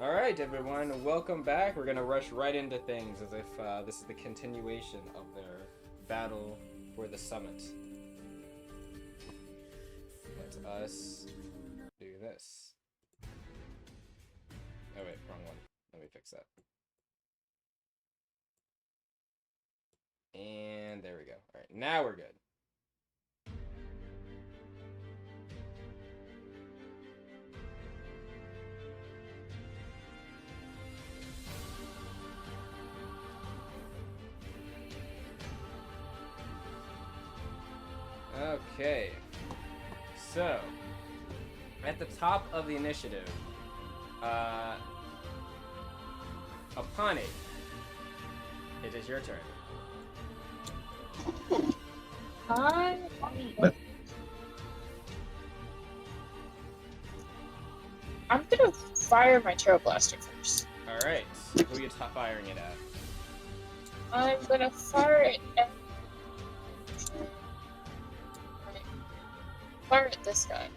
Alright, everyone, welcome back. We're gonna rush right into things as if this is the continuation of their battle for the summit. Let us do this. Oh wait, wrong one. Let me fix that. And there we go. Alright, now we're good. Okay, so at the top of the initiative, upon it is your turn. I'm gonna fire my Terror Blaster first. Alright, who are you firing it at? I'm gonna fire it at this guy.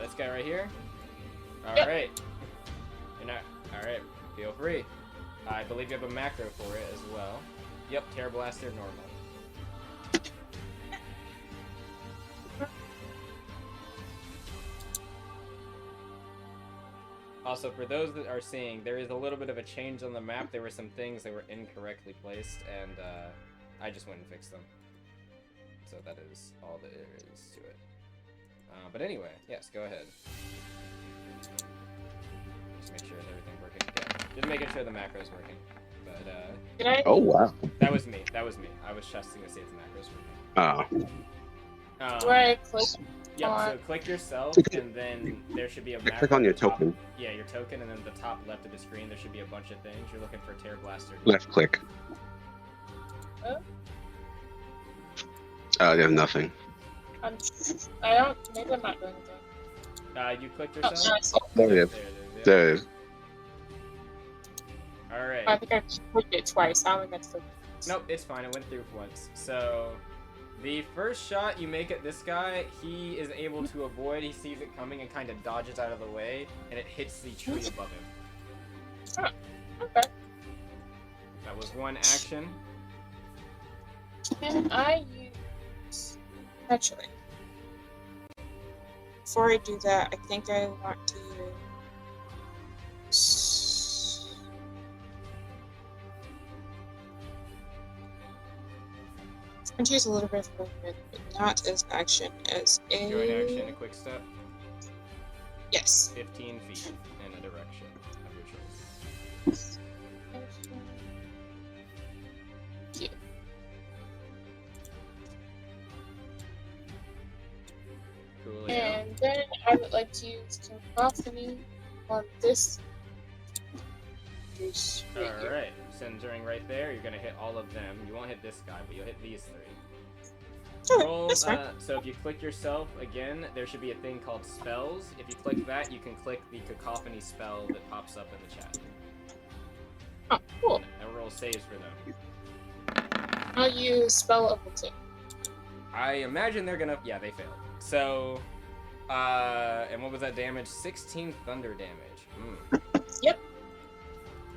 This guy right here? Yep. Alright. You're not. Alright, feel free. I believe you have a macro for it as well. Yep, Terror Blaster normal. Also, for those that are seeing, there is a little bit of a change on the map. There were some things that were incorrectly placed, and I just went and fixed them. So that is all that there is to it. But anyway, yes, go ahead. Just make sure everything's working. Yeah, just making sure the macro's working. But Oh wow. that was me. That was me. I was testing to see if the macro's working. Oh. Do I click? Yep, so click yourself, and then there should be a macro. Click on your top. token. Yeah, your token, and then the top left of the screen, there should be a bunch of things. You're looking for Terror Blaster. Left click. Oh. They have nothing. I don't. Maybe I'm not doing anything. You clicked Oh, yourself? no, There it is. There it is. Alright. I think I clicked it twice. I don't think that's the. Nope, it's fine. It went through once. So, the first shot you make at this guy, he is able to avoid. He sees it coming and kind of dodges out of the way, and it hits the tree above him. Oh, okay. That was one action. Can I use... Actually, before I do that, I think I want to use... I'm going to use a little bit of movement, but not as action, as a... Joint action, a quick step. Yes. 15 feet in a direction of your choice. Yeah. Cool. And then I would like to use Cacophony on this. Alright, centering right there, you're gonna hit all of them. You won't hit this guy, but you'll hit these three. Okay, Roll, that's fine. so if you click yourself, again, there should be a thing called spells. If you click that, you can click the Cacophony spell that pops up in the chat. Oh, cool. And roll saves for them. I'll use Spell of the Tip. I imagine they're gonna... Yeah, they failed. So, and what was that damage? 16 thunder damage. Yep.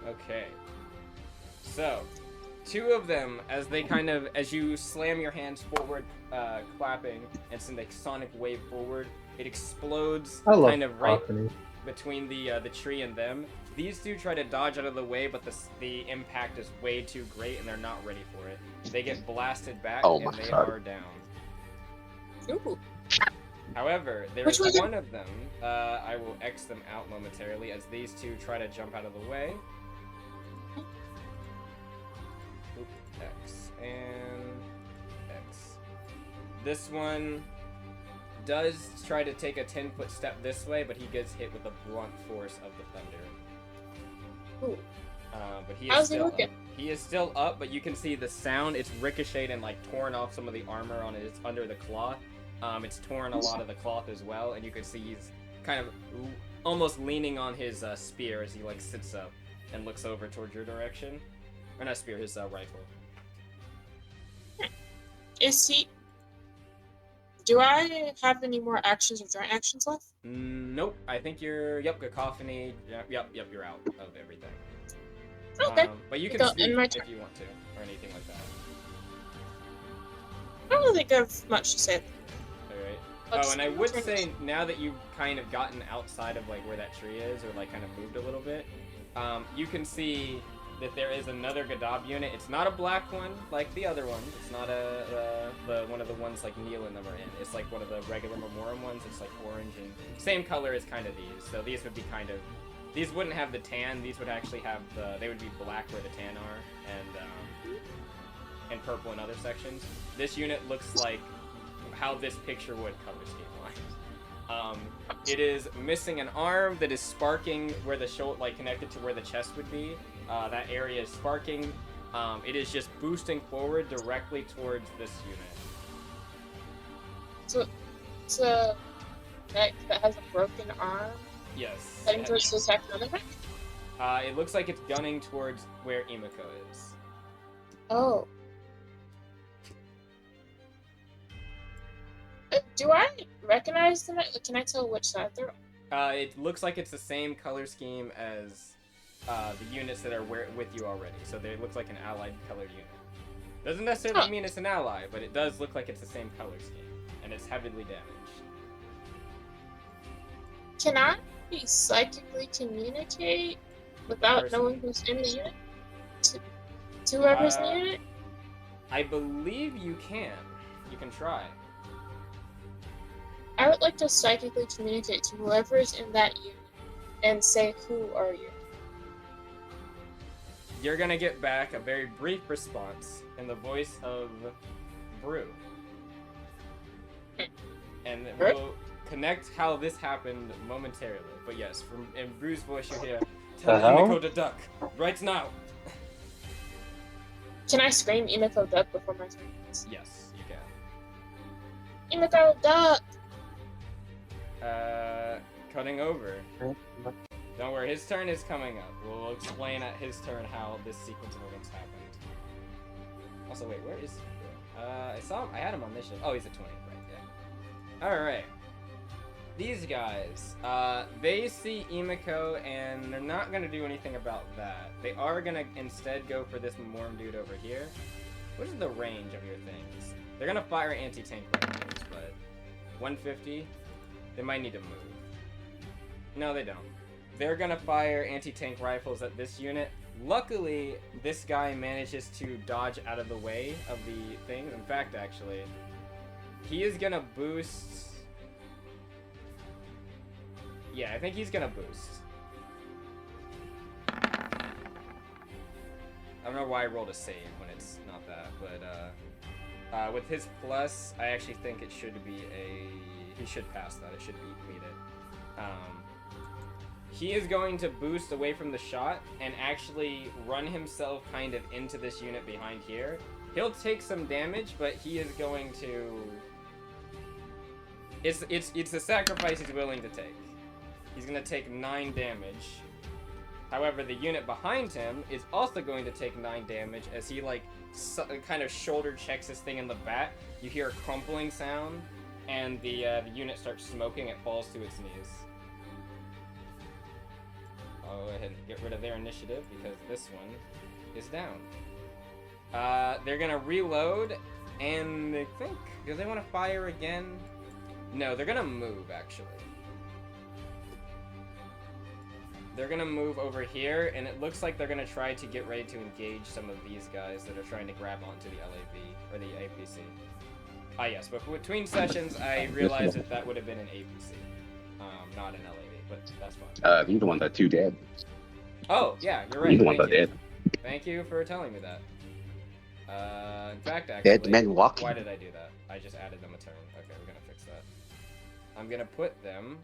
Okay. So, two of them, as they kind of, as you slam your hands forward, clapping, and send a sonic wave forward, it explodes kind of right between the tree and them. These two try to dodge out of the way, but the impact is way too great, and they're not ready for it. They get blasted back, and they are down. Ooh. However, there is one of them, I will X them out momentarily, as these two try to jump out of the way. Oop, X, and X. This one does try to take a 10-foot step this way, but he gets hit with the blunt force of the thunder. Ooh. But he is still up, but you can see the sound. It's ricocheted and like torn off some of the armor on it. It's under the cloth. It's torn a lot of the cloth as well, and you can see he's kind of almost leaning on his spear as he like sits up and looks over towards your direction. Or not spear, his rifle. Is he... Do I have any more actions or joint actions left? Nope. I think you're. Yep. Cacophony. Yep. You're out of everything. Okay. But you can Go- speak in my if turn. you want to, or anything like that. I don't really think I have much to say. Alright. I'll Oh, just and I leave my would turn. say, now that you've kind of gotten outside of, like, where that tree is, or, like, kind of moved a little bit, you can see that there is another Gadab unit. It's not a black one, like the other one. It's not one of the ones, like, Neil and them are in. It's, like, one of the regular Memorem ones. It's, like, orange and same color as kind of these. So these would be kind of... These wouldn't have the tan. These would actually have the... They would be black where the tan are, and purple in other sections. This unit looks like how this picture would color scheme-wise. It is missing an arm that is sparking where the shoulder, like connected to where the chest would be. That area is sparking. It is just boosting forward directly towards this unit. So mech that has a broken arm Yes. heading towards the attack another mech? It looks like it's gunning towards where Imiko is. Oh. Do I recognize the mech? Can I tell which side they're on? It looks like it's the same color scheme as the units that are with you already. So they look like an allied colored unit. Doesn't necessarily mean it's an ally, but it does look like it's the same color scheme, and it's heavily damaged. Can I psychically communicate without Person. knowing who's in the unit? To whoever's in the unit? I believe you can. You can try. I would like to psychically communicate to whoever's in that unit and say, "Who are you?" You're gonna get back a very brief response in the voice of Brew. And we'll connect how this happened momentarily. But yes, in Brew's voice you hear, "Tell Imiko to duck, right now!" Can I scream Imiko duck before my turn? Yes, you can. Imiko duck! Cutting over. Don't worry, his turn is coming up. We'll explain at his turn how this sequence of events happened. Also, wait, where is he? I saw him, I had him on initiative. Oh, he's at 20, right, yeah. Alright. These guys, they see Imiko, and they're not gonna do anything about that. They are gonna instead go for this Memorem dude over here. What is the range of your things? They're gonna fire anti-tank rifles, but 150? They might need to move. No, they don't. They're gonna fire anti-tank rifles at this unit. Luckily, this guy manages to dodge out of the way of the thing. In fact, actually, he is gonna boost... Yeah, I think he's gonna boost. I don't know why I rolled a save when it's not that, but with his plus, I actually think it should be he should pass that. It should be meet it. He is going to boost away from the shot and actually run himself kind of into this unit behind here. He'll take some damage, but he is going to... It's a sacrifice he's willing to take. He's going to take 9 damage. However, the unit behind him is also going to take 9 damage as he, like, kind of shoulder checks this thing in the back. You hear a crumpling sound, and the unit starts smoking. It falls to its knees. I'll go ahead and get rid of their initiative because this one is down. They're gonna reload, and they think... Do they want to fire again? No, they're gonna move, actually. They're gonna move over here, and it looks like they're gonna try to get ready to engage some of these guys that are trying to grab onto the LAV, or the APC. Ah, yes, but between sessions, I realized that would have been an APC, not an LAV, but that's fine. You're the one that you dead. Oh, yeah, you're right. You're the one Thank that you. dead. Thank you for telling me that. In fact, Dead actually, men walking. why did I do that? I just added them a turn. Okay, we're gonna fix that. I'm gonna put them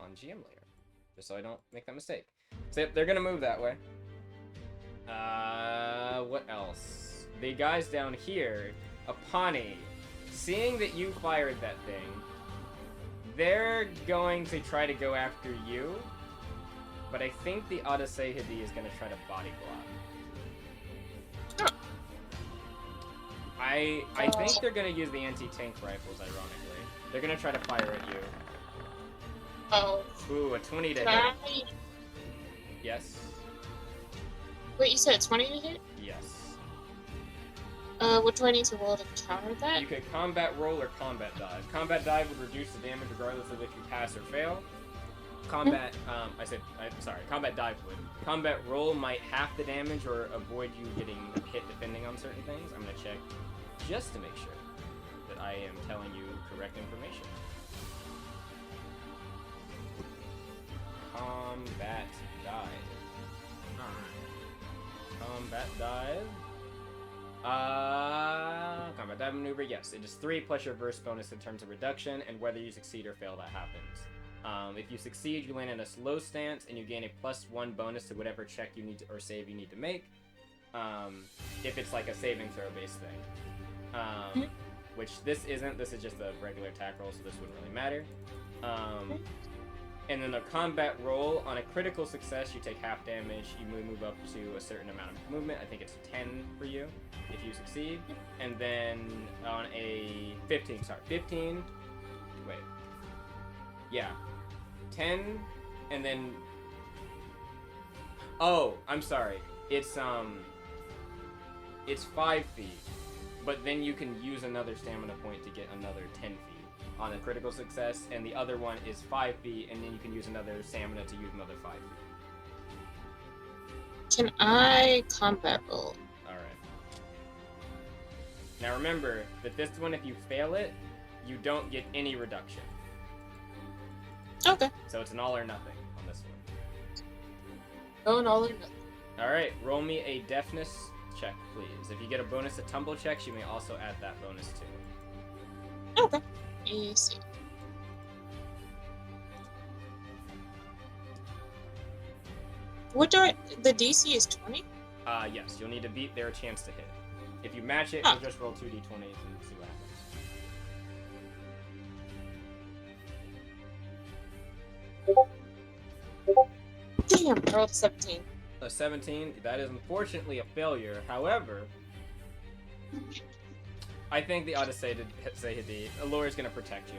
on GM layer, just so I don't make that mistake. So yep, they're gonna move that way. What else? The guys down here, Apani, seeing that you fired that thing, they're going to try to go after you, but I think the Adesehidi is going to try to body block. I think they're gonna use the anti-tank rifles, ironically. They're gonna try to fire at you. Oh. Ooh, a 20 to Can hit. I... Yes. Wait, you said 20 to hit? Yes. What do I need to roll to counter that? You could combat roll or combat dive. Combat dive would reduce the damage regardless of if you pass or fail. Combat, combat dive would. Combat roll might half the damage or avoid you getting hit depending on certain things. I'm gonna check just to make sure that I am telling you correct information. Combat dive. Combat dive. Combat dive maneuver, yes. It is 3 plus your burst bonus in terms of reduction, and whether you succeed or fail, that happens. If you succeed, you land in a slow stance, and you gain a +1 bonus to whatever check you need to, or save you need to make. If it's like a saving throw based thing. Which this isn't, this is just a regular attack roll, so this wouldn't really matter. And then a combat roll, on a critical success, you take half damage. You move up to a certain amount of movement. I think it's 10 for you if you succeed. And then on a 15, wait. Yeah. 10, and then... Oh, I'm sorry. It's 5 feet. But then you can use another stamina point to get another 10 feet on a critical success, and the other one is 5 feet, and then you can use another stamina to use another 5 feet. Can I combat roll? Alright. Now remember that this one, if you fail it, you don't get any reduction. Okay. So it's an all or nothing on this one. Going all or nothing. Alright, roll me a deafness check, please. If you get a bonus to tumble checks, you may also add that bonus too. Okay. Easy. What do the DC is 20? Yes, you'll need to beat their chance to hit. If you match it, Huh. you'll just roll 2d20s and see what happens. Damn, I rolled 17. A 17, that is unfortunately a failure. However, I think the Odyssey did say Hadid. Allure is going to protect you.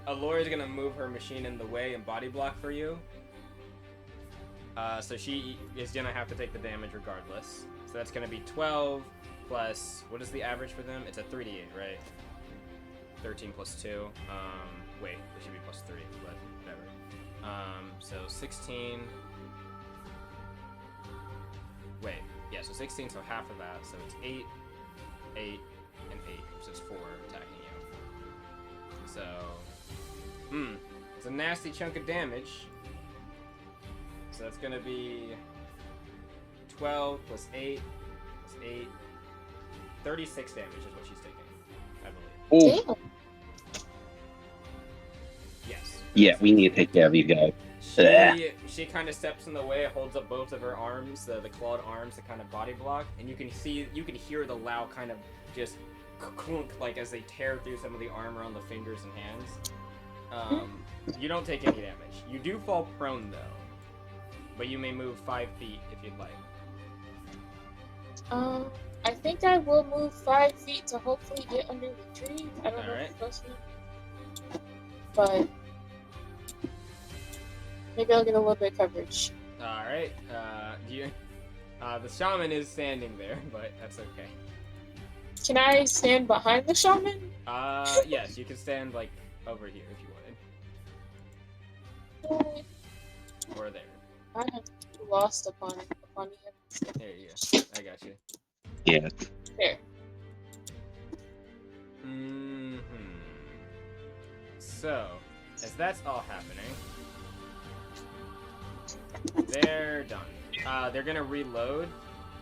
Allure is going to move her machine in the way and body block for you. So she is going to have to take the damage regardless. So that's going to be 12 plus... What is the average for them? It's a 3d8, right? 13 plus 2. Wait, it should be plus 3, but whatever. So 16... Wait, yeah, so 16, so half of that. So it's 8, 8, and 8. So it's 4 attacking you. So... it's a nasty chunk of damage. So that's gonna be 12 plus 8 plus 8. 36 damage is what she's taking, I believe. Oh, Damn. Yes. yeah, we need to take care of these guys. She kind of steps in the way, holds up both of her arms, the clawed arms to kind of body block, and you can hear the loud kind of just clunk, like as they tear through some of the armor on the fingers and hands. You don't take any damage. You do fall prone though, but you may move 5 feet if you'd like. I think I will move 5 feet to hopefully get under the tree. I don't know Alright. if it's close enough. But maybe I'll get a little bit of coverage. Alright, the shaman is standing there, but that's okay. Can I stand behind the shaman? Yes, you can stand, like, over here if you wanted. Or there. I have lost upon him. There you go. I got you. Yeah. There. So, as that's all happening, they're done. They're gonna reload,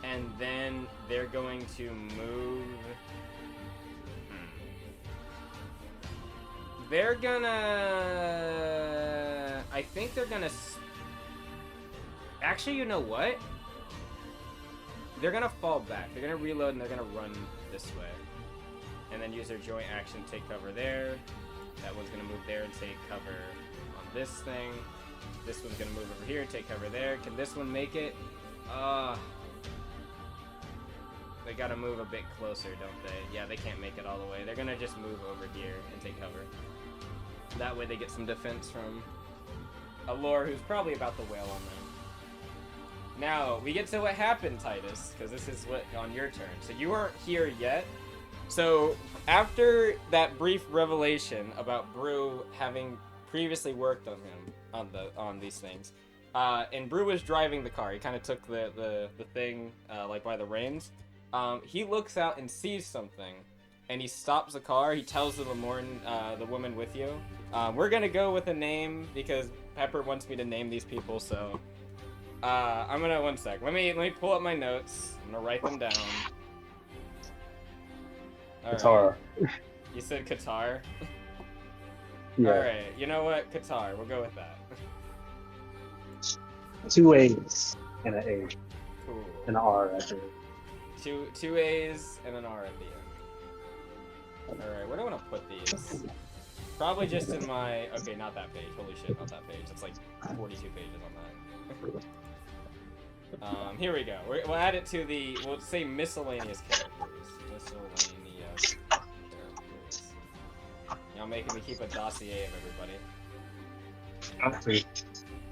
and then they're going to move. They're gonna... I think they're gonna... Actually, you know what? They're gonna fall back. They're gonna reload and they're gonna run this way. And then use their joint action to take cover there. That one's gonna move there and take cover on this thing. This one's gonna move over here and take cover there. Can this one make it? They gotta move a bit closer, don't they? Yeah, they can't make it all the way. They're gonna just move over here and take cover. That way they get some defense from Allure, who's probably about to wail on them. Now, we get to what happened, Titus, because this is what on your turn. So you aren't here yet. So, after that brief revelation about Brew having previously worked on him, on these things, and Brew was driving the car. He kind of took the thing, like, by the reins. He looks out and sees something, and he stops the car. He tells the woman with you, we're gonna go with a name, because Pepper wants me to name these people, so... I'm gonna, one sec. Let me pull up my notes. I'm gonna write them down. Qatar. Right. You said Qatar? Yeah. Alright, you know what? Qatar, we'll go with that. 2 A's and an A. Cool. And an R, I think. Two A's and an R at the end. Alright, where do I want to put these? Probably just in my... Okay, not that page. Holy shit, not that page. It's like 42 pages on that. Here we go. We'll add it to the... We'll say miscellaneous characters. Miscellaneous characters. Y'all making me keep a dossier of everybody.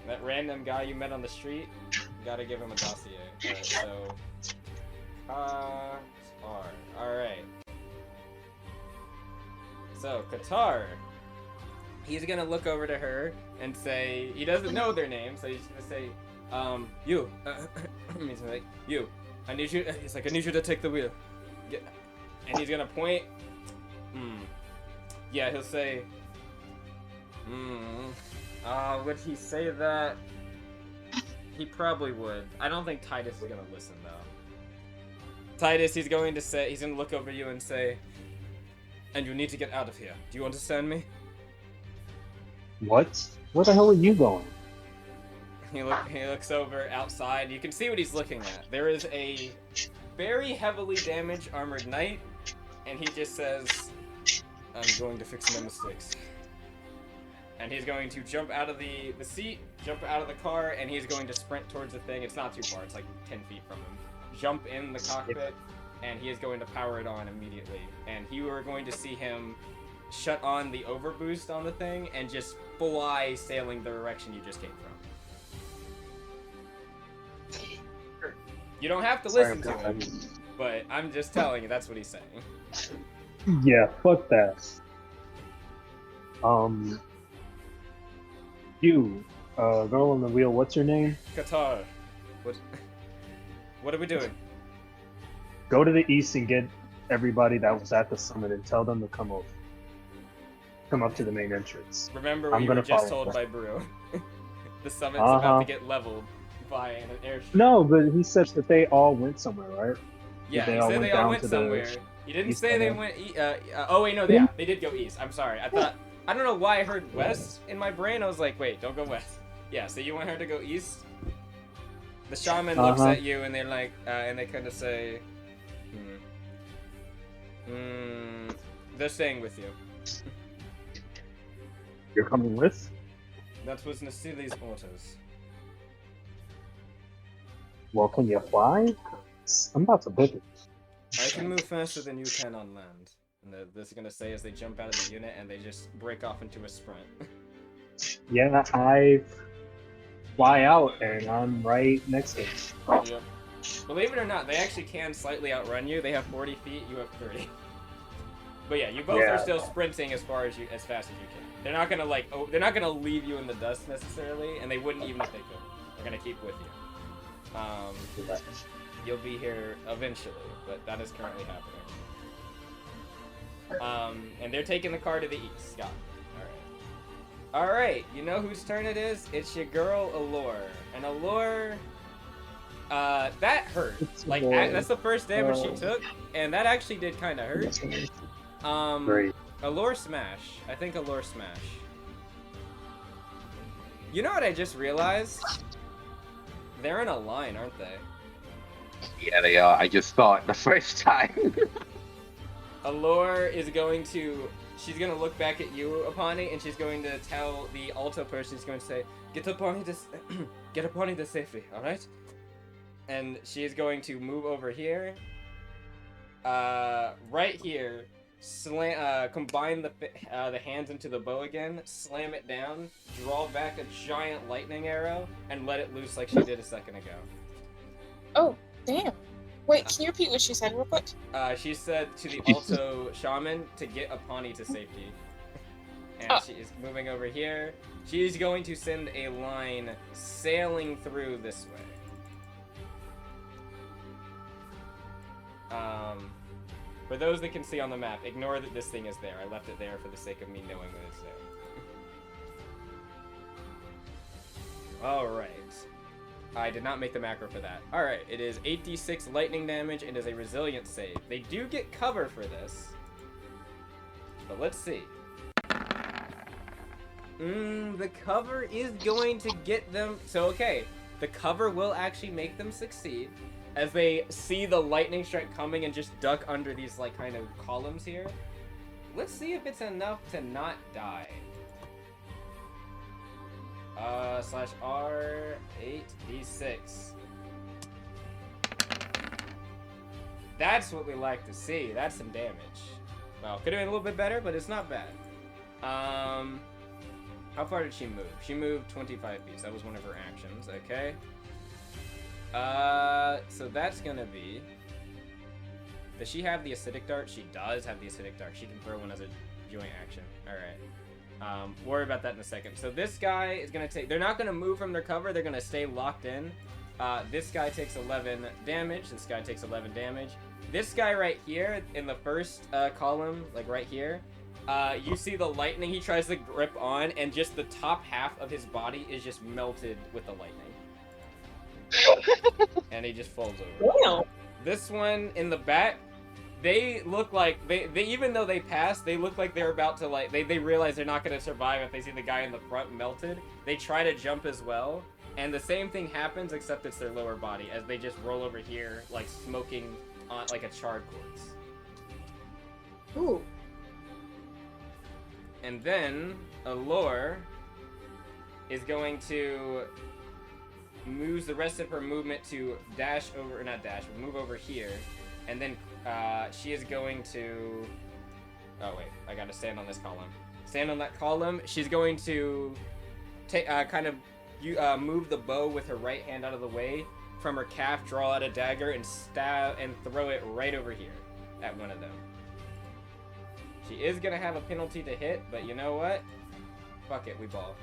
That random guy you met on the street, you gotta give him a dossier. Alright, so... Qatar. Alright. So, Qatar. He's gonna look over to her and say... He doesn't know their name, so he's gonna say... you. He's like, you. I need you. He's like, I need you to take the wheel. Yeah. And he's gonna point. Yeah, he'll say. Would he say that? He probably would. I don't think Titus is gonna listen though. Titus, he's going to say. He's gonna look over you and say. And you need to get out of here. Do you understand me? What? Where the hell are you going? He looks over outside. You can see what he's looking at. There is a very heavily damaged armored knight, and he just says, I'm going to fix my mistakes. And he's going to jump out of the seat, jump out of the car, and he's going to sprint towards the thing. It's not too far. It's like 10 feet from him. Jump in the cockpit, and he is going to power it on immediately. And you are going to see him shut on the overboost on the thing and just fly sailing the direction you just came from. You don't have to listen to him, but I'm just telling you that's what he's saying. Yeah, fuck that. You, girl on the wheel, what's your name? Qatar. What are we doing? Go to the east and get everybody that was at the summit and tell them to come over. Come up to the main entrance. Remember what you were just told by Brew. The summit's about to get leveled by an airship. No, but he said that they all went somewhere, right? Yeah, he said they all went somewhere. He didn't say they went. Oh wait, no, they did go east. I'm sorry. I don't know why I heard west in my brain. I was like, wait, don't go west. Yeah, so you want her to go east? The shaman looks at you and they're like, and they kind of say, they're staying with you. You're coming with? That was Nasili's orders. Well, can you fly? I'm about to book it. I can move faster than you can on land. And this is gonna say as they jump out of the unit and they just break off into a sprint. Yeah, I fly out and I'm right next to you. Yep. Believe it or not, they actually can slightly outrun you. They have 40 feet, you have 30. But yeah, you both are still sprinting as fast as you can. They're not gonna they're not gonna leave you in the dust necessarily, and they wouldn't even if they could. They're gonna keep with you. You'll be here eventually, but that is currently happening. And they're taking the car to the east, Scott. Alright, you know whose turn it is? It's your girl, Allure. And Allure, that hurt. Like, that's the first damage she took, and that actually did kind of hurt. Great. Allure Smash. I think Allure Smash. You know what I just realized? They're in a line, aren't they? Yeah, they are. I just saw it the first time. Allure is going to... She's going to look back at you, Apani, and she's going to tell the alto person, she's going to say, get Apani to safety, alright? And she is going to move over here, right here, combine the hands into the bow again, slam it down, draw back a giant lightning arrow, and let it loose like she did a second ago. Oh, damn. Wait, can you repeat what she said real quick? She said to the Alto Shaman to get Apani to safety. And she is moving over here. She is going to send a line sailing through this way. For those that can see on the map, ignore that this thing is there. I left it there for the sake of me knowing that it's there. Alright. I did not make the macro for that. Alright, it is 8d6 lightning damage and is a resilience save. They do get cover for this. But let's see. The cover is going to get them... So, okay. The cover will actually make them succeed. As they see the lightning strike coming and just duck under these, like, kind of columns here. Let's see if it's enough to not die. /R 8d6. That's what we like to see. That's some damage. Well, could have been a little bit better, but it's not bad. How far did she move? She moved 25 feet. That was one of her actions. Okay. So that's gonna be... Does she have the acidic dart? She does have the acidic dart. She can throw one as a joint action. Alright. Worry about that in a second. So this guy is gonna take... They're not gonna move from their cover. They're gonna stay locked in. This guy takes 11 damage. This guy takes 11 damage. This guy right here, in the first column, like right here, you see the lightning he tries to grip on, and just the top half of his body is just melted with the lightning. And he just falls over. Damn. This one in the back, they look like they even though they pass, they look like they're about to, like, they realize they're not going to survive if they see the guy in the front melted. They try to jump as well, and the same thing happens, except it's their lower body as they just roll over here like smoking on like a charred corpse. Ooh. And then Allure is going to use the rest of her movement to dash over, or not dash, but move over here. And then she is going to... Oh, wait. I gotta stand on this column. Stand on that column. She's going to take, move the bow with her right hand out of the way. From her calf, draw out a dagger, and stab and throw it right over here at one of them. She is gonna have a penalty to hit, but you know what? Fuck it, we ball.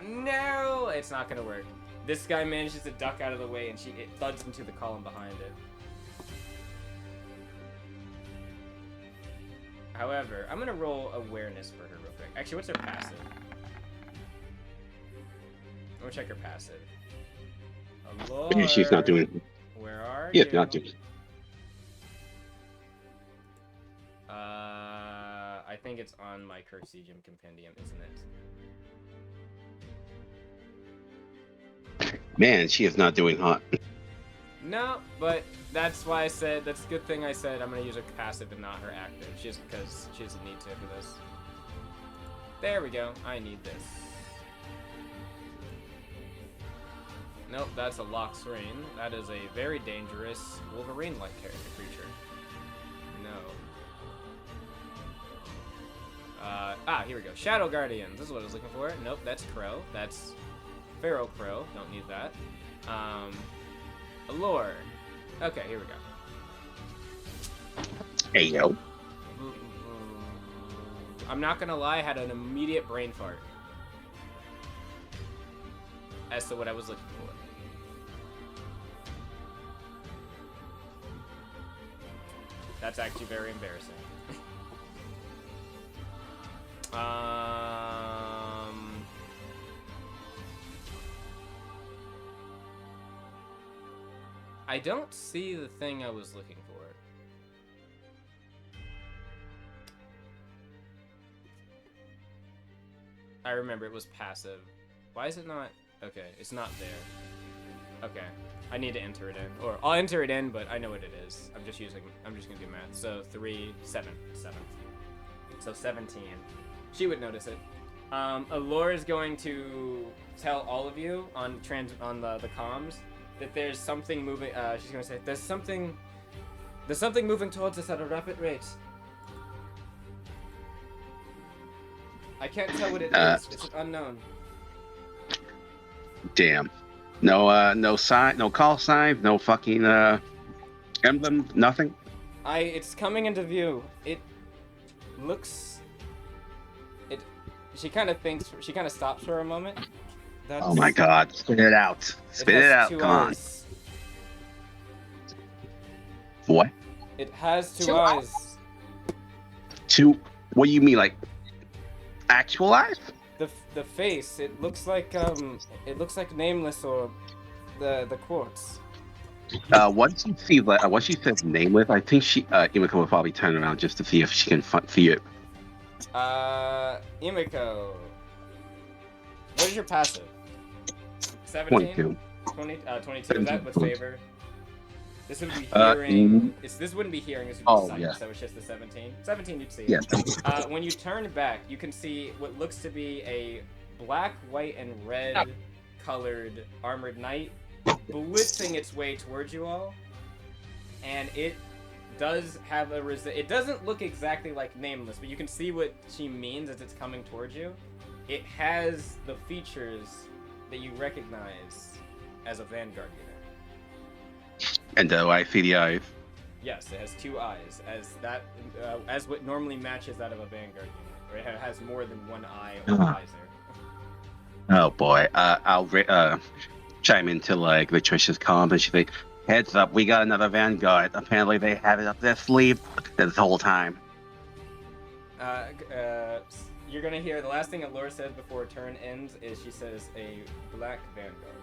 No! It's not gonna work. This guy manages to duck out of the way, and it thuds into the column behind it. However, I'm gonna roll awareness for her real quick. Actually, what's her passive? I'm gonna check her passive. Allure, She's not doing... where are you? Yeah, not doing... I think it's on my Cursidium Compendium, isn't it? Man, she is not doing hot. No, but that's why I said, that's a good thing I said I'm gonna use her passive and not her active, just because she doesn't need to for this. There we go, I need this. Nope, that's a Loxrain. That is a very dangerous Wolverine-like creature. No. Here we go. Shadow Guardians. This is what I was looking for. Nope, that's Crow. That's Feral Crow. Don't need that. Allure. Okay, here we go. Hey, yo. I'm not gonna lie, I had an immediate brain fart as to what I was looking for. That's actually very embarrassing. I don't see the thing I was looking for. I remember it was passive. Why is it not? Okay, it's not there. Okay, I need to enter it in, or I'll enter it in, but I know what it is. I'm just gonna do math. So 7. So 17. She would notice it. Allure is going to tell all of you on the comms that there's something moving. She's gonna say there's something There's something moving towards us at a rapid rate. I can't tell what it is. It's an unknown. Damn. No sign, no call sign, no fucking emblem, nothing. It's coming into view. It looks. It. She kind of thinks. She kind of stops for a moment. That's, Oh my god! Spit it out! Spit it has out! two Come on! eyes. What? It has two Two eyes. Two? What do you mean, like actual eyes? The face. It looks like Nameless or the quartz. Once you see that, once she says nameless, I think Imiko will probably turn around just to see if she can see it. Imiko. What is your passive? 17? 22. 22. Is that with favor? This would be hearing. This wouldn't be hearing. This would be sight. Yeah. So it's just the 17. 17, you'd see. Yeah. When you turn back, you can see what looks to be a black, white, and red colored armored knight blitzing its way towards you all, and it does have a It doesn't look exactly like Nameless, but you can see what she means as it's coming towards you. It has the features that you recognize as a Vanguard unit. And do I see the eyes? Yes, it has two eyes, as what normally matches that of a Vanguard unit, or it has more than one eye or visor. Oh boy. I'll chime into like Latricia's comms, and she's like, "Heads up, we got another Vanguard. Apparently, they have it up their sleeve this whole time." You're gonna hear the last thing Allure says before turn ends is she says a black Vanguard.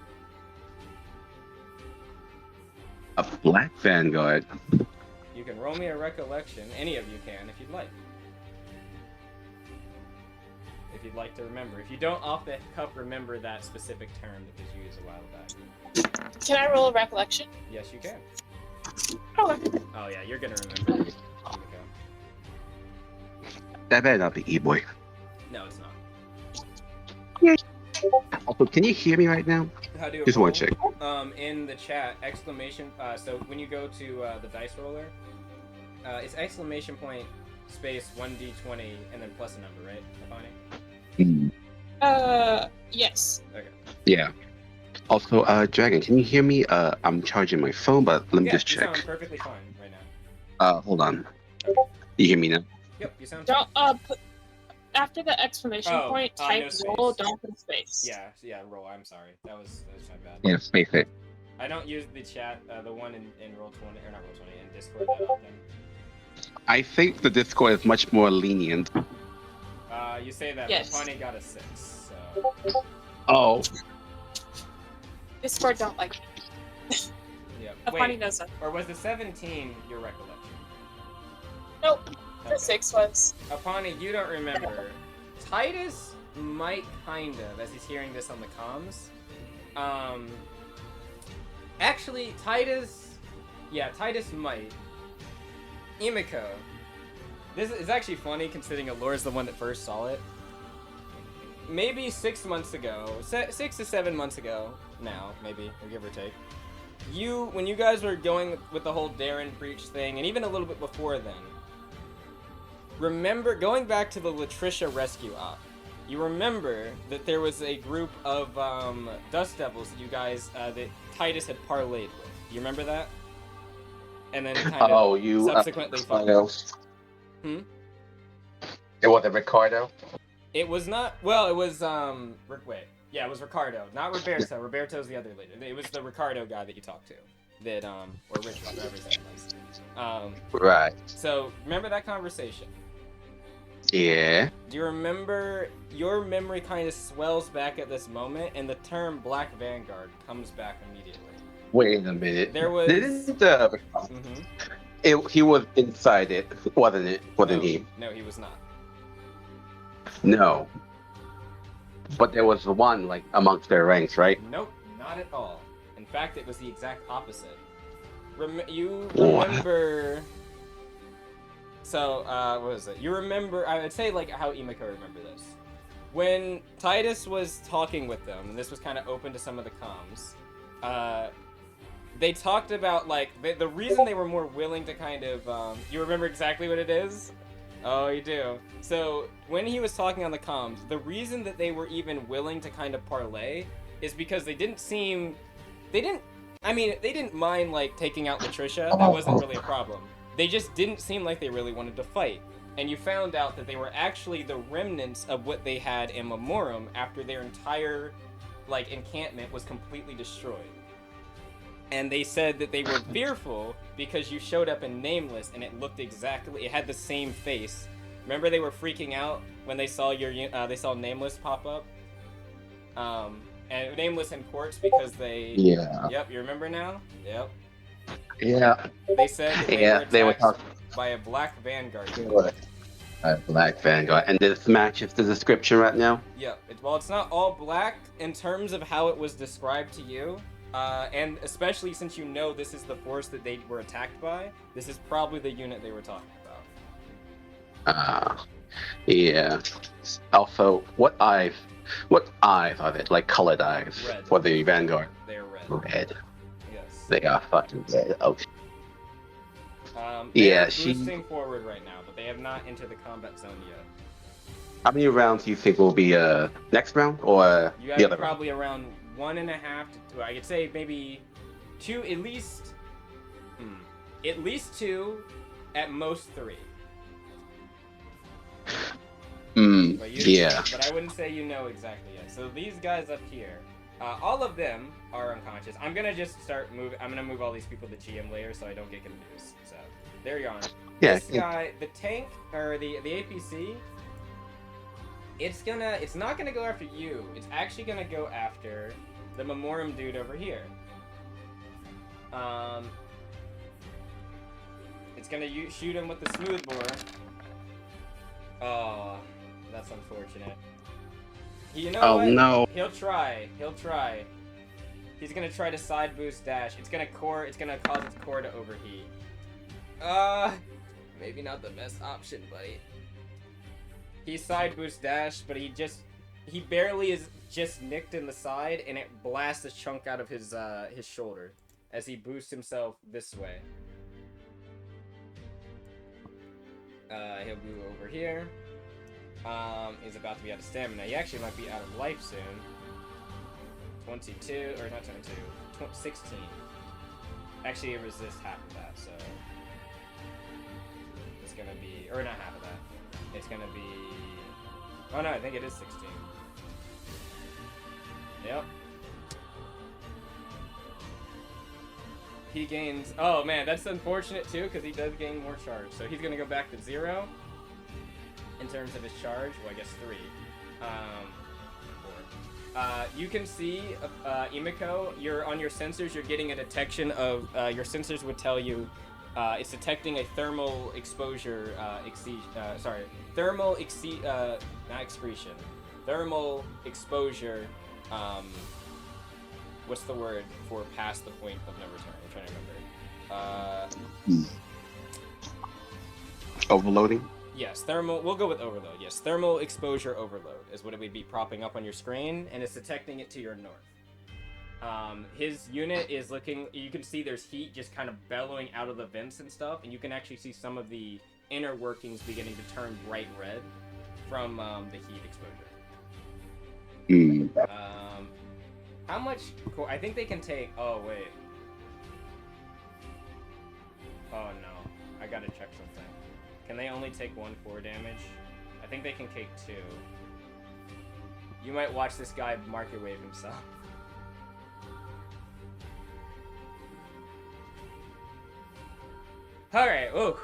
A black Vanguard. You can roll me a recollection. Any of you can, if you'd like. If you'd like to remember. If you don't off the cuff remember that specific term that was used a while back. Can I roll a recollection? Yes, you can. Okay. Oh yeah, you're gonna remember. Here That better not be E-Boy. no, it's not. Also, can you hear me right now? How do you Just roll? one check. In the chat, exclamation. So when you go to the dice roller, it's exclamation point space 1d20 and then plus a number, right, Apani? Yes. Okay. Yeah. Also, Dragon, can you hear me? I'm charging my phone, but let me Yeah, just you check. sound perfectly fine right now. Hold on. You hear me now? Yep, you sound. Don't put after the exclamation point. Type no space. roll. Don't put a space. Yeah, roll. I'm sorry. That was my bad. Yeah, space it. I don't use the chat, the one in Roll20, or not Roll20, in Discord thing. I think the Discord is much more lenient. You say that, Yes. but Apani got a 6, so. Oh. Discord don't like me. Yeah. Apani Wait, knows that. or was the 17 your recollection? Nope. Okay. The 6 was. Apani, you don't remember. Titus might kind of, as he's hearing this on the comms. Actually, Titus might. Imiko. This is actually funny considering Allure's the one that first saw it. Maybe 6 months ago, 6 to 7 months ago now, maybe, or give or take. When you guys were going with the whole Darren Preach thing, and even a little bit before then, remember, going back to the Latricia rescue op, you remember that there was a group of Dust Devils that you guys, that Titus had parlayed with. Do you remember that? And then kind of subsequently fought. It wasn't Ricardo? It was not, well, it was, wait. Yeah, it was Ricardo, not Roberto. Roberto's the other leader. It was the Ricardo guy that you talked to. That, or Richard, whatever his name was. Right. So, remember that conversation? Yeah. Do you remember, your memory kind of swells back at this moment, and the term Black Vanguard comes back immediately. Wait a minute. There was... He was inside it, wasn't it? Wasn't he? No, he was not. No. But there was one, like, amongst their ranks, right? Nope, not at all. In fact, it was the exact opposite. You remember... So, what was it? You remember... I would say, like, how Imiko remember this. When Titus was talking with them, and this was kind of open to some of the comms, they talked about, like, the reason they were more willing to kind of, you remember exactly what it is? Oh, you do. So, when he was talking on the comms, the reason that they were even willing to kind of parlay is because they didn't mind, like, taking out Latricia. That wasn't really a problem. They just didn't seem like they really wanted to fight. And you found out that they were actually the remnants of what they had in Memorem after their entire, like, encampment was completely destroyed. And they said that they were fearful because you showed up in Nameless and it had the same face. Remember they were freaking out when they saw they saw Nameless pop up? And Nameless and Quartz because they... Yeah. Yep, you remember now? Yep. Yeah. They said that they were attacked by a black vanguard. A black vanguard. And this matches the description right now? Yep. Well, it's not all black in terms of how it was described to you. And especially since you know this is the force that they were attacked by, this is probably the unit they were talking about. Yeah. Also, what eyes are they? Like colored eyes Red. For the vanguard? They're red. Red. Yes. They are fucking red. Okay. They are boosting forward right now, but they have not entered the combat zone yet. How many rounds do you think will be next round or You the have other probably around 1.5 to I could say maybe 2, at least. At least 2, at most 3. Yeah. But I wouldn't say you know exactly yet. So these guys up here, all of them are unconscious. I'm gonna just start moving. I'm gonna move all these people to GM layer so I don't get confused. So there you're on. Yeah. This guy, the tank or the APC, it's not gonna go after you. It's actually gonna go after the Memorem dude over here. It's gonna shoot him with the smoothbore. Oh, that's unfortunate. You know what? No. He'll try. He's gonna try to side boost dash. It's gonna cause its core to overheat. Maybe not the best option, buddy. He side boost dash, but he barely is just nicked in the side, and it blasts a chunk out of his shoulder as he boosts himself this way. He'll move over here. He's about to be out of stamina. He actually might be out of life soon. 22, or not 22, 16. Actually, it resists half of that, so... It's gonna be... Or not half of that. It's gonna be... Oh no, I think it is 16. Yep. He gains... Oh man, that's unfortunate too, because he does gain more charge. So he's gonna go back to 0 in terms of his charge. Well, I guess 3. 4. You can see, Emiko, you're on your sensors, you're getting a detection of... your sensors would tell you it's detecting a thermal exposure, not excretion. Thermal exposure, what's the word for past the point of no return? I'm trying to remember. Overloading? Yes, we'll go with overload. Yes, thermal exposure overload is what it would be popping up on your screen, and it's detecting it to your north. His unit is looking, you can see there's heat just kind of bellowing out of the vents and stuff, and you can actually see some of the inner workings beginning to turn bright red from the heat exposure. How much core? I think they can take, oh wait. Oh no, I gotta check something. Can they only take 1 core damage? I think they can take 2. You might watch this guy market wave himself. Alright, ooh.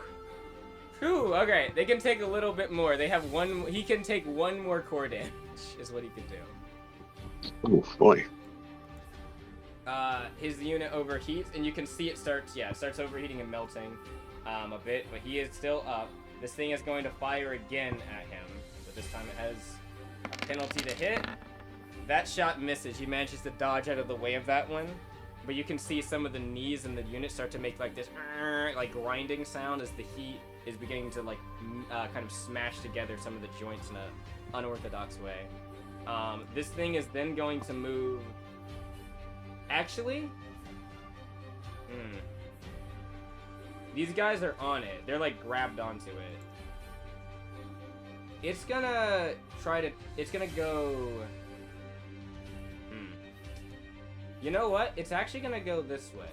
Whew, okay, they can take a little bit more. They have he can take 1 more core damage, is what he can do. Oh boy. His unit overheats, and you can see it starts overheating and melting a bit, but he is still up. This thing is going to fire again at him, but this time it has a penalty to hit. That shot misses. He manages to dodge out of the way of that one, but you can see some of the knees in the unit start to make like this like grinding sound as the heat is beginning to like kind of smash together some of the joints in an unorthodox way. This thing is then going to move. Actually, These guys are on it. They're like grabbed onto it. It's gonna try to. It's gonna go. You know what? It's actually gonna go this way.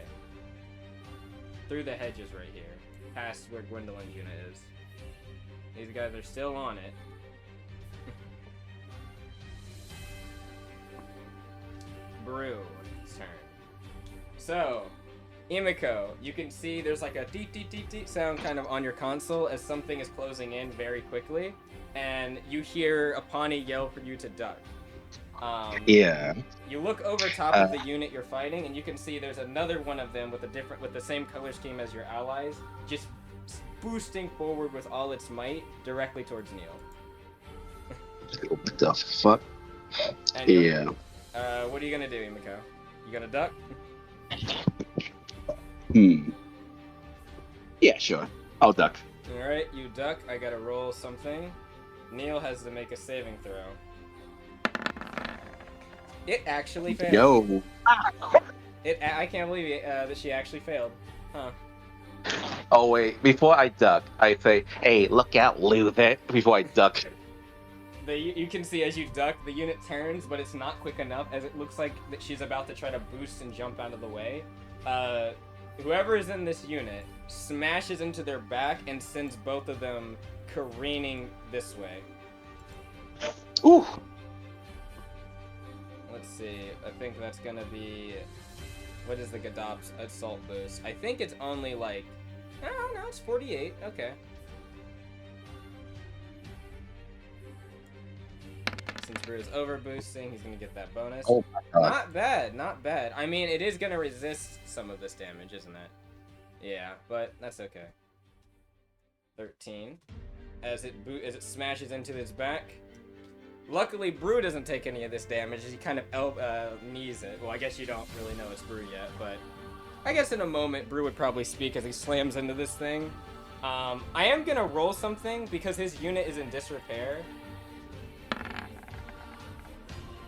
Through the hedges right here. Past where Gwendolyn's unit is. These guys are still on it. Brew's turn. So, Imiko, you can see there's like a deet deet deet deet sound kind of on your console as something is closing in very quickly, and you hear Apani yell for you to duck. Yeah. You look over top of the unit you're fighting, and you can see there's another one of them with the same color scheme as your allies, just boosting forward with all its might directly towards Neil. What the fuck? And Yeah. what are you gonna do, Imiko? You gonna duck? Yeah, sure. I'll duck. All right, you duck. I gotta roll something. Neil has to make a saving throw. It actually failed. Yo. I can't believe it, that she actually failed. Huh. Oh wait, before I duck, I say, "Hey, look out, loser!" Before I duck. You can see as you duck, the unit turns, but it's not quick enough, as it looks like that she's about to try to boost and jump out of the way. Whoever is in this unit smashes into their back and sends both of them careening this way. Ooh. Let's see. I think that's gonna be. What is the Gadop's assault boost? I think it's only like. Oh no, it's 48. Okay. Since Brew is over boosting, he's gonna get that bonus. Oh my god. Not bad, not bad. I mean, it is gonna resist some of this damage, isn't it? Yeah, but that's okay. 13. As it smashes into his back. Luckily, Brew doesn't take any of this damage as he kind of knees it. Well, I guess you don't really know it's Brew yet, but I guess in a moment, Brew would probably speak as he slams into this thing. I am gonna roll something because his unit is in disrepair.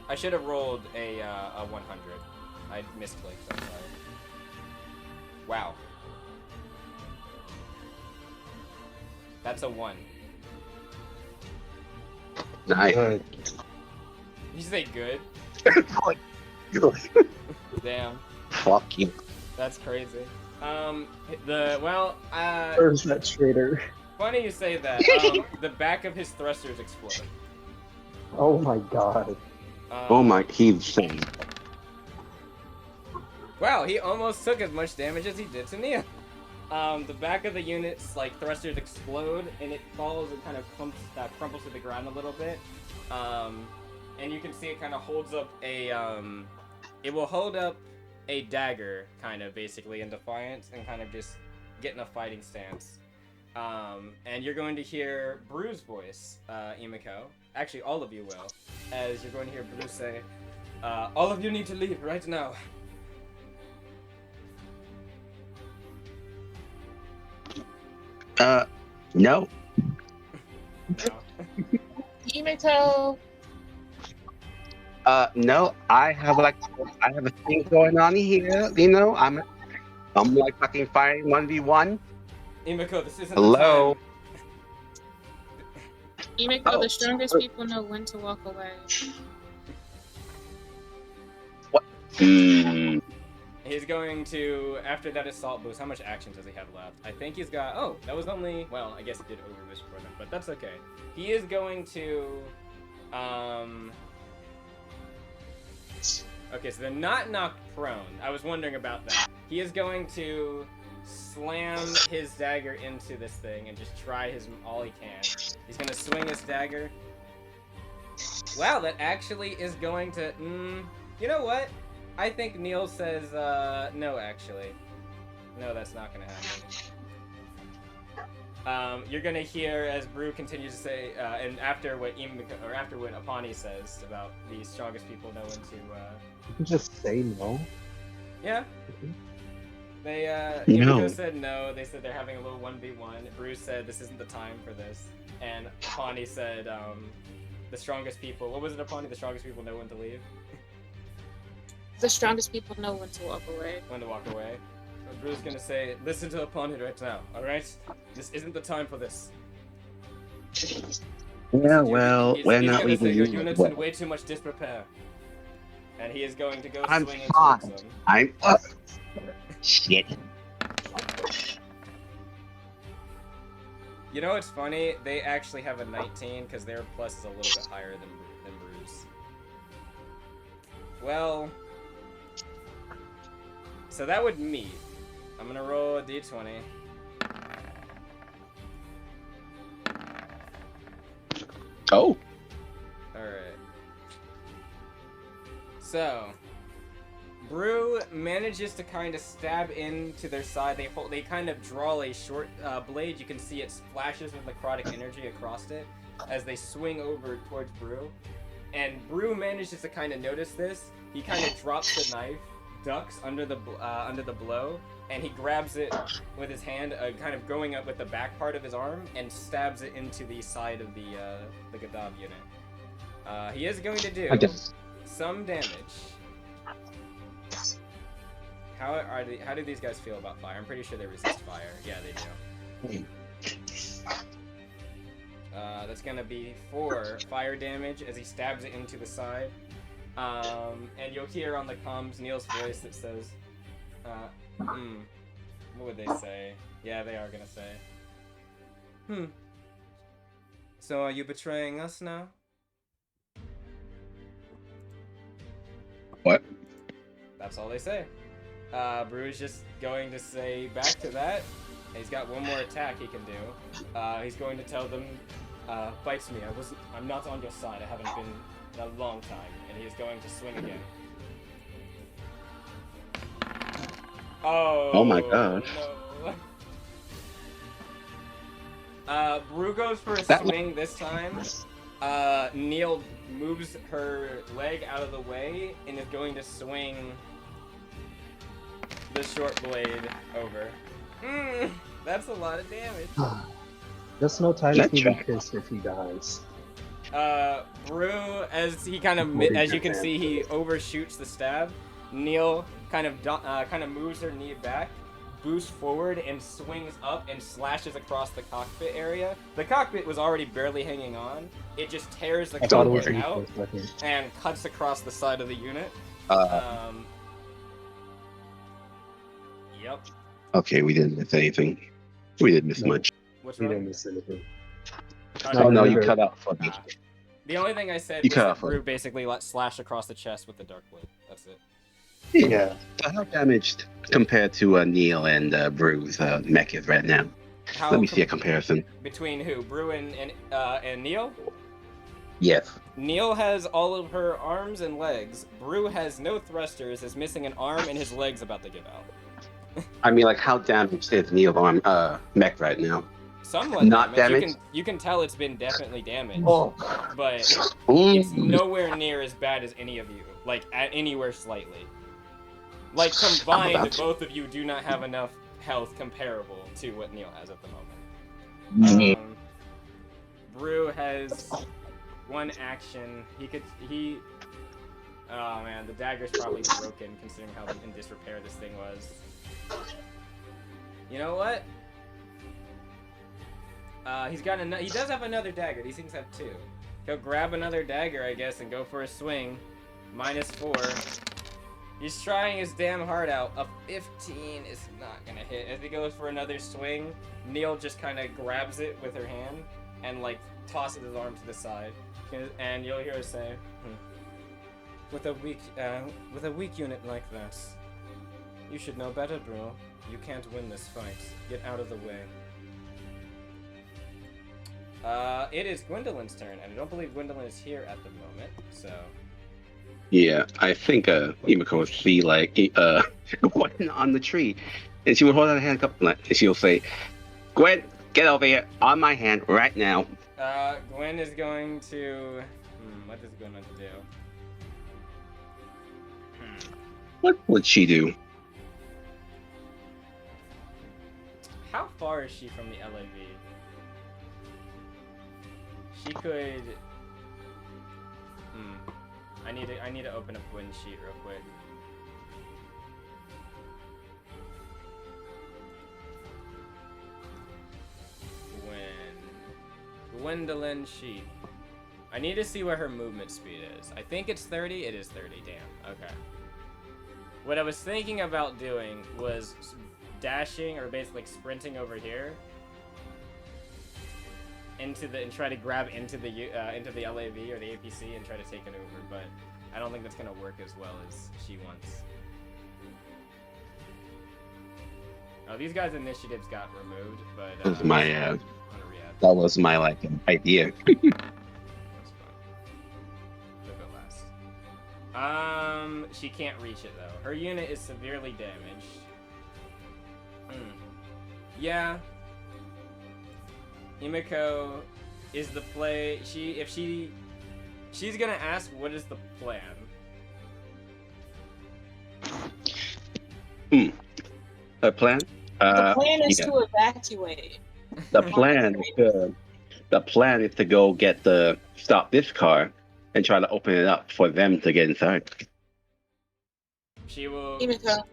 I should have rolled a 100. I misclicked, I'm sorry. Wow. That's a 1. Nice. Good. You say good? Damn. Fuck you. That's crazy. Where's that traitor? Funny you say that. The back of his thrusters explode. Oh my god. Oh my, he's insane. Wow, he almost took as much damage as he did to Neil. The back of the unit's like thrusters explode, and it falls and kind of crumples to the ground a little bit. And you can see it kind of holds up a. It will hold up a dagger, kind of basically in defiance, and kind of just get in a fighting stance. And you're going to hear Brew's voice, Imiko. Actually, all of you will, as you're going to hear Brew say, "All of you need to leave right now." No. No. Imiko, No. I have a thing going on here. You know, I'm like fucking fighting 1v1. Imiko, this isn't Hello. the time. Imiko, Oh. the strongest people know when to walk away. Hmm. He's going to, after that assault boost, how much action does he have left? I think he's got, oh, that was only, well, I guess he did over this for them, but that's okay. He is going to, okay, so they're not knocked prone. I was wondering about that. He is going to slam his dagger into this thing and just try all he can. He's going to swing his dagger. Wow, that actually is going to, you know what? I think Neil says, no, actually. No, that's not gonna happen. You're gonna hear as Brew continues to say, and after what Apani says about the strongest people know when to, You can just say no. yeah. They, No. Imiko said no, they said they're having a little 1v1. Brew said this isn't the time for this. And Apani said, the strongest people, what was it, Apani? The strongest people know when to leave? The strongest people know when to walk away. When to walk away. Brew's gonna say, listen to opponent right now, alright? This isn't the time for this. Yeah, well, He's we're not gonna say leaving your you. unit's in way too much disrepair. And he is going to go I'm swinging fine. towards them. I'm shit. You know what's funny? They actually have a 19 because their plus is a little bit higher than Brew's. Well, so that would meet. I'm gonna roll a d20. Oh. Alright. So, Brew manages to kind of stab into their side. They kind of draw a short blade. You can see it flashes with necrotic energy across it as they swing over towards Brew. And Brew manages to kind of notice this. He kind of drops the knife, ducks under the blow, and he grabs it with his hand, kind of going up with the back part of his arm, and stabs it into the side of the Gadab unit. He is going to do some damage. How do these guys feel about fire? I'm pretty sure they resist fire. Yeah, they do. That's gonna be 4 fire damage as he stabs it into the side. And you'll hear on the comms Neil's voice that says, what would they say? Yeah, they are gonna say, so are you betraying us now? What? That's all they say. Brew's just going to say back to that. He's got one more attack he can do. He's going to tell them, bites me. I'm not on your side. I haven't been in a long time. And he is going to swing again. Oh my gosh. No. Brew goes for a swing this time. Neil moves her leg out of the way and is going to swing the short blade over. That's a lot of damage. Just no time to be pissed if he dies. Brew, as he kind of, as you can see, he overshoots the stab. Neil kind of moves her knee back, boosts forward, and swings up and slashes across the cockpit area. The cockpit was already barely hanging on. It just tears the cockpit out and cuts across the side of the unit. Yep. Okay, we didn't miss anything. We didn't miss much. What's We wrong? didn't miss anything. Oh no, you cut out for me. The only thing I said You was cut that off Brew basically slashed across the chest with the dark blade. That's it. Yeah. So how damaged compared to Neil and Brew's mech is right now? Let me see a comparison. Between who? Brew and Neil? Yes. Neil has all of her arms and legs. Brew has no thrusters, is missing an arm, and his leg's about to give out. I mean, like, how damaged is Neil's arm mech right now? Somewhat Not damaged. You can tell it's been definitely damaged, but it's Ooh. nowhere near as bad as any of you. Like, anywhere slightly. Like, combined, both of you do not have enough health comparable to what Neil has at the moment. Brew has one action. Oh man, the dagger's probably broken considering how in disrepair this thing was. You know what? He does have another dagger. These things have 2. He'll grab another dagger, I guess, and go for a swing. -4. He's trying his damn heart out. A 15 is not gonna hit. As he goes for another swing, Neil just kind of grabs it with her hand and like tosses his arm to the side. And you'll hear her say, With a weak unit like this, you should know better, bro. You can't win this fight. Get out of the way. It is Gwendolyn's turn, and I don't believe Gwendolyn is here at the moment, so... Yeah, I think Imiko would see, like, Gwen on the tree, and she would hold out her hand up, and she'll say, Gwen, get over here, on my hand, right now. Gwen is going to... what is Gwen going to do? What would she do? How far is she from the LAV? She could... I need to open up Gwen's sheet real quick. Gwendolyn Sheep. I need to see what her movement speed is. I think it's 30. It is 30. Damn. Okay. What I was thinking about doing was dashing, or basically like sprinting over here and try to grab into the LAV or the APC and try to take it over. But I don't think that's gonna work as well as she wants. Oh, these guys' initiatives got removed, but That was my on a rehab. that was my like idea. That's fine. They'll go last. She can't reach it though. Her unit is severely damaged. Yeah. Imiko is the play. She's gonna ask what is the plan. Her plan? The plan is yeah. to evacuate. The plan is to go stop this car and try to open it up for them to get inside. She will Imiko.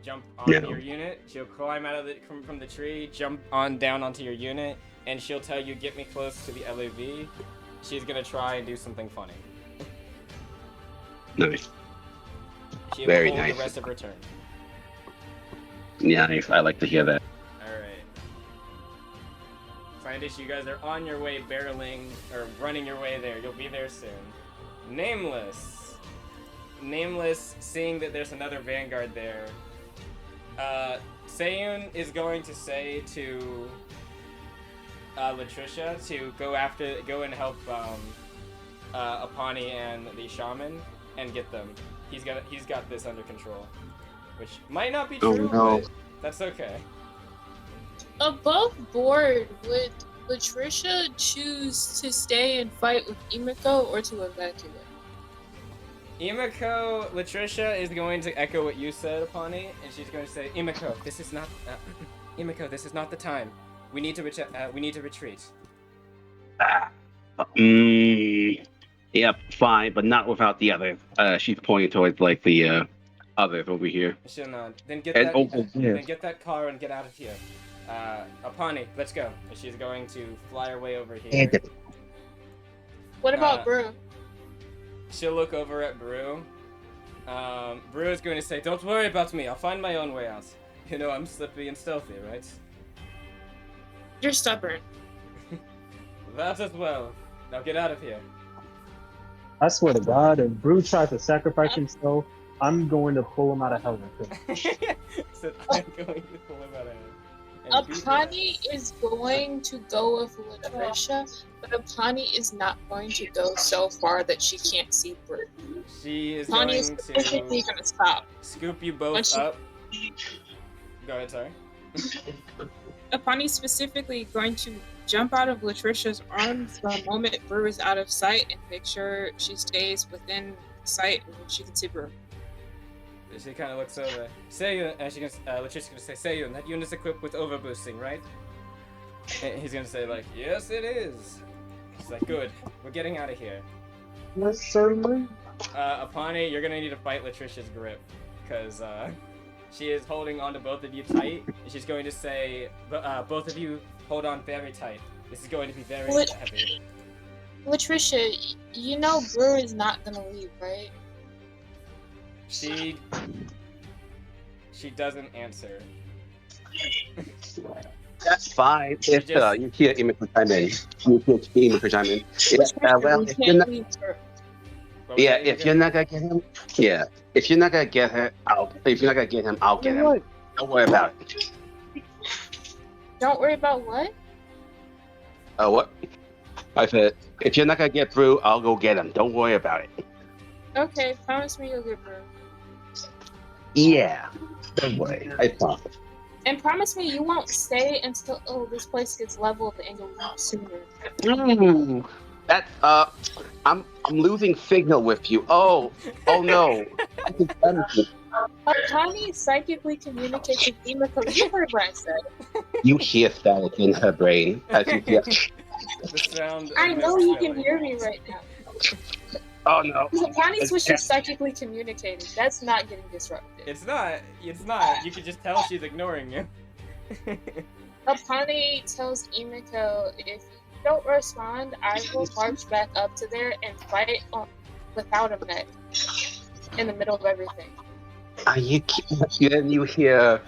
jump on your unit. She'll climb out of from the tree, jump down onto your unit, and she'll tell you, "Get me close to the LAV." She's gonna try and do something funny. Nice. She Very will hold nice. the rest of her turn. Yeah, nice. I like to hear that. Alright. Scientists, you guys are on your way barreling, or running your way there. You'll be there soon. Nameless. Nameless, seeing that there's another Vanguard there. Seiyun is going to say to Latricia to go and help Apani and the shaman and get them. He's got this under control. Which might not be true, no. but that's okay. Above board, would Latricia choose to stay and fight with Imiko or to evacuate? Latricia is going to echo what you said, Apani, and she's going to say, Imiko, this is not the time. We need to retreat. Yep, fine, but not without the others. She's pointing towards like the others over here. She'll nod. Then get that car and get out of here. Apani, let's go. And she's going to fly her way over here. What about Brew? She'll look over at Brew. Brew is going to say, "Don't worry about me. I'll find my own way out. You know I'm slippy and stealthy, right?" You're stubborn. That as well. Now get out of here. I swear to God, if Brew tries to sacrifice himself, I'm going to pull him out of hell. So I'm going to pull him out of hell. Apani is going to go with Latricia, but Apani is not going to go so far that she can't see Brew. She is Apani going is specifically to going to stop. scoop you both up. Go ahead, sorry. Apani specifically going to jump out of Latricia's arms the moment Brew is out of sight and make sure she stays within sight and she can see Brew. She kind of looks over. Seiyun, Latricia's gonna say, Seiyun, that unit's equipped with overboosting, right? And he's gonna say, like, yes, it is. He's like, good, we're getting out of here. Yes, certainly. Apani, you're gonna need to fight Latricia's grip, because she is holding on to both of you tight, and she's going to say, both of you hold on very tight. This is going to be very heavy. Latricia, you know Brew is not going to leave, right? She doesn't answer. That's fine. If you hear Imiko chime in, if you're not, if you're not gonna get him, if you're not gonna get her, if you're not gonna get him, I'll get him. Don't worry about it. Don't worry about what? What? I said, if you're not gonna get through, I'll go get him. Don't worry about it. Okay, promise me you'll get Brew. Yeah. Don't worry. I promise. And promise me you won't stay until this place gets leveled and you'll leave sooner. That I'm losing signal with you. Oh no. Apani psychically communicates with Imiko. You heard what I said. You hear static in her brain as you hear. The sound. I know you can hear me right now. Oh no. Apani was just psychically communicating. That's not getting disrupted. It's not. You can just tell she's ignoring you. Apani tells Imiko, if you don't respond, I will march back up to there and fight without a mech in the middle of everything. Are you then you hear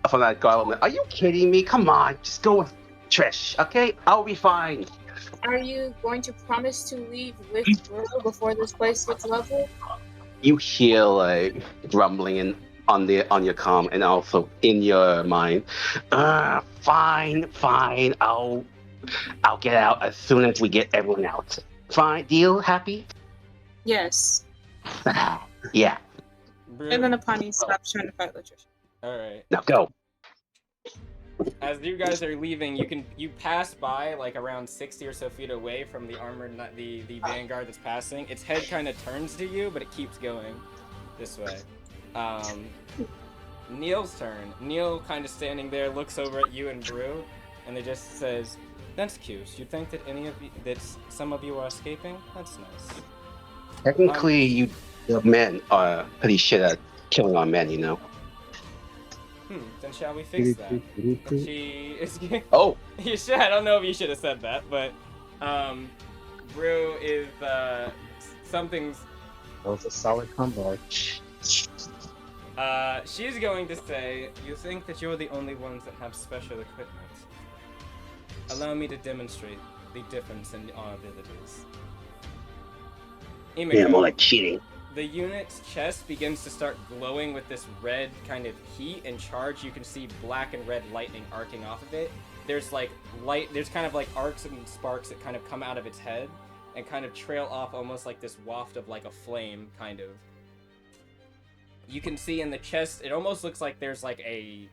from that garland, are you kidding me? Come on, just go with Trish, okay? I'll be fine. Are you going to promise to leave with Brew before this place gets leveled? You hear like grumbling on your comm and also in your mind. Fine. I'll get out as soon as we get everyone out. Fine, deal, happy? Yes. Yeah. Brew. And then Apani stops trying to fight Latricia. All right. Now go. As you guys are leaving, you pass by like around 60 or so feet away from the armored the vanguard that's passing. Its head kind of turns to you, but it keeps going this way. Neil's turn. Neil kind of standing there looks over at you and Brew, and they just says, "That's cute. You'd think that some of you are escaping? That's nice." Technically, you men are pretty shit at killing our men, you know. Then shall we fix that? She is. Oh. You should. I don't know if you should have said that, but Brew is something's. That was a solid combo. She's going to say, "You think that you're the only ones that have special equipment? Allow me to demonstrate the difference in our abilities." Yeah, more like cheating. The unit's chest begins to start glowing with this red kind of heat and charge. You can see black and red lightning arcing off of it. There's like there's kind of like arcs and sparks that kind of come out of its head and kind of trail off almost like this waft of like a flame, kind of. You can see in the chest, it almost looks like there's like I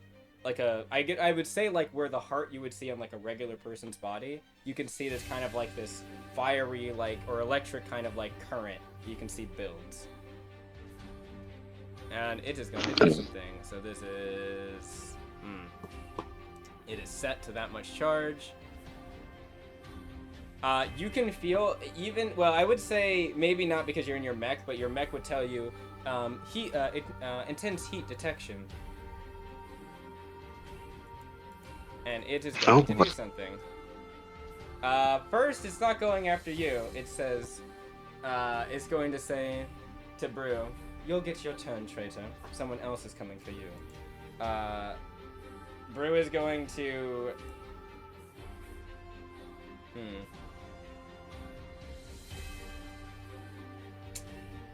would say like where the heart you would see on like a regular person's body. You can see this kind of like this fiery like or electric kind of like current you can see builds. And it is going to do something. So this is it is set to that much charge. You can feel I would say maybe not because you're in your mech, but your mech would tell you intense heat detection. And it is going to do something. First, it's not going after you. It says, it's going to say to Brew, "You'll get your turn, traitor. Someone else is coming for you." Brew is going to...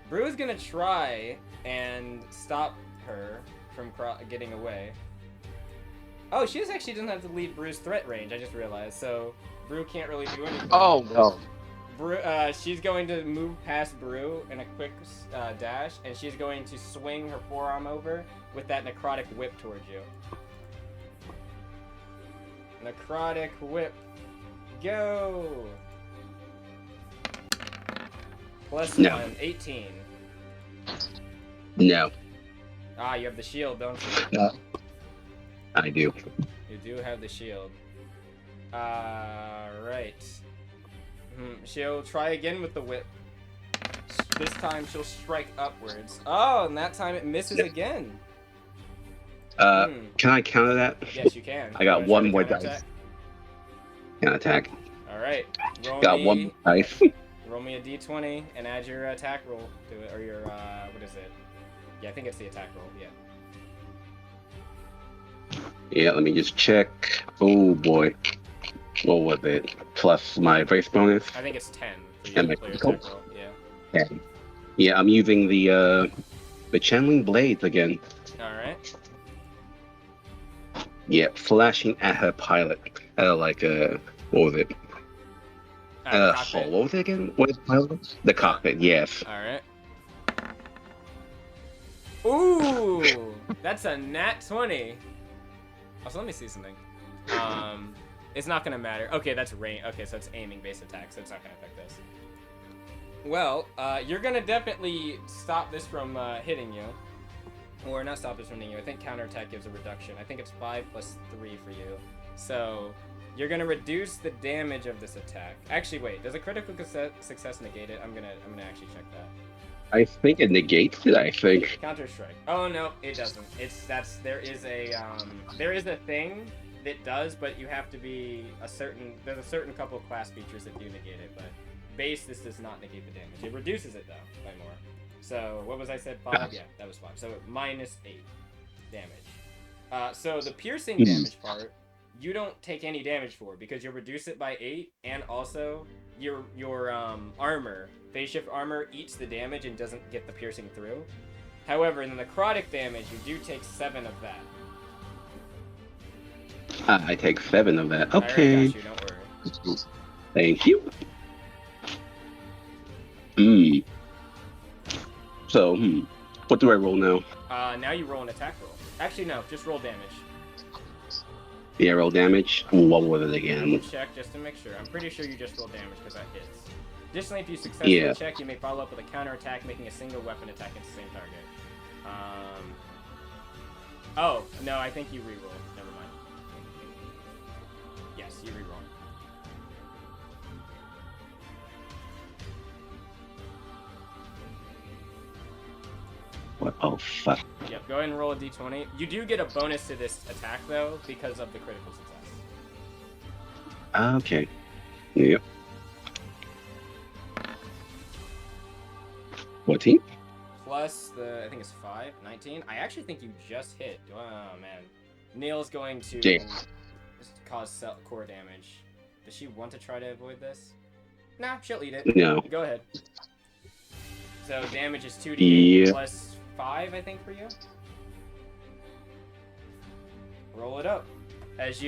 Brew is going to try and stop her from getting away. Oh, she actually doesn't have to leave Brew's threat range, I just realized, so Brew can't really do anything. Oh, no. Brew, she's going to move past Brew in a quick dash, and she's going to swing her forearm over with that necrotic whip towards you. Necrotic whip. Go! Plus No. 1, 18. No. Ah, you have the shield, don't you? I do. You do have the shield. Right. She'll try again with the whip. This time she'll strike upwards. Oh, and that time it misses again. Can I counter that? Yes, you can. I got one more dice. Can attack. Alright. Got one dice. Roll me a d20 and add your attack roll to it, or your, what is it? Yeah, I think it's the attack roll, yeah. Yeah, let me just check. Oh boy. What was it? Plus my brace bonus? I think it's 10 for you And to my play your critical? attack roll, yeah. Yeah, I'm using the channeling blades again. Alright. Yeah, flashing at her pilot. Like what was it? Cockpit. What was it again? What is pilot? The cockpit, yes. Alright. Ooh! That's a nat 20. Also, let me see something. It's not gonna matter. Okay, that's range. Okay, so it's aiming based attack, so it's not gonna affect this. Well, you're gonna definitely stop this from hitting you. Or not stop this from hitting you. I think counterattack gives a reduction. I think it's 5 plus 3 for you. So, you're gonna reduce the damage of this attack. Actually, wait. Does a critical success negate it? I'm gonna actually check that. I think it negates it, I think. Counter strike. Oh no, it doesn't. There is a thing. it does, but you have to be there's a certain couple of class features that do negate it, but base, this does not negate the damage. It reduces it, though, by more. So, what was I said, 5? Yeah, that was 5. So, minus 8 damage. So, the piercing damage part, you don't take any damage for, because you'll reduce it by 8, and also, your armor, phase shift armor, eats the damage and doesn't get the piercing through. However, in the necrotic damage, you do take 7 of that. I take 7 of that. I already Okay. got you, don't worry. Thank you. So, what do I roll now? Now you roll an attack roll. Actually, no, just roll damage. Yeah, roll damage. What was it again? Check just to make sure. I'm pretty sure you just roll damage because that hits. Additionally, if you successfully check, you may follow up with a counter attack, making a single weapon attack against the same target. Oh, no, I think you reroll. Never mind. Yes, you reroll. What? Oh, fuck. Yep, go ahead and roll a d20. You do get a bonus to this attack, though, because of the critical success. Okay. Yep. 14? Plus the, I think it's 5, 19. I actually think you just hit. Oh, man. Neil's going to cause core damage. Does she want to try to avoid this? Nah, she'll eat it. No. Go ahead. So damage is 2d8 plus 5, I think, for you. Roll it up. As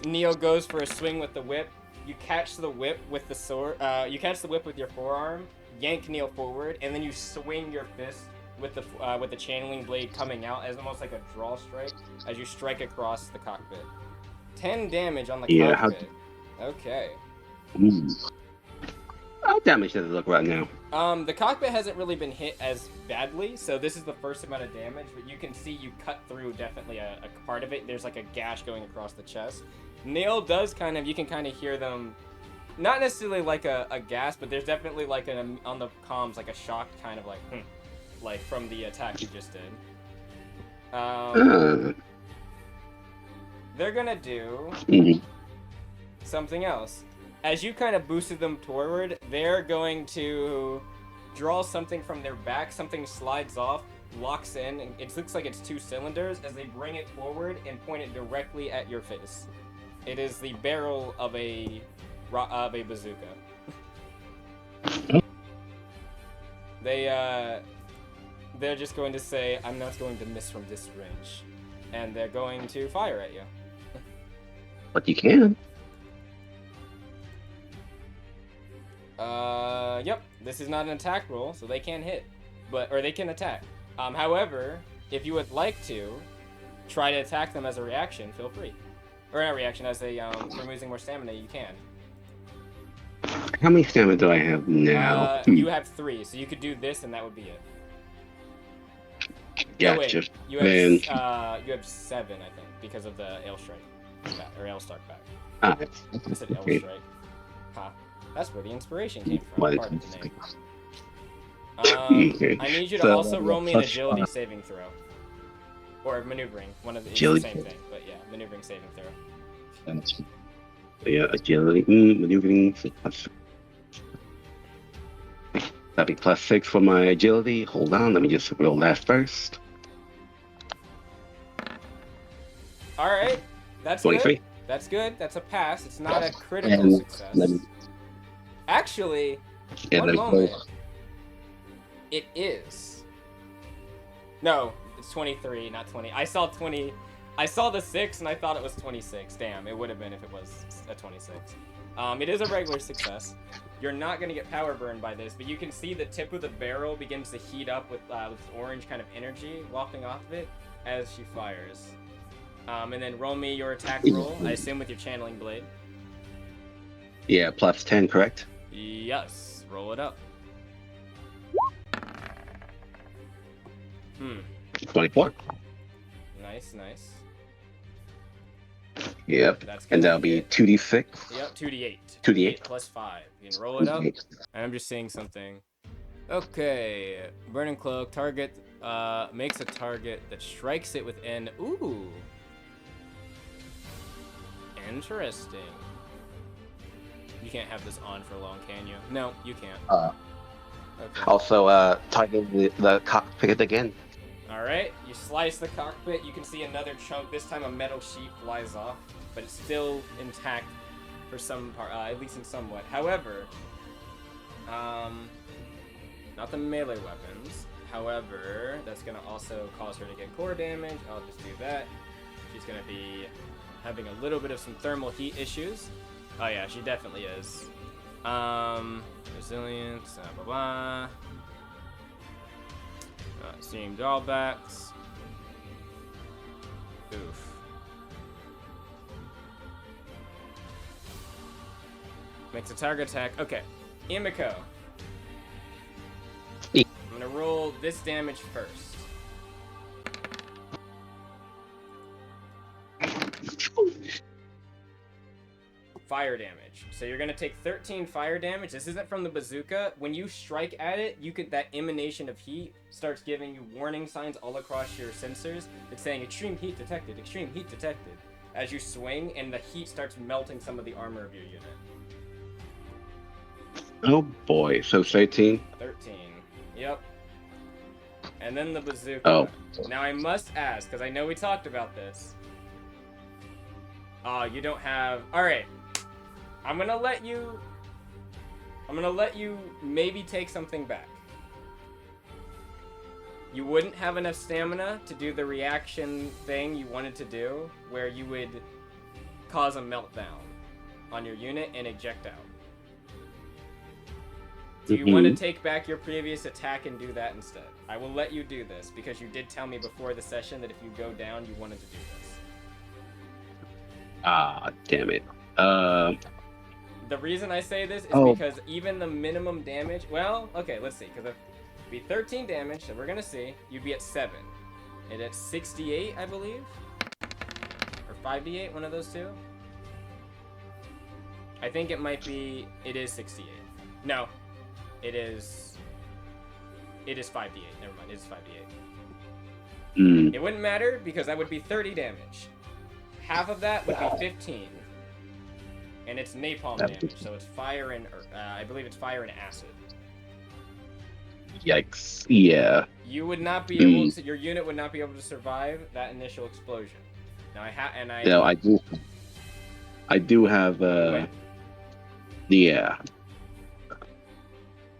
Neil goes for a swing with the whip, you catch the whip with the sword. You catch the whip with your forearm, yank Neil forward, and then you swing your fist with the channeling blade coming out as almost like a draw strike as you strike across the cockpit. 10 damage on the cockpit. Okay. How damage does it look right now? The cockpit hasn't really been hit as badly, so this is the first amount of damage, but you can see you cut through definitely a part of it. There's like a gash going across the chest. Neil does you can kind of hear them, not necessarily like a gasp, but there's definitely like on the comms, like a shocked kind of like from the attack you just did. They're gonna do something else. As you kind of boosted them forward, they're going to draw something from their back. Something slides off, locks in, and it looks like it's 2 cylinders as they bring it forward and point it directly at your face. It is the barrel of a bazooka. They're just going to say, "I'm not going to miss from this range," and they're going to fire at you. But you can. Yep. This is not an attack roll, so they can't hit, or they can attack. However, if you would like to try to attack them as a reaction, feel free. Or not reaction, as a from using more stamina, you can. How many stamina do I have now? You have 3, so you could do this, and that would be it. Gotcha. You have 7, I think, because of the Ale Strike or Ale Stark back. I said Ale Strike. Huh. That's where the inspiration came from. Part of the name. I need you to also roll me an agility saving throw. Or maneuvering. One of the same thing, but yeah, maneuvering saving throw. Yeah, agility, maneuvering. That'd be +6 for my agility. Hold on, let me just roll that first. Alright, that's 23. good. That's good. That's a pass. It's not a critical success. Actually, one moment. It is. No, it's 23, not 20. I saw 20. I saw the 6 and I thought it was 26. Damn, it would have been if it was a 26. It is a regular success. You're not going to get power burn by this, but you can see the tip of the barrel begins to heat up with orange kind of energy wafting off of it as she fires. And then roll me your attack roll, I assume with your channeling blade. Yeah, +10, correct? Yes, roll it up. 24. Nice. Yep. And that'll be 2d6. Yep, 2d8. 2d8 plus 5. You can roll it up. I'm just seeing something. Okay. Burning Cloak. Target makes a target that strikes it within. Ooh. Interesting. You can't have this on for long, can you? No, you can't. Okay. Also, target the cockpit again. Alright, you slice the cockpit, you can see another chunk. This time a metal sheet flies off, but it's still intact for some part, at least in somewhat. However, not the melee weapons. However, that's gonna also cause her to get core damage. I'll just do that. She's gonna be having a little bit of some thermal heat issues. Oh yeah, she definitely is. Resilience, blah blah. Seeing drawbacks. Oof. Makes a target attack. Okay, Imiko. I'm gonna roll this damage first. Fire damage. So you're gonna take 13 fire damage. This isn't from the bazooka. When you strike at it, that emanation of heat starts giving you warning signs all across your sensors. It's saying extreme heat detected, extreme heat detected. As you swing, and the heat starts melting some of the armor of your unit. Oh boy, so 13? 13. Yep. And then the bazooka. Oh. Now I must ask, because I know we talked about this. You don't have... Alright. I'm gonna let you maybe take something back. You wouldn't have enough stamina to do the reaction thing you wanted to do, where you would cause a meltdown on your unit and eject out. Do you want to take back your previous attack and do that instead? I will let you do this, because you did tell me before the session that if you go down, you wanted to do this. Ah, damn it. The reason I say this is because even the minimum damage... Well, okay, let's see. Because it'd be 13 damage, so we're going to see. You'd be at 7. And at 68, I believe? Or 5d8, one of those two? I think it might be... It is 68. No. It is 5d8. Never mind, it is 5d8. It wouldn't matter, because that would be 30 damage. Half of that would be 15. And it's napalm damage, so it's fire and... I believe it's fire and acid. Yikes. Yeah. You would not be able to... Your unit would not be able to survive that initial explosion. Now, No, I do... I do have, Yeah.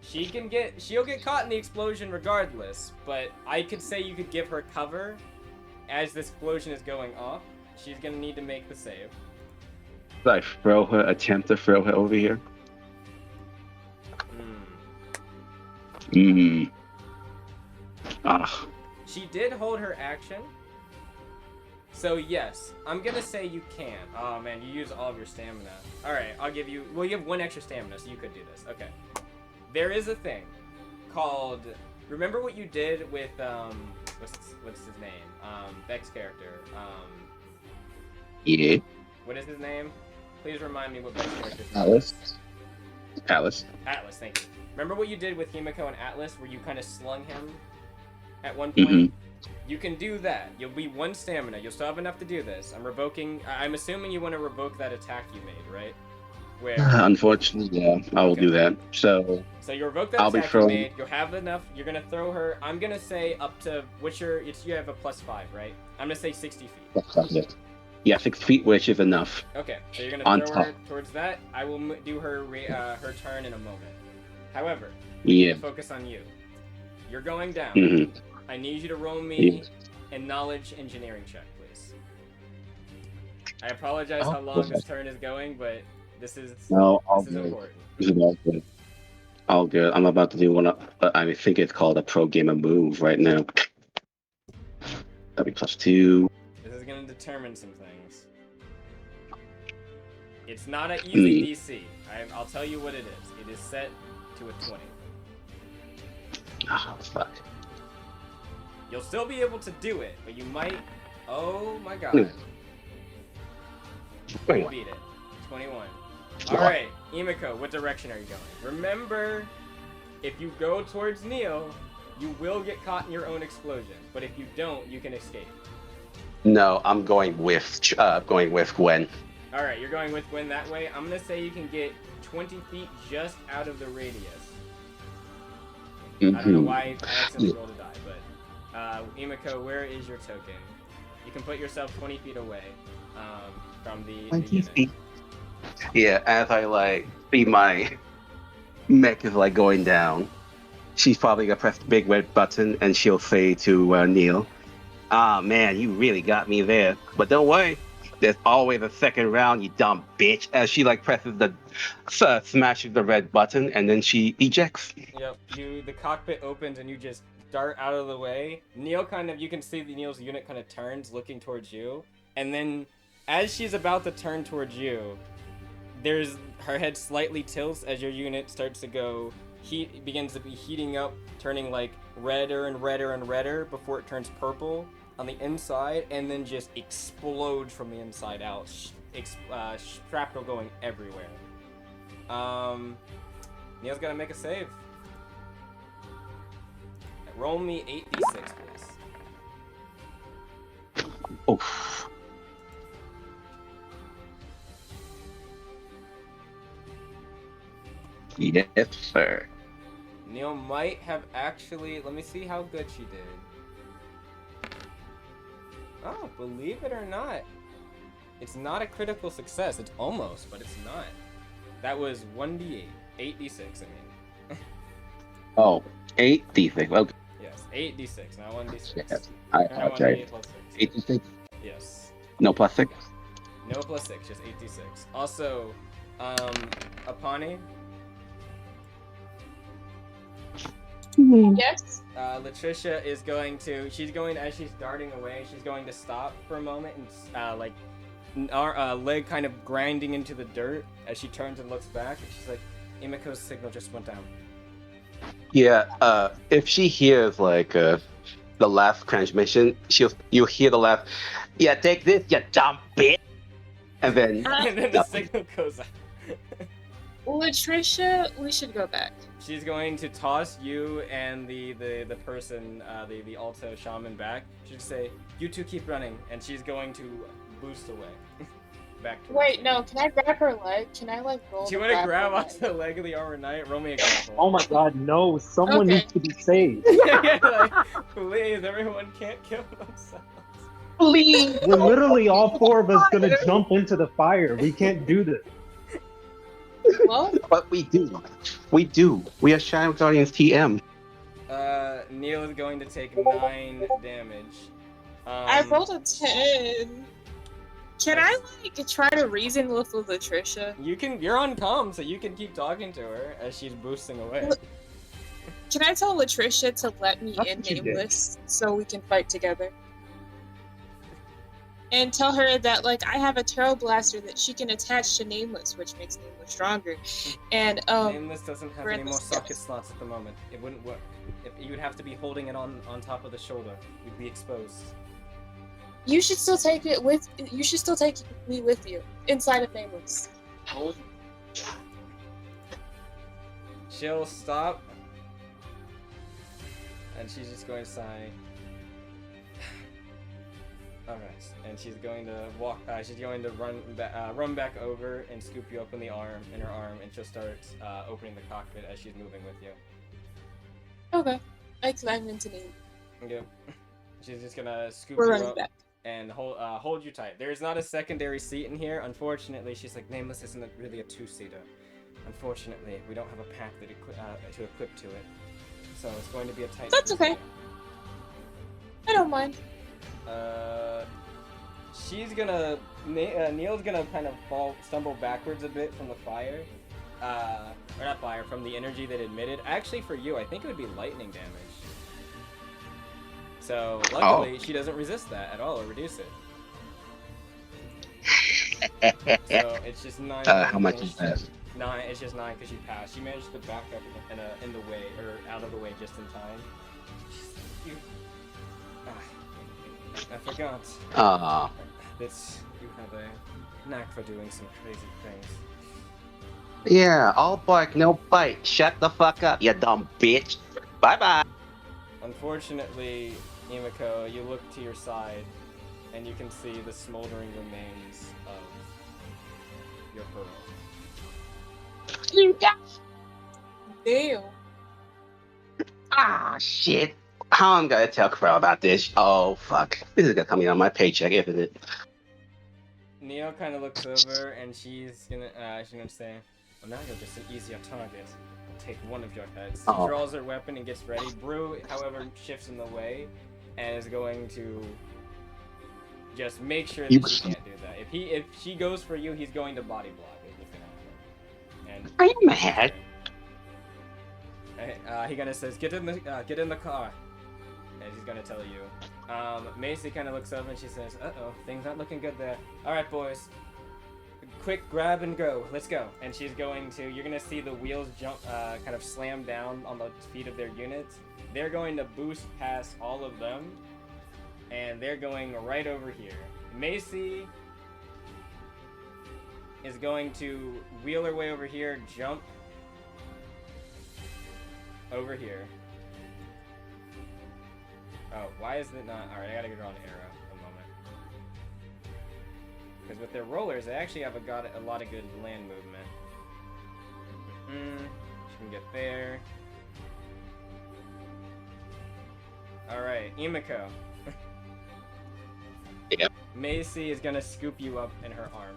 She'll get caught in the explosion regardless, but I could say you could give her cover as this explosion is going off. She's gonna need to make the save. Should I attempt to throw her over here? Ah. She did hold her action. So yes, I'm gonna say you can. Oh man, you use all of your stamina. Alright, I'll give you... Well, you have 1 extra stamina, so you could do this. Okay. There is a thing called... Remember what you did with, what's his name? Beck's character. Yeah. What is his name? Please remind me what Beck's character's name Alice. is. Alice. Atlas, thank you. Remember what you did with Himiko and Atlas, where you kind of slung him at one point? You can do that. You'll be 1 stamina. You'll still have enough to do this. I'm assuming you want to revoke that attack you made, right? Where... Unfortunately, yeah, I will do that. So you revoke that attack you made. You'll have enough. You're gonna throw her. I'm gonna say up to you have a +5, right? I'm gonna say 60 feet. Yeah, 6 feet, which is enough. Okay, so you're gonna throw her towards that. I will do her her turn in a moment. However, yeah. Focus on you. You're going down. I need you to roll me a knowledge engineering check, please. I apologize how long this turn is going, but this is important. This is all good. All good. I'm about to do one. I think it's called a pro gamer move right now. That'll be +2. This is gonna determine some things. It's not an easy DC. I'll tell you what it is. It is set to a 20. Oh, fuck. You'll still be able to do it, but you might... Oh my god. You beat it. 21. Alright, Imiko, what direction are you going? Remember, if you go towards Neo, you will get caught in your own explosion. But if you don't, you can escape. No, I'm going with Gwen. All right, you're going with Gwen that way. I'm gonna say you can get 20 feet just out of the radius. I don't know why I accidentally rolled a die, but Imiko, where is your token? You can put yourself 20 feet away from the 20 unit. feet. Yeah, as I like see my mech is like going down, she's probably gonna press the big red button and she'll say to Neil, "Ah man, you really got me there. But don't worry, there's always a second round, you dumb bitch." As she like presses the smashes the red button and then she ejects. Yep, the cockpit opens and you just dart out of the way. Neil you can see Neil's unit kind of turns looking towards you, and then as she's about to turn towards you, her head slightly tilts as your unit starts to go begins to be heating up, turning like redder and redder and redder before it turns purple on the inside, and then just explodes from the inside out. Shrapnel going everywhere. Neil's gonna make a save. Roll me 8d6, please. Oof. Yes, sir. Neil might have actually... Let me see how good she did. Oh, believe it or not. It's not a critical success. It's almost, but it's not. That was 1d8. 8d6, I mean. Oh, 8d6. Okay. Yes, 8d6, not 1d6. Yes, I apologize. 8d6? Yes. No plus 6? No plus 6, just 8d6. Also, Apani, Yes. Latricia is going to, as she's darting away, she's going to stop for a moment and, leg kind of grinding into the dirt as she turns and looks back, and she's like, Imiko's signal just went down. Yeah, if she hears, like, the last transmission, you'll hear the last, "Yeah, take this, you dumb bitch!" And then... And then the signal goes out. Latricia, we should go back. She's going to toss you and the person, the Alto shaman back. She'll say, "You two keep running," and she's going to boost away. Back to Wait, no, can I grab her leg? Can I like roll? Do you want to grab onto the leg of the armor knight? Roll me a grapple. Oh my god, no! Someone Okay. needs to be saved. Yeah, like, please, everyone can't kill themselves. Please! We're literally all four of us gonna jump into the fire. We can't do this. Well, But we do. We do. We are Shadow Guardians TM. Neil is going to take 9 damage. I rolled a 10. Can I like try to reason with Latricia? You're on comm, so you can keep talking to her as she's boosting away. Can I tell Latricia to let me That's in what you did. Nameless so we can fight together? And tell her that like I have a tarot blaster that she can attach to Nameless, which makes Nameless stronger. And Nameless doesn't have we're any in the more socket steps. slots at the moment. It wouldn't work. You would have to be holding it on top of the shoulder. You'd be exposed. you should still take it with. You should still take me with you inside of Nameless. She'll stop, and she's just going to sigh. Alright, and she's going to walk. She's going to run back over and scoop you up in her arm, and she'll start opening the cockpit as she's moving with you. Okay, I climb into Nameless. Yep. She's just gonna scoop We're you running up back. and hold you tight. There's not a secondary seat in here, unfortunately. She's like, Nameless isn't really a 2-seater. Unfortunately, we don't have a pack to equip to it, so it's going to be a tight. That's okay. I don't mind. She's gonna Neil's gonna kind of stumble backwards a bit from the fire, or not fire, from the energy that emitted. Actually, for you, I think it would be lightning damage. So luckily, she doesn't resist that at all or reduce it. So it's just 9. How much is that? 9. It's just 9 because she passed. She managed to back up in the way, or out of the way just in time. I forgot. You have a knack for doing some crazy things. Yeah, all bark, no bite. Shut the fuck up, you dumb bitch. Bye-bye. Unfortunately, Imiko, you look to your side, and you can see the smoldering remains of your pearl. Damn. Ah, shit. How I'm gonna tell Crow about this? Oh, fuck. This is gonna come in on my paycheck, isn't it? Neo kind of looks over and she's gonna say, well, now you're just an easier target. I'll take one of your heads. She Oh. draws her weapon and gets ready. Brew, however, shifts in the way and is going to just make sure that she can't do that. If she goes for you, he's going to body block. Is what's gonna happen. And I am mad. he kind of says, get in the car. And she's gonna tell you. Macy kind of looks over and she says, uh-oh, things aren't looking good there. Alright, boys. Quick grab and go. Let's go. And she's going to, you're gonna see the wheels jump, kind of slam down on the feet of their units. They're going to boost past all of them. And they're going right over here. Macy is going to wheel her way over here, jump over here. Oh, why is it not? Alright, I gotta draw an arrow. A moment. Because with their rollers, they actually have got a lot of good land movement. She can get there. Alright, Imiko. Yep. Macy is gonna scoop you up in her arm.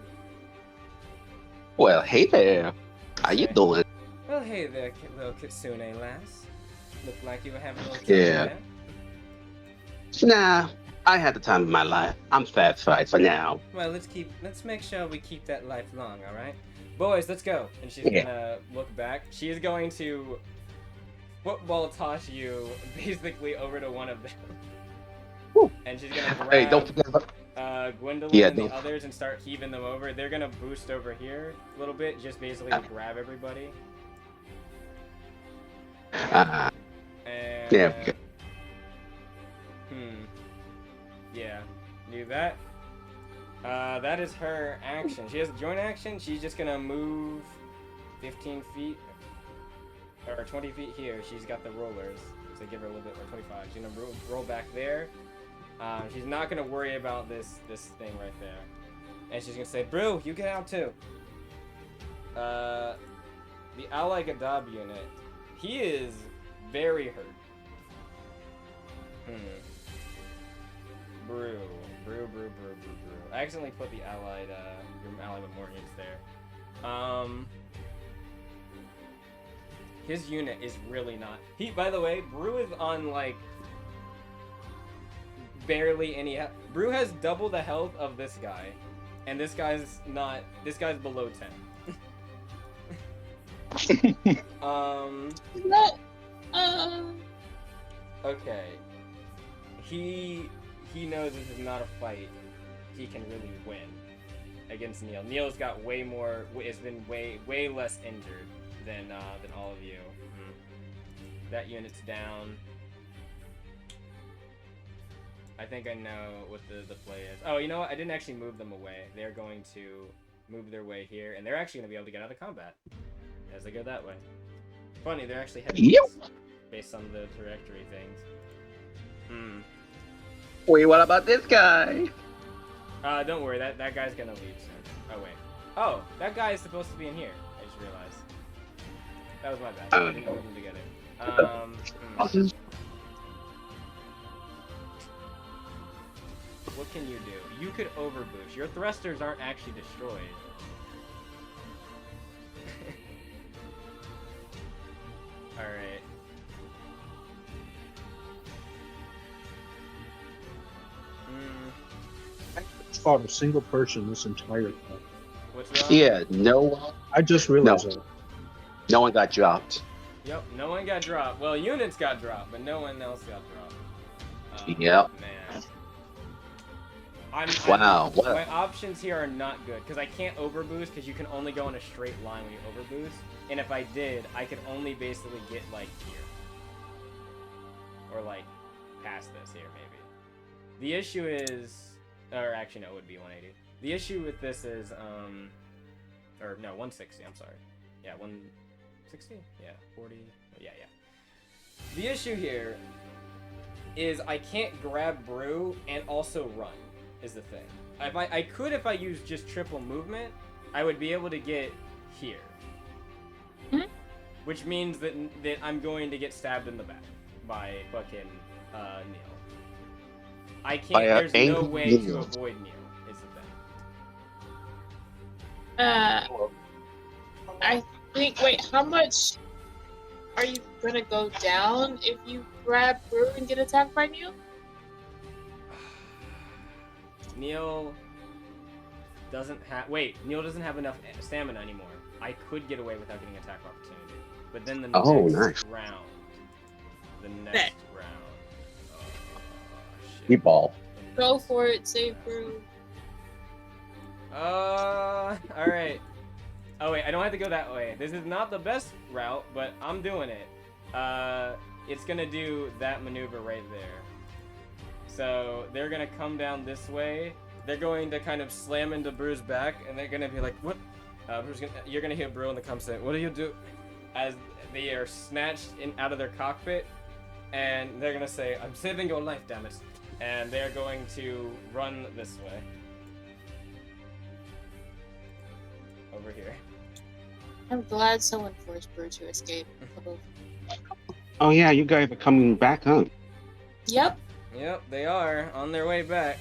Well, hey there. How you doing? Well, hey there, little Kitsune lass. Look like you were having a little Yeah. time Nah, I had the time of my life. I'm satisfied for now. there. Well, let's make sure we keep that life long, alright? Boys, let's go. And she's gonna look back. She is going to football toss you basically over to one of them. Woo. And she's gonna grab Hey, don't forget about... Gwendolyn and the others and start heaving them over. They're gonna boost over here a little bit, just basically to grab everybody. And Yeah. Yeah, do that. That is her action. She has a joint action. She's just gonna move 15 feet or 20 feet here. She's got the rollers, so give her a little bit, or 25. She's gonna roll back there. She's not gonna worry about this thing right there, and she's gonna say, "Brew, you get out too." The ally Gadab unit, he is very hurt. Brew. I accidentally put the allied Memorians there. His unit is really not. By the way, Brew is on like barely any. Brew has double the health of this guy, and this guy's not. This guy's below 10. That, Okay. He knows this is not a fight he can really win against Neil. Neil's got way more. It's been way less injured than all of you. That unit's down. I think I know what the play is. Oh, you know what? I didn't actually move them away. They're going to move their way here, and they're actually going to be able to get out of combat as they go that way. Funny, they're actually heavy based on the trajectory things. Wait, what about this guy? Don't worry, that guy's gonna leave soon. Oh wait. Oh, that guy is supposed to be in here. I just realized. That was my bad. I didn't move them together. What can you do? You could overboost. Your thrusters aren't actually destroyed. Alright. I fought a single person this entire time. What's wrong? Yeah, no. I just realized that. No one got dropped. Yep, no one got dropped. Well, units got dropped, but no one else got dropped. Yep. Man. Wow. My options here are not good, because I can't overboost, because you can only go in a straight line when you overboost. And if I did, I could only basically get, like, here. Or, like, past this here, maybe. The issue is... Or, actually, no, it would be 180. The issue with this is, Or, no, 160, I'm sorry. Yeah, 160? Yeah, 40... Yeah. The issue here is I can't grab Brew and also run, is the thing. I could if I use just triple movement, I would be able to get here. Mhm. Which means that I'm going to get stabbed in the back by fucking Neil. I can't. By, There's no angry way to Neil. avoid Neil. Is the thing. I think. Wait, how much are you gonna go down if you grab Brew and get attacked by Neil? Neil doesn't have. Wait, Neil doesn't have enough stamina anymore. I could get away without getting attack opportunity, but then the Oh, next nice. round. The next Bet. round. Oh, shit. We ball. Go for it, save Brew. Alright. Oh wait, I don't have to go that way. This is not the best route, but I'm doing it. It's gonna do that maneuver right there. So they're gonna come down this way. They're going to kind of slam into Brew's back, and they're gonna be like, "What?" You're gonna hear Brew in the come say, "What do you do?" As they are snatched out of their cockpit, and they're gonna say, "I'm saving your life, damn it!" And they're going to run this way. Over here. I'm glad someone forced Brew to escape. Oh yeah, you guys are coming back, huh? Yep. Yep, they are on their way back.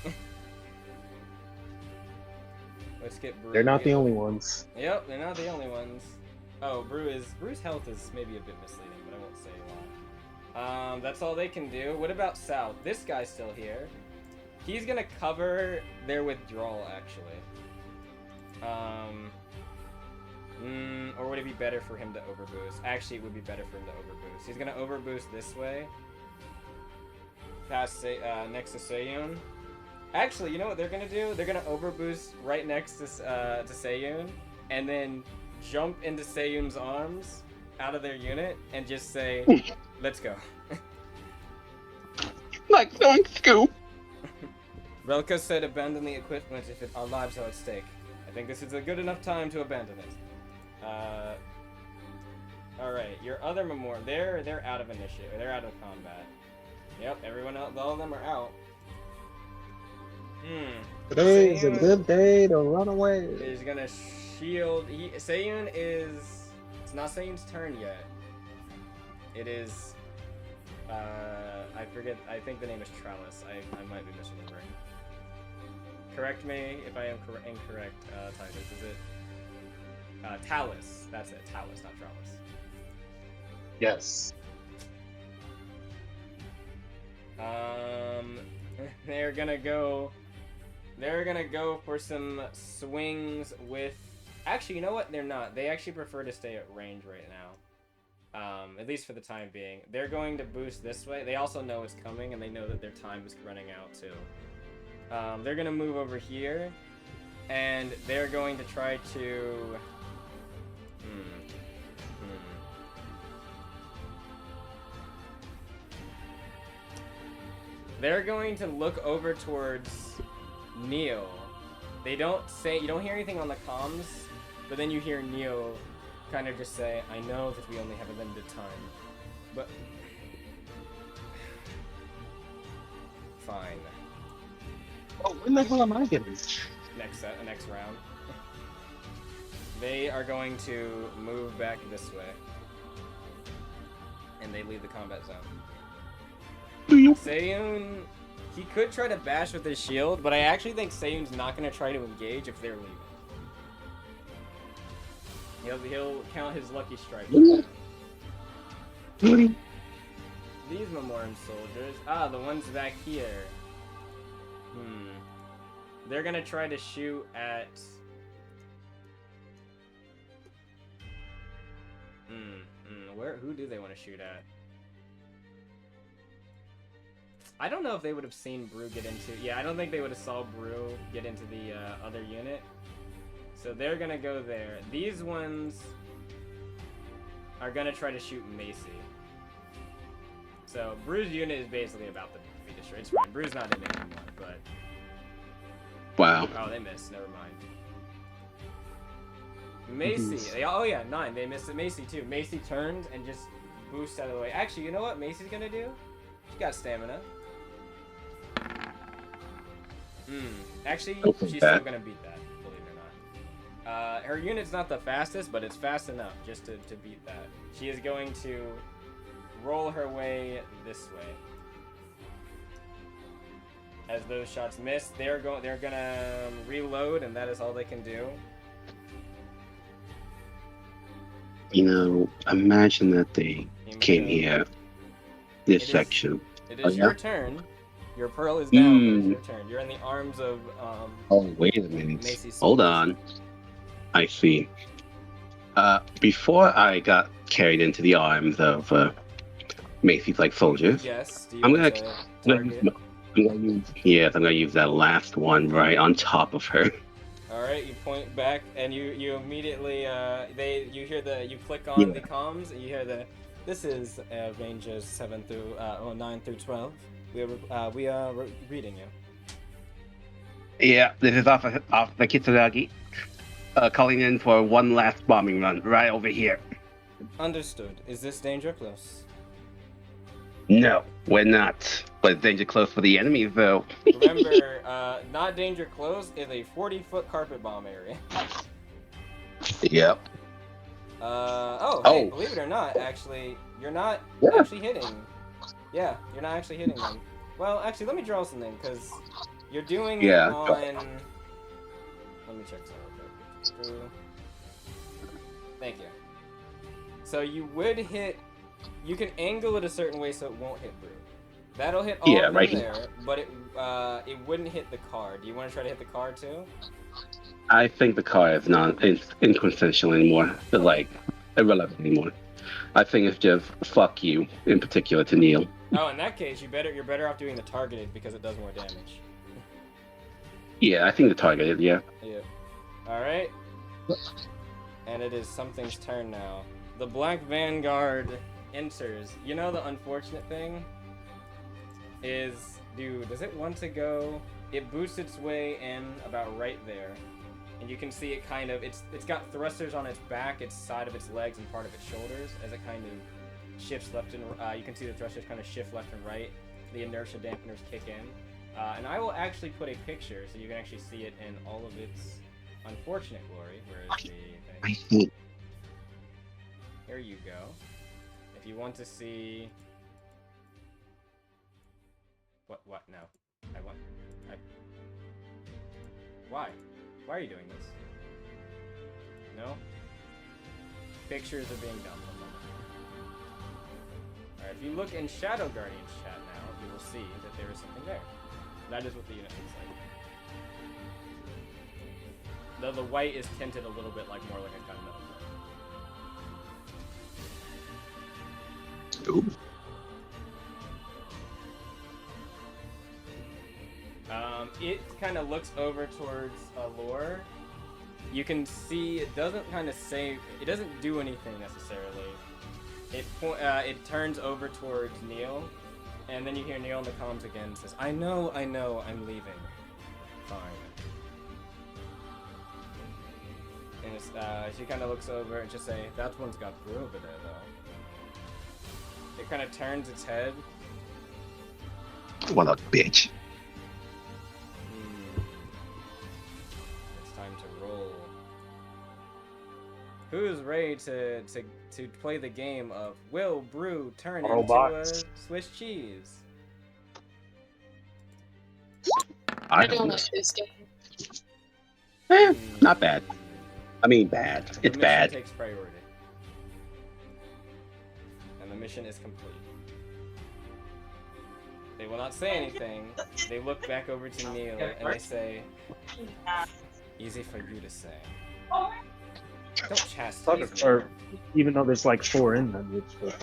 Let's get Brew. They're not the here. only ones. Yep, they're not the only ones. Oh, Brew's health is maybe a bit misleading, but I won't say why. That's all they can do. What about South? This guy's still here. He's gonna cover their withdrawal, actually. Or would it be better for him to overboost? Actually, it would be better for him to overboost. He's gonna overboost this way. Past next to Seiyun. Actually, you know what they're gonna do? They're gonna overboost right next to Seiyun, and then jump into Seiyun's arms out of their unit and just say, "Let's go." Like throwing scoop. Relka said, "Abandon the equipment if our lives are at stake. I think this is a good enough time to abandon it." Alright, your other Memorem, they're out of initiative. They're out of combat. Yep, everyone else, all of them are out. Today's a Seiyun good day to run away. is gonna shield. Seiyun is. It's not Seiyun's turn yet. It is. I forget. I think the name is Trellis. I might be misremembering. Correct me if I am incorrect, Titus. Is it? Talus. That's it. Talus, not Trellis. Yes. They're gonna go. They're gonna go for some swings with. Actually, you know what? They're not. They actually prefer to stay at range right now. At least for the time being. They're going to boost this way. They also know it's coming, and they know that their time is running out too. They're gonna move over here, and they're going to try to. They're going to look over towards Neil. They don't say, you don't hear anything on the comms, but then you hear Neil kind of just say, "I know that we only have a limited time, but fine." Oh, when the hell am I getting? Next round. They are going to move back this way, and they leave the combat zone. Seiyun, he could try to bash with his shield, but I actually think Seiyun's not going to try to engage if they're leaving. He'll count his lucky strike. These Memorem soldiers. The ones back here. They're going to try to shoot at... Who do they want to shoot at? I don't know if they would have seen Brew get into... Yeah, I don't think they would have saw Brew get into the other unit. So they're gonna go there. These ones are gonna try to shoot Macy. So Brew's unit is basically about to be destroyed. It's fine. Brew's not in it anymore, but... Wow. Oh, they missed. Never mind. Macy. Oh yeah, 9. They missed it. Macy too. Macy turned and just boosted out of the way. Actually, you know what Macy's gonna do? She got stamina. Actually, she's still gonna beat that, believe it or not. Her unit's not the fastest, but it's fast enough just to beat that. She is going to roll her way this way. As those shots miss, they're gonna reload, and that is all they can do. You know, imagine that they came here. This section. It is yeah? your turn. Your pearl is down, but it's Mm. your turn. You're in the arms of Oh, wait a minute. Macy's Hold soldiers. on. I see. Before I got carried into the arms of Macy's like soldiers, Yes. Do you I'm want gonna, to I'm target? gonna use that last one right on top of her. All right. You point back, and you immediately you click on Yeah. the comms, and you hear this is ranges 9 through 12. We are reading you. Yeah, this is off the Kitsuragi. Calling in for one last bombing run right over here. Understood. Is this danger close? No, we're not. But danger close for the enemy, though. Remember, not danger close is a 40-foot carpet bomb area. Yep. Hey, believe it or not, actually, you're not actually hitting. Yeah, you're not actually hitting them. Well, actually, let me draw something, because you're doing it on... Let me check something real quick. Thank you. So you would hit... You can angle it a certain way so it won't hit Brew. That'll hit all of them there, but it wouldn't hit the car. Do you want to try to hit the car, too? I think the car is not inconsequential anymore. It's like irrelevant anymore. I think it's just fuck you in particular to Neil. Oh, in that case, you're better off doing the targeted because it does more damage. Yeah, I think the targeted. Yeah. Yeah. All right. And it is something's turn now. The Black Vanguard enters. You know the unfortunate thing is, does it want to go? It boosts its way in about right there. And you can see it kind of, it's got thrusters on its back, its side of its legs, and part of its shoulders as it kind of shifts left and you can see the thrusters kind of shift left and right. The inertia dampeners kick in. And I will actually put a picture so you can actually see it in all of its unfortunate glory. Where is the thing? Here you go. If you want to see... What? No. Why? Why are you doing this? No? Pictures are being done. Alright, if you look in Shadow Guardian's chat now, you will see that there is something there. That is what the unit looks like. Though the white is tinted a little bit like more like a gunmetal. Ooh. It kind of looks over towards Allure. You can see it doesn't kind of say, it doesn't do anything necessarily. It turns over towards Neil, and then you hear Neil in the comms again says, I know, I'm leaving. Fine. And she kind of looks over and just say, that one's got Brew over there though. It kind of turns its head. What a bitch. It's time to roll. Who's ready to play the game of will Brew turn into a Swiss cheese? I don't like this game. Not bad. I mean, bad. It's bad. The mission takes priority. And the mission is complete. They will not say anything. They look back over to Neil and they say, easy for you to say. Don't chastise me. Even though there's like 4 in them, it's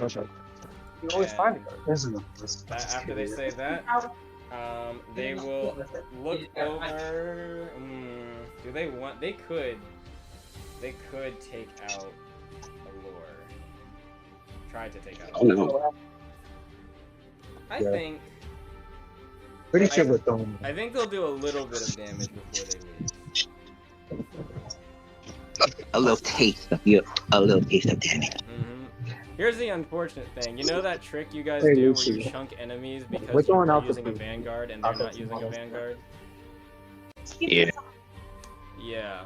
you always find a guard. After they say that, they will look over. Do they want? They could take out Allure. Try to take out. Oh no. I think. Pretty sure we're throwing. I think they'll do a little bit of damage before they leave. A little taste of damage. Here's the unfortunate thing. You know that trick you guys do where you chunk enemies because you're using a Vanguard and they're not using a Vanguard? Yeah. Yeah.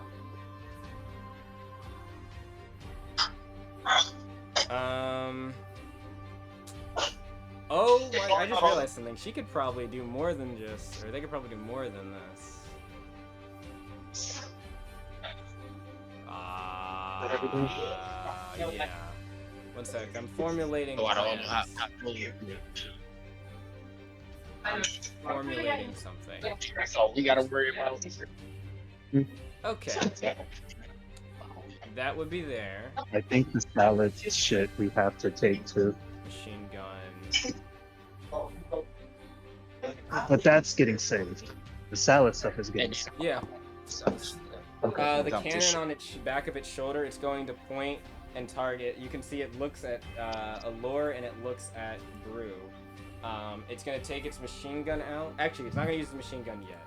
Oh my! I just realized something. She could probably do more than just, or they could probably do more than this. Yeah. One sec. I'm formulating. Plans. Formulating something. That's all we gotta worry about. Okay. That would be there. I think the salad shit we have to take too. Machine gun. But that's getting saved. The salad stuff is getting saved. Yeah. Okay. The cannon on its back of its shoulder, it's going to point and target. You can see it looks at Allure and it looks at Brew. It's going to take its machine gun out. Actually, it's not going to use the machine gun yet.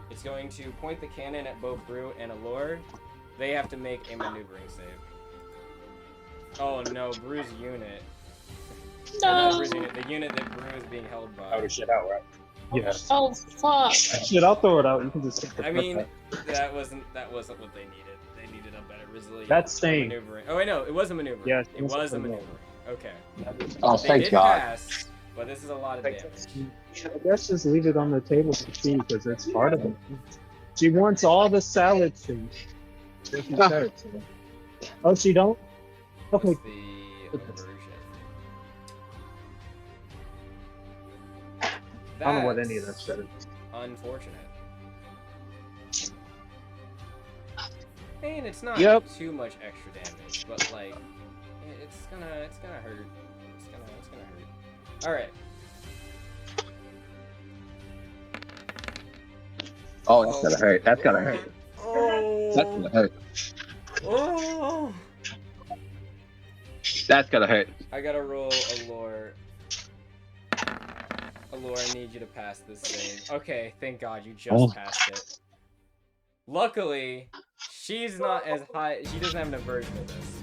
It's going to point the cannon at both Brew and Allure. They have to make a maneuvering save. Oh no, Brew's unit. No. Not Brew's unit, the unit that Brew is being held by. Out of shit out, right? Yeah. Oh fuck. Shit, I'll throw it out. You can just take the I mean, flip that wasn't what they needed. They needed a better resilience. That's staying. Maneuvering. Oh wait, no, it was a maneuver. Yeah, it was a maneuver. Okay. Oh, They thank did God. pass, but this is a lot of damage. I guess just leave it on the table to see because it's part of it. She wants all the salad food. Oh, she don't? Okay. It's the version. I don't know what any of that shit is. Unfortunate. I mean, it's not Yep. too much extra damage, but like, it's gonna hurt. It's gonna hurt. All right. Oh, that's gotta hurt. That's gotta hurt. That's Oh. gonna hurt. Oh. That's gotta hurt. I gotta roll Allure. Allure, I need you to pass this save. Okay, thank God you just passed it. Luckily, she's not as high. She doesn't have an aversion to this.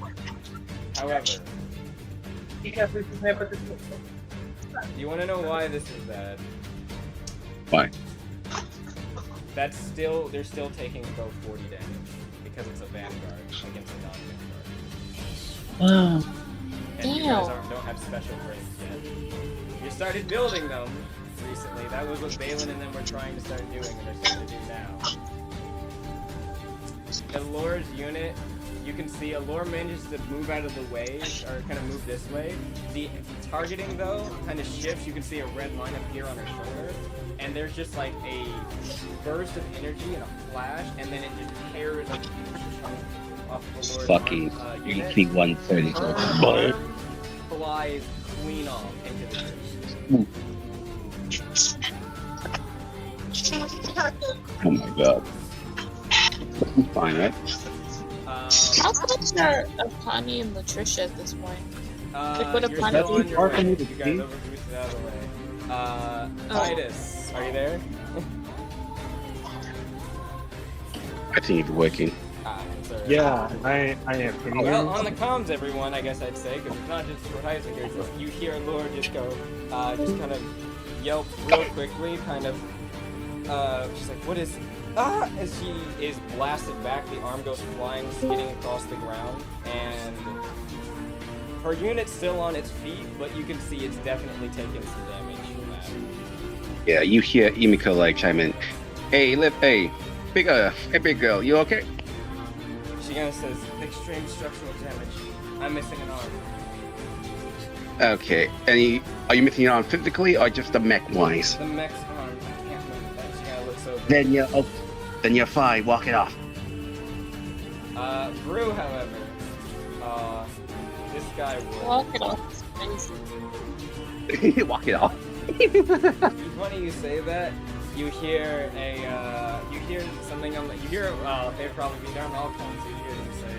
However, you want to know why this is bad? Why? They're still taking both 40 damage because it's a vanguard against a non-vanguard. And you guys don't have special frames yet. You started building them recently. That was what Balin and them were trying to start doing, and they're starting to do now. Allure's unit, you can see Allure manages to move out of the way, or kind of move this way. The targeting, though, kind of shifts. You can see a red line appear on her shoulder, and there's just like a burst of energy and a flash, and then it just tears like a huge chunk off of Allure's Fucking unit. EC-130. Her arm flies clean off into the tree. Oh my God. Fine, right? How close are Apani and Latricia at this point? Like, what You're Apani still on your Hard for way. me You to guys see. overboosted out of the way. Titus, are you there? I think it's working. It's alright. Yeah, I am. Can you hear Well, me? on the comms, everyone, I guess I'd say, because it's not just for Titus here. It's just you hear Allure just go, just kind of yelp real quickly, kind of. She's like, "What is?" As she is blasted back, the arm goes flying, skidding across the ground, and her unit's still on its feet, but you can see it's definitely taking some damage from that. Yeah, you hear Emiko like chime in. Hey, big girl, you okay? She kind of says, "Extreme structural damage. I'm missing an arm." Okay, are you missing it on physically or just the mech wise? The mech's arm. I can't move that. She kind of looks over. Then you're fine. Walk it off. Brew, however, this guy would. Walk it off. Walk it off. It's funny you say that. You hear you hear something on the, you hear, well, they'd probably be down all comes, you hear them say,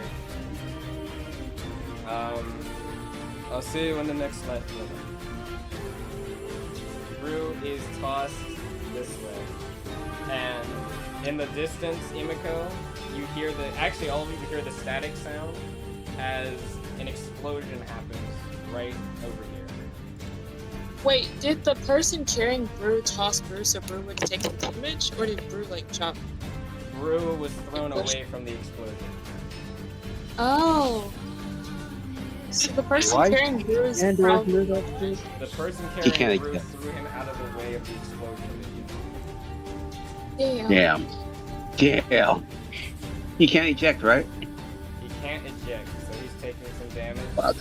I'll see you in the next life. Brew is tossed this way. And in the distance, Emiko, you hear actually all of you hear the static sound as an explosion happens right over here. Wait, did the person carrying Brew toss Brew so Brew would take the damage? Or did Brew, like, chop? Brew was thrown away from the explosion. Oh. So the person Why carrying Brew is and probably The person He carrying can't Brew eject. threw him out of the way of the explosion. Damn. Damn. He can't eject, right? He can't eject, so he's taking some damage. Fuck.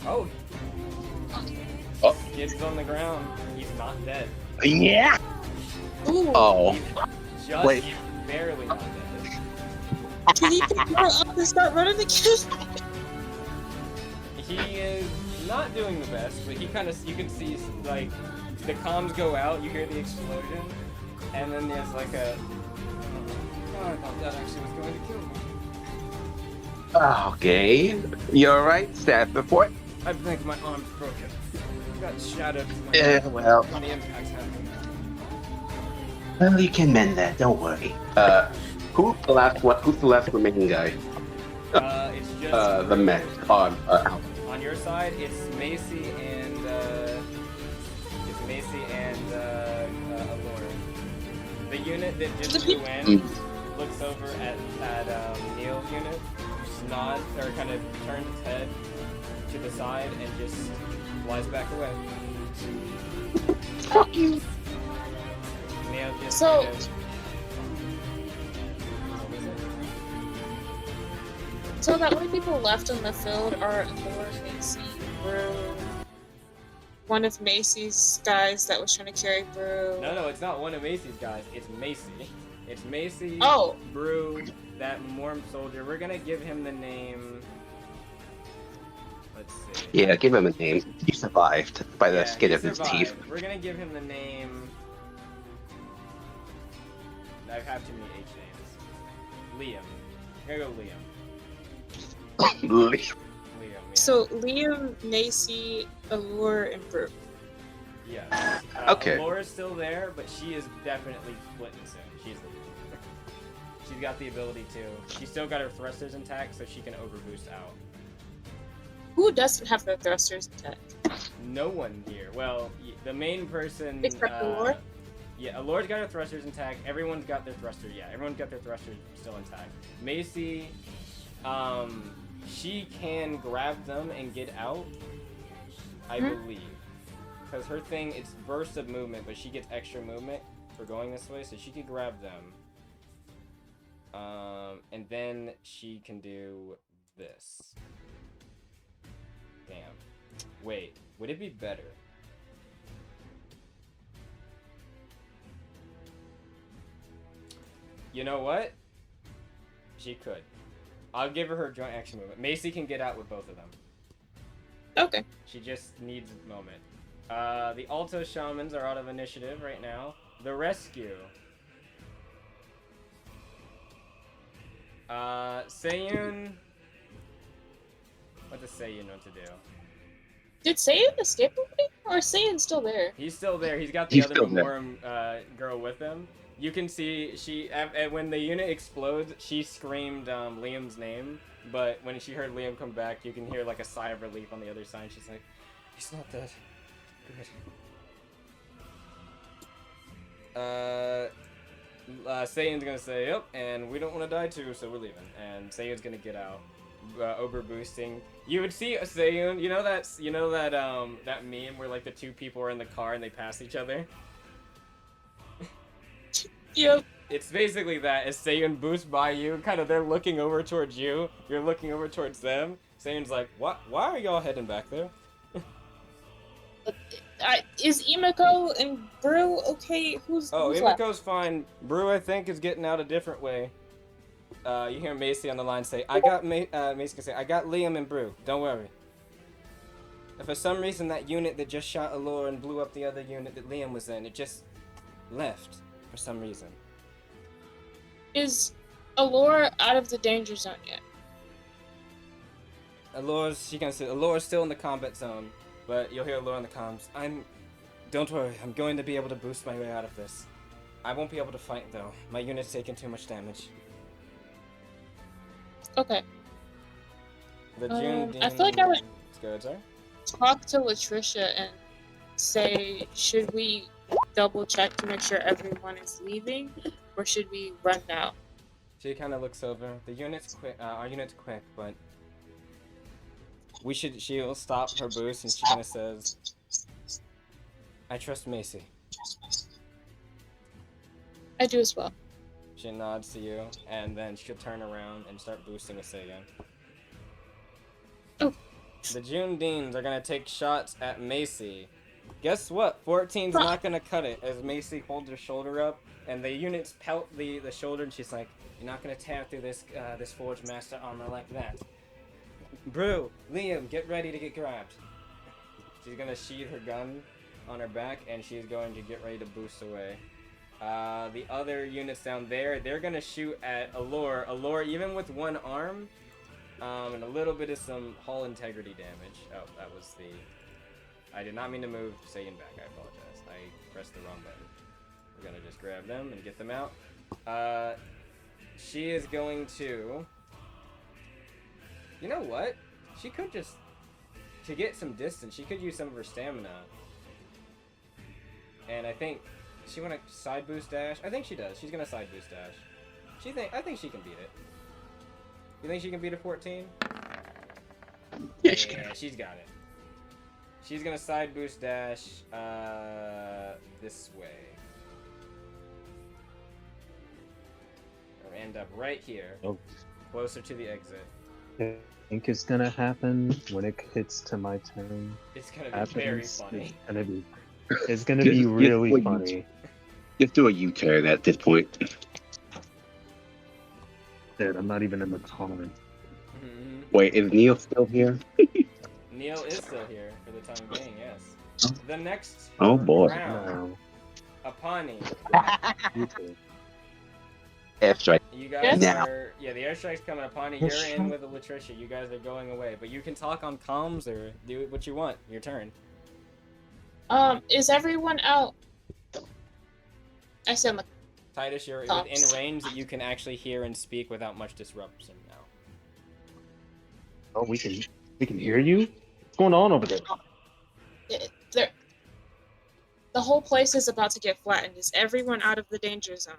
Oh, Oh. skids on the ground. He's not dead. Yeah. Ooh. Oh. He's just Wait. barely not dead. Can you pick her up and start running again? He is not doing the best, but he kind of, you can see, like, the comms go out, you hear the explosion, and then there's like a, oh, I thought that actually was going to kill me. Okay. You alright? Stab before? I think my arm's broken. Got shattered. Yeah, well. On the impacts happened. Well, you can mend that. Don't worry. Who's the last one? Who's the last remaining guy? It's just The mech. on your side, it's Macy and Allura. The unit that just flew in looks over at Neil's unit, just nods or kind of turns its head to the side and just flies back away. Fuck you. Neil just So- kind of, what was it? So the only people left in the field are Laura, Macy, Brew, one of Macy's guys that was trying to carry Brew. No, it's not one of Macy's guys. It's Macy. It's Macy, Oh. Brew, that Memorem soldier. We're gonna give him the name. Let's see. Yeah, give him a name. He survived by the skin he of his survived. teeth. We're gonna give him the name. I have too many H names. Liam. We're gonna go Liam. Liam. Yeah. So Liam, Macy, Allure, and Brew. Yeah. Okay. Laura's still there, but she is definitely splitting soon. She's got the ability to. She's still got her thrusters intact, so she can overboost out. Who doesn't have their thrusters intact? No one here. Well, the main person. Except Allure? Yeah, Allure's got her thrusters intact. Everyone's got their thruster. Yeah, everyone's got their thrusters still intact. Macy, she can grab them and get out. I believe, because her thing, it's burst of movement, but she gets extra movement for going this way, so she can grab them. And then she can do this. Damn. Wait, would it be better? You know what? She could. I'll give her joint action movement. Macy can get out with both of them. Okay. She just needs a moment. The Alto Shamans are out of initiative right now. The Rescue. Seiyun. What does Seiyun want to do? Did Saiyan escape already? Or is Saiyan still there? He's still there. He's got the He's other still there. Memorem girl with him. You can see when the unit explodes, she screamed Liam's name. But when she heard Liam come back, you can hear like a sigh of relief on the other side. She's like, "He's not dead. Good." Saiyun's gonna say, "Yep," and we don't want to die too, so we're leaving. And Saiyun's gonna get out, over boosting. You would see a Seiyun. You know that that meme where like the two people are in the car and they pass each other. Yep. It's basically that. As Seiyun boosts by you, kind of they're looking over towards you. You're looking over towards them. Seiyun's like, "What? Why are y'all heading back there?" Is Imiko and Brew okay? Who's left? Imiko's fine. Brew, I think, is getting out a different way. You hear Macy on the line say, Macy can say, "I got Liam and Brew. Don't worry." If for some reason that unit that just shot Allure and blew up the other unit that Liam was in, it just left for some reason. Is Allure out of the danger zone yet? Allure's still in the combat zone, but you'll hear Allure in the comms. Don't worry, I'm going to be able to boost my way out of this. I won't be able to fight though. My unit's taking too much damage. Okay. The June I feel like I would Go ahead, sorry. talk to Latricia and say, should we double check to make sure everyone is leaving, or should we run now? She kind of looks over. The unit's quick. Our unit's quick, but She'll stop her boost and she kind of says, "I trust Macy." I do as well. She nods to you, and then she'll turn around and start boosting with again. Oh. The June Deans are gonna take shots at Macy. Guess what? 14's not gonna cut it as Macy holds her shoulder up, and the units pelt the shoulder, and she's like, "You're not gonna tear through this Forge Master armor like that." Brew, Liam, get ready to get grabbed. She's gonna sheath her gun on her back, and she's going to get ready to boost away. The other units down there, they're gonna shoot at Allure. Allure, even with one arm, and a little bit of some hull integrity damage. Oh, that was the... I did not mean to move Satan back, I apologize. I pressed the wrong button. We're gonna just grab them and get them out. She is going to... You know what? She could just... To get some distance, she could use some of her stamina. And I think... She want to side boost dash? I think she does. She's gonna side boost dash. I think she can beat it. You think she can beat a 14? Yeah, she can. She's got it. She's gonna side boost dash this way. Or end up right here. Oh. Closer to the exit. I think it's gonna happen when it hits to my turn. It's gonna be very funny. It's gonna be really Just funny. Just do a U-turn at this point. Dude, I'm not even in the car. Mm-hmm. Wait, is Neil still here? Neil is still here for the time being, yes. The next Oh boy. round, No. Apani. You too. Airstrike. You guys Now. are... Yeah, the airstrike's coming. Apani, you're in with Latricia. You guys are going away. But you can talk on comms or do what you want. Your turn. Is everyone out? I said my Titus, you're Comms. within range that you can actually hear and speak without much disruption now. Oh, we can hear you? What's going on over there? there. The whole place is about to get flattened. Is everyone out of the danger zone?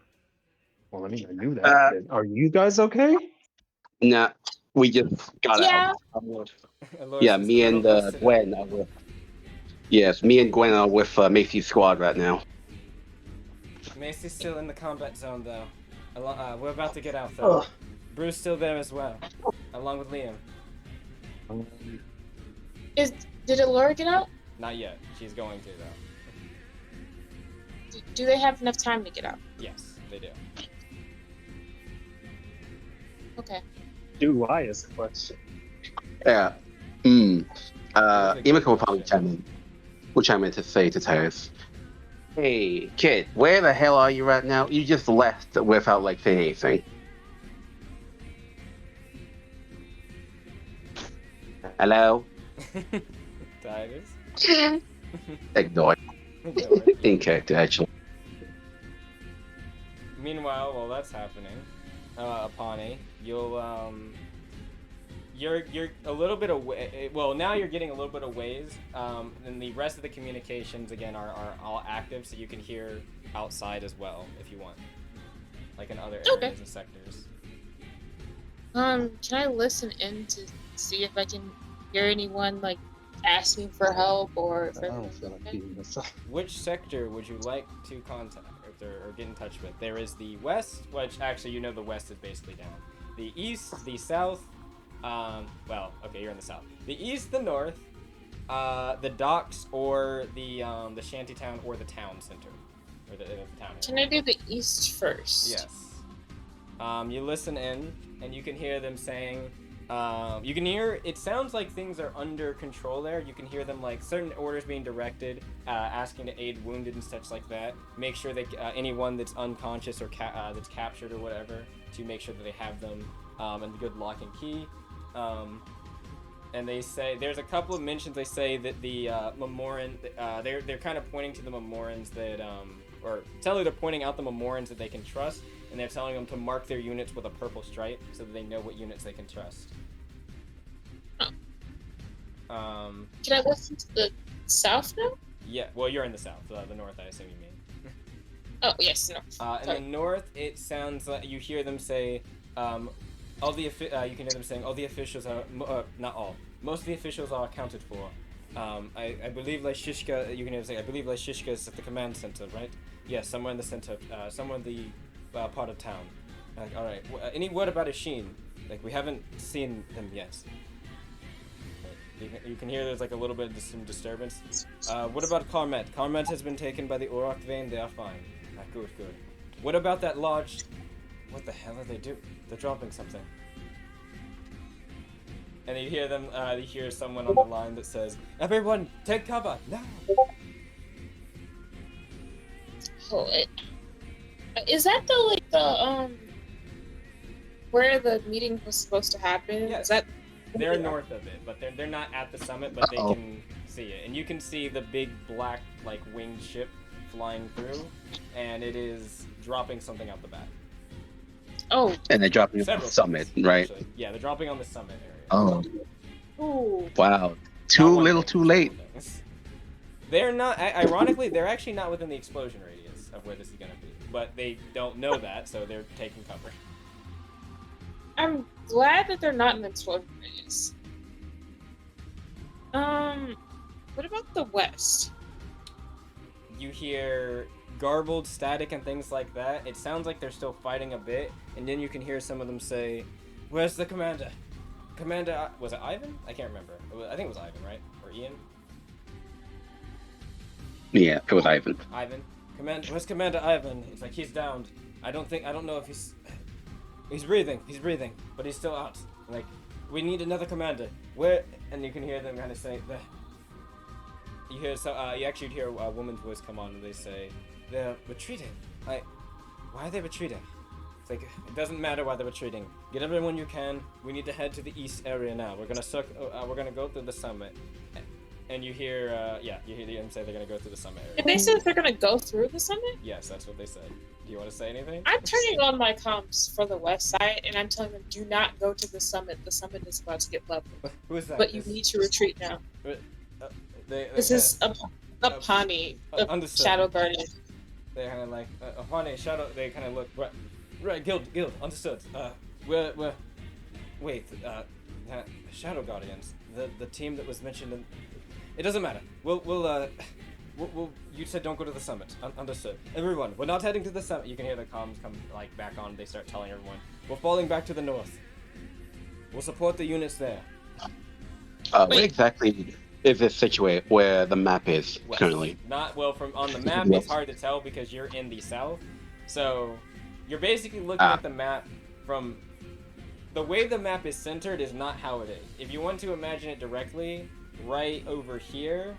Well, I mean, I knew that. Are you guys okay? Nah, we just got Yeah. out. Aloysius, Yeah, me the and little bus today. Gwen are with. Yes, me and Gwen are with Macy's squad right now. Macy's still in the combat zone, though. We're about to get out, though. Ugh. Bruce's still there as well, along with Liam. Did Allura get out? Not yet. She's going to, though. Do they have enough time to get out? Yes, they do. Okay. Do I is the question. Yeah. Imiko will probably chime in. We'll chime in to say to Tyrus, "Hey, kid, where the hell are you right now? You just left without like saying anything." Hello? Titus? Ignore. Ignore it. In character, actually. Meanwhile, while that's happening, Apani, you're a little bit away. Well, now you're getting a little bit of ways. And the rest of the communications again are all active, so you can hear outside as well if you want, like in other areas and sectors. Can I listen in to see if I can hear anyone like asking for help or if Which sector would you like to contact or get in touch with? There is the west, which actually you know the west is basically down. The east, the south. Well, okay, you're in the south. The east, the north, the docks, or the shantytown or the town center, or the town. Can I do the east first? Yes. You listen in, and you can hear them saying. You can hear. It sounds like things are under control there. You can hear them like certain orders being directed, asking to aid wounded and such like that. Make sure that anyone that's unconscious or that's captured or whatever, to make sure that they have them and the good lock and key. And they say there's a couple of mentions. They say that the Memorem, they're kind of pointing to the Memorens that they're pointing out the Memorens that they can trust, and they're telling them to mark their units with a purple stripe so that they know what units they can trust. Can I listen to the south now? Yeah, well, you're in the south, the north, I assume you mean. Oh yes, north. In the north, it sounds like you hear them say, you can hear them saying, "All the officials are not all. most of the officials are accounted for. I believe Lyshishka, you can even say, I believe Lyshishka is at the command center, right? Yes, somewhere in the center, somewhere in the part of town. Alright, any word about Ishin? Like, we haven't seen them yet. You can hear there's like a little bit of some disturbance. What about Carmet? Carmet has been taken by the Auroch vein, they are fine. Good. What about that large... What the hell are they doing? They're dropping something. And you hear them, you hear someone on the line that says, "Everyone, take cover, now!" Oh, is that the where the meeting was supposed to happen? Yes. Is that? They're north of it, but they're not at the summit, but they can see it. And you can see the big black, like, winged ship flying through, and it is dropping something out the back. Oh. And they're dropping it on the summit, right? Actually. Yeah, they're dropping on the summit area. Oh. Ooh. Wow. Too little, too late. They're not. Ironically, they're actually not within the explosion radius of where this is gonna be, but they don't know that, so they're taking cover. I'm glad that they're not in the explosion radius. What about the west? You hear garbled static and things like that. It sounds like they're still fighting a bit, and then you can hear some of them say, "Where's the commander? Commander, was it Ivan? I can't remember. I think it was Ivan, right? Or Ian? Yeah, it was Ivan. Ivan. Where's Commander Ivan? It's like he's downed. I don't know if he's breathing, but he's still out. Like, we need another commander. Where? And you can hear them kind of say, you actually hear a woman's voice come on, and they say, "They're retreating. Why are they retreating?" It's like, it doesn't matter why they're retreating. Get everyone you can. We need to head to the east area now. We're gonna go through the summit. And you hear them say they're gonna go through the summit area. Did they say they're gonna go through the summit? Yes, that's what they said. Do you want to say anything? I'm turning on my comms for the west side, and I'm telling them, do not go to the summit. The summit is about to get leveled. Who is that? But you need to retreat now. This is a Pawnee, the Shadow Guardian. They're kind of like, Pawnee, Shadow, they kind of look, right, Guild, understood. Shadow Guardians, the team that was mentioned in... It doesn't matter. We'll you said don't go to the summit. Understood. Everyone, we're not heading to the summit. You can hear the comms come like back on. They start telling everyone, we're falling back to the north. We'll support the units there. Where exactly is this situated where the map is West. currently? Not well from on the map. It's hard to tell because you're in the south. So you're basically looking at the map from the way the map is centered is not how it is. If you want to imagine it directly, right over here,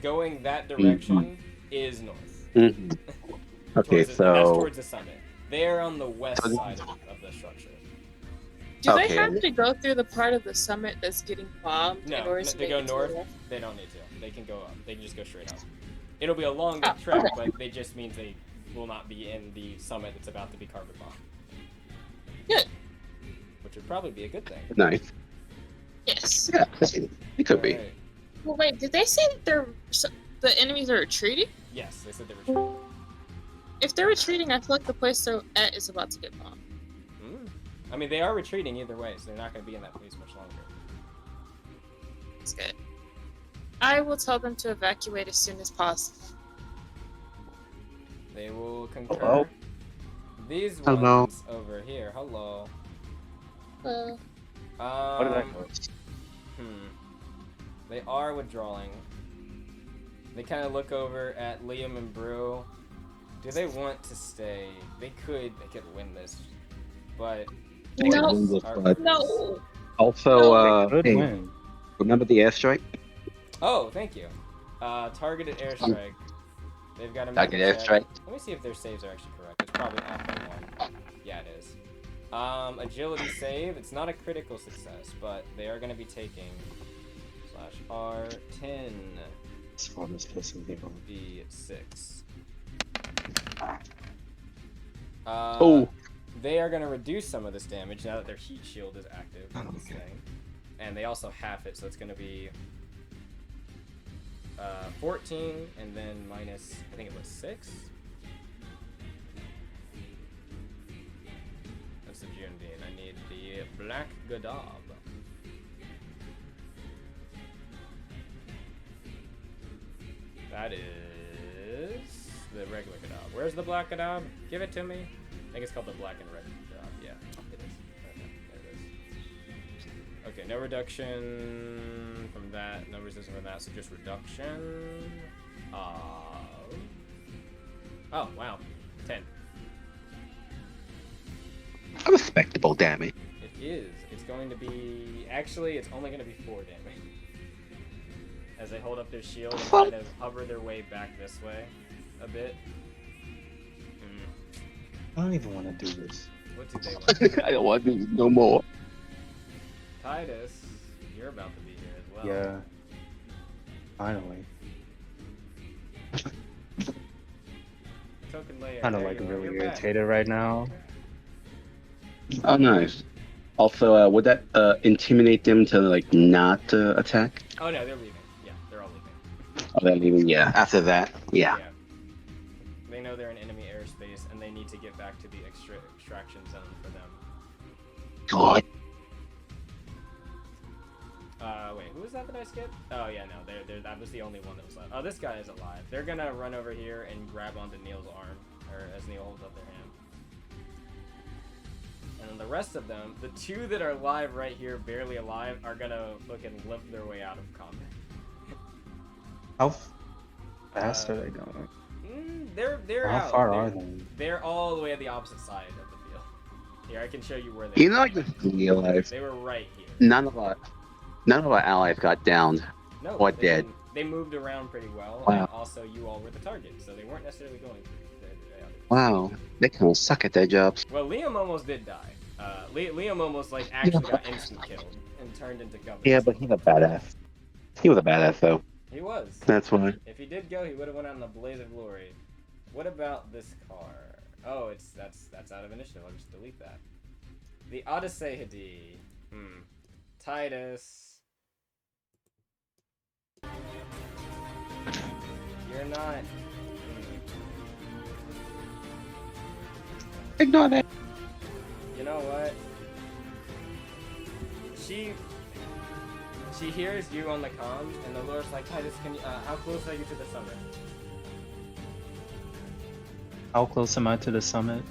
going that direction is north. Okay, That's so towards the summit. They're on the west side of the structure. Do they have to go through the part of the summit that's getting bombed in No, order to they go make it to north. the left? They don't need to. They can go up. They can just go straight up. It'll be a long trek, but it just means they will not be in the summit that's about to be carpet bombed. Good. Which would probably be a good thing. nice. Yes. Yeah, it could be. Alright. Well, wait, did they say that the enemies are retreating? Yes, they said they were retreating. If they're retreating, I feel like the place they're at is about to get bombed. I mean, they are retreating either way, so they're not going to be in that place much longer. That's good. I will tell them to evacuate as soon as possible. They will concur. Hello? These Hello. ones over here. Hello. Well, What did I know? They are withdrawing. They kind of look over at Liam and Brew. Do they want to stay? They could win this, but No. But no. also, Good hey, win. remember the airstrike? oh, thank you. Targeted airstrike. They've got a Targeted airstrike. Let me see if their saves are actually correct. It's probably F1. Yeah, it is. Agility save. It's not a critical success, but they are going to be taking /R10 D6. They are going to reduce some of this damage now that their heat shield is active on this thing. And they also half it, so it's going to be 14 and then minus, I think it was 6. That's the June Dean. I need the Black Godab. That is the regular Gadab. Where's the black Gadab? Give it to me. I think it's called the black and red Gadab. Yeah, it is. Okay, there it is. Okay, no reduction from that. No resistance from that. So just reduction of... Oh, wow. 10. A respectable damage. It is. It's going to be... Actually, it's only going to be 4 damage. As they hold up their shield and kind of hover their way back this way a bit. I don't even want to do this. What do they want? I don't want to do no more. Titus, you're about to be here as well. Yeah. Finally. Token layer. Kind of there like you are. really You're back. irritated right now. Oh, nice. Also, would that intimidate them to like not attack? Oh no, they're leaving. Yeah, they're all leaving. Oh, they're leaving. Yeah. After that, yeah. They know they're in enemy airspace and they need to get back to the extraction zone for them. God. Wait, who was that I skipped? Oh yeah, no, that was the only one that was left. Oh, this guy is alive. They're gonna run over here and grab onto Neil's arm, or as Neil holds up their hand. And then the rest of them, the 2 that are alive right here, barely alive, are gonna fucking limp their way out of combat. How fast are they going? They're How out. far are they? They're all the way at the opposite side of the field. Here, I can show you where they You were. know, I just realized They were right here. none of our allies got downed. No, or they dead. didn't. They moved around pretty well, Wow. and also you all were the target, so they weren't necessarily going. Wow, they kind of suck at their jobs. Well, Liam almost did die. Liam almost like actually got instant killed and turned into governor. Yeah, but he's a badass. He was a badass though. He was. That's why. If he did go, he would have went out in a blaze of glory. What about this car? Oh, that's out of initiative. I'll just delete that. The Odyssey Hadi. Titus. You're not. Ignore that. You know what? She hears you on the comms, and the Lord's like, Titus, can you? How close are you to the summit? How close am I to the summit?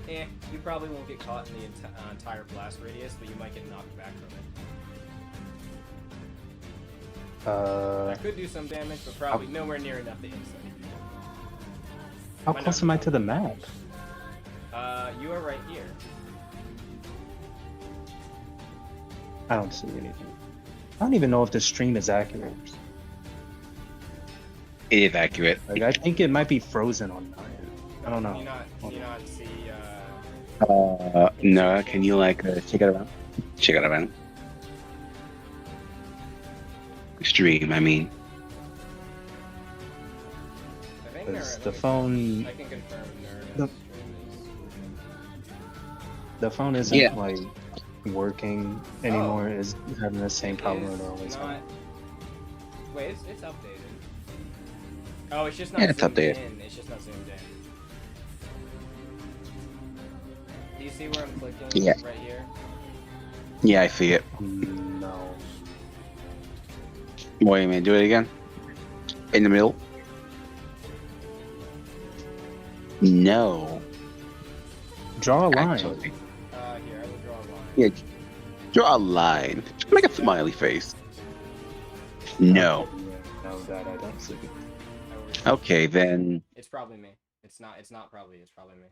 You probably won't get caught in the entire blast radius, but you might get knocked back from it. That could do some damage, but probably nowhere near enough to insight. How close am I to the map? You are right here. I don't see anything. I don't even know if the stream is accurate. It is accurate. Like, I think it might be frozen on mine. I don't know. Can you not see? No. Can you like check it around? Check it around. Stream, I mean. I think Because the phone, I can confirm the phone isn't Yeah. like working anymore. Is having the same problem it It's always not- had. Wait, it's updated. Oh, it's just not Yeah, it's zoomed updated. in. It's just not zoomed in. Do you see where I'm clicking? Yeah. Right here? Yeah, I see it. No. Wait a minute, do it again. In the middle. No. Draw a line. Actually. Here, I will draw a line. Yeah. Draw a line. Make a smiley face. No. No, that I don't see. I will read. Okay, then. It's probably me. It's not probably. It's probably me.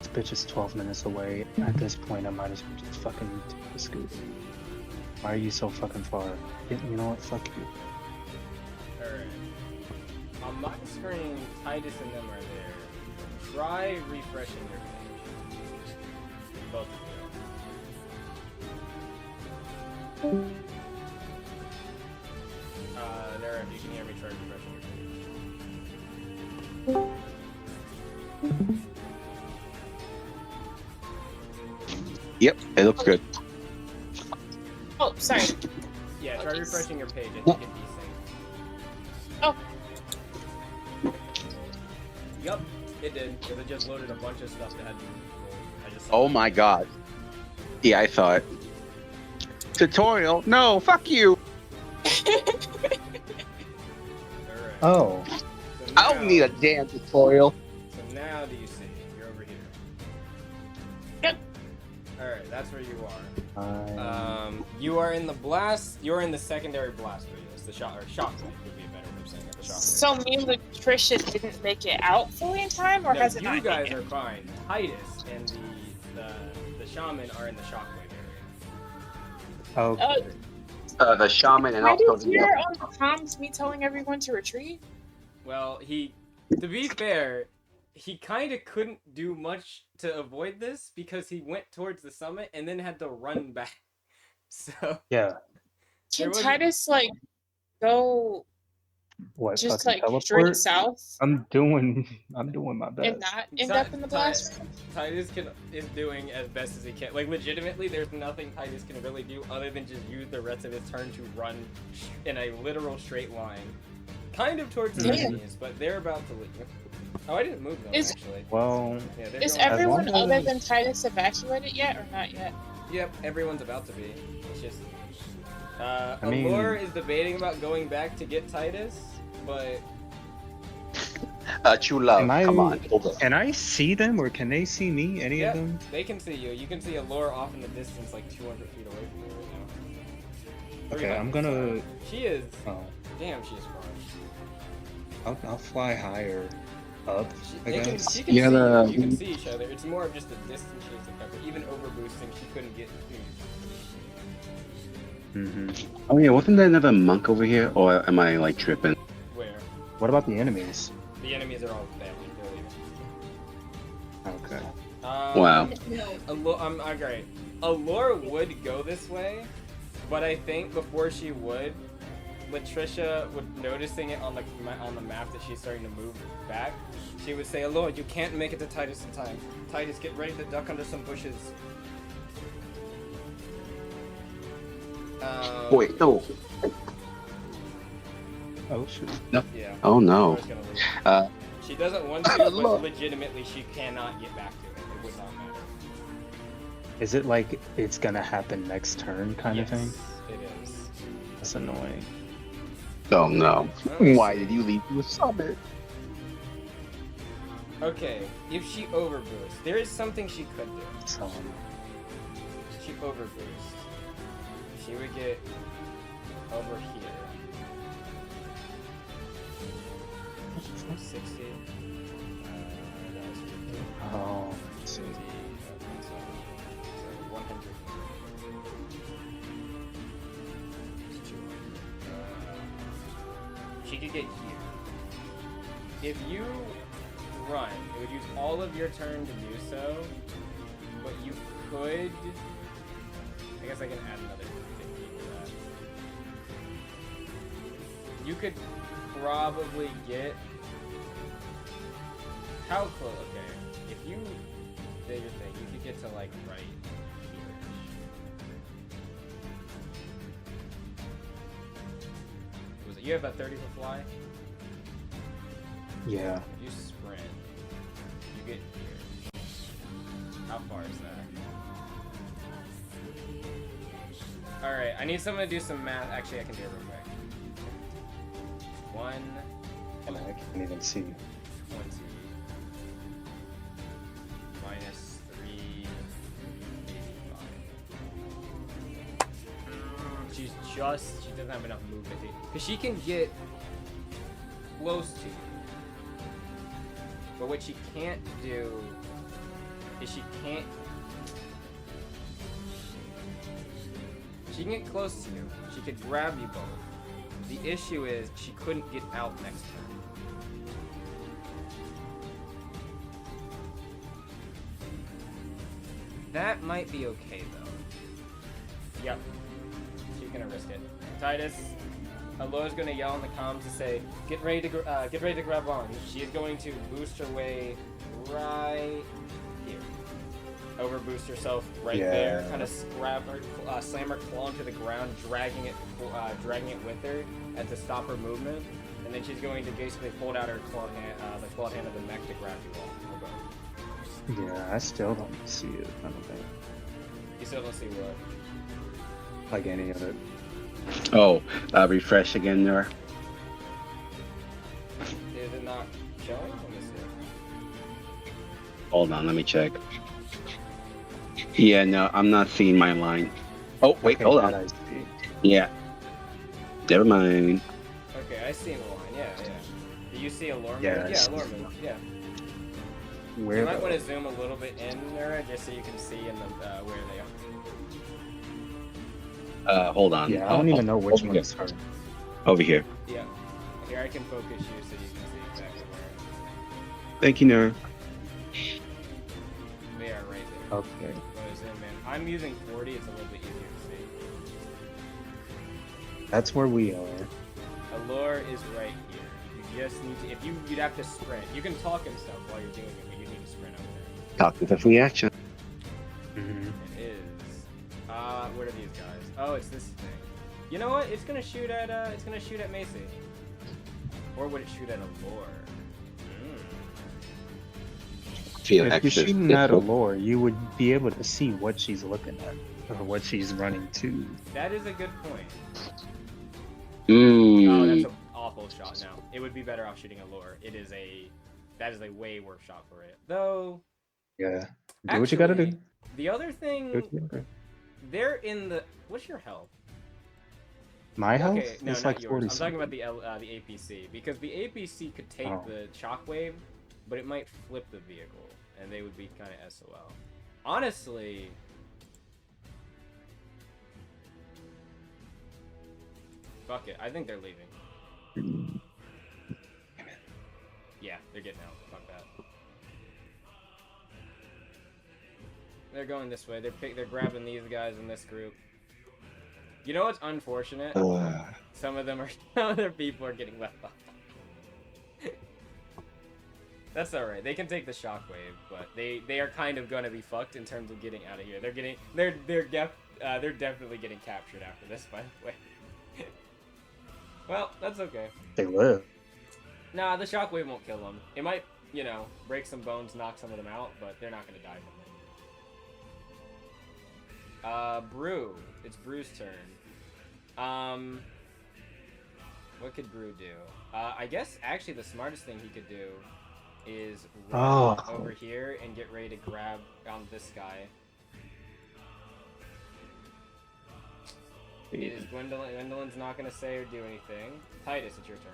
This bitch is 12 minutes away. At this point, I might as well just fucking take the scoot. Why are you so fucking far? You know what? Fuck you. Alright. On my screen, Titus and them are there. Try refreshing your page. Both of you. There, if you can hear me, try refreshing your page. Yep, it looks good. Oh, sorry. Yeah, try Okay. refreshing your page. I think it desyncs. Oh. Yup, it did. It just loaded a bunch of stuff that had to be rolled. I just saw Oh that. my god. Yeah, I saw it. Tutorial? No, fuck you. Alright. Oh, So I don't need a damn tutorial. So now do you see? You're over here. Yep. Alright, that's where you are. I... You are in the blast. You're in the secondary blast radius. The shot or shockwave would be a better way of saying it. The shockwave. So me and Latricia didn't make it out fully in time, or No, has it you not guys hit? are fine. Titus and the shaman are in the shockwave area. Okay. The shaman and I also did hear on the comms me telling everyone to retreat. Well, to be fair, he kind of couldn't do much to avoid this because he went towards the summit and then had to run back. So Yeah. Can wasn't- Titus like go What? just Fucking like straight teleport? south I'm doing my and best. not end up in the blast? Titus is doing as best as he can. Like legitimately, there's nothing Titus can really do other than just use the rest of his turn to run in a literal straight line, kind of towards the Damn. enemies, but they're about to leave. Oh, I didn't move them Is- actually. Well, Yeah, they're Is going- everyone long other as- than Titus evacuated yet, or not yet? Yep, everyone's about to be. It's just. I mean- Allure is debating about going back to get Titus, but True love. Am I- Come on. Hold up. can I see them or can they see me? Any yeah, of them? they can see you. You can see Allure off in the distance, like 200 feet away from you right now. Okay, 300, I'm gonna. sorry. She is. Oh, Damn, she's far. I'll fly higher up. I guess. She can Yeah, see the- you. You can see each other. It's more of just a distance she has to cover. Even over boosting, she couldn't get. Mm-hmm. Oh yeah, wasn't there another monk over here, or am I like tripping? Where? What about the enemies? The enemies are all family. They're leaving. Okay. Wow. Alright. Allure would go this way, but I think before she would, Latricia would noticing it on the map that she's starting to move back. She would say, "Allure, you can't make it to Titus in time. Titus, get ready to duck under some bushes." Wait, no. Oh shoot. Yeah. Oh no. Allure's gonna leave. Uh, She doesn't want to, but Look. legitimately she cannot get back to it. It would not matter. Is it like it's gonna happen next turn kind Yes, of thing? it is. That's annoying. Oh no. Let's Why see. did you leave the summit? Okay, if she overboosts, there is something she could do. So She overboosts. She would get over here. 60. That was 50. oh, 60. 100. She could get here. If you run, it would use all of your turn to do so, but you could. I guess I can add another 50 to that. You could probably get. How close? Okay. If you did your thing, you could get to like right here. Was it? You have a 30 foot fly? yeah. You sprint. You get here. How far is that? Alright, I need someone to do some math. Actually, I can do it real quick. 1, And I can't even see. 20. Minus 3. 85. She doesn't have enough movement. Because she can get close to you. But what she can't do is she can get close to you. She could grab you both. The issue is she couldn't get out next turn. That might be okay though. Yep. She's gonna risk it. Titus, Allure's gonna yell in the comms to say, "Get ready to grab on." She is going to boost her way right here. Overboost herself right there. Yeah. Kind of slam her claw into the ground, dragging it with her to stop her movement. And then she's going to basically hold out her clawed hand, the clawed hand of the mech to grab you all. Or both. Yeah, I still don't see it. I don't think. You still don't see what? Like any of it. Oh, refresh again there. Is it not showing? Let me see. Hold on, let me check. Yeah, no, I'm not seeing my line. Oh, wait, Okay, hold that on. I see. Yeah. Never mind. Okay, I see the line. Yeah, yeah. Do you see a lore Yeah, move? I Yeah, see lore the move. line. Yeah. Where You might though? want to zoom a little bit in there just so you can see in the where they are. Hold on. Yeah, I don't even know which over one here. is her. Over here. Yeah. Here, I can focus you so you can see exactly where Thank you, Nerd. they are right there. Okay. Go zoom in. I'm using 40. It's a little bit easier to see. That's where we are. Allure is right here. You just need to. If you'd have to sprint. You can talk and stuff while you're doing it, but you need to sprint over there. Talking to free action. Mm-hmm. It is. What are these guys? Oh, it's this thing. You know what? It's gonna shoot at Macy. Or would it shoot at Allure? Feel If you're extra. shooting at a lore, you would be able to see what she's looking at or what she's running to. That is a good point. Oh, that's Mmm. an awful shot now. It would be better off shooting Allure. That is a way worse shot for it. Though, Yeah. Do what you gotta do. the other Do thing, what you gotta do. they're in the. What's your health? My health Okay, no, is not like yours. 40. I'm talking about the APC because the APC could take Oh. the shockwave, but it might flip the vehicle, and they would be kind of SOL. Honestly, fuck it. I think they're leaving. Yeah, they're getting out. Fuck that. They're going this way. They're grabbing these guys in this group. You know what's unfortunate? Some of their people are getting left behind. That's alright. They can take the shockwave, but they are kind of gonna be fucked in terms of getting out of here. They're definitely getting captured after this, by the way. Well, that's okay. They live. Nah, the shockwave won't kill them. It might, break some bones, knock some of them out, but they're not gonna die from it. Brew. It's Brew's turn. What could Brew do? I guess actually the smartest thing he could do is run over here and get ready to grab on this guy. Is Gwendolyn's not gonna say or do anything. Titus, it's your turn.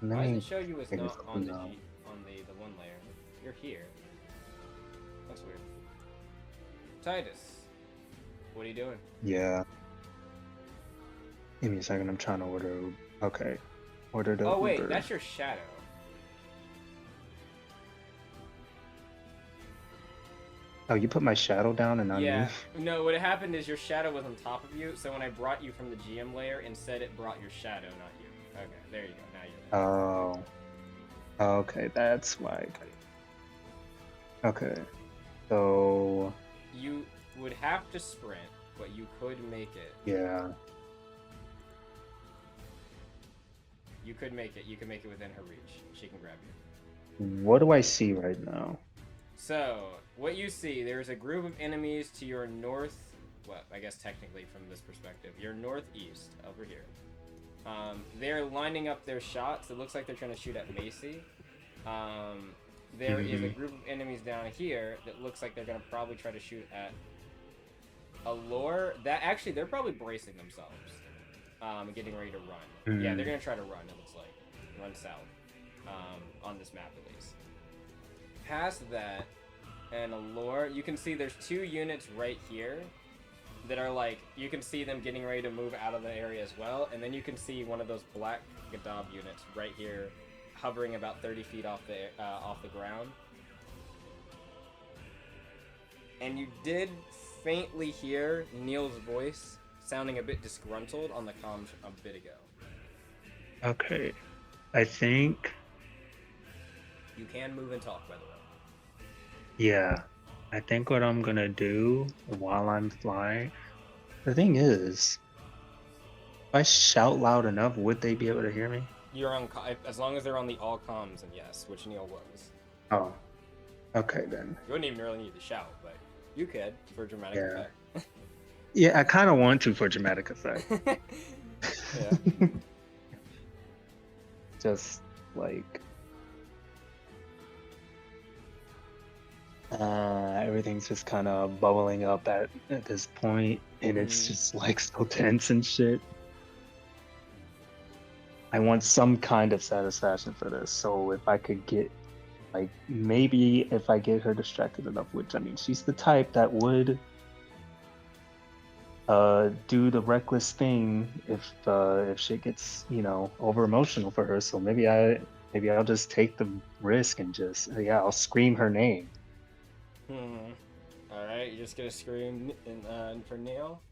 Why does it show you as not on the one layer? You're here. That's weird. Titus, what are you doing? Yeah. Give me a second. I'm trying to order. Okay. Order the. Oh wait, Uber. that's your shadow. Oh, you put my shadow down and not Yeah. me? No, what happened is your shadow was on top of you, so when I brought you from the GM layer, instead it brought your shadow, not you. Okay, there you go. Now you're. Oh. Okay, that's why. Okay. So. You would have to sprint, but you could make it. Yeah. You could make it. You can make it within her reach. She can grab you. What do I see right now? So, what you see, there's a group of enemies to your north. Well, I guess technically from this perspective, your northeast over here. They're lining up their shots. It looks like they're trying to shoot at Macy. There is a group of enemies down here that looks like they're gonna probably try to shoot at Allure. That actually, they're probably bracing themselves, getting ready to run. Yeah, they're gonna try to run. It looks like run south on this map at least. Past that, and Allure, you can see there's two units right here that are like, you can see them getting ready to move out of the area as well, and then you can see one of those black Gadab units right here, hovering about 30 feet off the ground. And you did faintly hear Neil's voice sounding a bit disgruntled on the comms a bit ago. Okay. I think. You can move and talk, by the way. Yeah. I think what I'm gonna do while I'm flying. The thing is, if I shout loud enough, would they be able to hear me? You're on, as long as they're on the all comms, and yes, which Neil was. Oh. Okay then. You wouldn't even really need to shout, but you could for dramatic Yeah. effect. Yeah, I kind of want to for dramatic effect. Yeah. Just like everything's just kind of bubbling up at this point, and it's just like so tense and shit. I want some kind of satisfaction for this. So if I could get, like, maybe if I get her distracted enough, which I mean, she's the type that would do the reckless thing if shit gets, you know, over emotional for her. So maybe I'll just take the risk and just I'll scream her name. Alright, you're just gonna scream for Neil?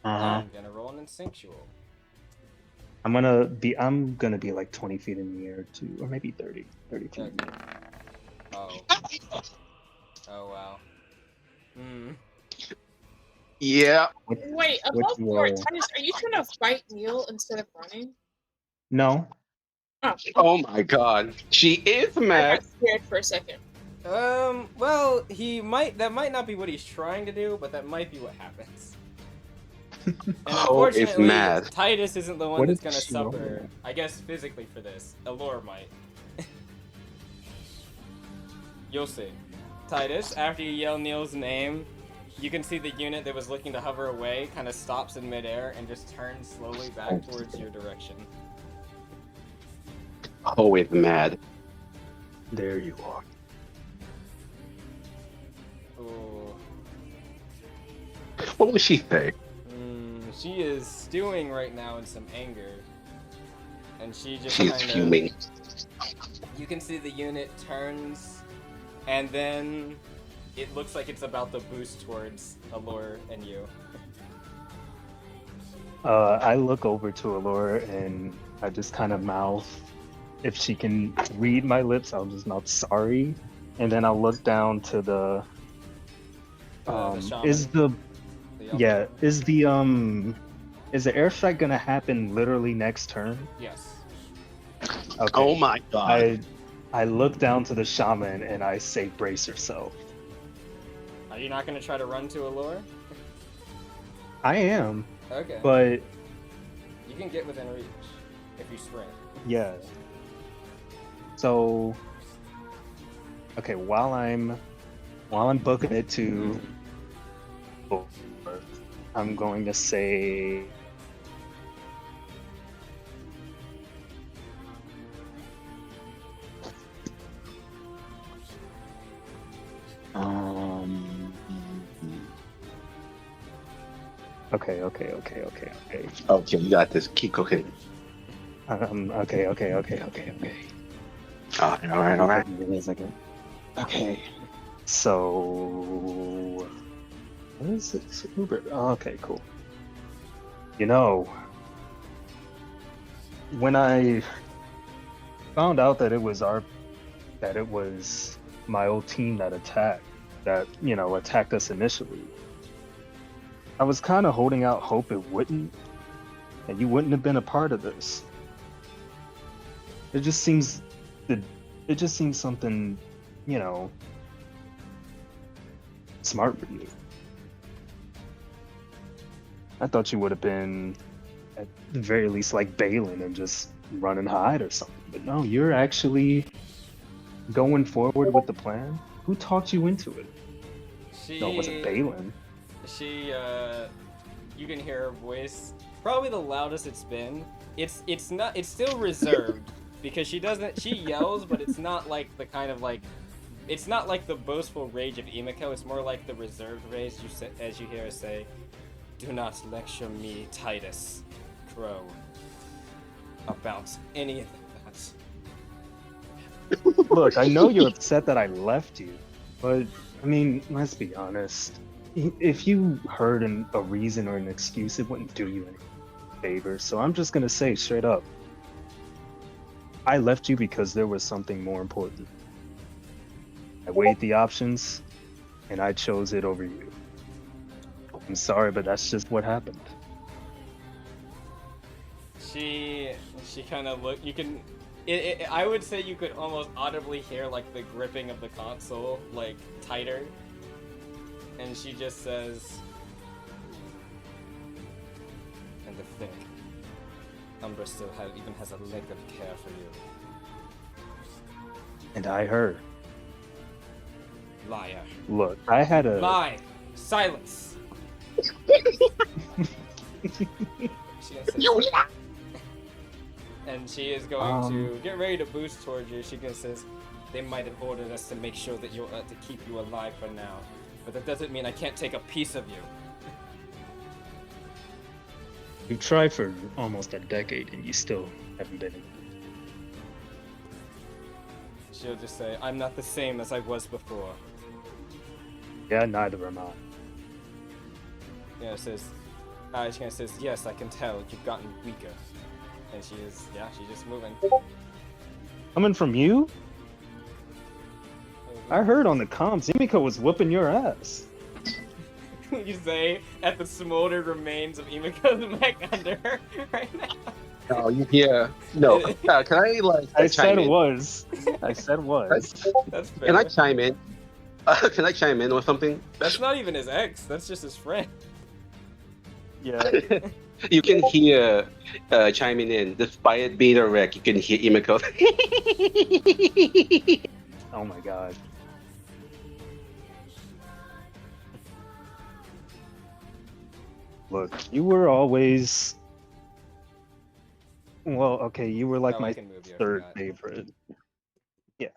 Uh-huh. I'm gonna roll an instinctual. I'm gonna be like 20 feet in the air too, or maybe 30 feet in the air. Oh. Oh wow. Yeah. Wait, above board, Titus, are you trying to fight Neil instead of running? No. Oh my god. She is I mad. got scared for a second. Well, that might not be what he's trying to do, but that might be what happens. And Oh, it's unfortunately, mad. Titus isn't the one What that's if gonna she suffer, rolled? I guess, physically for this. Allure might. You'll see. Titus, after you yell Neil's name, you can see the unit that was looking to hover away kind of stops in midair and just turns slowly back towards your direction. Oh, it's mad. There you are. Ooh. What would she say? She is stewing right now in some anger. And she just She's kind of... fuming. You can see the unit turns, and then it looks like it's about to boost towards Allure and you. I look over to Allure and I just kind of mouth. If she can read my lips, I'll just mouth sorry, and then I'll look down to the. Shaman. Is the airstrike gonna happen literally next turn? Yes. Okay. Oh my god. I look down to the shaman and I say, brace yourself. Are you not going to try to run to Allure? I am. Okay. But you can get within reach if you sprint. yeah. So okay, while I'm booking it to I'm going to say Okay. Okay, you got this. Keep cooking. Okay. Alright. Give me a second. Okay. So what is it? Uber. Oh, okay, cool. You know, when I found out that it was my old team that attacked us initially, I was kind of holding out hope it wouldn't, and you wouldn't have been a part of this. It just seems something, smart for you. I thought you would have been, at the very least, like Balin and just run and hide or something. But no, you're actually going forward with the plan. Who talked you into it? No, it wasn't Balin. You can hear her voice, probably the loudest it's been. It's still reserved because she yells, but it's not like the kind of like, it's not like the boastful rage of Emiko. It's more like the reserved rage as you hear her say, "Do not lecture me, Titus Crow, about any of that." Look, I know you're upset that I left you, but I mean, let's be honest. If you heard a reason or an excuse, it wouldn't do you any favor. So I'm just gonna say straight up, I left you because there was something more important. I weighed the options, and I chose it over you. I'm sorry, but that's just what happened. She kind of I would say you could almost audibly hear like the gripping of the console like tighter, and she just says, "And to think, Umbra still even has a lick of care for you." And I heard. Liar. Look, I had a. Lie. Silence. And she is going to get ready to boost towards you. She just says, "They might have ordered us to make sure that you're to keep you alive for now, but that doesn't mean I can't take a piece of you." You tried for almost a decade and you still haven't been. She'll just say, "I'm not the same as I was before." Yeah, neither am I. Yeah, it says, she kind of says, "Yes, I can tell. You've gotten weaker." And she is, yeah, she's just moving. Coming from you? I heard on the comms, Emiko was whooping your ass. You say at the smoldered remains of Emiko's mech under her right now. No, yeah. No. Can I like? I said chime in? was. I said was. That's fair. Can I chime in? Can I chime in or something? That's not even his ex. That's just his friend. Yeah. You can hear chiming in. Despite being a wreck, you can hear Emiko. Oh my god. Look, you were always. Well, okay, you were like Oh, I my can move you, I third forgot. favorite. Yeah.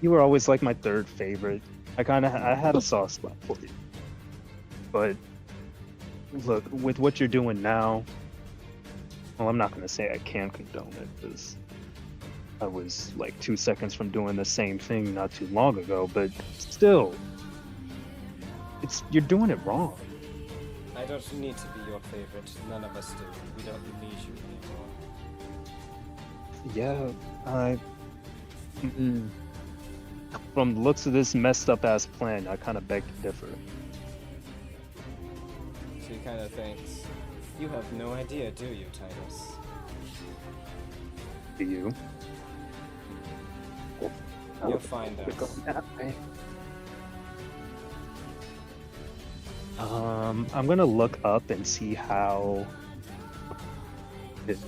You were always like my third favorite. I had a soft spot for you. But look, with what you're doing now, well, I'm not gonna say I can condone it because I was like 2 seconds from doing the same thing not too long ago, but still, you're doing it wrong. I don't need to be your favorite. None of us do. We don't need you anymore. Yeah, from the looks of this messed up ass plan, I kind of beg to differ. She kind of thinks, "You have no idea, do you, Titus?" Do you? You'll find out. I'm gonna look up and see how.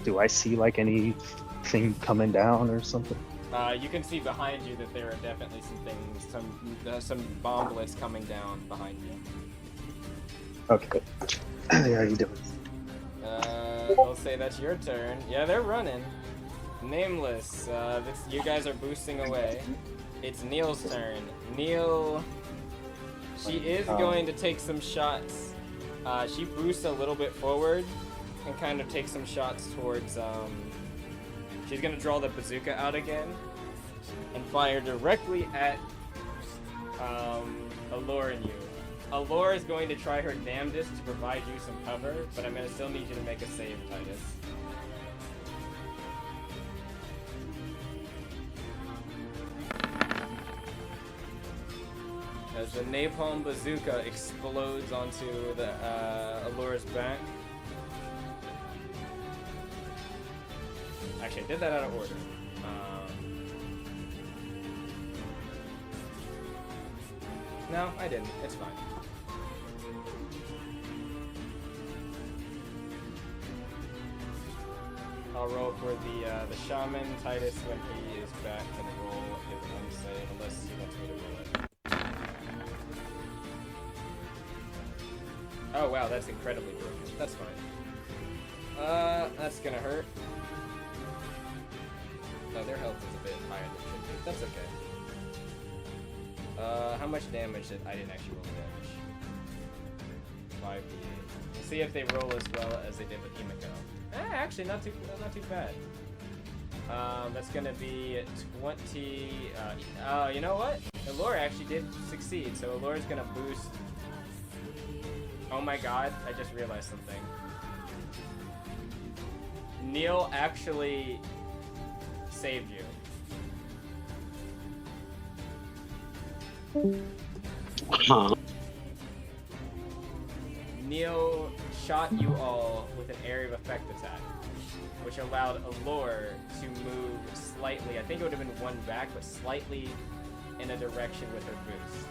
Do I see like anything coming down or something? You can see behind you that there are definitely some things, some bomb bliss coming down behind you. Okay. How are you doing? I'll say that's your turn. Yeah, they're running. Nameless. You guys are boosting away. It's Neil's turn. Neil. She is going to take some shots. She boosts a little bit forward and kind of takes some shots towards. She's gonna draw the bazooka out again and fire directly at Allure and you. Allure is going to try her damnedest to provide you some cover, but I'm gonna still need you to make a save, Titus. As the napalm bazooka explodes onto the Allure's back. Actually, I did that out of order. No, I didn't. It's fine. I'll roll for the shaman. Titus, when he is back, can roll his unsave unless he wants me to roll it. Oh wow, that's incredibly broken. That's fine. That's gonna hurt. No, their health is a bit higher than it should be. That's okay. How much damage did I didn't actually roll the damage? 5d8. We'll see if they roll as well as they did with Emiko. Actually, not too bad. That's gonna be 20. You know what? Allure actually did succeed, so Allure's gonna boost. Oh my god! I just realized something. Neil actually saved you. Huh. Neil shot you all with an area of effect attack, which allowed Allure to move slightly. I think it would have been one back, but slightly in a direction with her boost.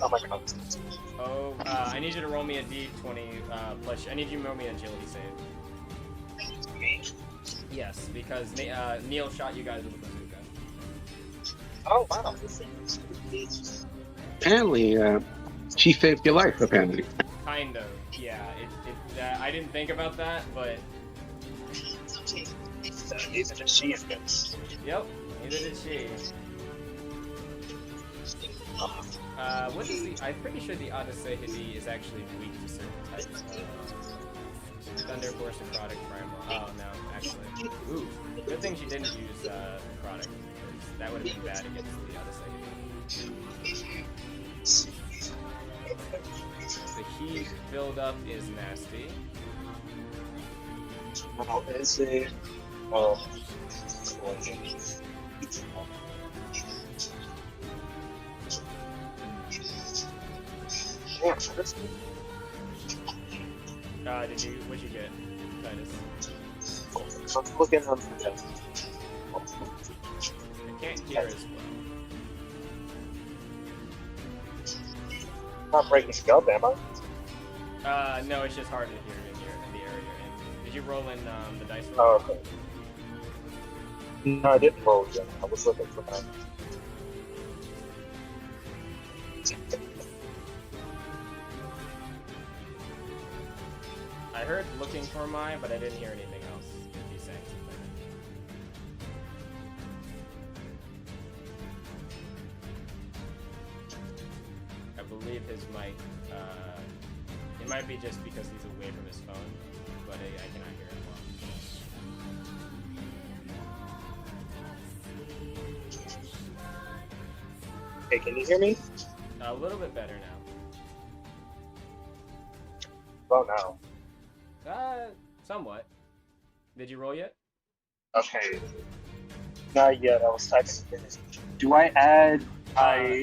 Oh my god. Oh, I need you to roll me a d20 plus. I need you to roll me an agility save. Yes, because Neil shot you guys with a bazooka. Oh wow. Apparently, she saved your life. Apparently. Kind of, yeah. I didn't think about that, but Neither did she in this. yep, neither did she. What is the? I'm pretty sure the Odyssey is actually weak to certain types. Thunder, Force, Necrotic, Primal. Oh no, actually. Ooh, good thing she didn't use Necrotic, because that would have been bad against the Odyssey. The heat buildup is nasty. How is it? Oh. What'd you get, Titus? I'm looking on the I can't hear as well. not breaking scale, am I? No, it's just hard to hear in the area you're in. Did you roll in the dice roll? Oh, okay. No, I didn't roll yet. I was looking for that. I heard looking for mine, but I didn't hear anything else. If he's saying something. I believe his mic. It might be just because he's away from his phone, but I cannot hear him well. Hey, can you hear me? A little bit better now. Oh, no. Somewhat. Did you roll yet? Okay. Not yet. I was typing finish. Do I add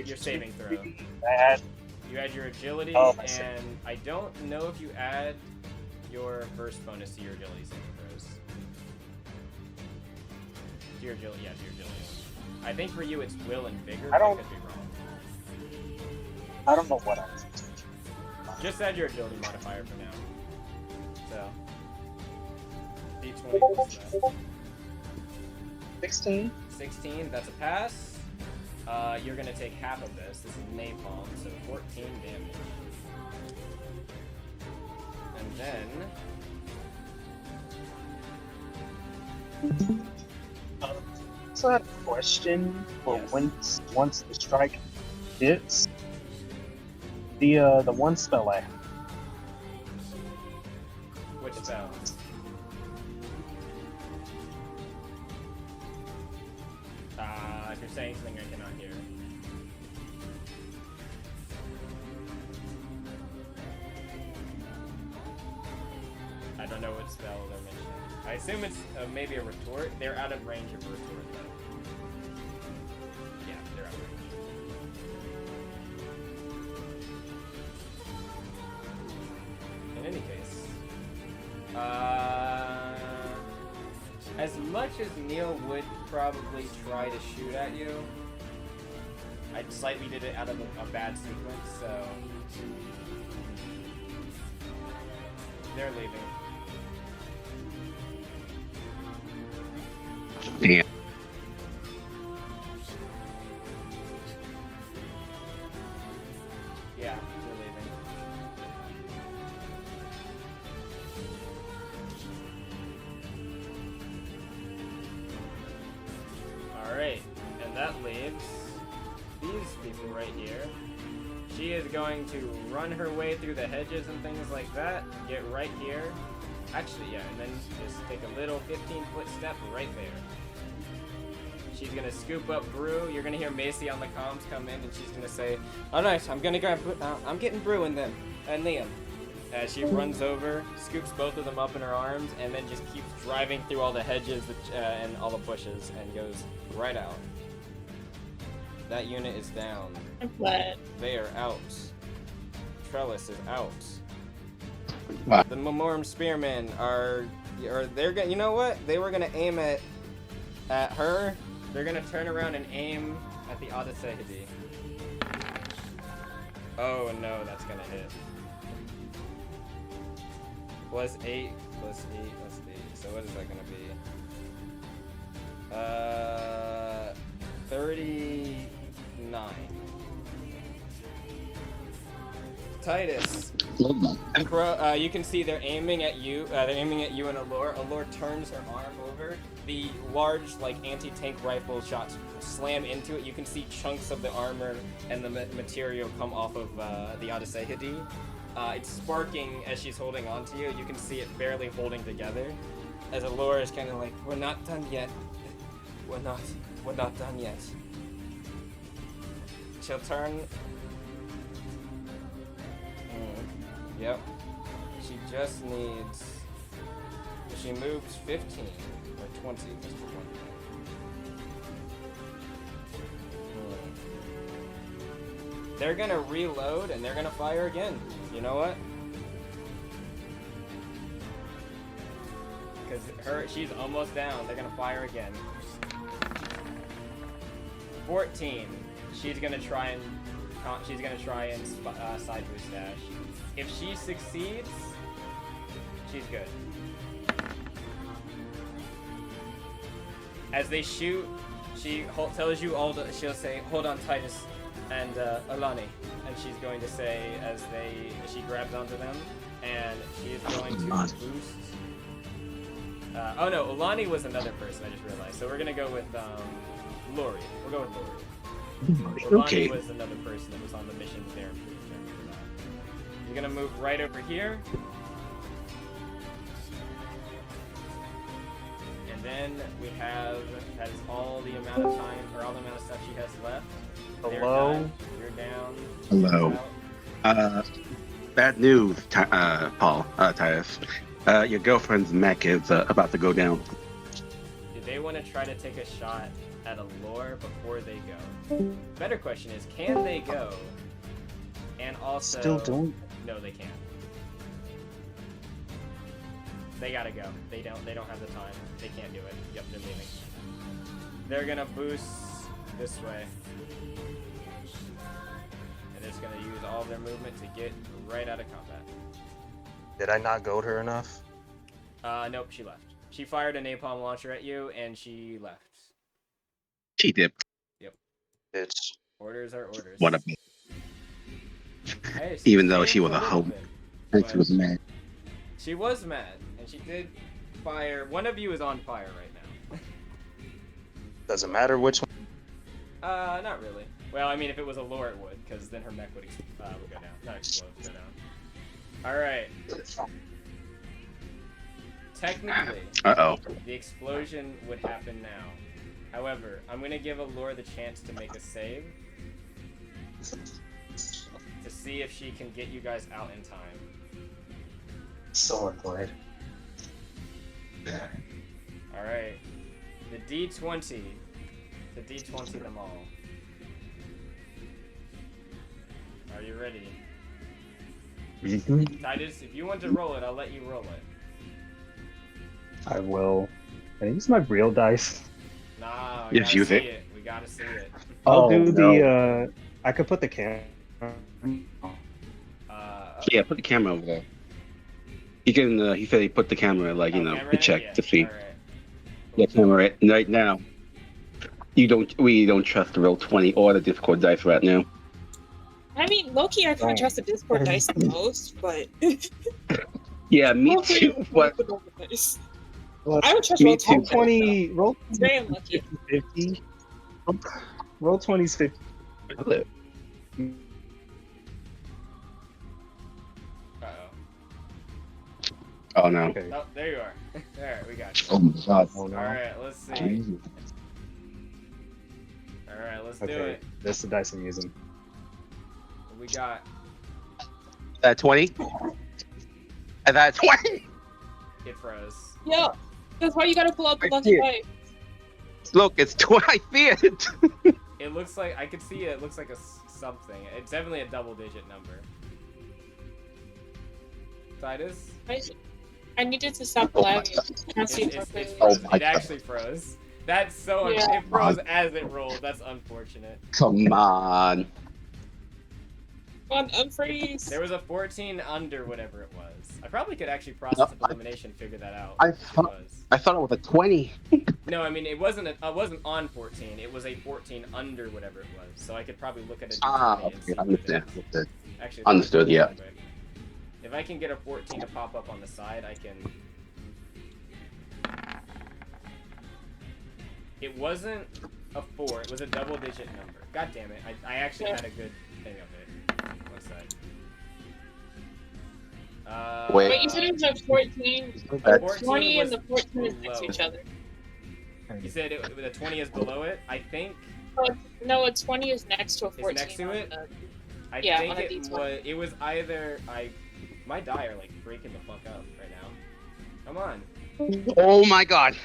Your saving throw. I add. You add your agility, Oh, I and see. I don't know if you add your burst bonus to your agility saving throws. To your agility, yeah, to your agility. I think for you it's will and vigor. I don't- could be wrong. I don't know what I. Just add your agility modifier for now. So. D20 plus that. 16. 16, that's a pass. You're gonna take half of this. This is napalm, so 14 damage. And then So I have a question for Yes. once the strike hits. The one spell I have. which spell? If you're saying something I cannot hear. I don't know what spell they're mentioning. I assume it's maybe a retort. They're out of range of a retort, though. Yeah, they're out of range. In any case, as much as Neil would probably try to shoot at you, I slightly did it out of a bad sequence, so they're leaving. Damn. Yeah, they're leaving. Alright, and that leaves these people right here. She is going to run her way through the hedges and things like that, get right here. Actually, yeah, and then just take a little 15-foot step right there. She's gonna scoop up Brew. You're gonna hear Macy on the comms come in, and she's gonna say, "All right, I'm gonna grab. I'm getting Brew and them, and Liam." As she runs over, scoops both of them up in her arms, and then just keeps driving through all the hedges and all the bushes, and goes right out. That unit is down. I'm glad. They are out. Trellis is out. Wow. The Memorem Spearmen are they're gonna, you know what? They were gonna aim at her. They're gonna turn around and aim at the Adesehidi. Oh no, that's gonna hit. +8, +8, +8. So what is that gonna be? 39. Titus. You can see they're aiming at you. They're aiming at you and Allure. Allure turns her arm over. The large, like, anti-tank rifle shots slam into it. You can see chunks of the armor and the material come off of the Adesehidi. It's sparking as she's holding on to you. You can see it barely holding together. As Allure is kind of like, we're not done yet. We're not done yet. She'll turn. Yep. She just needs. She moves 15 or 20. Just 20. They're gonna reload and they're gonna fire again. You know what? Because she's almost down. They're gonna fire again. 14. She's gonna try and side boost dash. If she succeeds, she's good. As they shoot, she tells you all to. She'll say, "Hold on, Titus and Alani," and she's going to say as she grabs onto them, and she is going to boost. Oh no, Alani was another person. I just realized. So we're gonna go with Lori. We'll go with Lori. Okay. Alani was another person that was on the mission there. You're gonna move right over here. And then we have, that is all the amount of time, or all the amount of stuff she has left. Hello? You're down. Hello. Bad news, Paul, Titus. Your girlfriend's mech is about to go down. Do they want to try to take a shot at Allure before they go? Better question is, can they go? And also... Still don't. No, they can't. They gotta go. They don't have the time. They can't do it. Yep, they're leaving. They're gonna boost this way. And it's gonna use all their movement to get right out of combat. Did I not goad her enough? Nope, she left. She fired a napalm launcher at you, and she left. She did. Yep. Bitch. Orders are orders. What a bitch. Hey, Even though she changed was a little hoe. bit, And she but was mad. She was mad, and she did fire. One of you is on fire right now. Doesn't matter which one. Not really. Well, I mean, if it was a lore, it would, because then her mech would go down. Not explode, go down. Alright. Technically, the explosion would happen now. However, I'm going to give Allure the chance to make a save to see if she can get you guys out in time. So annoyed. Alright. The D20. The D20 them all. Are you ready? Titus, if you want to roll it, I'll let you roll it. I will. Can I use my real dice? Nah, we Yes, gotta use see it. it. We gotta see it. I'll do no. the, I could put the camera. Yeah, put the camera over there. He can. He said he put the camera, like, you know, camera to in? check Yeah, to see. alright. Yeah, camera right now. We don't trust the roll 20 or the Discord dice right now. I mean, low-key, I kind of trust the Discord dice the most, but... Yeah, me too. But I would trust me roll too. 20. Roll It's very unlucky. 50. Roll 20's 50. Uh-oh. Oh no. Okay. Oh, there you are. Alright, we got you. Oh my god. Oh no. Alright, let's see. Jesus. Alright, let's do Okay, it. that's the dice I'm using. What we got? That 20? And that 20? It froze. Yeah, that's why you gotta pull out the I lucky see it. dice. Look, it's 20. I see it. It looks like I could see it. It looks like a something. It's definitely a double-digit number. Titus? I needed to stop lagging. Can't see it It's properly. Oh frozen. my It actually froze. That's so Yeah. it froze as it rolled. That's unfortunate. Come on. Come on, unfreeze. There was a 14 under whatever it was. I probably could actually process No, elimination, figure that out. I what it thought- was. I thought it was a 20. No, I mean it wasn't on 14. It was a 14 under whatever it was. So I could probably look at it. Ah, differently and see okay, what it understand. is. Understood. Actually, Understood, that's yeah. real quick. If I can get a 14 to pop up on the side, I can. It wasn't a 4. It was a double-digit number. God damn it! I actually had a good thing of it. One sec. Wait. But you said it was a 14. A A 14 20 was and the 14 is next to below. each other. You said the 20 is below it. I think. No, a 20 is next to a 14. next to on it? the- I Yeah, think on a it D20. was. It was either my die are like breaking the fuck up right now. Come on. Oh my god.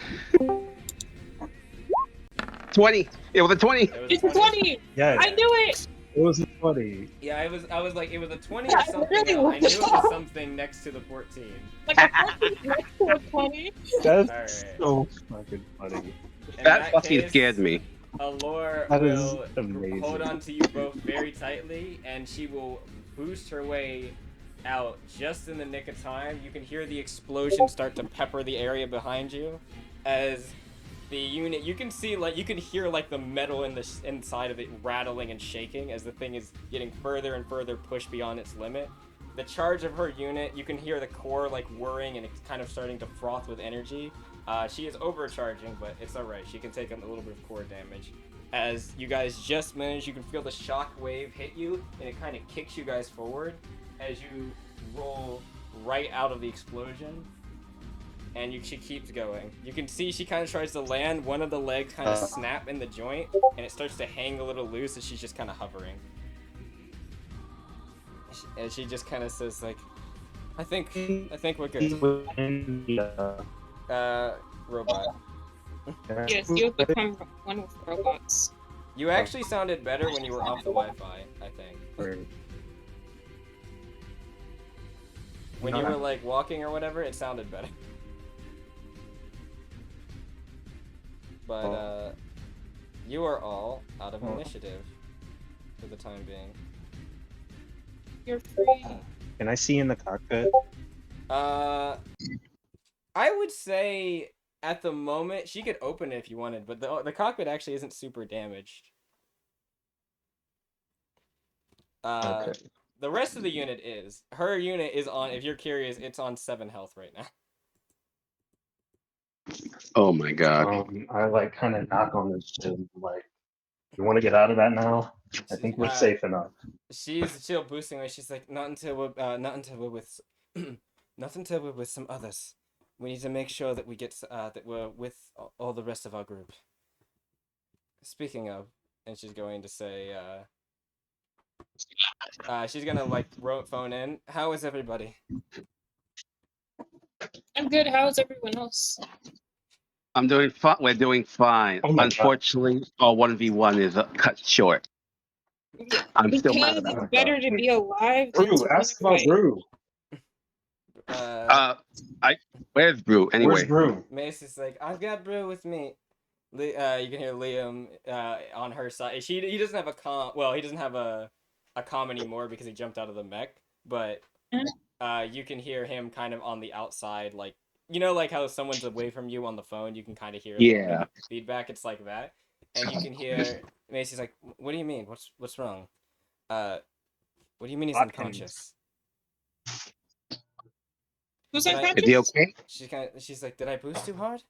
20. It was a 20. It was It's a 20! Yeah, I knew it! it was a 20. Yeah, I was like, it was a 20 Yeah, or I something. really else. I knew it was. was something next to the 14. Like a 14 is next to a 20. That's Alright. so fucking funny. In That fucking case, scared me. Allure That is will amazing. hold on to you both very tightly, and she will boost her way out just in the nick of time. You can hear the explosion start to pepper the area behind you as the unit. You can see, like, you can hear like the metal in the inside of it rattling and shaking as the thing is getting further and further pushed beyond its limit. The charge of her unit, you can hear the core like whirring and it's kind of starting to froth with energy. She is overcharging, but it's alright. She can take a little bit of core damage. As you guys just manage, you can feel the shock wave hit you, and it kind of kicks you guys forward as you roll right out of the explosion. And she keeps going. You can see she kind of tries to land. One of the legs kind of snap in the joint, and it starts to hang a little loose as she's just kind of hovering. And she just kind of says like, I think we're good. Robot. Yes, you have become one with robots. You actually sounded better when you were off the Wi-Fi, I think. When you were like walking or whatever, it sounded better. But you are all out of initiative for the time being. You're free. Can I see in the cockpit? I would say at the moment she could open it if you wanted, but the cockpit actually isn't super damaged. Okay. The rest of the unit is. Her unit is on, if you're curious, it's on 7 health right now. Oh my god. I like kind of knock on this gym, like, you want to get out of that now? I think we're safe enough. She's still boosting away. She's like, not until we're with, not until we're with some others. We need to make sure that we get that we're with all the rest of our group. Speaking of, and she's going to say, she's gonna like phone in. How is everybody? I'm good. How's everyone else? I'm doing fine. We're doing fine. Oh my God. Unfortunately, our 1v1 is cut short. I'm still mad Because about it's better to be alive than Brew, to ask run about away. Brew. it. Where's Brew? Anyway. Where's Brew? Mace is like, I've got Brew with me. You can hear Liam on her side. He doesn't have he doesn't have a comm anymore because he jumped out of the mech. But you can hear him kind of on the outside, like, you know, like how someone's away from you on the phone, you can kind of hear the feedback. It's like that, and you can hear Macy's like, "What do you mean? What's wrong? What do you mean he's unconscious?" Who's Did I- unconscious? Is he okay? She's like, "Did I boost too hard?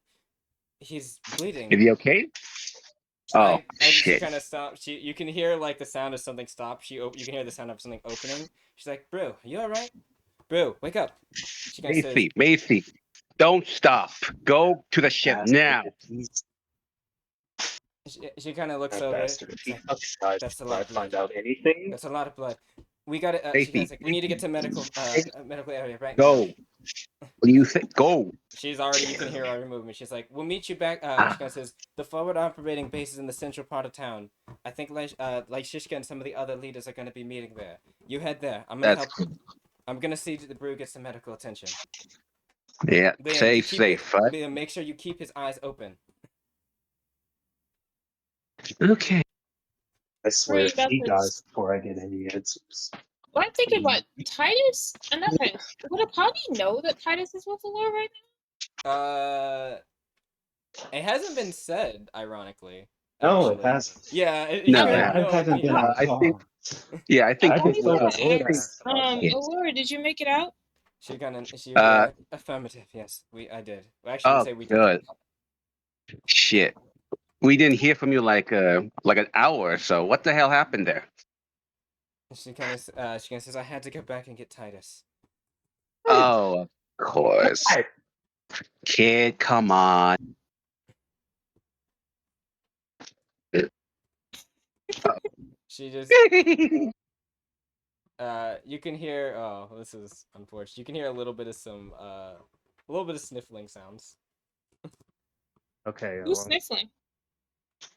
He's bleeding." Is he okay? Oh, She shit. kind of stopped. You can hear like the sound of something stop. You can hear the sound of something opening. She's like, "Bro, are you all right? Bro, wake up." She kind of says, Macy, don't stop. Go to the ship now. she kind of looks That over. bastard. It's If he like, fucking dies that's a before I lot of find blood. out anything, That's a lot of blood. We got to. She Macy. goes like, we need to get to medical area right Go. now. What do you think? Go. She's already, you can hear her already moving. She's like, we'll meet you back. She kind of says, the forward operating base is in the central part of town. I think like Shishka and some of the other leaders are going to be meeting there. You head there. I'm going to That's help. I'm going to see that the brew gets some medical attention. yeah. Liam, you keep Safe. Right? Liam, make sure you keep his eyes open. Okay. I swear, Worry about she this. dies before I get any answers. What I'm thinking about Titus, and not Titus. Would Apani know that Titus is with the Lord right It hasn't been said, ironically. No, it Actually. hasn't. Yeah, No, you have I no haven't idea. been I think. informed. Yeah, I think. I now? just told the I Lord wanted to ask, Yeah. Allura, did you make it out? She Uh, affirmative. Yes, I did. Well, actually, we Oh, say we good. did. Shit. We didn't hear from you like an hour or so. What the hell happened there? She kind of says, I had to go back and get Titus. Oh, of course. Kid, come on. She just you can hear. Oh, this is unfortunate. You can hear a little bit of sniffling sounds. Okay. Who's sniffling?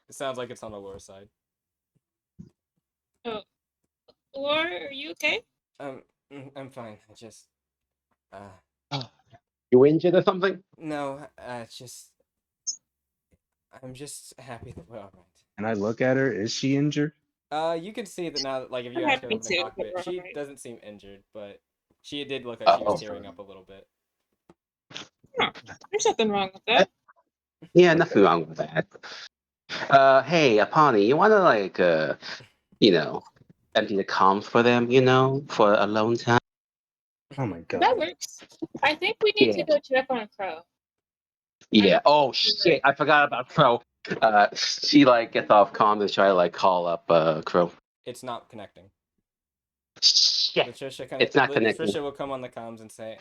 It sounds like it's on the lower side. Oh, Allura, are you okay? I'm fine. I just You injured or something? no. It's just I'm just happy that we're all right. And I look at her. Is she injured? You can see that now. Like if you I'm ask her happy over the too. cockpit, We're she alright. doesn't seem injured, but she did look like she was Oh. tearing up a little bit. There's nothing wrong with that. Yeah, nothing wrong with that. Hey, Apani, you wanna empty the comms for them, for alone time? Oh my That god. works. I think we need to Yeah. go check on Crow. Yeah. Oh You're shit! I forgot about Crow. She gets off comms and try to call up Crow. It's not connecting. Shit! Latricia It's not connecting. Latricia will come on the comms and say,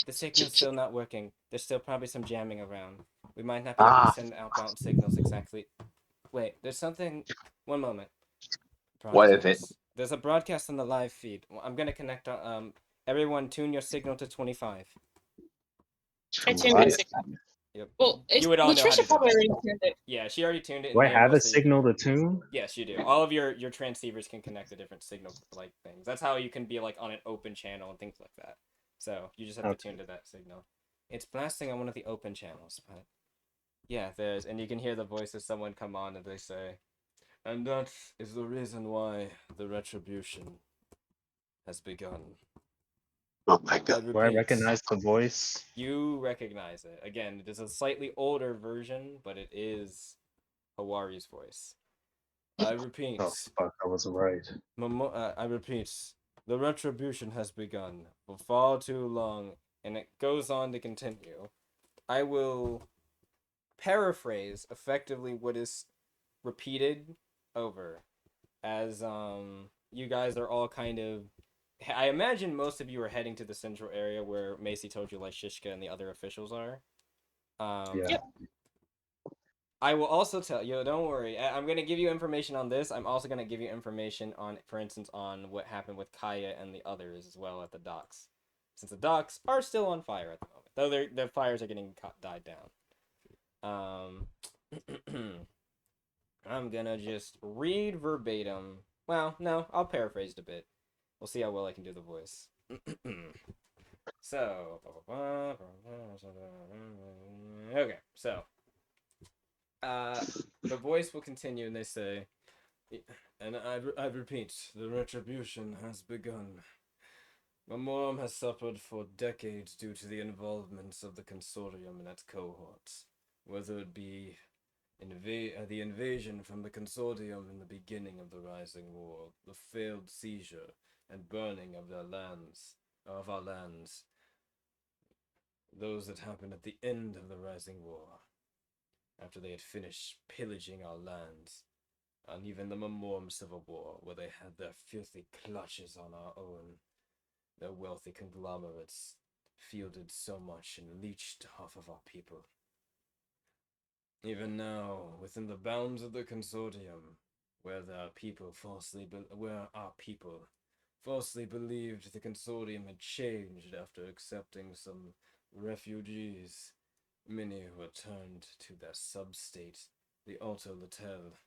the signal's still not working. There's still probably some jamming around. We might not be able to send outbound signals exactly. Wait, there's something. One moment. What is it? There's a broadcast on the live feed. I'm gonna connect. Everyone, tune your signal to 25. I tuned my signal. Yep. Well, You would all know how to Latricia do probably it. already tuned it. Yeah, she already tuned it. Do I And have a most of you signal can- to tune? Yes, you do. All of your transceivers can connect to different signal things. That's how you can be on an open channel and things like that. So you just have to tune to that signal. It's blasting on one of the open channels, but yeah, and you can hear the voice of someone come on and they say, and that is the reason why the retribution has begun. Oh my god! Do I recognize the voice? You recognize it. Again, it is a slightly older version, but it is Hawari's voice. I repeat. Oh fuck! I was right. I repeat. The retribution has begun for far too long, and it goes on to continue. I will paraphrase effectively what is repeated over, as you guys are all kind of. I imagine most of you are heading to the central area where Macy told you Shishka and the other officials are. Yeah. Yep. I will also tell you, don't worry, I'm going to give you information on this. I'm also going to give you information on, for instance, on what happened with Kaya and the others as well at the docks. Since the docks are still on fire at the moment, though their fires are getting died down. I'm going to just read verbatim. Well, no, I'll paraphrase it a bit. We'll see how well I can do the voice. So, okay, so the voice will continue, and they say, and I repeat, the retribution has begun. Memorem has suffered for decades due to the involvements of the Consortium and its cohorts, whether it be the invasion from the Consortium in the beginning of the Rising War, the failed seizure and burning of our lands, those that happened at the end of the Rising War, after they had finished pillaging our lands, and even the Memorem Civil War, where they had their filthy clutches on our own. Their wealthy conglomerates fielded so much and leached half of our people. Even now, within the bounds of the Consortium, where our people falsely believed the Consortium had changed after accepting some refugees. Many were turned to their sub-state, the Alter Latel,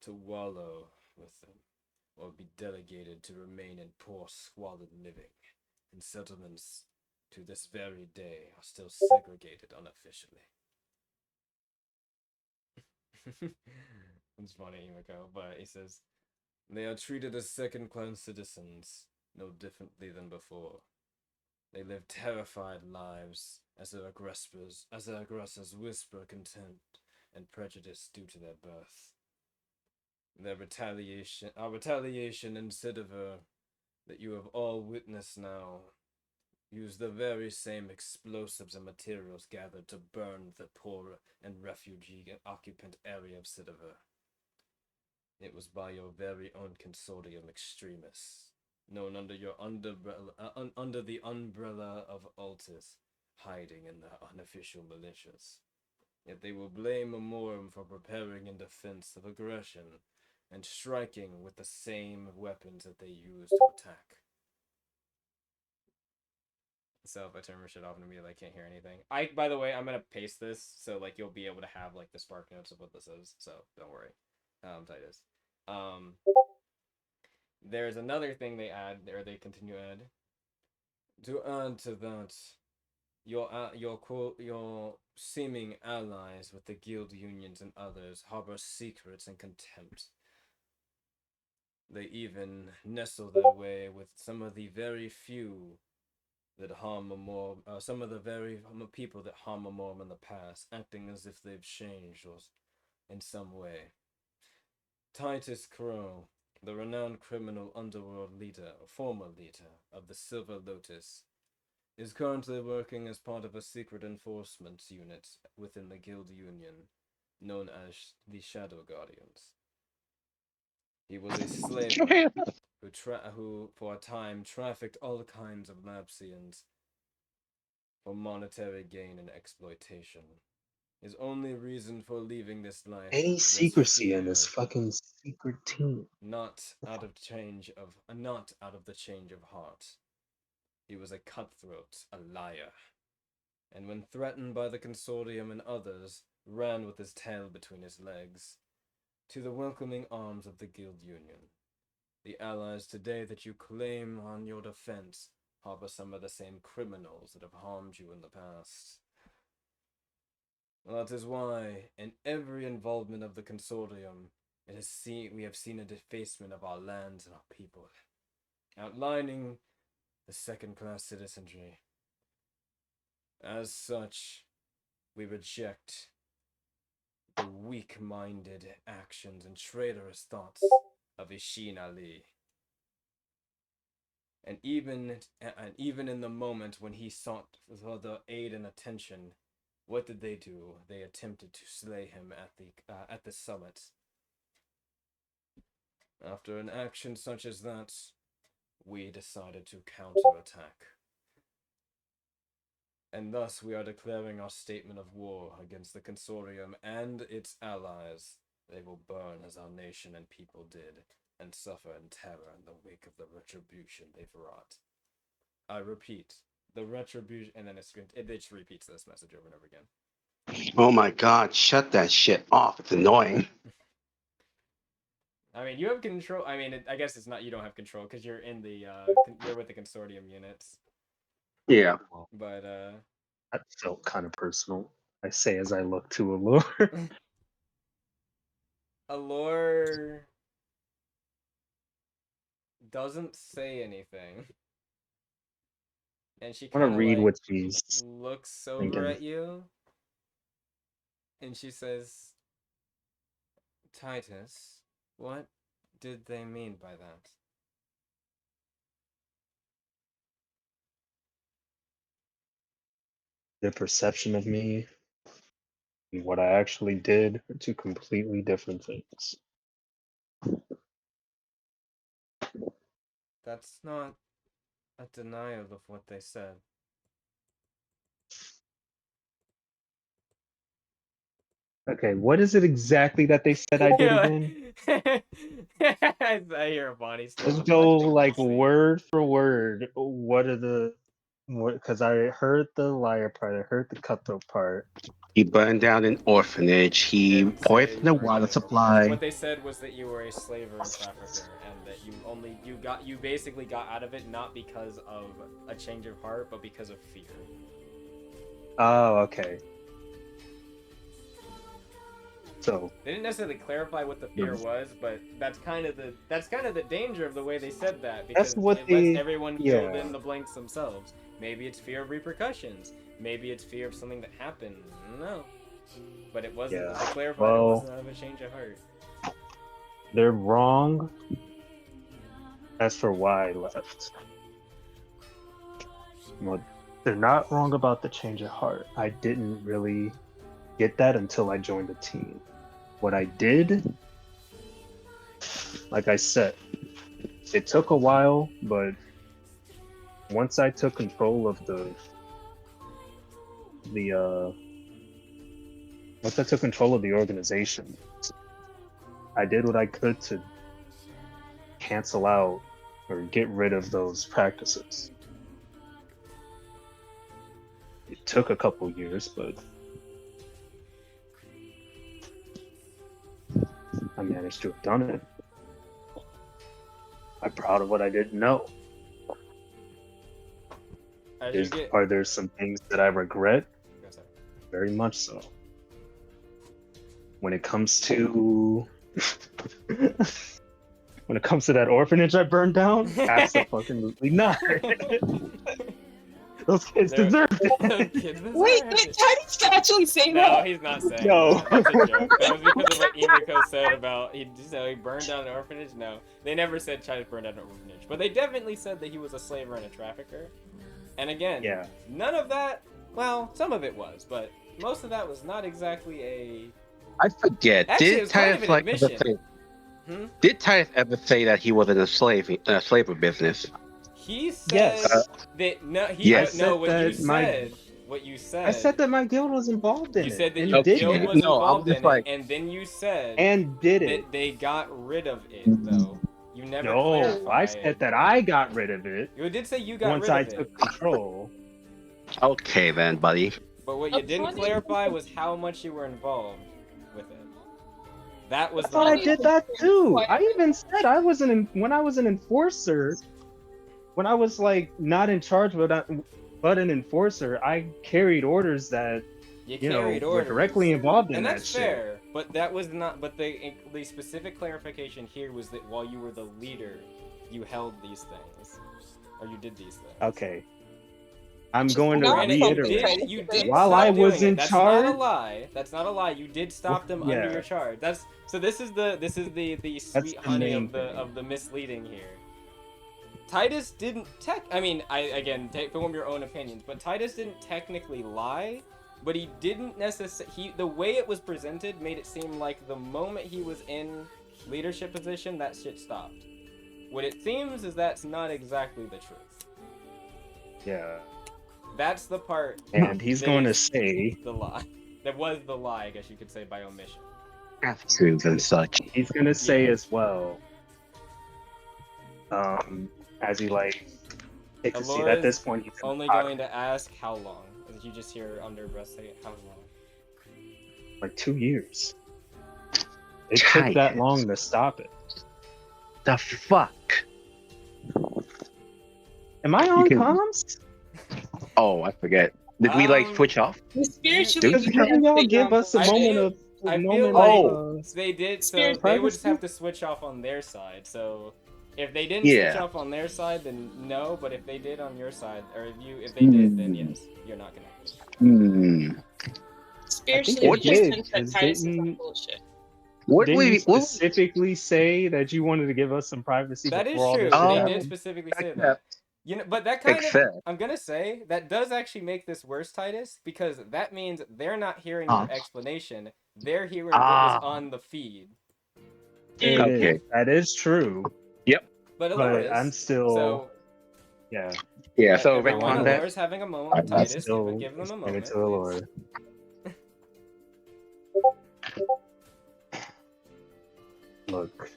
to wallow with them, or be delegated to remain in poor, squalid living, and settlements to this very day are still segregated unofficially. It's funny, Emiko, but he says, they are treated as second-class citizens, no differently than before. They live terrified lives as their aggressors whisper contempt and prejudice due to their birth. Our retaliation in Citiver that you have all witnessed now, use the very same explosives and materials gathered to burn the poor and refugee occupant area of Citiver. It was by your very own Consortium extremists, known under your under the umbrella of Altus, hiding in the unofficial militias. Yet they will blame Memorem for preparing in defense of aggression and striking with the same weapons that they use to attack. So if I turn my shit off and immediately I can't hear anything. By the way, I'm gonna paste this so like you'll be able to have like the spark notes of what this is. So don't worry, Titus. There's another thing they add, or they continue to add. To add to that, your seeming allies with the guild unions and others harbor secrets and contempt. They even nestle their way with some of the very few that harm some of the very people that harm Memorem in the past, acting as if they've changed or in some way. Titus Crow, the renowned criminal underworld leader, former leader of the Silver Lotus, is currently working as part of a secret enforcement unit within the Guild Union, known as the Shadow Guardians. He was a slaver who for a time trafficked all kinds of Lapsians for monetary gain and exploitation. His only reason for leaving this life Any was secrecy in fear, this fucking secret team. not out of the change of heart. He was a cutthroat, a liar, and when threatened by the Consortium and others, ran with his tail between his legs to the welcoming arms of the Guild Union. The allies today that you claim on your defense harbor some of the same criminals that have harmed you in the past. Well, that is why, in every involvement of the Consortium, we have seen a defacement of our lands and our people, outlining the second-class citizenry. As such, we reject the weak-minded actions and traitorous thoughts of Ishin Ali. And even in the moment when he sought for the aid and attention, what did they do? They attempted to slay him at the summit. After an action such as that, we decided to counterattack. And thus we are declaring our statement of war against the Consortium and its allies. They will burn as our nation and people did, and suffer in terror in the wake of the retribution they've wrought. I repeat, the retribution, and then it just repeats this message over and over again. Oh my god, shut that shit off. It's annoying. I mean, you have control. I mean, I guess it's not you don't have control because you're in the you're with the Consortium units. Yeah. But That felt kind of personal. I say as I look to Allure. Allure doesn't say anything, and she I want kind to of read like what she's looks over thinking. at you, and she says, "Titus, what did they mean by that?" Their perception of me and what I actually did are two completely different things. That's not a denial of what they said. Okay, what is it exactly that they said I did again? I hear a body Let's still. go like word for word. What are the what? Because I heard the liar part, I heard the cutthroat part. He burned down an orphanage. He Didn't say poisoned you the were water an orphanage. supply. What they said was that you were a slaver and trafficker, and that you basically got out of it not because of a change of heart, but because of fear. Oh, okay. So They didn't necessarily clarify what the fear was, but that's kind of the danger of the way they said that, because That's what it they- lets everyone fill yeah. in the blanks themselves. Maybe it's fear of repercussions. Maybe it's fear of something that happened. No, but it wasn't. Yeah. They clarified Well, it wasn't out of a change of heart. they're wrong as for why I left. Well, they're not wrong about the change of heart. I didn't really get that until I joined the team. What I did, like I said, it took a while, but once I took control of once I took control of the organization, I did what I could to cancel out or get rid of those practices. It took a couple years, but I managed to have done it. I'm proud of what I didn't know. As you get, Are there some things that I regret? Go ahead. Very much so. When it comes to when it comes to that orphanage I burned down, absolutely not. Those kids They're- deserve it. the kids deserve Wait, it. did Titus actually say No, that? he's not saying No. that. That's a joke. That was because of what Emiko said about he burned down an orphanage. No, they never said Titus burned down an orphanage, but they definitely said that he was a slaver and a trafficker. And again, Yeah. none of that. Well, some of it was, but most of that was not exactly a. I forget. Actually, it Did was kind of Titus an like ever admission. say? Hmm? Did Titus ever say that he was in a slavery business? He said Yes. that no. He Yes. no. What you Said my- said. What you said. I said that my guild was involved in You it. said that and your did guild it. was No, I involved was in just like- it, and then you said And did it. that they got rid of it, though. You never No, clarified. I said that I got rid of it You did say you got once rid I of took it, control. Okay then, buddy. but what you didn't Upon it- clarify was how much you were involved with it. That was I the thought I point. did that too. I even said I wasn't when I was an enforcer. When I was like not in charge, but an enforcer, I carried orders that You you know carried were orders. directly involved in And that that's shit. fair, but that was not. But the specific clarification here was that while you were the leader, you held these things, or you did these things. Okay, I'm Just going to not Granted, reiterate. you did While stop I was doing it. in That's charge- not a lie. That's not a lie. You did stop them under Yeah. your charge. That's so. This is the sweet the honey main of the thing. misleading here. Titus didn't I mean, take from your own opinions, but Titus didn't technically lie, but he didn't necessarily. The way it was presented made it seem like the moment he was in leadership position, that shit stopped. What it seems is that's not exactly the truth. Yeah, That's the part. and he's that going to is say the lie. That was the lie, I guess you could say, by omission. Half truths and such. he's going to say Yeah. as well. As he like takes a seat. Alora At this point, he's Only going to ask how long. And you just hear under breath say how long. like 2 years. It took that Titus. long to stop it. The fuck? Am I on can- comms? Oh, I forget. Did we like Um, switch off? Spiritually, Dude, you Can y'all have give us a I moment feel- of I feel moment like Oh. they did, so Spirit they would just privacy? have to switch off on their side. So if they didn't Yeah. switch off on their side, then no. But if they did on your side, or if they did, then yes, you're not connected. Hmm. spiritually What you did, sense that 'cause Titus is didn't- on bullshit. What Didn't we you specifically say that you wanted to give us some privacy? That is before all true. this They shit Oh. did happened? specifically say Except- that. You know, but that kind of Except- I'm gonna say that does actually make this worse, Titus, because that means they're not hearing Ah. your explanation. They're hearing what was Ah. on the feed. It Okay. is. That is true. But But Alora's, I'm still so yeah. Yeah, so everyone, retcon that. Alora's having a moment. I'm Titus, still give them a explain moment. it to please. Alora. Look,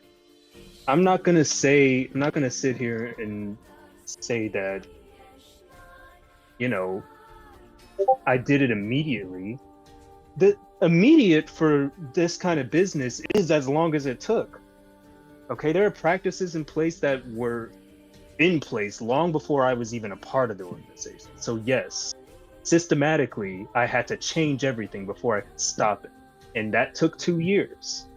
I'm not gonna sit here and say that, you know, I did it immediately. The immediate for this kind of business is as long as it took. Okay, there are practices in place that were in place long before I was even a part of the organization. So yes, systematically, I had to change everything before I could stop it. And that took 2 years.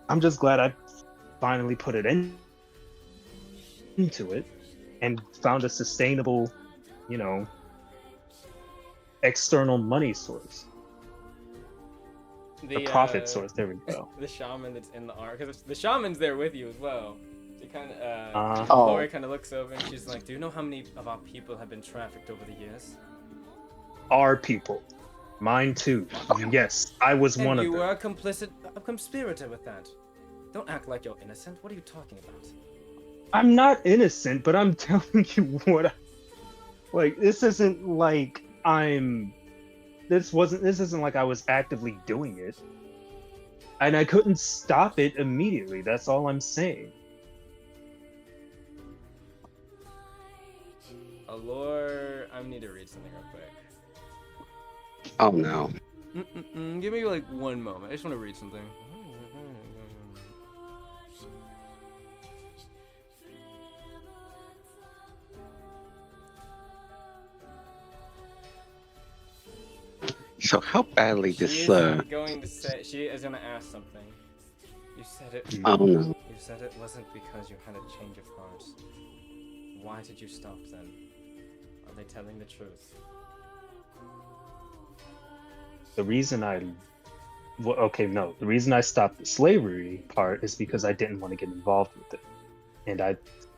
I'm just glad I finally put it into it and found a sustainable, you know, external money source. The profit source, there we go. The shaman that's in the arm, because the shaman's there with you as well. She kind of, Oh. Lori kind of looks over and she's like, "Do you know how many of our people have been trafficked over the years?" Our people. Mine too. Yes, I was one of And them. you were a conspirator with that. Don't act like you're innocent. What are you talking about? I'm not innocent, but I'm telling you what like this isn't like this isn't like I was actively doing it. And I couldn't stop it immediately. That's all I'm saying. Allure, I need to read something real quick. Oh no. Give me like 1 moment. I just want to read something. So how badly She this is going to say. She is going to ask something. You said it. oh no. You said it wasn't because you had a change of heart. Why did you stop then? Are they telling the truth? The reason the reason I stopped the slavery part is because I didn't want to get involved with it. And I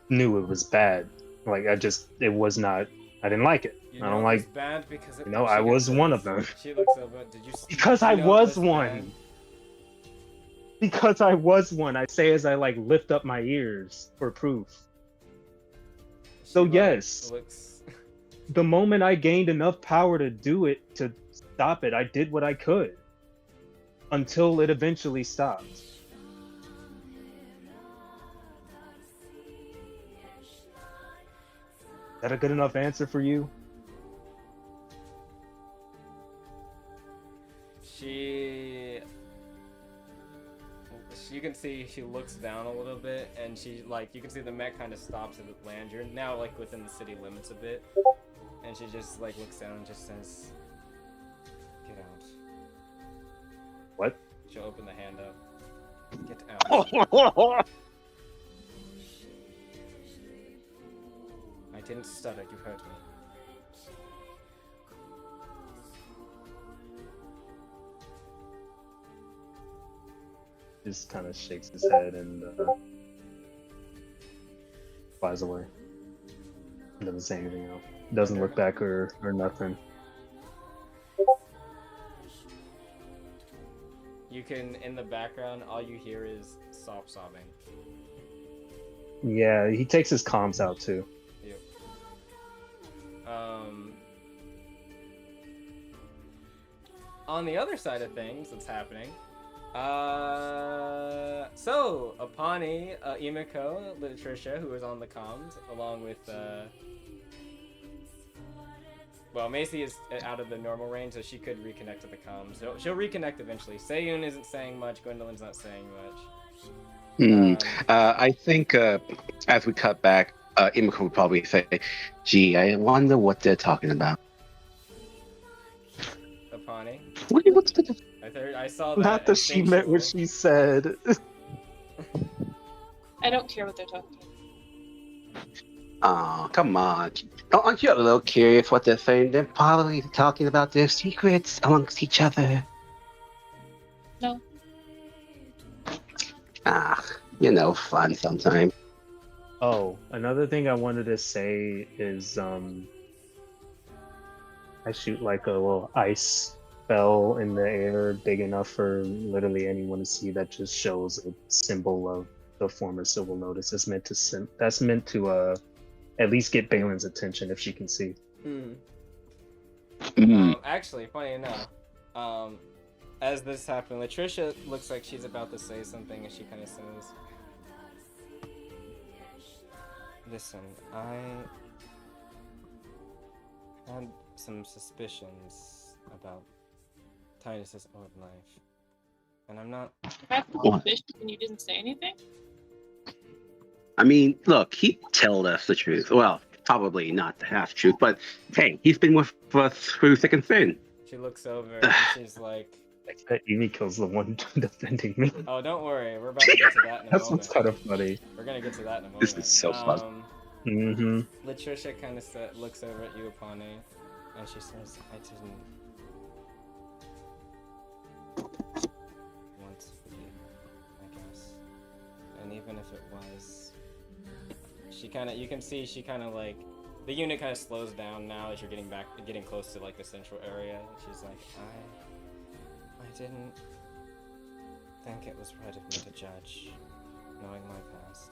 knew it was bad. Like I didn't like it. You I know don't it like was bad because it, I was one of them. She looks over. Did you? Because you I know it was bad? one. Because I was one. I say as I like lift up my ears for proof. So She, like, yes. looks. The moment I gained enough power to do it, to stop it, I did what I could. Until it eventually stopped. Is that a good enough answer for you? You can see she looks down a little bit, and she like you can see the mech kind of stops at the land. You're now like within the city limits a bit, and she just like looks down and just says, "Get out." What? She'll open the hand up. Get out. I didn't stutter. You heard me. Just kind of shakes his head and flies away. Doesn't say anything else. Doesn't look back or nothing. You can, in the background, all you hear is sobbing. Yeah, he takes his comms out too. Yep. On the other side of things that's happening, so Apani, Imiko, Latricia, who is on the comms, along with, well, Macy is out of the normal range, so she could reconnect to the comms. She'll reconnect eventually. Seiyun isn't saying much, Gwendolyn's not saying much. I think as we cut back, Imiko would probably say, "Gee, I wonder what they're talking about." Apani? What's the I saw that. Not that she meant what she said. I don't care what they're talking about. Oh, come on. Aren't you a little curious what they're saying? They're probably talking about their secrets amongst each other. No. Fun sometimes. Oh, another thing I wanted to say is I shoot like a little ice spell in the air big enough for literally anyone to see that just shows a symbol of the former civil notice. That's meant to at least get Balin's attention if she can see. Actually, funny enough, as this happened, Latricia looks like she's about to say something, and she kind of says, "Listen, I had some suspicions about Titus's old life, and I'm not." And you didn't say anything? I mean, look, he told us the truth. Well, probably not the half truth, but hey, he's been with us through thick and thin. She looks over and she's like, That Emiko's the one defending me. "Oh, don't worry, we're about to get to that in a That's moment. what's kind of funny. We're gonna get to that in a moment." This is so fun. Mm-hmm. Latricia kind of looks over at you, Apane, and she says, "I didn't want to be, I guess. And even if it was, she kind of, you can see she kind of like, the unit kind of slows down now as you're getting close to like the central area. And she's like, I didn't think it was right of me to judge, knowing my past.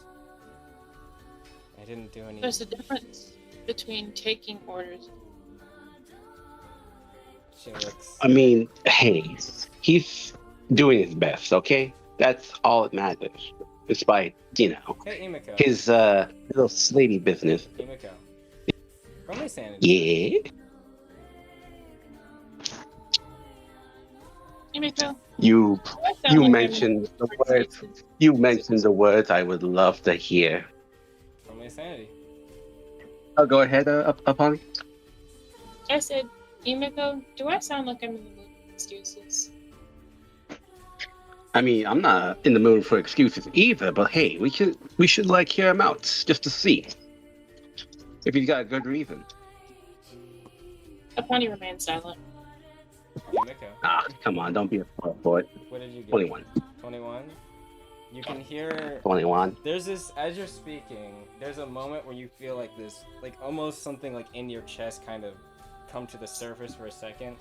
I didn't do any." There's a difference between taking orders. She looks. I mean, hey, he's doing his best, okay? That's all that matters. Despite, Hey, Emiko. his little slavey business. Emiko. Roll me sanity. Yeah. Emiko, You that sounds you like mentioned the words. You mentioned the words I would love to hear. Roll me sanity. Oh, go ahead, Apani. I said, Emiko, do I sound like I'm in the mood for excuses? I mean, I'm not in the mood for excuses either, but hey, we should like hear him out just to see if he's got a good reason. Apani remains silent. Emiko. Ah, come on, don't be a for it. What did you get? 21. 21? You can hear. 21. There's this, as you're speaking, there's a moment where you feel like this, like almost something like in your chest kind of come to the surface for a second.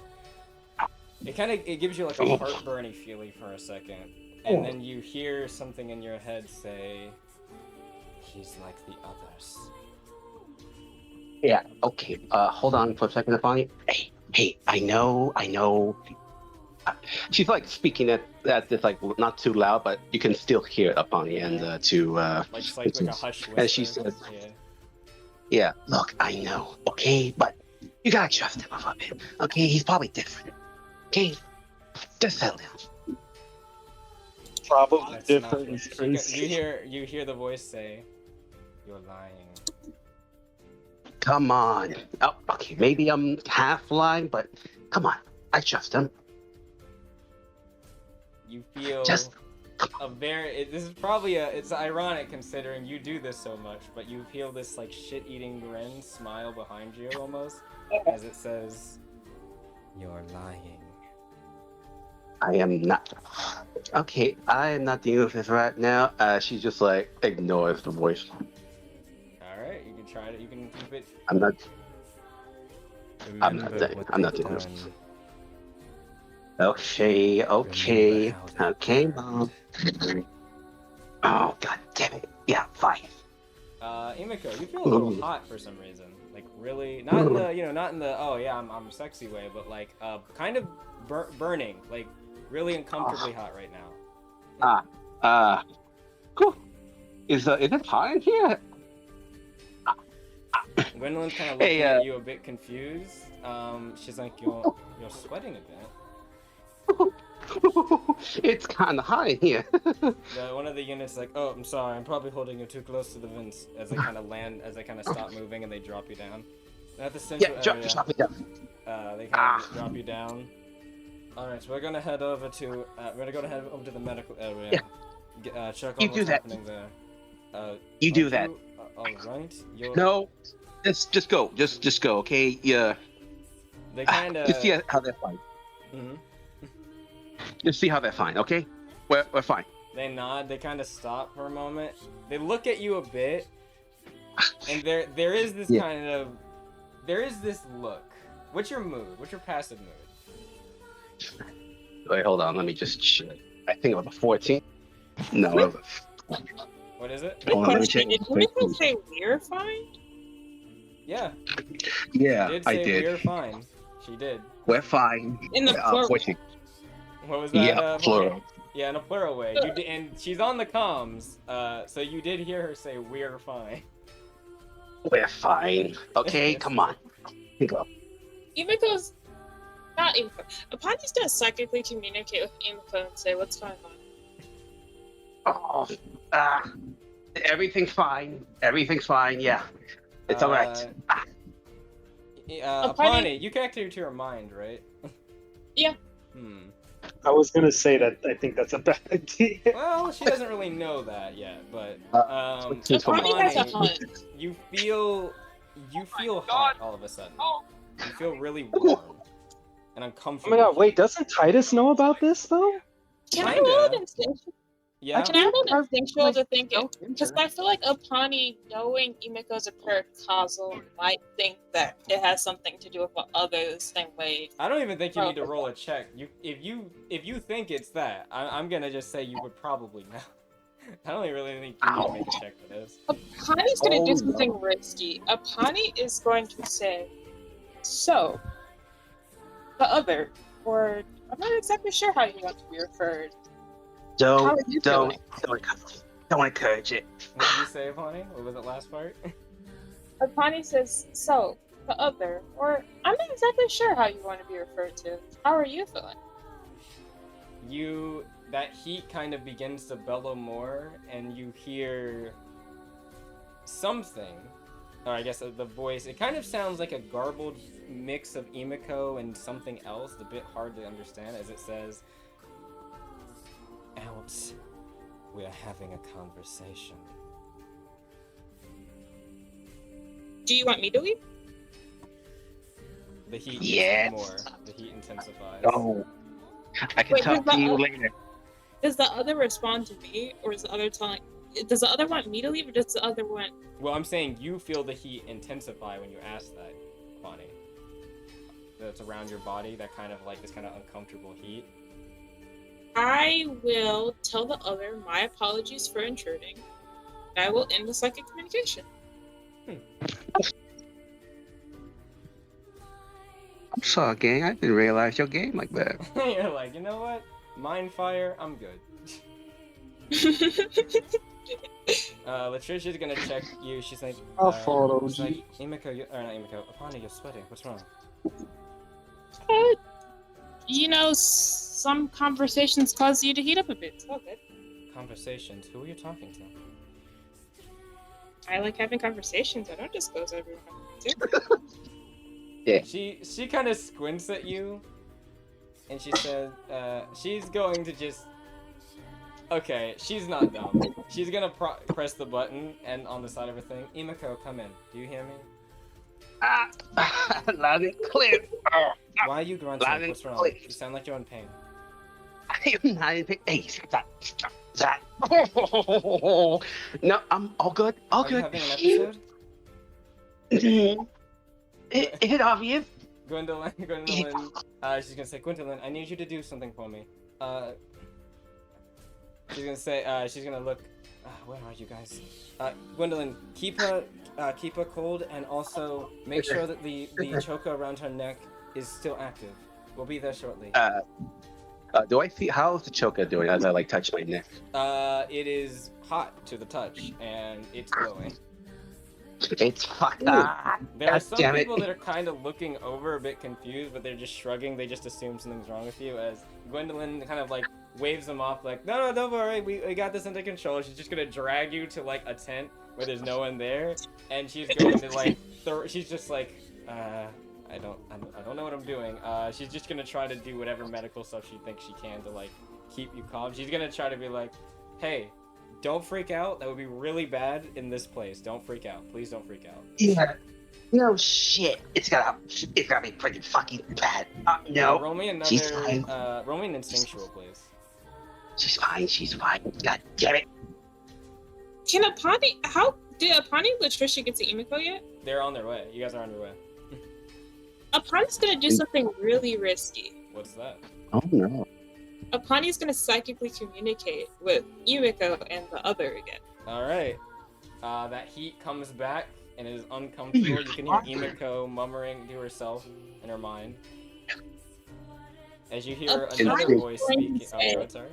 It gives you like a heartburny feeling for a second. And then you hear something in your head say, "He's like the others." Yeah, okay. Hold on for a second, Apani. Hey, I know. She's like speaking at this like not too loud, but you can still hear it, Apani, and like a hush whisper. and she says, Yeah. "Yeah, look, I know, okay, but you gotta trust him a little bit, okay? He's probably different, okay? Just settle down." Probably That's different. not- Is crazy. You hear the voice say, "You're lying." Come on. Oh, okay, maybe I'm half lying, but come on, I trust him. You feel Just this is probably it's ironic considering you do this so much, but you feel this like shit-eating grin smile behind you almost as it says, "You're lying." I am not. Okay, I am not dealing with this right now. She just like ignores the voice. All right, you can try it. You can keep it. I'm not. I'm not Remember doing. what I'm not they've doing this. done. Okay, Remember how they Mom. Oh, god damn it. Yeah, fine. Emiko, you feel a little hot for some reason. Like really, not in the not in the oh yeah I'm sexy way, but like kind of burning, like really uncomfortably hot right now. Cool. Is it hot in here? Gwendolyn's kind of Hey, looking at you a bit confused. She's like, you're sweating a bit. It's kind of hot in here. One of the units like, "Oh, I'm sorry, I'm probably holding you too close to the vents." As they kind of land, as they kind of stop moving and they drop you down. At the central Yeah, area, drop it down. they kind of drop you down. All right, so we're gonna head over to the medical area. Check You on do what's that. happening there. You do that. All right. No, just go. Just go. Okay. Yeah. They kind of. Just see how they're fine. Mhm. Just see how they're fine. Okay. We're fine. They nod. They kind of stop for a moment. They look at you a bit, and there is this there is this look. What's your mood? What's your passive mood? Wait, hold on. Let me just check. I think it was a 14. No, it was What is it? Hold on, let me check. Did Emiko say we're fine? Yeah. Yeah, She did I say did. we're fine. She did. We're fine. In the plural. 14. What was that? Yeah, Bonnie? plural. Yeah, in a plural way. You did, and she's on the comms, so you did hear her say, "We're fine." We're fine. Okay, come on. Go. Emiko's not Emiko. Apani's gonna psychically communicate with Emiko and say, "What's going on?" Oh, everything's fine. Everything's fine. Yeah, it's all right. Apani, you connected to her mind, right? Yeah. I was gonna say that I think that's a bad idea. Well, she doesn't really know that yet, but Apani has a hunch. you feel hot all of a sudden. You feel really warm and Oh uncomfortable. my god, wait, doesn't Titus know about this though? Can I Kinda. roll an instinctual? Yeah. Can I roll an instinctual to think it? Don't Because enter. I feel like Apani, knowing Emiko's a paracausal, might think that it has something to do with what others the same way. I don't even think you need to roll a check. If you think it's that, I'm gonna just say you would probably know. I don't really think you need to make a check for this. Apani's gonna Oh, do something risky. Apani is going to say, "So, the other, or I'm not exactly sure how you want to be referred. How are you Don't encourage it. What did you say, Apani? What was that last part? Apani says, "So, the other, or I'm not exactly sure how you want to be referred to. How are you feeling?" That heat kind of begins to bellow more, and you hear something, or I guess the voice. It kind of sounds like a garbled mix of Emiko and something else, a bit hard to understand, as it says, "Out, we are having a conversation." Do you want me to leave? The heat Yes. gets more. The heat intensifies. Oh, I can Wait, talk does to you the- later. Does the other respond to me, or is the other telling? Does the other want me to leave, or does the other want? Well, I'm saying you feel the heat intensify when you ask that, Bonnie. That's around your body, that kind of like this kind of uncomfortable heat. I will tell the other my apologies for intruding. I will end the psychic communication. I'm sorry, gang. I didn't realize your game like that. You're like, you know what? Mind fire, I'm good. Latricia's gonna check you. She's like, I'll follow she's you. like, Emiko, or not Emiko, Apani, you're sweating. What's wrong? You know, some conversations cause you to heat up a bit. It's all good. Conversations. Who are you talking to? I like having conversations. I don't disclose everyone. She kind of squints at you, and she says, she's going to just. Okay, she's not dumb. She's gonna press the button and on the side of her thing. Emiko, come in. Do you hear me? Loud and clear. Why are you grunting? Loud and What's wrong? clear. You sound like you're in pain. I am not in pain. Hey, stop. No, I'm all good. All Are you good. having an episode? Is it obvious? Gwendolyn, she's gonna say, Gwendolyn, I need you to do something for me. She's gonna say, she's gonna look, where are you guys? Gwendolyn, keep her cold, and also make sure that the choker around her neck is still active. We'll be there shortly. Do I see how's the choker doing as I like touch my neck? It is hot to the touch, and it's glowing. It's fucked. There are some damn it. people that are kind of looking over, a bit confused, but they're just shrugging. They just assume something's wrong with you. As Gwendolyn kind of like waves them off, like, no, don't worry, we got this under control. She's just gonna drag you to like a tent where there's no one there, and she's going to like, she's just like, I don't know what I'm doing. She's just gonna try to do whatever medical stuff she thinks she can to like keep you calm. She's gonna try to be like, hey, don't freak out. That would be really bad in this place. Don't freak out. Please don't freak out. Yeah. No shit. It's gotta be pretty fucking bad. No. Roll me another. She's fine. Roll me an instinctual, please. She's fine. She's fine. God damn it. Can Apani? How did Apani and Latricia get to Emiko yet? They're on their way. You guys are on your way. Apani's gonna do something really risky. What's that? Oh no. Apani's gonna psychically communicate with Emiko and the other again. All right. That heat comes back and it is uncomfortable. You can hear Emiko murmuring to herself in her mind. As you hear Okay. another voice Going to speaking. Oh, say- go ahead, sorry.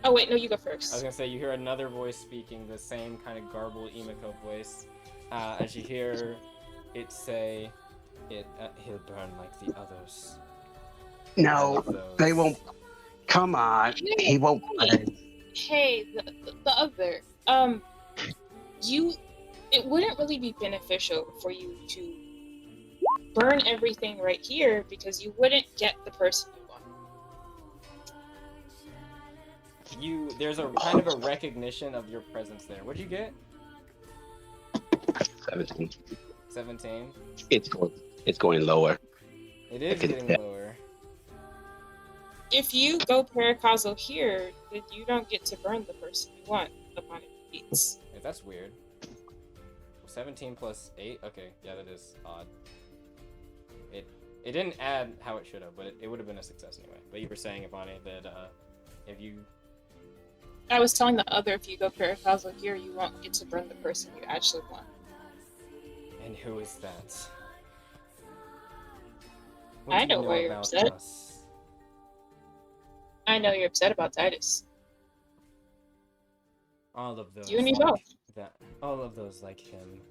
Oh wait, no, you go I was first. gonna say you hear another voice speaking, the same kind of garbled Emiko voice. As you hear it say, he'll burn like the others. All No, of those. they won't. Come on, he won't. Hey, the other. It wouldn't really be beneficial for you to burn everything right here because you wouldn't get the person you want. There's a kind of a recognition of your presence there. What'd you get? 17. 17. It's going lower. It is I can getting tell. lower. If you go paracausal here, then you don't get to burn the person you want upon it beats. Yeah, that's weird. 17 plus 8? Okay, yeah, that is odd. It didn't add how it should have, but it would have been a success anyway. But you were saying, Ivani, that if you... I was telling the other, if you go paracausal here, you won't get to burn the person you actually want. And who is that? I know why you're upset. us? I know you're upset about Titus. All of those. You and me like both. that. All of those like him.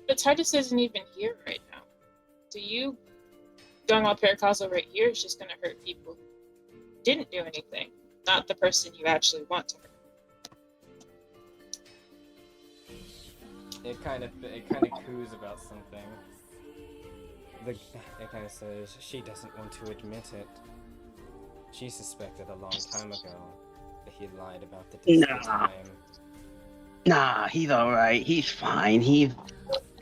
But Titus isn't even here right now. So you going all paracausal right here is just gonna hurt people who didn't do anything, not the person you actually want to hurt. It kind of coos about something. It kind of says she doesn't want to admit it. She suspected a long time ago that he lied about the distant Nah. time. Nah, he's all right. He's fine. He's.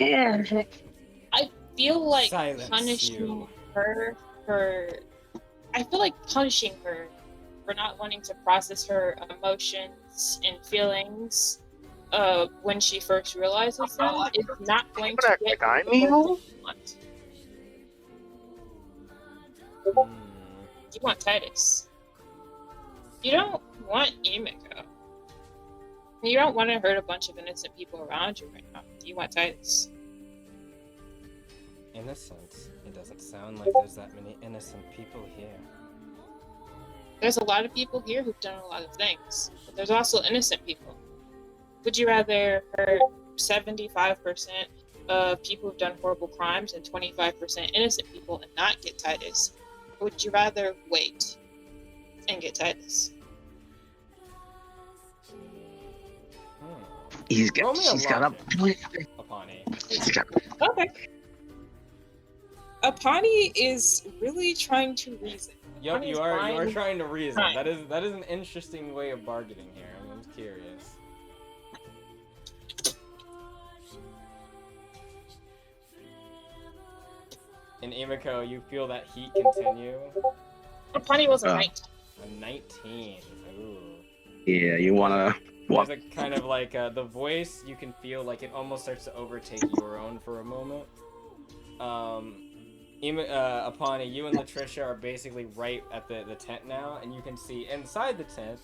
I feel like Silence punishing you. her for. I feel like punishing her for not wanting to process her emotions and feelings when she first realizes them is not going to get Like I'm the person evil? you want. Hmm. You want Titus. You don't want Emiko. You don't want to hurt a bunch of innocent people around you right now. You want Titus. Innocent? It doesn't sound like there's that many innocent people here. There's a lot of people here who've done a lot of things, but there's also innocent people. Would you rather hurt 75% of people who've done horrible crimes and 25% innocent people and not get Titus? Or would you rather wait and get Titus? He's Roll got. me a She's got logic. a. Apani. He's got. Okay. Apani is really trying to reason. Yup, Apani you is are blind. trying to reason. Fine. That is an interesting way of bargaining here. I'm curious. In Emiko, you feel that heat continue. Apani was a Oh. knight. A 19. Ooh. Yeah, you wanna. There's a kind of like the voice, you can feel like it almost starts to overtake your own for a moment. Apani, you and Latricia are basically right at the tent now, and you can see inside the tent,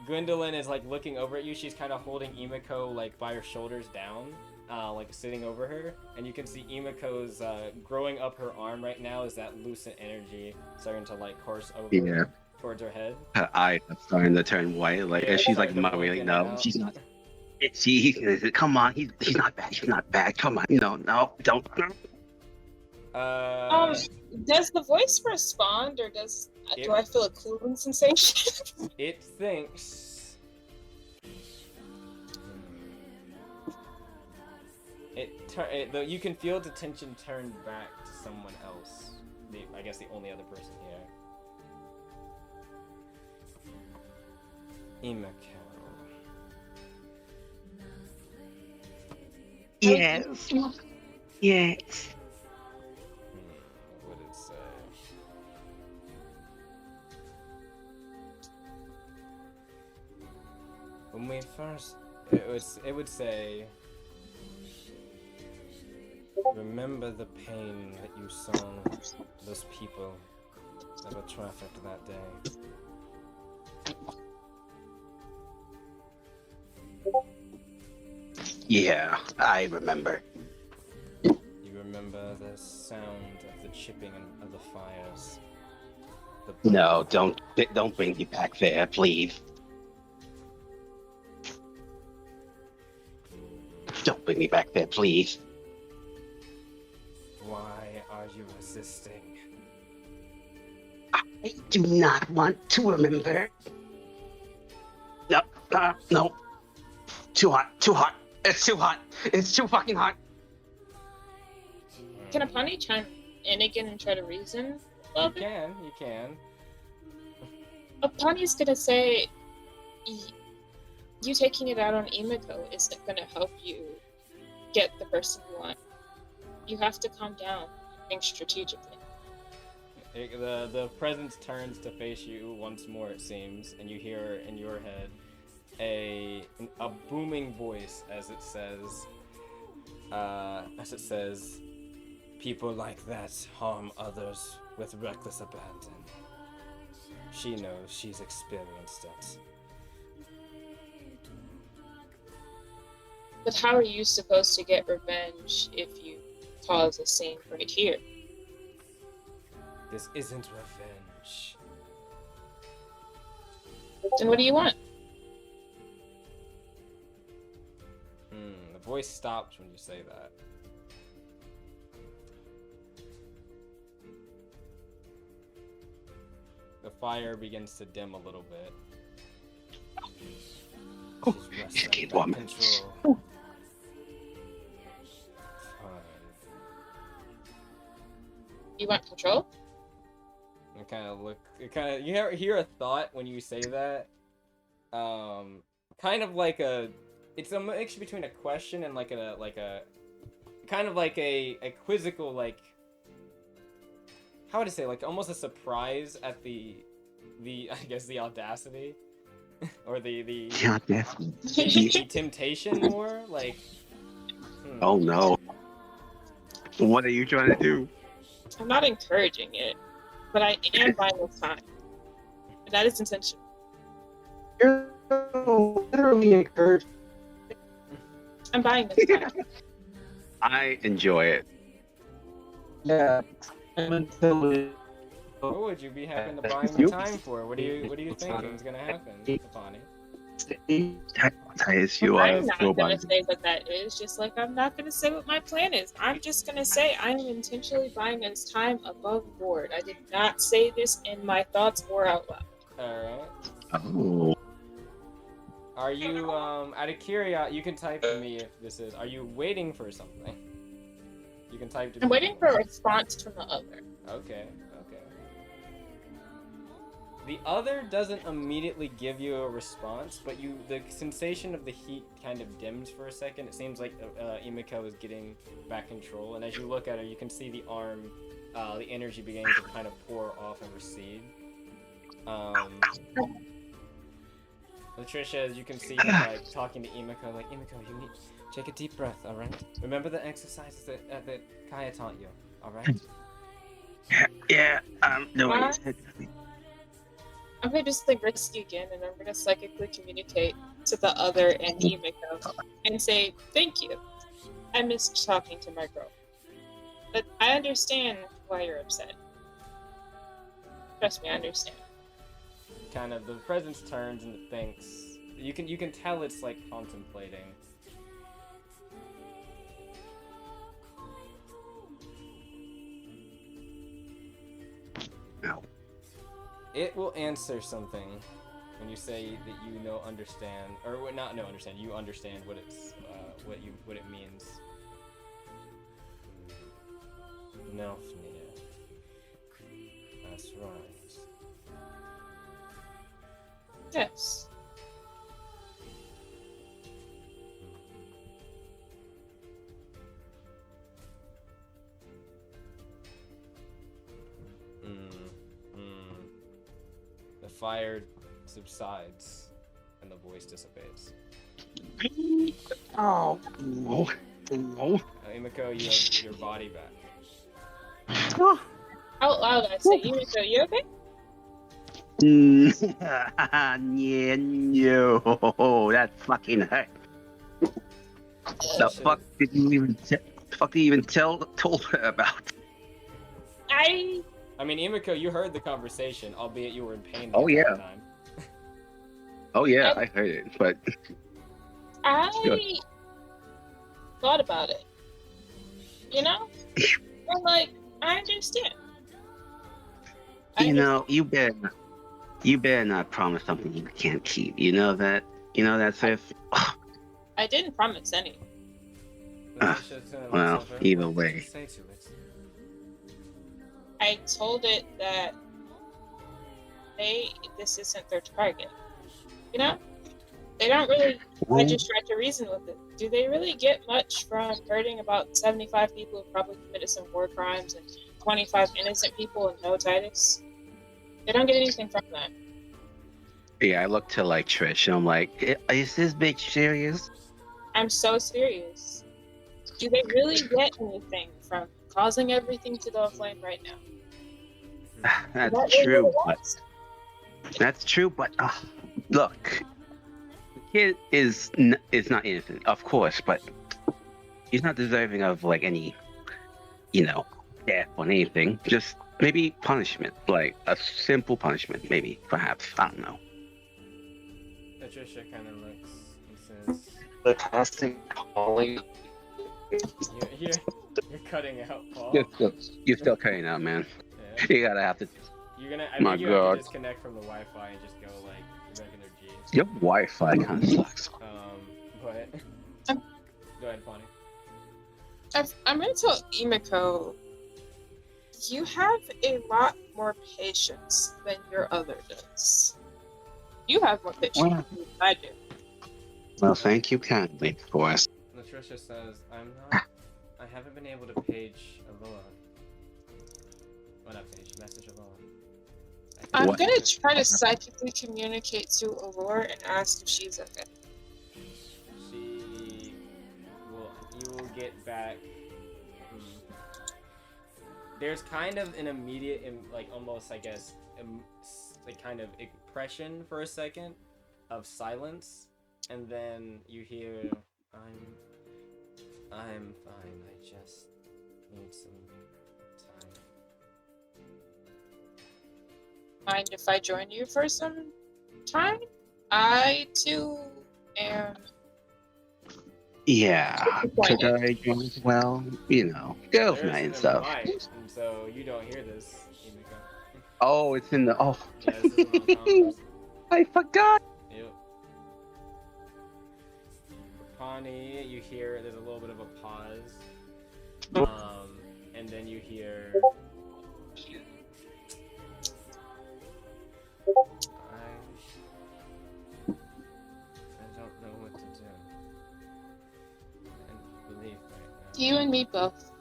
Gwendolyn is like looking over at you. She's kind of holding Emiko like by her shoulders down, like sitting over her, and you can see Emiko's growing up her arm right now is that lucent energy starting to like course over Yeah. towards her head. Her eyes are starting to turn white. Like Yeah, and she's like starting to mumbling, blink in no, and out. she's not. Come on, he's not bad. He's not bad. Come on, no, don't. Does the voice respond, or do I feel a cooling sensation? It thinks. You can feel the tension turn back to someone else. I guess the only other person here. Emiko. Yes. Yes. What did it say? When we first, it would say, remember the pain that you saw those people that were trafficked that day. Yeah, I remember. You remember the sound of the the chipping of the fires. No, don't bring me back there, please. Don't bring me back there, please. Why are you resisting? I do not want to remember. No, no. Too hot, too hot. It's too hot. It's too fucking hot. Can Apani chime in again and try to reason? You can. Apani's gonna say, you taking it out on Emiko isn't gonna help you get the person you want. You have to calm down and think strategically. The presence turns to face you once more, it seems, and you hear in your head a booming voice as it says, people like that harm others with reckless abandon. She knows, she's experienced it. But how are you supposed to get revenge if you cause a scene right here? This isn't revenge. Then what do you want? The voice stops when you say that. The fire begins to dim a little bit. Oh, She's escape wrestling woman. back control. Fine. You want control? You hear a thought when you say that. Kind of like it's a mixture between a question and like a kind of like a quizzical, like, how would I say, like almost a surprise at the I guess the audacity or the temptation more like. Oh no. What are you trying to do? I'm not encouraging it, but I am buying this time. And that is intentional. You're literally encouraged. I'm buying this time. I enjoy it. Yeah. Until What would you be having to buy the time for? What do you think is gonna happen, Stefani? I'm not gonna say what that is, just like I'm not gonna say what my plan is. I'm just gonna say I am intentionally buying this time above board. I did not say this in my thoughts or out loud. Alright. Oh. Are you, out of curiosity, you can type to me if this is, are you waiting for something? You can type to me. I'm waiting for a response from the other. Okay. The other doesn't immediately give you a response, but the sensation of the heat kind of dims for a second. It seems like Emiko is getting back control, and as you look at her, you can see the arm, the energy beginning to kind of pour off and recede. Latricia, as you can see, like talking to Emiko, like, Emiko, you need take a deep breath, all right? Remember the exercises that Kaya taught you, all right? Yeah, I'm doing it. I'm gonna just like risk again, and I'm gonna psychically communicate to the other and Emiko and say, thank you. I missed talking to my girl. But I understand why you're upset. Trust me, I understand. Kind of the presence turns and thinks. You can tell it's like contemplating. No. It will answer something when you say that you understand, or not understand. You understand what it's what it means. Nelfnir. That's right. Yes. The fire subsides and the voice dissipates. Oh, no. No. Emiko, you have your body back. Out loud, I say, Emiko, you okay? Yeah, no. That fucking hurt. The fuck did you even told her about? I I mean, Emiko, you heard the conversation, albeit you were in pain the Oh, entire yeah. time. Oh yeah, I heard it, but I thought about it. You know? I'm like, I understand. you know, you better not promise something you can't keep. You know that, Sif. I didn't promise anything. Letitia's gonna look Well, over. either What did you way. say to it? I told it that this isn't their target. You know? They don't really. I just tried to reason with it. Do they really get much from hurting about 75 people who probably committed some war crimes and 25 innocent people and no Titus? They don't get anything from that. Yeah, I look to like Trish, and I'm like, is this bitch serious? I'm so serious. Do they really get anything from causing everything to go aflame right now? That's Is that true, really but look, the kid is not innocent, of course, but he's not deserving of like any, death or anything. Just maybe punishment, like a simple punishment, maybe, perhaps. I don't know. Patricia kind of looks and says, The constant calling. you're cutting out, Paul. You're still cutting out, man. Yeah. You gotta have to. You're gonna. I My think you have God. to disconnect from the Wi-Fi and just go like regular G. Your Wi-Fi kind of sucks. But go ahead, Bonnie. I'm going to tell Emiko, you have a lot more patience than your other does. You have more patience Well- than I do. Well, thank you kindly, of course. Latricia says, I haven't been able to page Alola. Well, not page, message Alola. I'm What? going to try to psychically communicate to Allure and ask if she's okay. You will get back. There's kind of an immediate, like almost, I guess, like kind of impression for a second of silence, and then you hear, I'm fine. I just need some time. Mind if I join you for some time? I too am. Yeah, could I join as well? Girls' There's night an and stuff. mic, and so you don't hear this, Emiko. Oh, it's in the. Oh, Yeah, this is on comms. I forgot. Yep. Pawnee, you hear there's a little bit of a pause. And then you hear I don't know what to do. And believe right now. You and me both.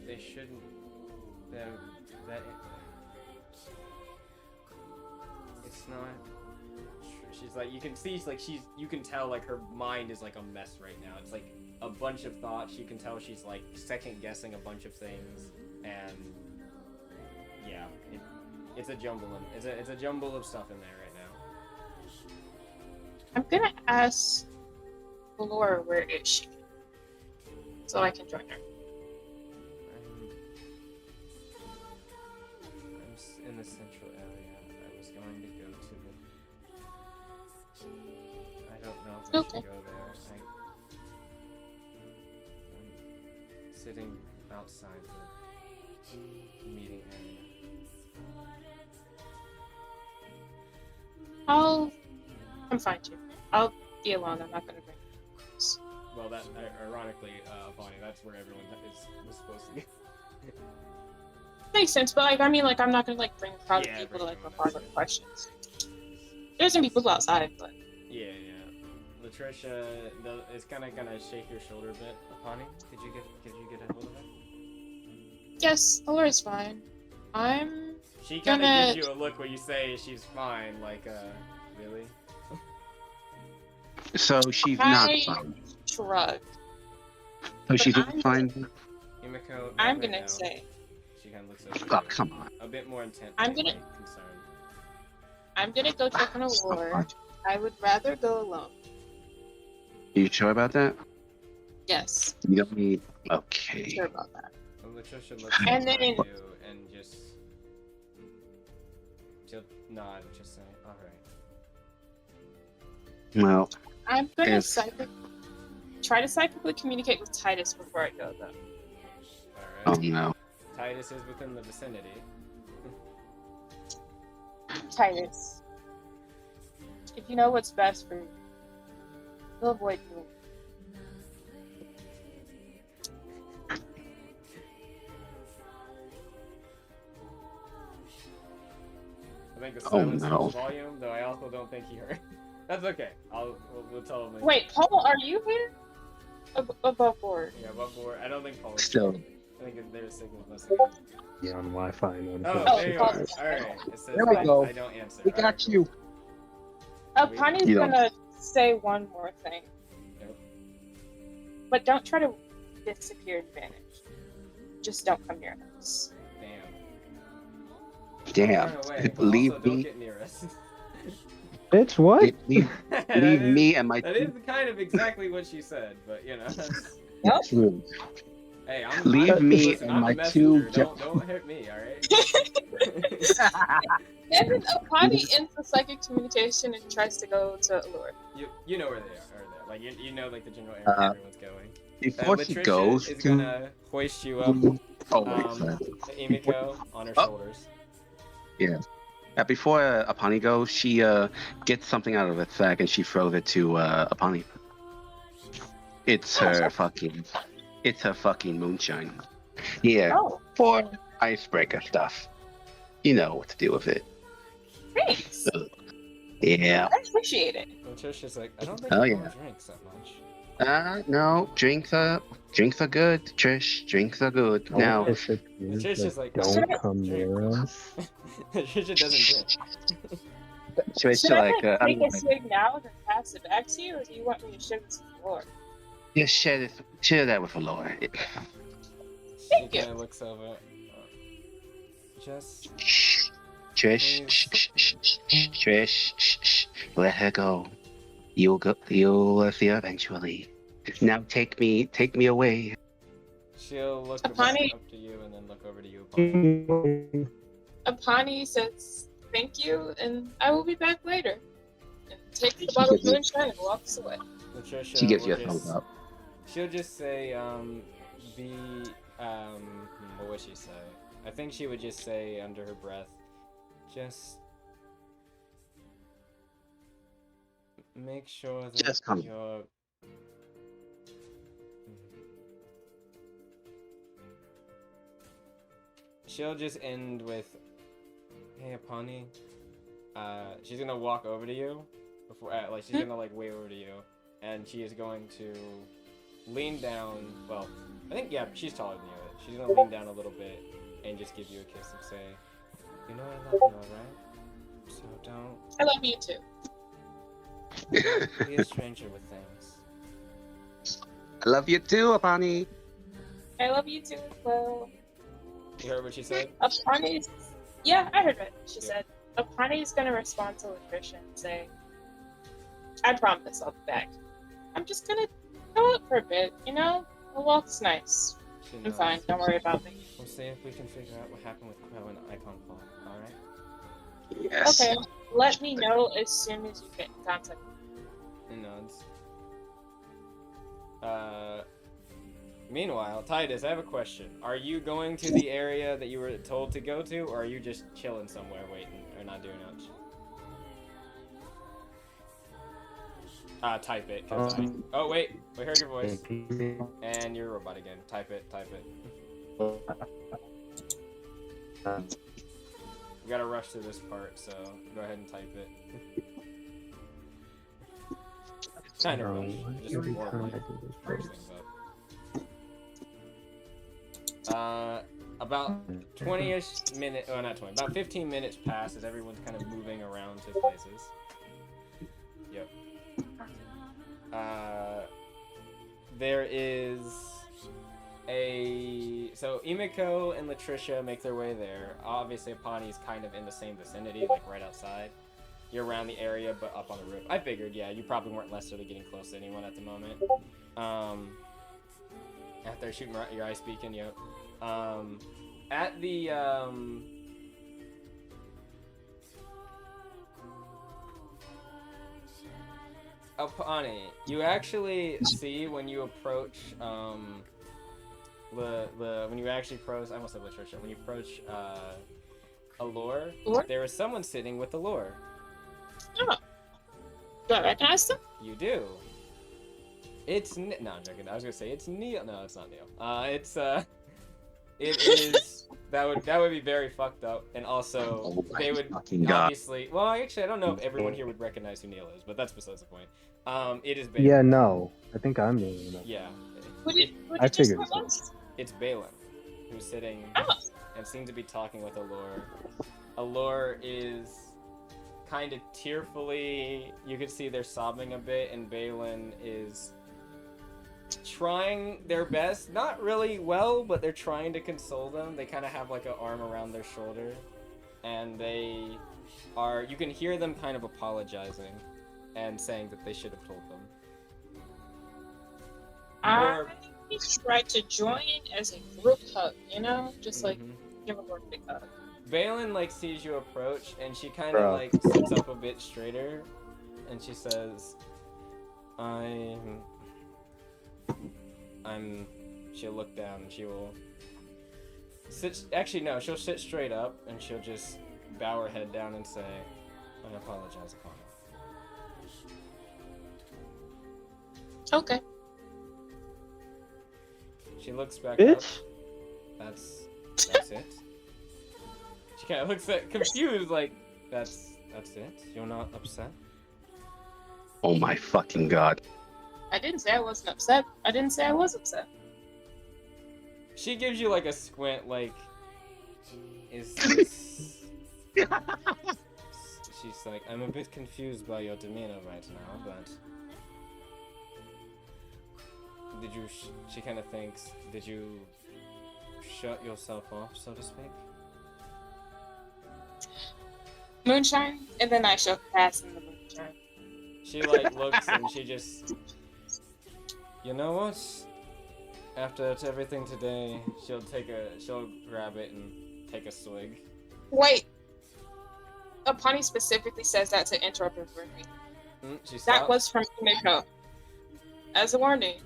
They shouldn't. That it's not. She's like, you can see, like you can tell like her mind is like a mess right now. It's like a bunch of thoughts. You can tell she's like second guessing a bunch of things, and yeah, it's a jumble. It's a jumble of stuff in there right now. I'm gonna ask Allure where is she, so I can join her. I'm in the central area. I was going to go to the. I don't know if I Okay. should go there. I'm sitting outside the meeting area. I'm fine too. I'll be alone. I'm not gonna bring this. Well, that ironically, Bonnie, that's where everyone was supposed to be. Makes sense, but like I mean, like I'm not gonna like bring a crowd Yeah, of people to like bring bombard everyone with questions. There's gonna be people outside, but Yeah. Latricia is kind of gonna shake your shoulder a bit. Bonnie, did you get a hold of it? yes, Allure's fine. I'm She kind of Gonna- gives you a look where you say she's fine, like, really? So she's not I fine. shrug. So she's I'm- not fine. Emiko, I'm right gonna now, say she kind of looks over Oh, you, come on. a bit more intent. I'm gonna- concerned. I'm gonna go check on Allure. I would rather go alone. You sure about that? Yes. You don't need. Okay. Sure about that. And Latricia looks And at then- you and just she'll nod, just say, "All right." Well, I'm gonna If- try to psychically communicate with Titus before I go, though. oh All right. no. Titus is within the vicinity. Titus, if you know what's best for you, you'll avoid me. I think the Oh, silence no. speaks volume, though I also don't think he heard. That's okay. We'll tell him. Wait, Paul, are you here? Above board. Yeah, above board. I don't think Paul is Still. here. I think their signal's missing. Yeah, on Wi-Fi. And Oh, Oh, there you Paul. are. Alright. It says There we I, go. I don't answer. We Alright, got cool. you. Connie's You don't- gonna say one more thing. Yep. But don't try to disappear and vanish. Just don't come near us. Damn. Run away, but Leave also don't me. get near us. Bitch, what? Leave That me is- and my. That is kind of exactly what she said, but you know. That's, True. hey, Leave me listen, and I'm my a messenger. two Don't hit me, alright? And then Connie ends the psychic communication and tries to go to Allure. you know where they are. Like you know like the general area everyone's going. Before she Latricia goes is to. gonna hoist you up, Oh wait. sorry. Emiko on her Oh. shoulders. Before Apani goes, she gets something out of a sack and she throws it to Apani. It's her fucking moonshine. Yeah, Oh, for icebreaker stuff. You know what to do with it. thanks. Yeah. I appreciate it. Latricia's like, I don't think Oh, he yeah. drinks that much. No, drinks are good, Trish. Drinks are good. Now, It's just like, don't come near us. Latricia doesn't drink. Trish, Should I like, take a swig now and then pass it back to you, or do you want me to share this with the floor? just share that with Allure. She Thank you. kind of looks over. Just Trish, Trish, let her go. You'll see her eventually. Now take me away. she'll look Apani- up to you and then look over to you. Apani. Apani says thank you, and I will be back later. And takes the bottle of moonshine and walks away. Latricia She gives you a will thumbs just- up. She'll just say, what would she say? I think she would just say under her breath, just make sure that Just come. you're. She'll just end with, "Hey, Apani." She's gonna walk over to you before, like she's gonna like wave over to you, and she is going to lean down. Well, I think she's taller than you. She's gonna lean down a little bit and just give you a kiss and say, "You know I love you, alright? So don't I love you too. be a stranger with things." I love you too, Apani. I love you too as well. You heard what she said? Apani's. Yeah, I heard it. She Yeah. said Apani's gonna respond to Latricia and say, I promise I'll be back. I'm just gonna go out for a bit, you know? The walk's nice. She I'm nods. fine, don't worry about me. We'll see if we can figure out what happened with Crow and Icon Fall, alright? Yes. Okay, let me know as soon as you get in contact. He nods. Meanwhile, Titus, I have a question. Are you going to the area that you were told to go to, or are you just chilling somewhere waiting, or not doing much? Type it, 'cause Oh, wait, we heard your voice. And you're a robot again. Type it. We gotta rush through this part, so go ahead and type it. Kind of rush. Just more like push things up. About 20-ish minutes, not 20, about 15 minutes pass as everyone's kind of moving around to places. Yep. There is so Emiko and Latricia make their way there. Obviously, Apani's kind of in the same vicinity, like right outside. You're around the area, but up on the roof. I figured, yeah, you probably weren't necessarily getting close to anyone at the moment. After shooting your ice beacon, yep. At the Apani, you actually see when you approach when you actually approach, I almost said Latricia, when you approach Allure, Allure? there is someone sitting with Allure. Oh. Do I recognize them? You do. It's no, I'm joking. I was gonna say it's Neil. No, it's not Neil. It is that would be very fucked up, and also Oh my they would fucking God. obviously. Well, actually, I don't know if everyone here would recognize who Neil is, but that's besides the point. It is Balin. Yeah, no. I think I'm the only one. Yeah. Who did I you just figured say so. was? It's Balin, who's sitting Oh. and seems to be talking with Allure. Allure is kind of tearfully. You could see they're sobbing a bit, and Balin is trying their best, not really well, but they're trying to console them. They kind of have like an arm around their shoulder, and they are, you can hear them kind of apologizing and saying that they should have told them. I tried to join as a group hug, you know, just like give a more big hug. Balin like sees you approach, and she kind Bro. of like sits up a bit straighter, and she says, she'll look down and she will sit, actually no, she'll sit straight up and she'll just bow her head down and say, I apologize, Apollo. Okay. She looks back Bitch. up. That's it. She kind of looks at confused, like, that's it? You're not upset? Oh my fucking God. I didn't say I wasn't upset. I didn't say I was upset. She gives you like a squint, like, is this... She's like, I'm a bit confused by your demeanor right now, but... Did you, she kind of thinks, did you shut yourself off, so to speak? Moonshine, and then I shall pass in the moonshine. She like looks and she just... You know what? After everything today, she'll grab it and take a swig. Wait. Apani specifically says that to interrupt her for me. She stops. That was from Kimiko. As a warning.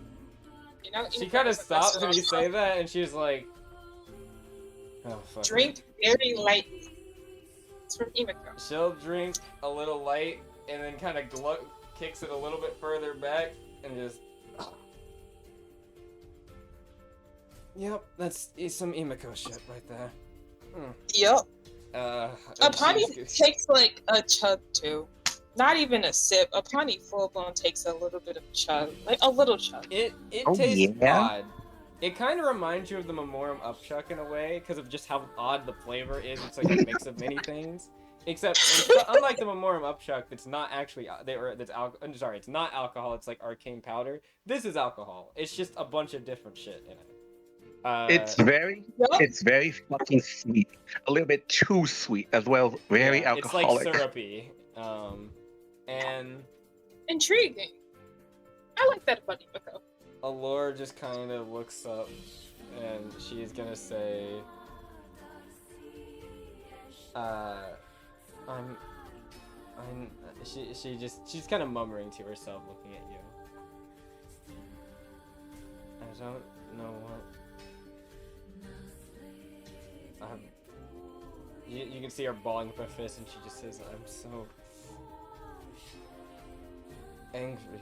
You know, She kind of stops when you say that, and she's like, "Oh fuck." Drink very lightly. It's from Imiko. She'll drink a little light, and then kind of kicks it a little bit further back, and just. Yep, that's some Imiko shit right there. Yep. And Apani she's- takes like a chug too. Not even a sip. Apani full blown takes a little bit of chug, like a little chug. It Oh, tastes yeah? odd. It kind of reminds you of the Memorem Upchuck in a way, because of just how odd the flavor is. It's like a mix of many things. Except, unlike the Memorem Upchuck, it's not actually it's not alcohol. It's like arcane powder. This is alcohol. It's just a bunch of different shit in it. It's very fucking sweet. A little bit too sweet as well. Very alcoholic. It's like syrupy. And Intriguing. I like that about Imiko. Allure just kind of looks up, and she's gonna say, she's kind of murmuring to herself, looking at you. I don't know what. You can see her balling up her fist, and she just says, I'm so angry.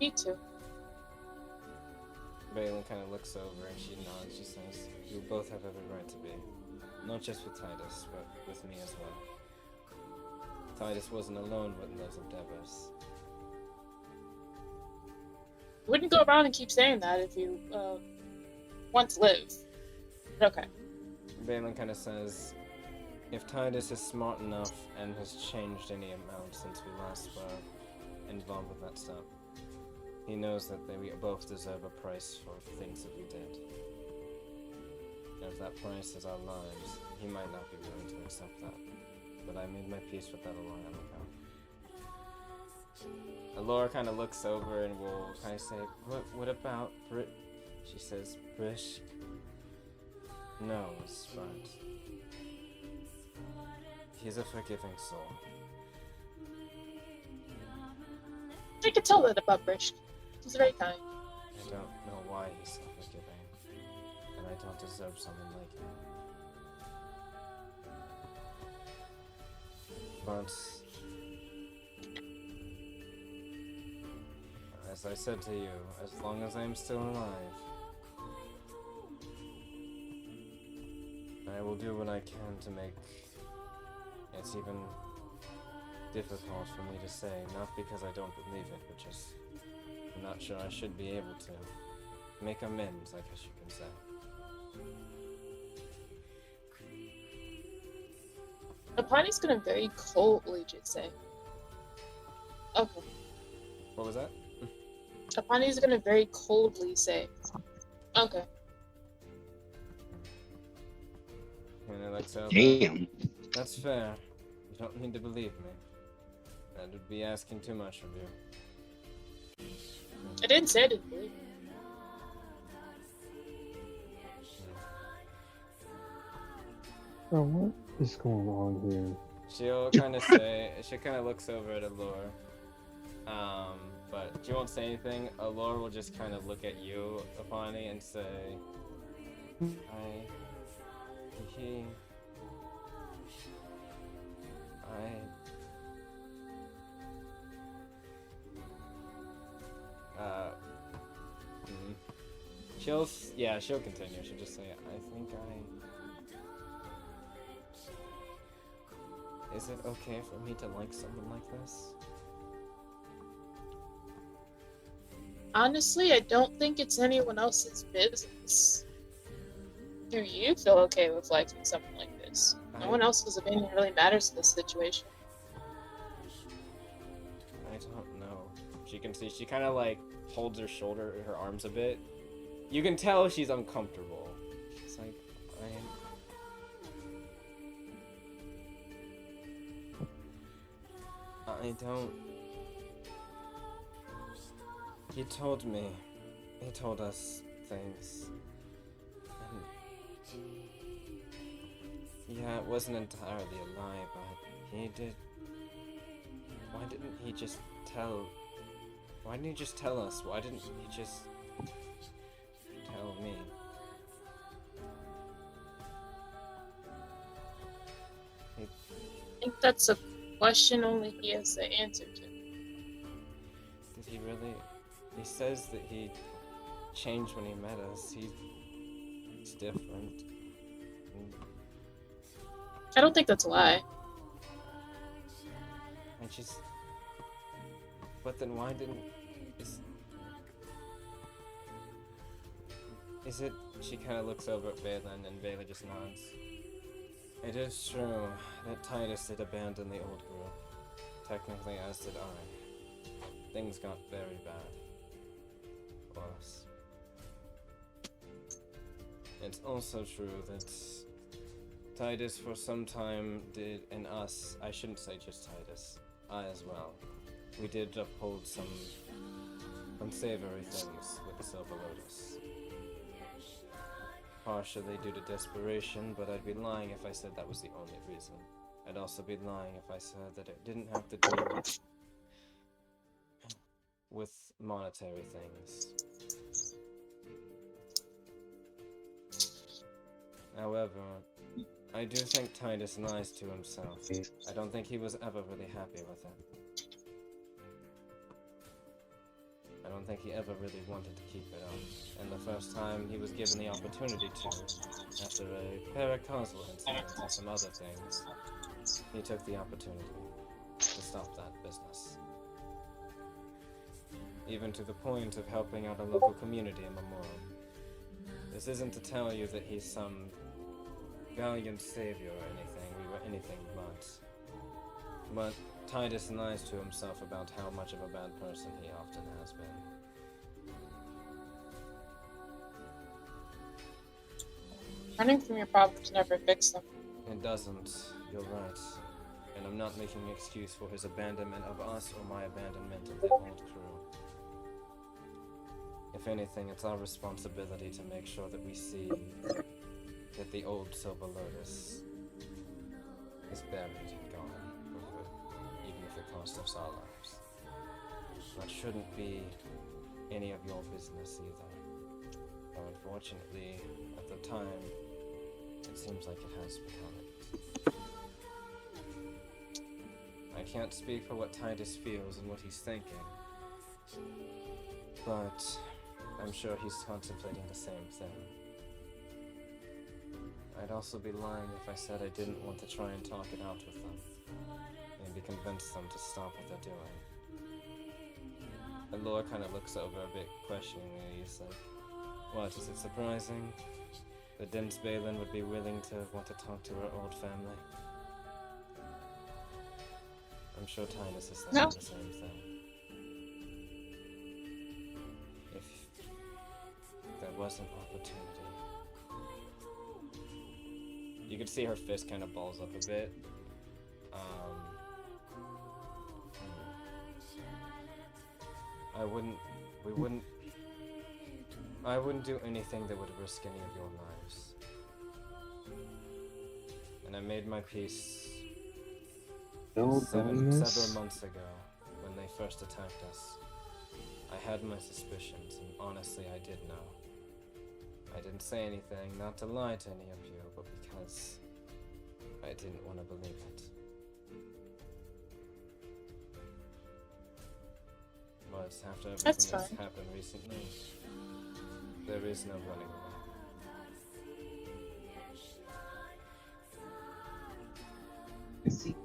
Me too. Balin kind of looks over and she nods. She says, you both have every right to be. Not just with Titus, but with me as well. Titus wasn't alone with those endeavors. Wouldn't go around and keep saying that if you want to live. Okay. Balin kind of says, if Titus is smart enough and has changed any amount since we last were involved with that stuff, he knows that we both deserve a price for things that we did. And if that price is our lives, he might not be willing to accept that. But I made my peace with that a long time ago. Laura kind of looks over and will kind of say, what about Brit? She says, Brish knows, but he's a forgiving soul. I could tell that about Brish. He's very kind. I don't know why he's so forgiving, and I don't deserve someone like him. But as I said to you, as long as I'm still alive, I will do what I can to make it even difficult for me to say, not because I don't believe it, but just I'm not sure I should be able to make amends, I guess you can say. Apani's gonna very coldly just say, okay. What was that? Apani's gonna very coldly say, okay. And I like so. Damn. That's fair. You don't need to believe me. That would be asking too much of you. I didn't say I didn't believe it. So what is going on here? She'll kind of say, she kind of looks over at Allure, but she won't say anything. Allure will just kind of look at you, Apani, and say, she'll continue. She'll just say, is it okay for me to like someone like this? Honestly, I don't think it's anyone else's business. Do you feel okay with liking someone like this? No one else's opinion really matters in this situation. I don't know. She can see, she kind of like holds her arms a bit. You can tell she's uncomfortable. She's like, I don't... He told us things. And yeah, it wasn't entirely a lie, but he did... Why didn't he just tell us? Why didn't he just tell me? I think that's a question only he has the answer to. Did he really? He says that he changed when he met us. He's different. I don't think that's a lie. And but then why didn't... Is it... She kind of looks over at Valen, and Valen just nods. It is true that Titus did abandon the old group. Technically, as did I. Things got very bad for us. It's also true that Titus for some time did, and us, I shouldn't say just Titus, I as well. We did uphold some unsavory things with the Silver Lotus. Partially due to desperation, but I'd be lying if I said that was the only reason. I'd also be lying if I said that it didn't have to do with monetary things. However, I do think Titus lies to himself. I don't think he was ever really happy with it. I don't think he ever really wanted to keep it up. And the first time he was given the opportunity to, after a paracausal incident and some other things, he took the opportunity to stop that business. Even to the point of helping out a local community in Memorem. This isn't to tell you that he's some valiant savior or anything, we were anything but Titus lies to himself about how much of a bad person he often has been. Running from your problems never fix them. It doesn't, you're right. And I'm not making an excuse for his abandonment of us or my abandonment of the old crew. If anything, it's our responsibility to make sure that we see that the old Silver Lotus is buried and gone, even if it costs us our lives. That shouldn't be any of your business either. Though unfortunately, at the time, it seems like it has become it. I can't speak for what Titus feels and what he's thinking, but I'm sure he's contemplating the same thing. I'd also be lying if I said I didn't want to try and talk it out with them, maybe convince them to stop what they're doing. And Laura kind of looks over a bit questioningly. He's like, what, is it surprising that Dense Balin would be willing to want to talk to her old family? I'm sure Titus is thinking the same thing. If there was an opportunity. You could see her fist kind of balls up a bit. I wouldn't do anything that would risk any of your lives. And I made my peace several months ago when they first attacked us. I had my suspicions, and honestly, I did know. I didn't say anything, not to lie to any of you, but because I didn't want to believe it. But after everything that's happened recently, there is no running away.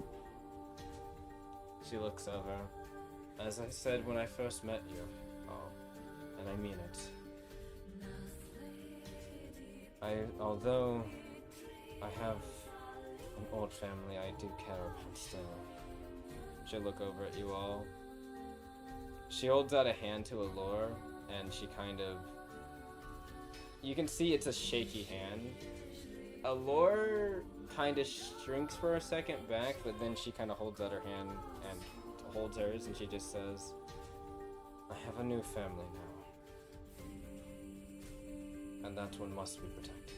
She looks over. As I said when I first met you, and I mean it. Although I have an old family I do care about still. She'll look over at you all. She holds out a hand to Allure, and she kind of... You can see it's a shaky hand. Allure kind of shrinks for a second back, but then she kind of holds out her hand and holds hers, and she just says, I have a new family now. And that one must be protected.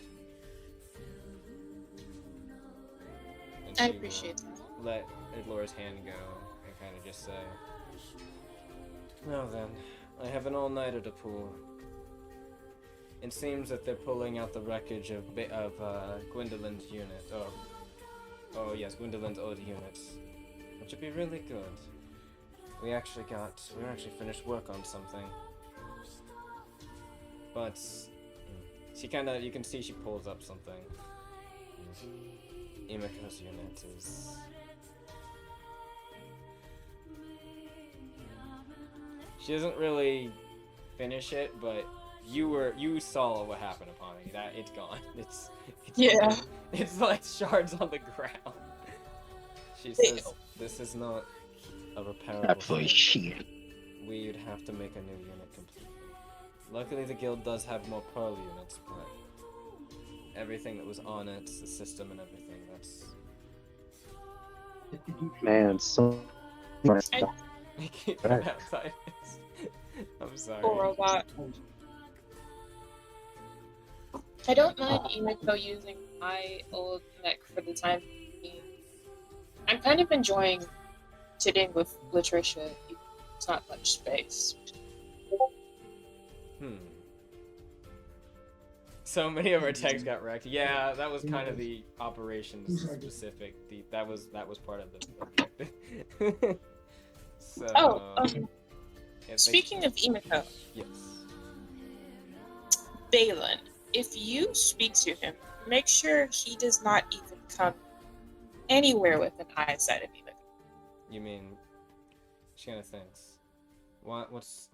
And I appreciate that. Let Allure's hand go and kind of just say, now then, I have an all-nighter to pull. It seems that they're pulling out the wreckage of Gwendolyn's unit. Oh yes, Gwendolyn's old unit, which would be really good. We actually finished work on something. But she you can see she pulls up something. Imiko's unit is... She doesn't really finish it, but you saw what happened upon it. That it's gone. It's Yeah. It's like shards on the ground. She says, "This is not a repairable Absolutely thing. shit. We'd have to make a new unit completely. Luckily, the guild does have more pearl units, but everything that was on it, the system and everything, that's." Man, so I keep that outside. I'm sorry. Poor robot. I don't mind Emiko using my old mech for the time being. I'm kind of enjoying sitting with Latricia. It's not much space. So many of our techs got wrecked. Yeah, that was kind of the operations specific. That was part of the objective. So. Speaking of Emiko. Yes. Balin, if you speak to him, make sure he does not even come anywhere within eyesight of Emiko. You mean, she kind of thinks.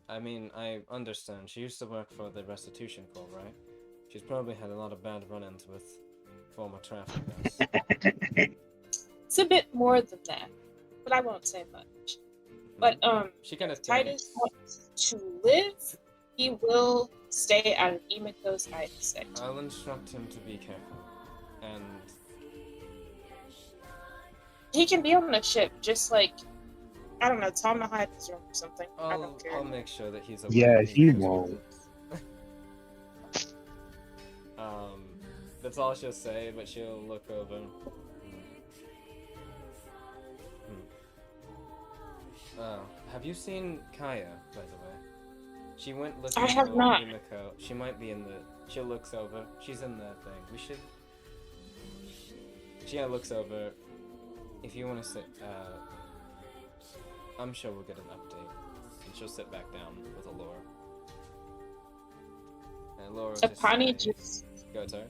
I mean, I understand. She used to work for the Restitution Corps, right? She's probably had a lot of bad run-ins with former traffickers. It's a bit more than that, but I won't say much. But she kind of Titus wants to live. He will stay out of Emiko's eyesight. I'll instruct him to be careful, and He can be on the ship, just like, I don't know, tell him to hide in his room or something. I I'll don't care. I'll make sure that he's aware. Yeah, of he Emiko's won't. presence. That's all she'll say, but she'll look over. Have you seen Kaya, by the way? She went looking I have for not. Emiko. She might be in the. She looks over. She's in the thing. We should. She looks over. If you want to sit, I'm sure we'll get an update. And she'll sit back down with Allura. And Laura will just Apani say, just. Go, sorry.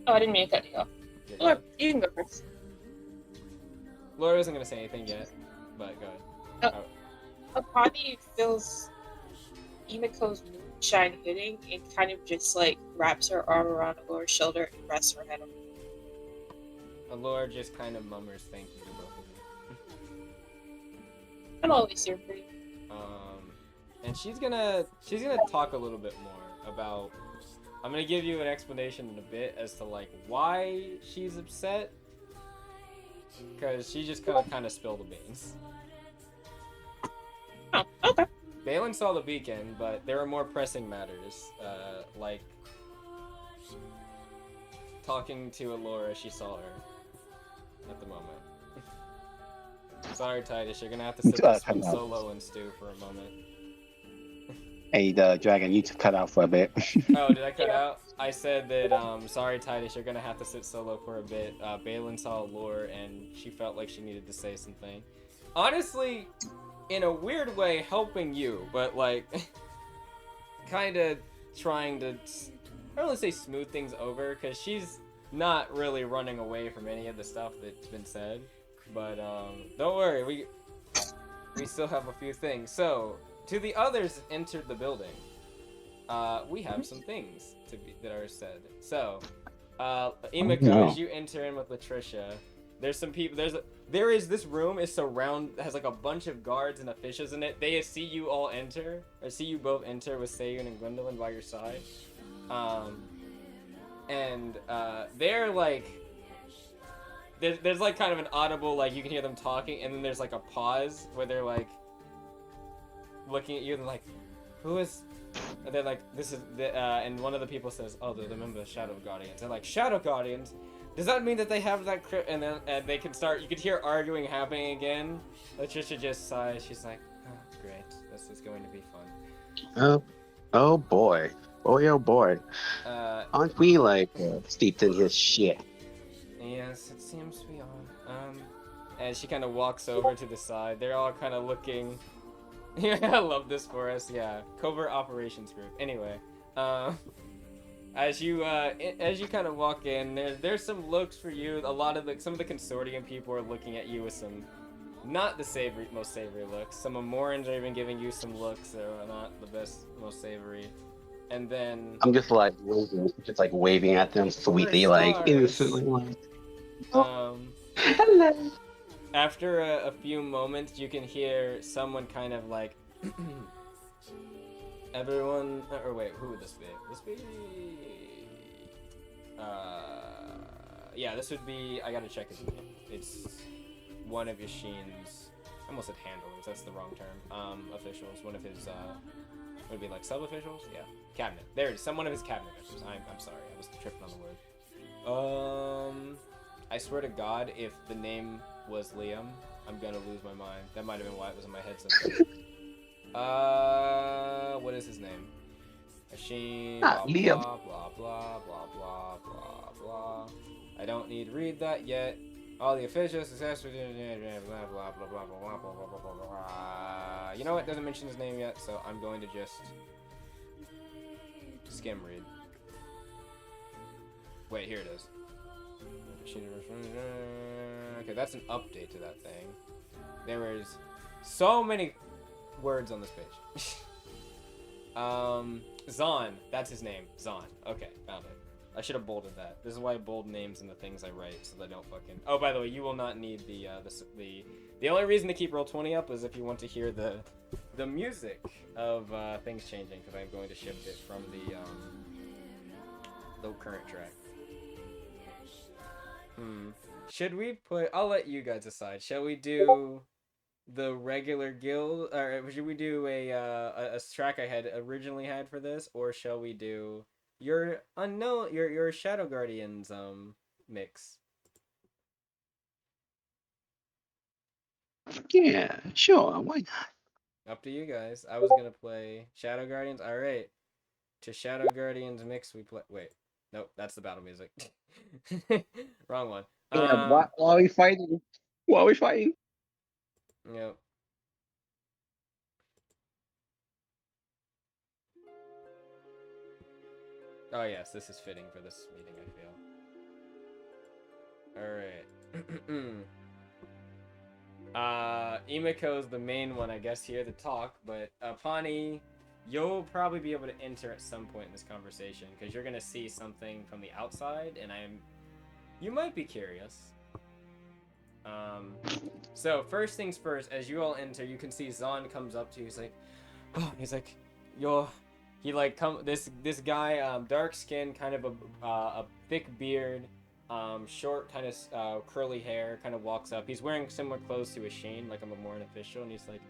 Oh, I didn't mean to cut you off. Yeah, Laura, go. you can go first. Laura isn't gonna say anything yet, but go ahead. Apani feels Emiko's moonshine hitting and kind of just like wraps her arm around Allura's shoulder and rests her head on it. Allura just kind of murmurs thank you to both of you. I'm always here for you. And she's gonna talk a little bit more about. I'm gonna give you an explanation in a bit as to like why she's upset, because she just kind of spilled the beans. Oh, okay. Balin saw the beacon, but there are more pressing matters, like talking to Allura as she saw her at the moment. Sorry, Titus, you're gonna have to sit this one solo and stew for a moment. Hey, the dragon, you cut out for a bit. Oh, did I cut out? I said that, sorry, Titus, you're gonna have to sit solo for a bit. Balin saw Allura, and she felt like she needed to say something. Honestly, in a weird way, helping you, but, like, kind of trying to, I don't want to say smooth things over, because she's not really running away from any of the stuff that's been said. But, don't worry, we still have a few things. So, to the others entered the building, we have some things that are said. So, Emiko, as you enter in with Latricia, there's some people. This room is has like a bunch of guards and officials in it. They see you all enter, or see you both enter with Sayun and Gwendolyn by your side. They're like, there's like kind of an audible, like you can hear them talking, and then there's like a pause where they're like looking at you and like, who is? And they're like, this is and one of the people says, oh, they're the member of Shadow Guardians. They're like, Shadow Guardians? Does that mean that they have that crypt? And then they can start, you could hear arguing happening again. Latricia just sighs. She's like, oh, great. This is going to be fun. Oh boy. Oh boy. Aren't we like steeped in his shit? Yes, it seems we are. And she kind of walks over to the side. They're all kind of looking. Yeah, I love this for us. Yeah, covert operations group. Anyway, as you kind of walk in, there's some looks for you. Some of the Consortium people are looking at you with some, not the most savory looks. Some Memorens are even giving you some looks that are not the best, most savory. And then I'm just like waving at them sweetly, like innocently. Hello. After a few moments, you can hear someone kind of like, everyone, or wait, who would this be? Yeah, this would be, I gotta check his name. It's one of Yashin's, I almost said handlers, that's the wrong term, officials, one of his, would it be like sub-officials? Yeah, cabinet. There it is, one of his cabinet members. I'm sorry, I was tripping on the word. I swear to God, if the name was Liam, I'm gonna lose my mind. That might have been why it was in my head sometimes. What is his name? Machine, blah, Liam. blah, blah, blah, blah, blah, blah, blah. I don't need to read that yet. All the officials, successful, blah, blah, blah, blah, blah, blah, blah, blah, blah, blah. You know what? Doesn't mention his name yet, so I'm going to just skim read. Wait, here it is. Okay, that's an update to that thing. There is so many words on this page. Zahn, that's his name. Zahn. Okay, found it. I should have bolded that. This is why I bold names in the things I write, so they don't fucking. Oh, by the way, you will not need the only reason to keep Roll20 up is if you want to hear the music of things changing, because I'm going to shift it from the current track. Should we put? I'll let you guys decide. Shall we do the regular guild, or should we do a track I had originally had for this, or shall we do your unknown, your Shadow Guardians mix? Yeah, sure. Why not? Up to you guys. I was gonna play Shadow Guardians. All right, to Shadow Guardians mix we play. Wait, nope, that's the battle music. Wrong one. Yeah, why are we fighting? Why are we fighting? Yep. Oh yes, this is fitting for this meeting, I feel. Alright. Emiko's the main one, I guess, here to talk, but Pawnee, you'll probably be able to enter at some point in this conversation, because you're gonna see something from the outside, and you might be curious. So first things first, as you all enter, you can see Zahn comes up to you, he's like, this guy, dark skin, kind of a thick beard, short, kind of curly hair, kind of walks up. He's wearing similar clothes to Asheen, like a Memorem official, and he's like,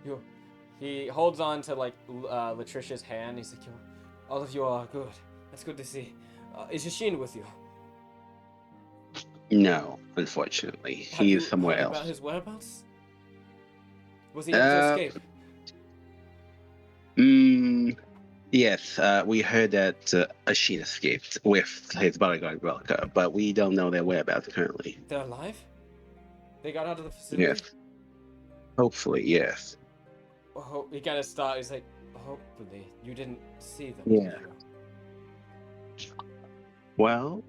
yo, he holds on to like Latricia's hand. He's like, yo, all of you are good. That's good to see. Is Asheen with you? No, unfortunately, he is somewhere heard else. about his whereabouts? Was he able to escape? Yes, we heard that Asheen escaped with his bodyguard Relica, but we don't know their whereabouts currently. They're alive? They got out of the facility? Yes. Hopefully, yes. Oh, he kind of stopped. He's like, hopefully you didn't see them. Yeah. Did you? Well,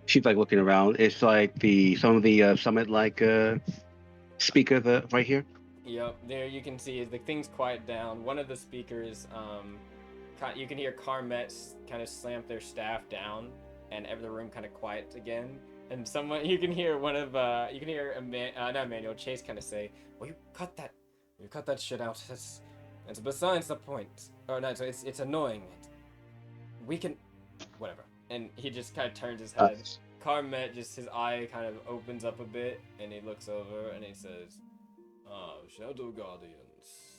she's like looking around. It's like some of the summit speaker right here. Yep, there you can see the things quiet down. One of the speakers, you can hear Carmet kind of slamp their staff down, and the room kind of quiets again. And you can hear not Emmanuel, Chase kind of say, "Well, you cut that shit out. That's besides the point. Oh no, it's annoying. We can, whatever." And he just kind of turns his head. Carmet his eye kind of opens up a bit, and he looks over and he says, Shadow Guardians,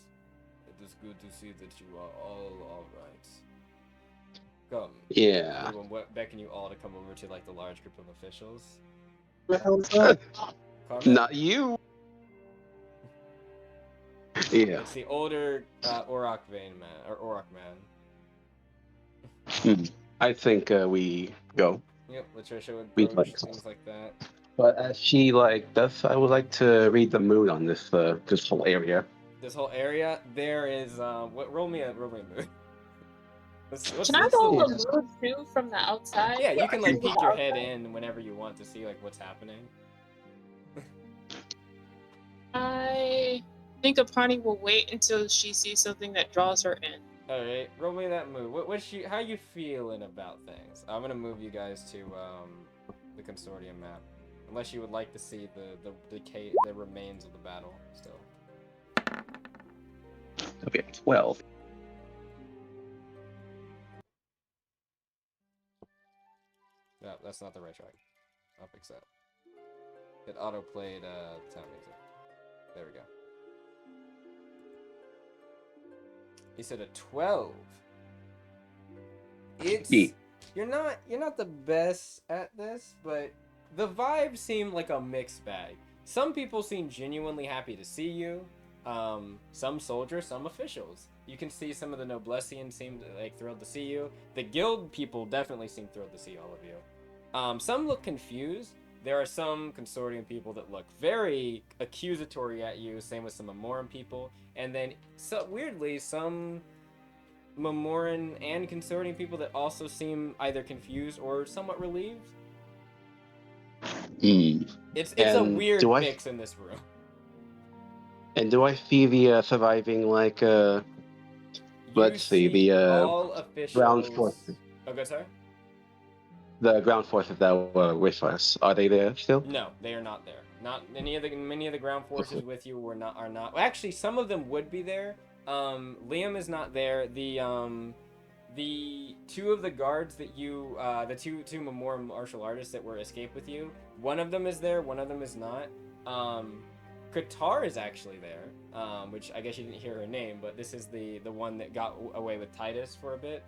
it is good to see that you are all alright. Come. Yeah. We will beckon you all to come over to like the large group of officials. Not you. Yeah. It's the older Auroch man. I think we go. Yep, Latricia would We'd approach, like- things like that. But as she does, I would like to read the mood on this whole area. This whole area, there is roll me a mood. Can I roll a mood too from the outside? Yeah, you can like peek your head in whenever you want to see like what's happening. I think Apani will wait until she sees something that draws her in. All right, roll me that mood. How you feeling about things? I'm gonna move you guys to the Consortium map, unless you would like to see the remains of the battle still. Okay, 12. No, that's not the right track. I'll fix that. It auto-played sound music. There we go. He said a 12. You're not the best at this, but the vibes seem like a mixed bag. Some people seem genuinely happy to see you. Some soldiers, some officials. You can see some of the Noblessians seem like thrilled to see you. The guild people definitely seem thrilled to see all of you. Some look confused. There are some Consortium people that look very accusatory at you, same with some Memorem people. And then, weirdly, some Memorem and Consortium people that also seem either confused or somewhat relieved. It's a weird mix in this room. And do I see the surviving, let's see, the all officials... ground forces? Oh, good, sorry? The ground forces that were with us, are they there still? No, they are not there. Not many of the ground forces with you are not. Well, actually, some of them would be there. Liam is not there. The two of the guards that you, the two Memorem martial artists that were escaped with you, One of them is there, one of them is not. Qatar is actually there, which I guess you didn't hear her name, but this is the one that got away with Titus for a bit.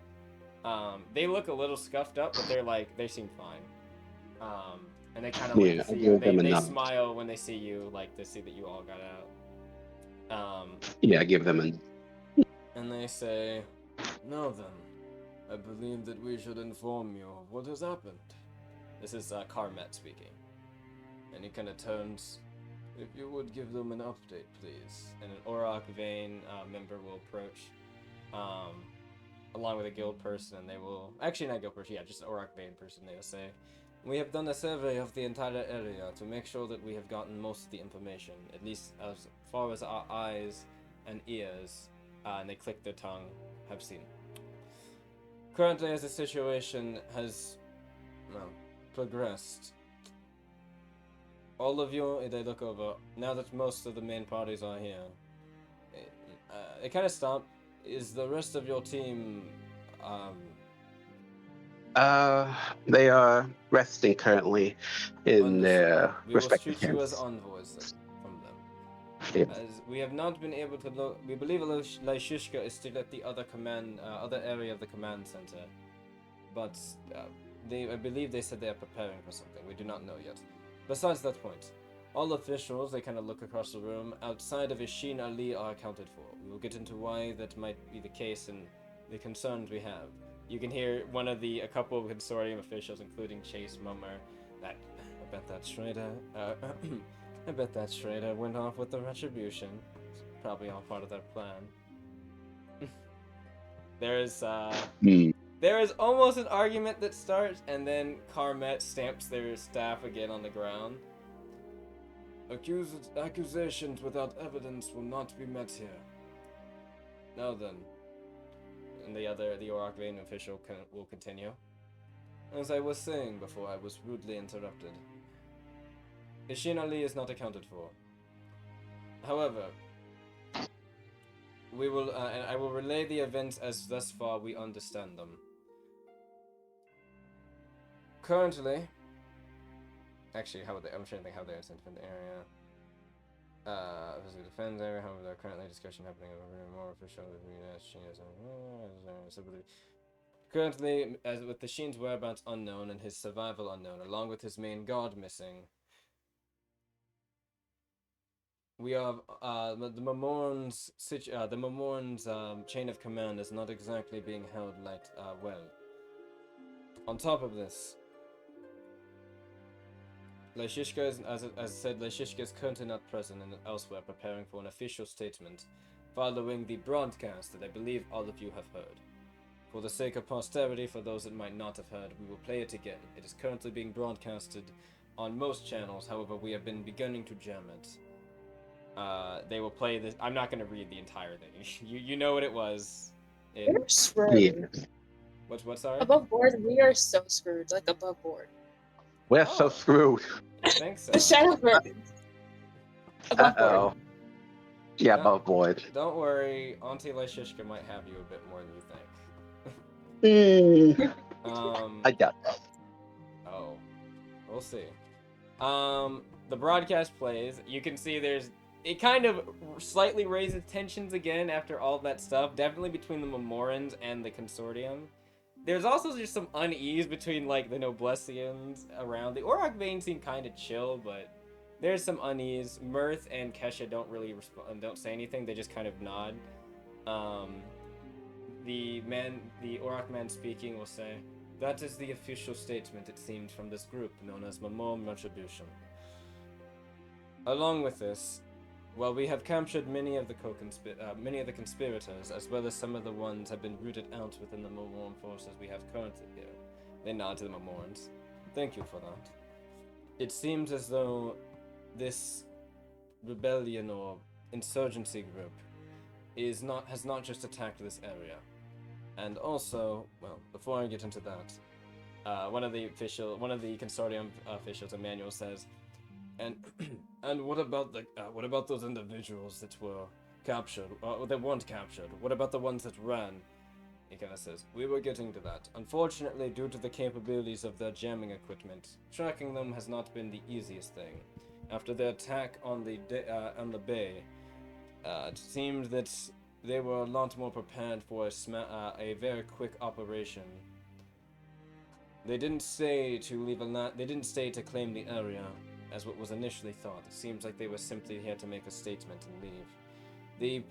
They look a little scuffed up, but they seem fine. And they kind of like to see you. They smile when they see you, like to see that you all got out. Yeah, I give them a. And they say, "Now then, I believe that we should inform you of what has happened." This is Carmet speaking. And he kind of turns, "If you would give them an update, please." And an Auroch Vane member will approach, along with a guild person, and they will... Actually, not guild person, yeah, just an Auroch Vane person. They will say, "We have done a survey of the entire area to make sure that we have gotten most of the information, at least as far as our eyes and ears, and they click their tongue, have seen. Currently, as the situation has, well, progressed, all of you," they look over, "now that most of the main parties are here, it kind of stopped. Is the rest of your team, They are resting currently in understood? their We will respective treat you as camps. envoys then, from them. Yeah. As we have not been able to look, we believe Lyshishka is still at the other other area of the command center, but I believe they said they are preparing for something. We do not know yet. Besides that point, all officials," they kind of look across the room, "outside of Ishin Ali are accounted for. We will get into why that might be the case and the concerns we have." You can hear a couple of Consortium officials, including Chase Mummer, I bet that Schrader, I bet that Schrader went off with the Retribution. It's probably all part of their plan. There is almost an argument that starts, and then Carmet stamps their staff again on the ground. "Accusations without evidence will not be met here. Now then," and the Auroch Vane official will continue. "As I was saying before I was rudely interrupted, Ishin Ali is not accounted for. However, and I will relay the events as thus far we understand them. Currently, actually, I'm trying to think how they're sent from the area. Obviously defends area, however, there are currently discussion happening over more official currently, as with the Sheen's whereabouts unknown and his survival unknown, along with his main guard missing, we have the Memorem's chain of command is not exactly being held well. On top of this, Lyshishka is, as I said, Lyshishka is currently not present and elsewhere preparing for an official statement following the broadcast that I believe all of you have heard. For the sake of posterity, for those that might not have heard, we will play it again. It is currently being broadcasted on most channels, however, we have been beginning to jam it. They will play this. I'm not going to read the entire thing. you know what it was. We're screwed. Yeah. What, sorry? Above board, we are so screwed. Like above board. We're so screwed. I think so. The shadow versions. Above board. Uh-oh. Yeah, No. above board. Don't worry, Auntie Lyshishka might have you a bit more than you think. I doubt that. Oh, we'll see. The broadcast plays. You can see it kind of slightly raises tensions again after all that stuff. Definitely between the Memorens and the Consortium. There's also just some unease between like the Noblessians around. The Auroch Vane seem kind of chill, but there's some unease. Mirth and Kesha don't really respond, don't say anything. They just kind of nod. The Auroch man speaking will say, "That is the official statement, it seems, from this group known as Memorem Retribution. Along with this, while we have captured many of the conspirators, as well as some of the ones have been rooted out within the Memorem forces we have currently here." They nod to the Memorens. "Thank you for that. It seems as though this rebellion or insurgency group has not just attacked this area. And also, well, before I get into that, one of the Consortium officials, Emmanuel, says, and what about those individuals that were captured, that weren't captured? What about the ones that ran? He kind of says, "We were getting to that. Unfortunately, due to the capabilities of their jamming equipment, tracking them has not been the easiest thing. After their attack on the bay, it seemed that they were a lot more prepared for a very quick operation. They didn't stay to claim the area, as what was initially thought. It seems like they were simply here to make a statement and leave. There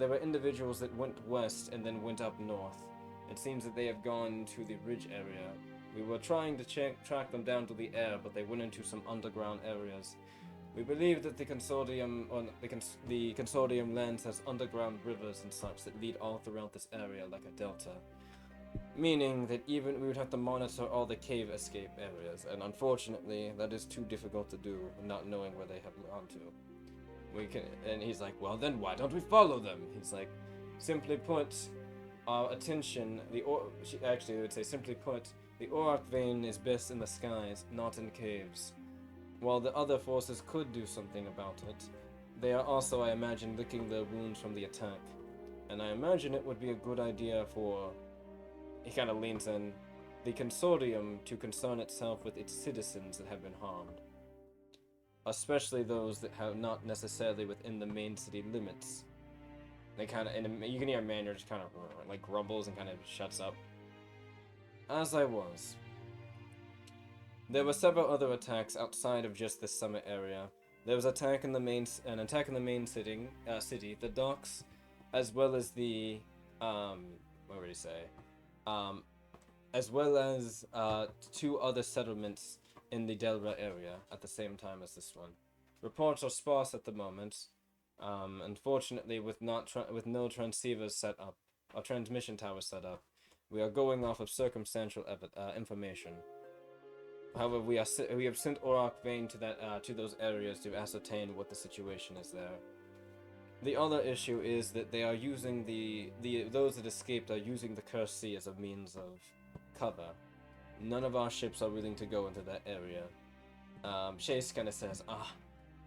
were individuals that went west and then went up north. It seems that they have gone to the ridge area. We were trying to track them down to the air, but they went into some underground areas. We believe that the consortium lands has underground rivers and such that lead all throughout this area like a delta. Meaning that even we would have to monitor all the cave escape areas, and unfortunately, that is too difficult to do, not knowing where they have gone to. And he's like, well then why don't we follow them? He's like, simply put, our attention, actually they would say, simply put, the Auroch vein is best in the skies, not in caves. While the other forces could do something about it, they are also, I imagine, licking their wounds from the attack. And I imagine it would be a good idea for, he kind of leans in, the Consortium to concern itself with its citizens that have been harmed. Especially those that have not necessarily within the main city limits. They kind of, and you can hear Maynard just kind of like grumbles and kind of shuts up. As I was. There were several other attacks outside of just the summit area. There was an attack in the main city, the docks, as well as the, what would you say? As well as two other settlements in the Delra area at the same time as this one. Reports are sparse at the moment. Unfortunately, with no transceivers set up, or transmission towers set up, we are going off of circumstantial information. However, we have sent Auroch Vein to those areas to ascertain what the situation is there. The other issue is that they are using those that escaped are using the Cursed Sea as a means of cover. None of our ships are willing to go into that area. Chase kind of says,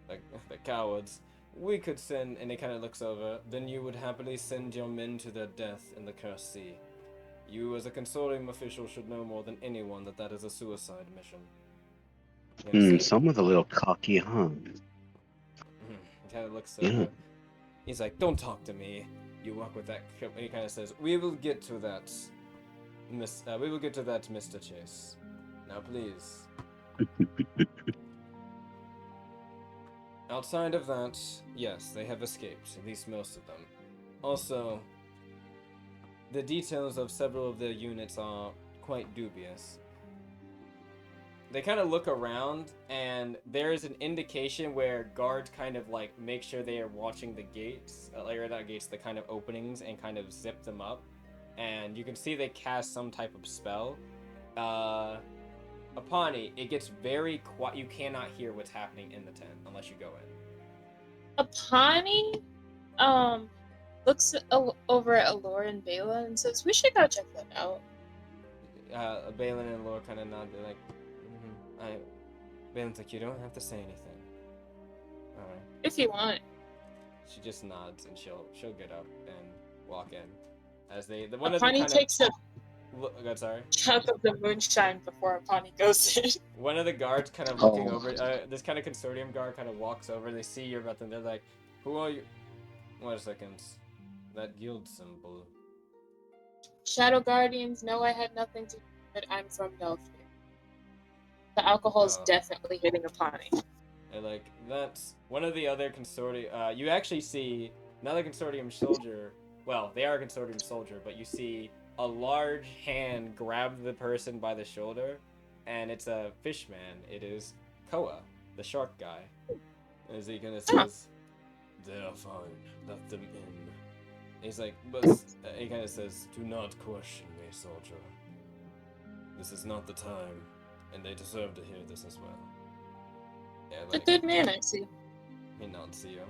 the cowards. We could send, and he kind of looks over, then you would happily send your men to their death in the Cursed Sea. You, as a consortium official, should know more than anyone that is a suicide mission. Some of the little cocky, huh? He kind of looks over. He's like, don't talk to me. You walk with that. He kind of says, we will get to that, Mr. Chase. Now, please. Outside of that, yes, they have escaped, at least most of them. Also, the details of several of their units are quite dubious. They kind of look around, and there is an indication where guards kind of like make sure they are watching the gates, or not gates, the kind of openings, and kind of zip them up. And you can see they cast some type of spell. Upon it gets very quiet. You cannot hear what's happening in the tent unless you go in. Apani looks over at Allura and Bela and says, we should go check that out. Balin and Allura kind of nod. They're like, Balin's like, you don't have to say anything. Alright. If you want. She just nods and she'll get up and walk in. As Apani takes a sorry. chunk of the moonshine before Apani goes in. One of the guards kind of looking over, this kind of consortium guard kind of walks over, they see you're about to, they're like, who are you? Wait a second. That guild symbol. Shadow Guardians know I had nothing to do with it. I'm from Delphi. The alcohol is definitely hitting Apani. And like, that's one of the other consortium, you actually see another consortium soldier, well, they are a consortium soldier, but you see a large hand grab the person by the shoulder, and it's a fishman. It is Koa, the shark guy. As he kind of says, they are fine, let them in. He's like, but he kind of says, do not question me, soldier. This is not the time, and they deserve to hear this as well. Yeah, like, a good man, I see. He nods to you.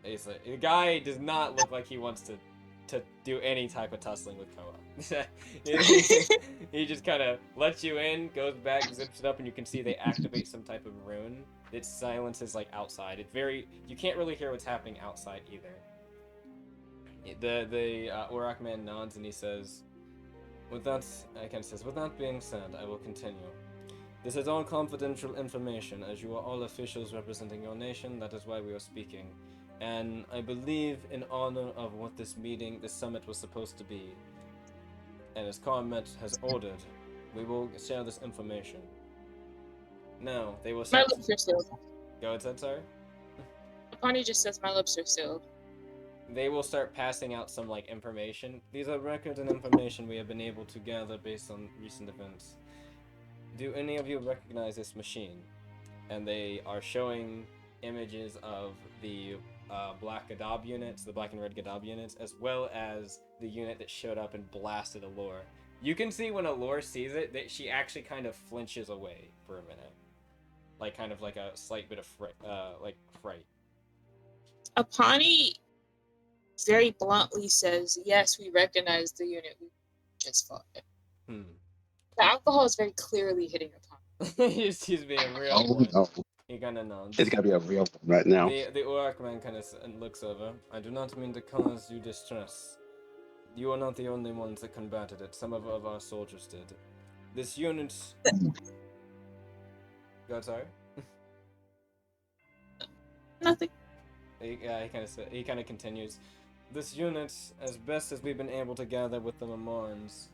He's like, the guy does not look like he wants to do any type of tussling with Koa. He just kind of lets you in, goes back, zips it up, and you can see they activate some type of rune. It silences like outside. You can't really hear what's happening outside either. The Orak man nods and he says, with that being said, I will continue. This is all confidential information, as you are all officials representing your nation. That is why we are speaking. And I believe, in honor of what this summit was supposed to be, and as Carmet has ordered, we will share this information. Now, they will My start. lips are sealed. Go ahead, sorry? Apani just says my lips are sealed. They will start passing out some information. These are records and information we have been able to gather based on recent events. Do any of you recognize this machine? And they are showing images of the black Gadab units, the black and red Gadab units, as well as the unit that showed up and blasted Allure. You can see when Allure sees it that she actually kind of flinches away for a minute, kind of like a slight bit of fright. Apani very bluntly says, "Yes, we recognize the unit we just fought." The alcohol is very clearly hitting Apani. he's being real. Oh no. He kind of nods. It's gotta be a real one right now. The Urak man kind of looks over. I do not mean to cause you distress. You are not the only ones that combated it. Some of our soldiers did. This unit... Go, sorry? Nothing. He kind of continues. This unit, as best as we've been able to gather with the Memorems,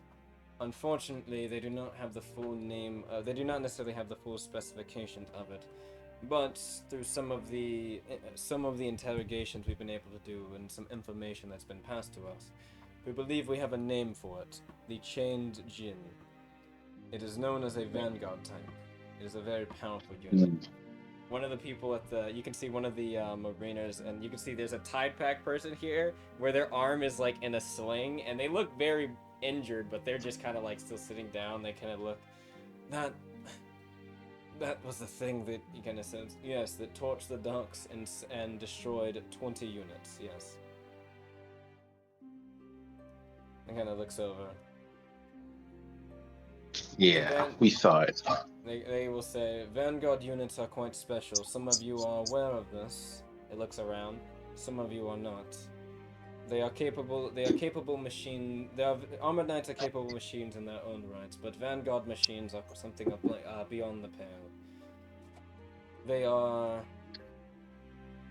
unfortunately, they do not have the full name. They do not necessarily have the full specifications of it. But through some of the interrogations we've been able to do and some information that's been passed to us, we believe we have a name for it: the Chained Jinn. It is known as a Vanguard type. It is a very powerful unit. One of the people you can see one of the mariners, and you can see there's a Tide Pack person here where their arm is in a sling, and they look very injured, but they're just kind of still sitting down. They kind of look, that was the thing that he kind of says. Yes, that torched the docks and destroyed 20 units. Yes. And kind of looks over. Yeah, we saw it. They will say, Vanguard units are quite special. Some of you are aware of this. It looks around. Some of you are not. They are capable machine. Armored Knights are capable machines in their own rights, but Vanguard machines are something beyond the pale. They are,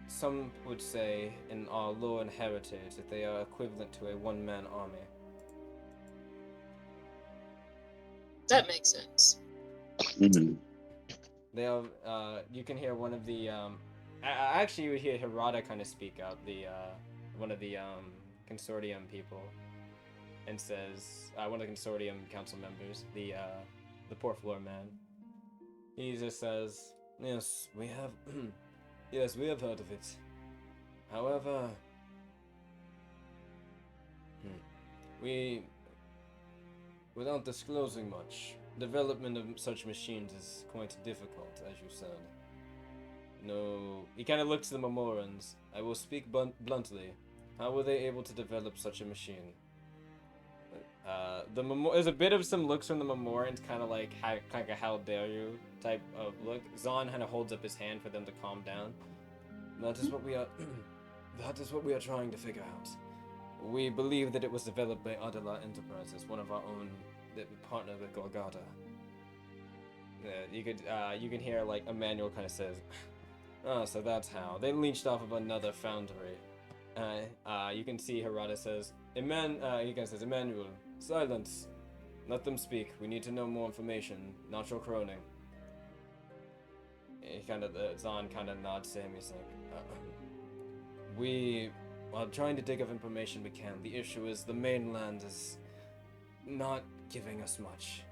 some would say, in our lore and heritage, that they are equivalent to a one-man army. That makes sense. They are, you can hear one of the, actually you would hear Hirata kind of speak out, one of the, Consortium people, and says, one of the Consortium Council members, the poor floor man. He just says, yes, we have, yes, we have heard of it. However, without disclosing much, development of such machines is quite difficult, as you said. No, he kind of looks to the Memorens. I will speak bluntly. How were they able to develop such a machine? There's a bit of some looks from the Memorens, kind of how dare you type of look. Zahn kind of holds up his hand for them to calm down. That is what we are. That is what we are trying to figure out. We believe that it was developed by Adela Enterprises, one of our own, that partner with Gorgata. You can hear Emmanuel kind of says, "Oh, so that's how they leached off of another foundry." You can see Hirata says, he kind of says, "Emmanuel, silence. Let them speak. We need to know more information. Not your croning." Zahn kind of nods to him. He's like, "We are trying to dig up information we can. The issue is the mainland is not giving us much."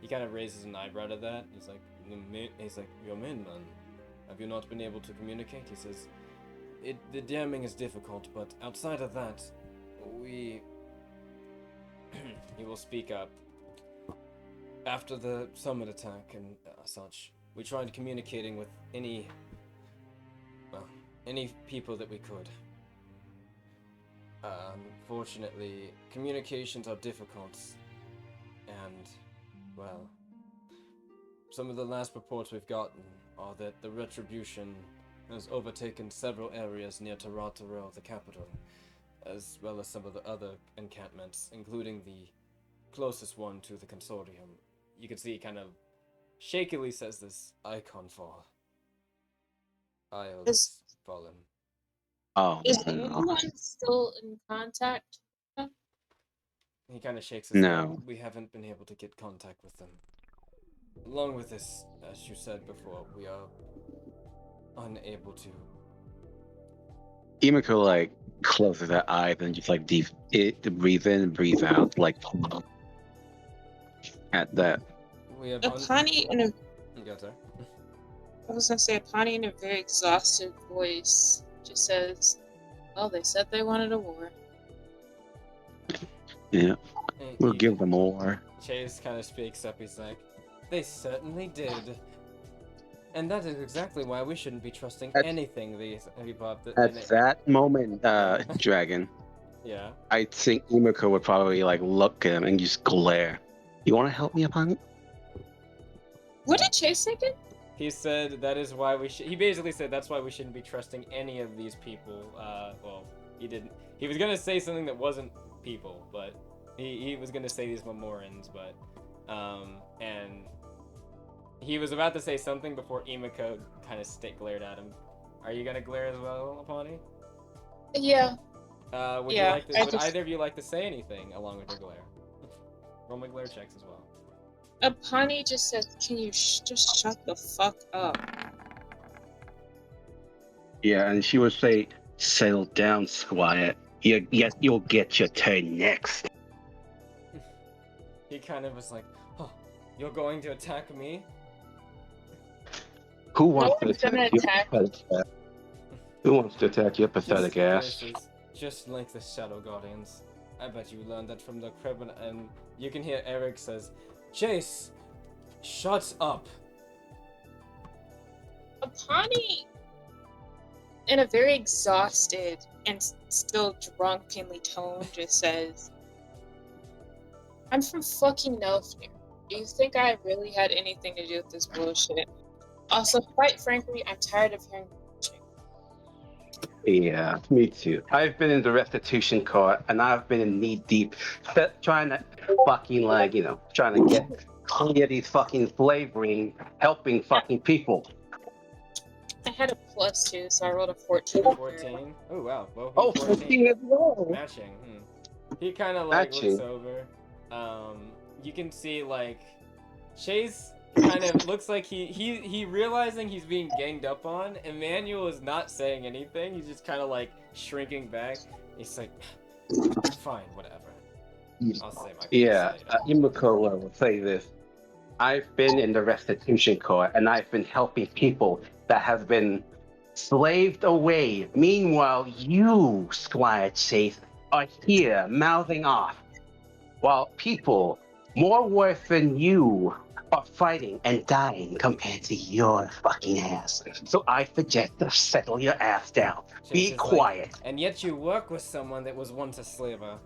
He kind of raises an eyebrow to that. He's like, "Your mainland? Have you not been able to communicate?" He says, the jamming is difficult, but outside of that, he will speak up. After the summit attack and such, we tried communicating with any people that we could. Unfortunately, communications are difficult, and, well, some of the last reports we've gotten are that the Retribution has overtaken several areas near Tarataro, the capital. as well as some of the other encampments, including the closest one to the Consortium. You can see he kind of shakily says this, icon fall. Isle Is- has fallen. Oh, Is no. anyone still in contact? He kind of shakes his head. No. We haven't been able to get contact with them. Along with this, as you said before, we are unable to. Imiko like closes her eyes and just like breathe in, breathe out, like at that. We have Apani in a You got there. I was gonna say Apani in a very exhausted voice just says, well, they said they wanted a war. Yeah, we'll You- give them more. Chase kind of speaks up. He's like, they certainly did. And that is exactly why we shouldn't be trusting At- anything these people. At that moment, Yeah. Dragon, Yeah. I think Imiko would probably like look at him and just glare. You want to help me upon it? What did Chase say again? He said that is why we should. He basically said that's why we shouldn't be trusting any of these people. Well, he didn't. He was gonna say something that wasn't people, but he was gonna say these Memorens, but and he was about to say something before Imiko kind of glared at him. Are you gonna glare as well, Apani? Yeah. Would Yeah, you like to, I would just- either of you like to say anything along with your glare? Roll my glare checks as well. Apani just says, can you just shut the fuck up? Yeah, and she would say, "Settle down, Squire. You'll get your turn next." He kind of was like, "Oh, you're going to attack me?" Who wants to one's gonna attack your attack. pathetic ass? Who wants to attack your pathetic ass? Just like the Shadow Guardians. I bet you learned that from the criminal. And you can hear Eric says, "Chase, shut up." Apani, in a very exhausted and still drunkenly tone, just says, I'm from fucking Nelfnir. Do you think I really had anything to do with this bullshit? Also, quite frankly, I'm tired of hearing bullshit. Yeah, me too. I've been in the restitution court, and I've been in knee deep, trying to fucking trying to get clear these fucking slavery, helping fucking people. I had a +2, so I rolled a 14. 14. Oh wow, both Oh, 14. 14 as well. Matching. He kind of like Matching. looks over. You can see like Chase kind of looks like he realizing he's being ganged up on. Emmanuel is not saying anything. He's just kind of like shrinking back. He's like, fine, whatever. I'll say my piece Yeah, later. Imiko will say this. I've been in the restitution court, and I've been helping people that have been slaved away. Meanwhile, you, Squire Chase, are here mouthing off, while people more worth than you are fighting and dying compared to your fucking ass. So I suggest to settle your ass down. Chase Be is like, quiet. and yet you work with someone that was once a slaver.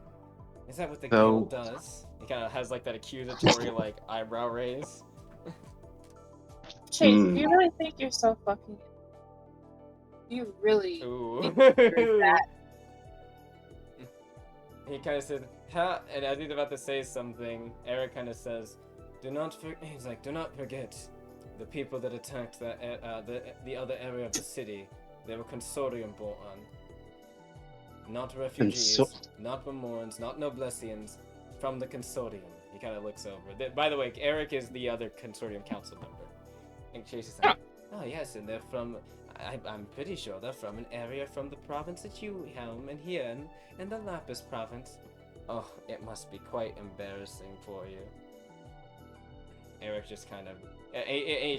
Is that what the So- guild does? He kind of has like that accusatory like eyebrow raise. Chase, Mm. do you really think you're so fucking... You really... Ooh. that? He kind of said, "Ha!" And as he's about to say something, Eric kind of says, "Do not forget, the people that attacked the other area of the city. They were Consortium born, not refugees, not Memorens, not Noblessians, from the Consortium." He kind of looks over. By the way, Eric is the other Consortium Council member. And Chase is like, "Oh yes, and they're from. I'm pretty sure they're from an area from the province that you helm, and here in the Lapsus province. Oh, it must be quite embarrassing for you." Eric just kind of,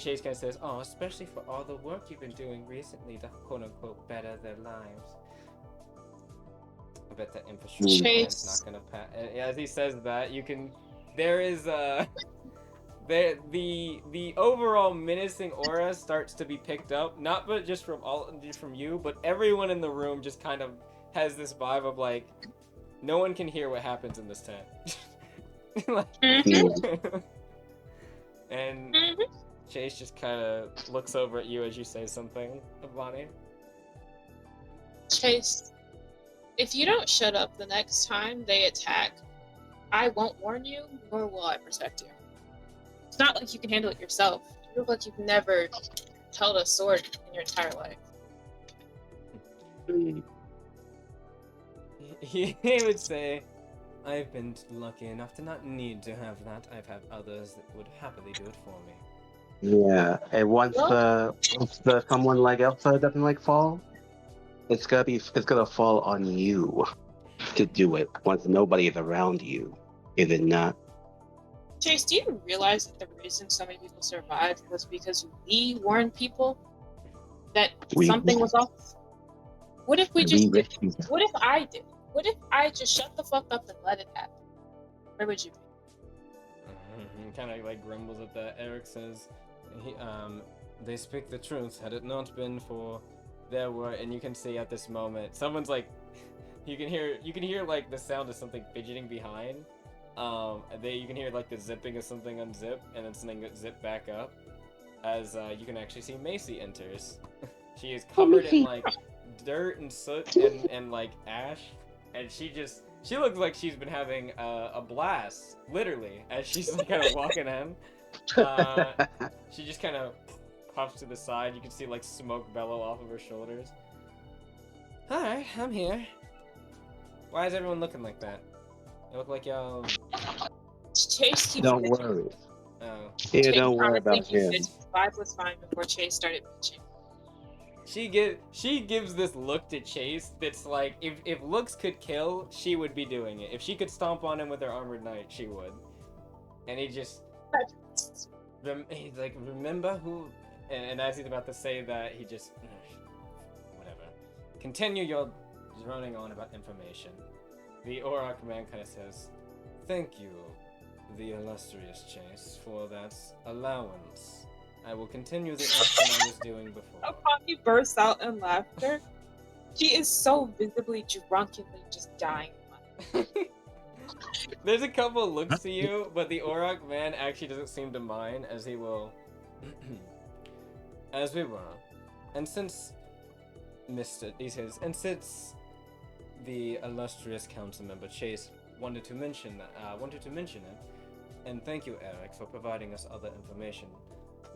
Chase kind of says, "Oh, especially for all the work you've been doing recently to quote unquote better their lives. I bet that infrastructure plan's not gonna pass." As he says that, there is the overall menacing aura starts to be picked up, not but just from you, but everyone in the room just kind of has this vibe of like, no one can hear what happens in this tent. Like, and Chase just kind of looks over at you as you say something, Bonnie. Chase, If you don't shut up the next time they attack, I won't warn you, nor will I protect you. It's not like you can handle it yourself. You look like you've never held a sword in your entire life. He would say, I've been lucky enough to not need to have that. I've had others that would happily do it for me. Yeah, and once the someone like Elsa doesn't like fall, it's gonna fall on you to do it once nobody is around you. Is it not? Chase, do you realize that the reason so many people survived was because we warned people that something was off? What if we just did? What if I did? What if I just shut the fuck up and let it happen? Where would you be? He kind of like grumbles at that. Eric says, they speak the truth. Had it not been for their word, and you can see at this moment, someone's like, you can hear like the sound of something fidgeting behind. You can hear like the zipping of something unzip, and then something zip back up. As you can actually see Macy enters. She is covered in like dirt and soot and like ash, and she looks like she's been having a blast, literally, as she's like, kind of walking in. She just kind of puffs to the side. You can see like smoke bellow off of her shoulders. Alright, I'm here. Why is everyone looking like that? You look like y'all... Chase keeps Don't bitching. worry. Oh. Yeah, don't worry about him. Vibe was fine before Chase started bitching. She gives this look to Chase that's like, if looks could kill, she would be doing it. If she could stomp on him with her armored knight, she would. And he just... he's like, remember who... And as he's about to say that, he just... Whatever. Continue your droning on about information. The Auroch man kind of says, thank you, the illustrious Chase, for that allowance. I will continue the action I was doing before. Poppy bursts out in laughter. She is so visibly drunkenly just dying. There's a couple looks to you, but the Auroch man actually doesn't seem to mind, as he will... As we were. And since... he says, and since the illustrious council member Chase wanted to mention it, and thank you, Eric, for providing us other information.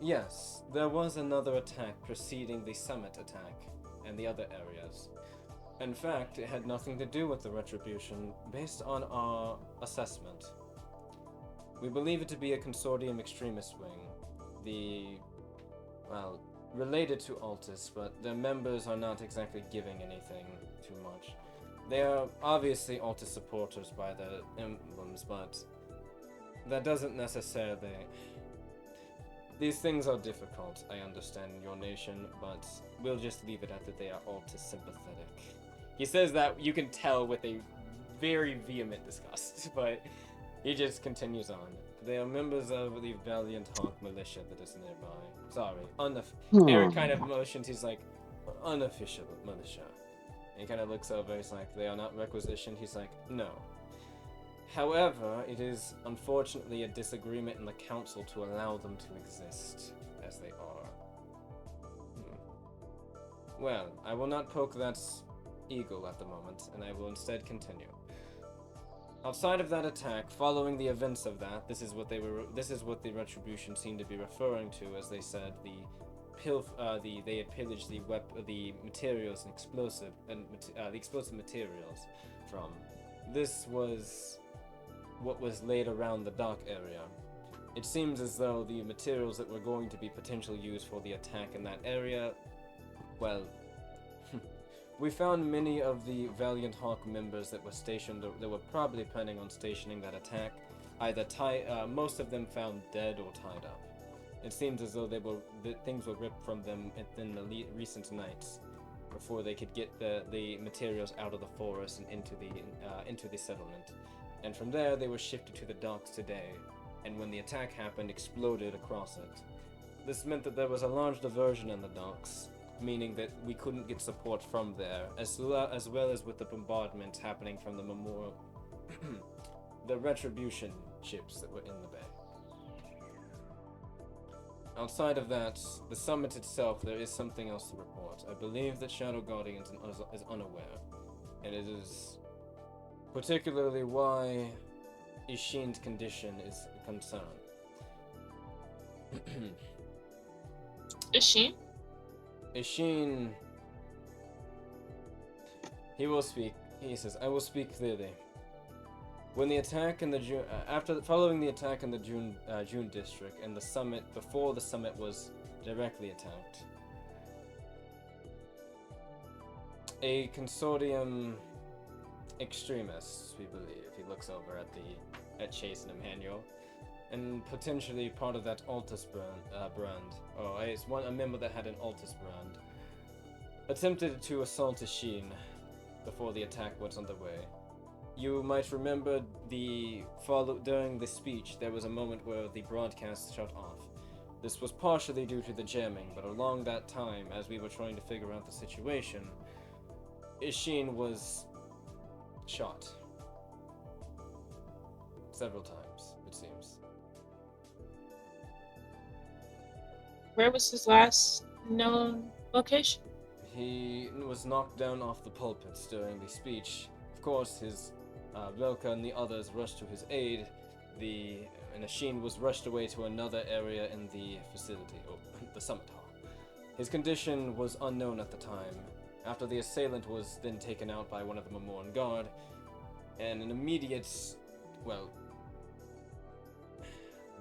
Yes, there was another attack preceding the summit attack, and the other areas. In fact, it had nothing to do with the Retribution, based on our assessment. We believe it to be a Consortium extremist wing. Related to Altus, but their members are not exactly giving anything too much. They are obviously Altus supporters by their emblems, but that doesn't necessarily... These things are difficult, I understand, in your nation, but we'll just leave it at that they are Altus sympathetic. He says that you can tell with a very vehement disgust, but he just continues on. They are members of the Valiant Hawk militia that is nearby. Sorry, Eric kind of motions, he's like, unofficial militia. And he kind of looks over, he's like, they are not requisitioned, he's like, no. However, it is unfortunately a disagreement in the council to allow them to exist as they are. Well, I will not poke that eagle at the moment, and I will instead continue. Outside of that attack, following the events of that, this is what the Retribution seemed to be referring to, as they said they had pillaged the materials and the explosive materials from. This was what was laid around the dock area. It seems as though the materials that were going to be potentially used for the attack in that area, well, we found many of the Valiant Hawk members that were stationed, that were probably planning on stationing that attack, either most of them found dead or tied up. It seems as though things were ripped from them in the recent nights, before they could get the materials out of the forest and into the settlement. And from there, they were shifted to the docks today, and when the attack happened, exploded across it. This meant that there was a large diversion in the docks, meaning that we couldn't get support from there, as well as with the bombardment happening from the the Retribution ships that were in the bay. Outside of that, the summit itself, there is something else to report. I believe that Shadow Guardians is unaware. and it is particularly why Ishin's condition is a concern. Is she? Ishin, he will speak. He says, "I will speak clearly. When the attack in the following the attack in the June district and the summit before the summit was directly attacked, a consortium extremists, we believe." He looks over at Chase and Emmanuel, and potentially part of that Altus brand. Oh, it's a member that had an Altus brand. Attempted to assault Ishin before the attack was underway. You might remember during the speech, there was a moment where the broadcast shut off. This was partially due to the jamming, but along that time, as we were trying to figure out the situation, Ishin was shot. Several times, it seems. Where was his last known location? He was knocked down off the pulpit during the speech. Of course, his Velka and the others rushed to his aid. And Ishin was rushed away to another area in the facility, or the summit hall. His condition was unknown at the time. After the assailant was then taken out by one of the Memorem Guard, and an immediate,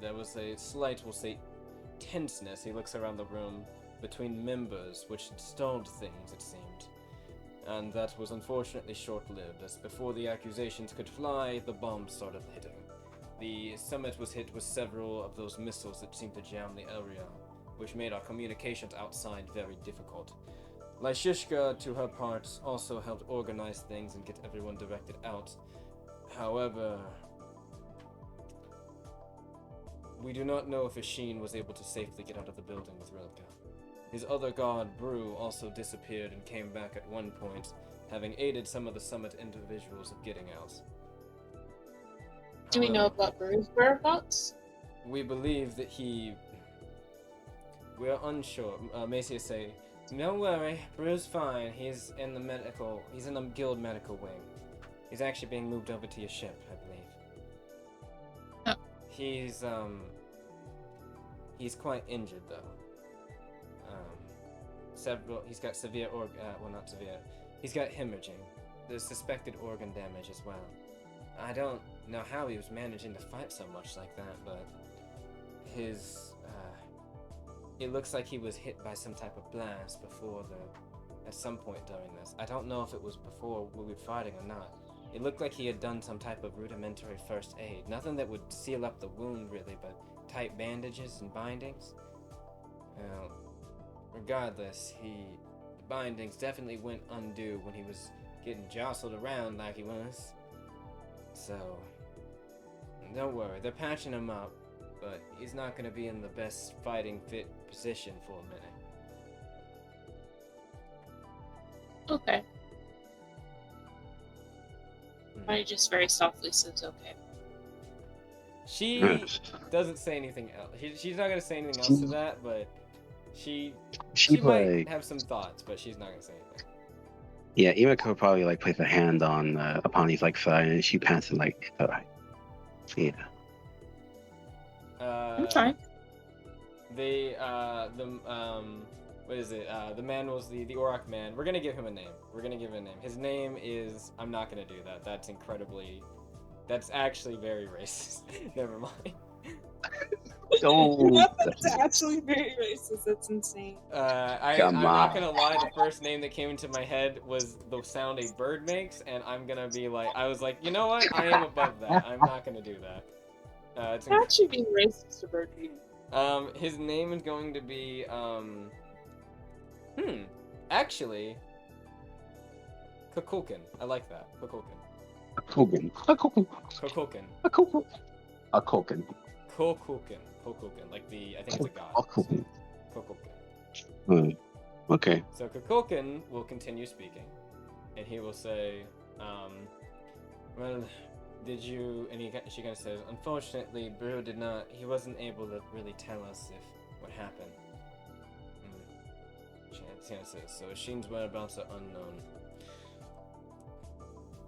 there was a slight, we'll say, tenseness. He looks around the room between members, which stalled things, it seemed. And that was unfortunately short-lived, as before the accusations could fly, the bombs started hitting. The summit was hit with several of those missiles that seemed to jam the area, which made our communications outside very difficult. Lyshishka, to her part, also helped organize things and get everyone directed out. However, we do not know if Ishin was able to safely get out of the building with Rilka. His other god, Brew, also disappeared and came back at one point, having aided some of the summit individuals of getting out. Do we know about Brew's whereabouts? We believe that we're unsure. Macia say, "Don't worry, Brew's fine. He's in the guild medical wing. He's actually being moved over to your ship, I believe." Oh. He's quite injured though. He's got severe not severe. He's got hemorrhaging. There's suspected organ damage as well. I don't know how he was managing to fight so much like that, but it looks like he was hit by some type of blast at some point during this. I don't know if it was before we were fighting or not. It looked like he had done some type of rudimentary first aid. Nothing that would seal up the wound really, but tight bandages and bindings. Regardless, the bindings definitely went undue when he was getting jostled around like he was. So, don't worry, they're patching him up, but he's not going to be in the best fighting fit position for a minute. Okay. I just very softly says okay. She doesn't say anything else. She's not going to say anything else to that, but she might have some thoughts, but she's not going to say anything. Yeah, Imako probably place a hand on Apani's side, and she pats him alright. Yeah. I'm fine. What is it? The man was the Auroch man. We're gonna give him a name. His name is. I'm not gonna do that. That's actually very racist. Never mind. That's actually very racist. That's insane. I'm not gonna lie. The first name that came into my head was the sound a bird makes, and I'm gonna be I was like, you know what? I am above that. I'm not gonna do that. That should be racist to bird feeding. His name is going to be actually, Kukulkan. I like that. Kukulkan. Kukulkan. Like I think it's a god. Kukulkan. Okay. So Kukulkan will continue speaking, and he will say, well, she kind of says, unfortunately, Brew he wasn't able to really tell us what happened. She says, so Sheen's whereabouts are unknown.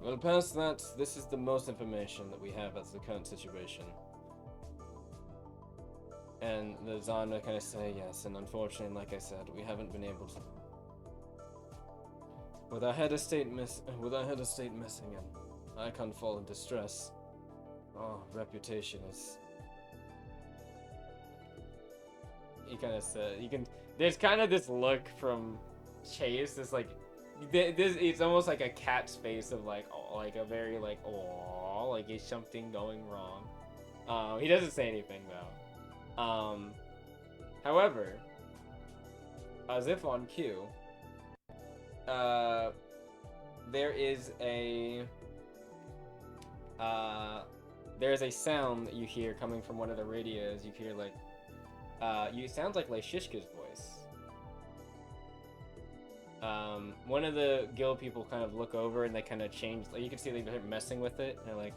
Well, past that, this is the most information that we have as the current situation. And the Zana kind of say yes, and unfortunately, like I said, we haven't been able to. With our head of state missing, and I can't fall in distress. Oh, reputation is. He kind of said, you can. There's kind of this look from Chase, this like, this. It's almost like a cat's face of like, oh, like a very like, oh, like is something going wrong? He doesn't say anything though. However, as if on cue, there is a sound that you hear coming from one of the radios. You hear like, it sounds like Shishka's voice. One of the guild people kind of look over and they kind of change. Like you can see they're messing with it, and they're like,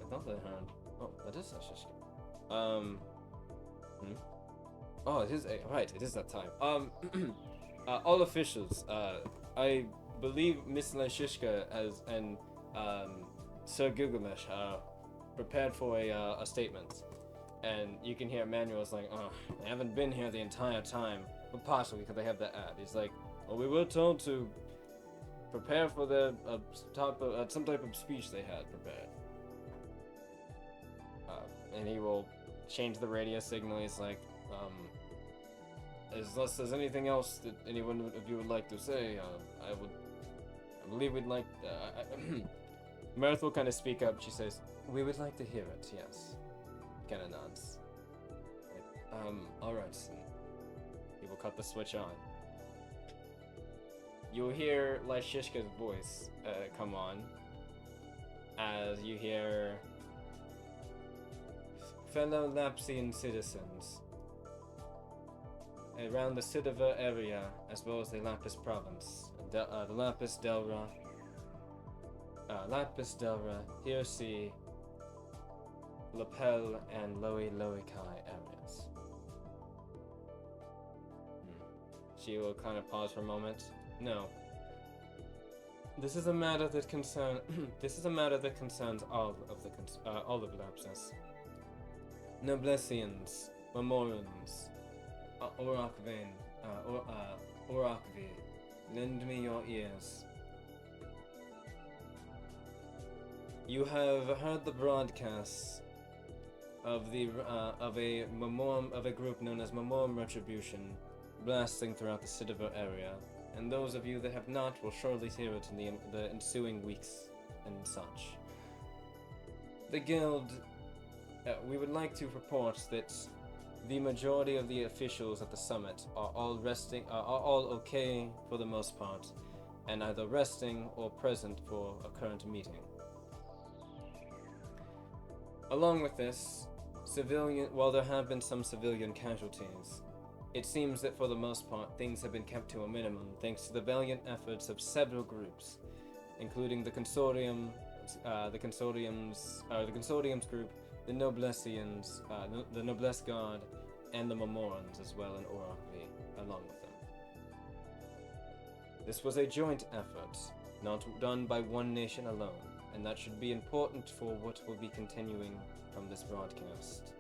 I thought they heard. Oh, that is Shishka. Oh, it is right. It is that time. All officials. I believe Miss Lashishka and Sir Gilgamesh prepared for a statement, and you can hear Emmanuel's like, "Oh, they haven't been here the entire time, but partially because they have the ad." He's like, "Well, we were told to prepare for the some type of speech they had prepared," and he will change the radio signal. He's like, unless there's anything else that anyone of you would like to say, I believe we'd like. Mirth will kind of speak up. She says, "We would like to hear it." Yes. Kind of nods. All right. He will cut the switch on. You'll hear Lyshishka's voice come on as you hear, "Fellow Lapsian citizens around the Sidova area, as well as the Lapis province, the Lapis Delra, Hirsi, Lapel, and Loikai areas." She will kind of pause for a moment. "No. This is a matter that concerns all of Lapsus. Noblesians, Memorems, Orakvi, lend me your ears. You have heard the broadcasts of a group known as Memorem Retribution blasting throughout the Sidova area, and those of you that have not will surely hear it in the ensuing weeks and such. The guild, we would like to report that the majority of the officials at the summit are all okay for the most part, and either resting or present for a current meeting. Along with this, while there have been some civilian casualties, it seems that for the most part things have been kept to a minimum thanks to the valiant efforts of several groups, including the Consortium's group, the Noblesians, the Noblesse Guard, and the Memorans as well in Orakvi, along with them. This was a joint effort, not done by one nation alone, and that should be important for what will be continuing from this broadcast.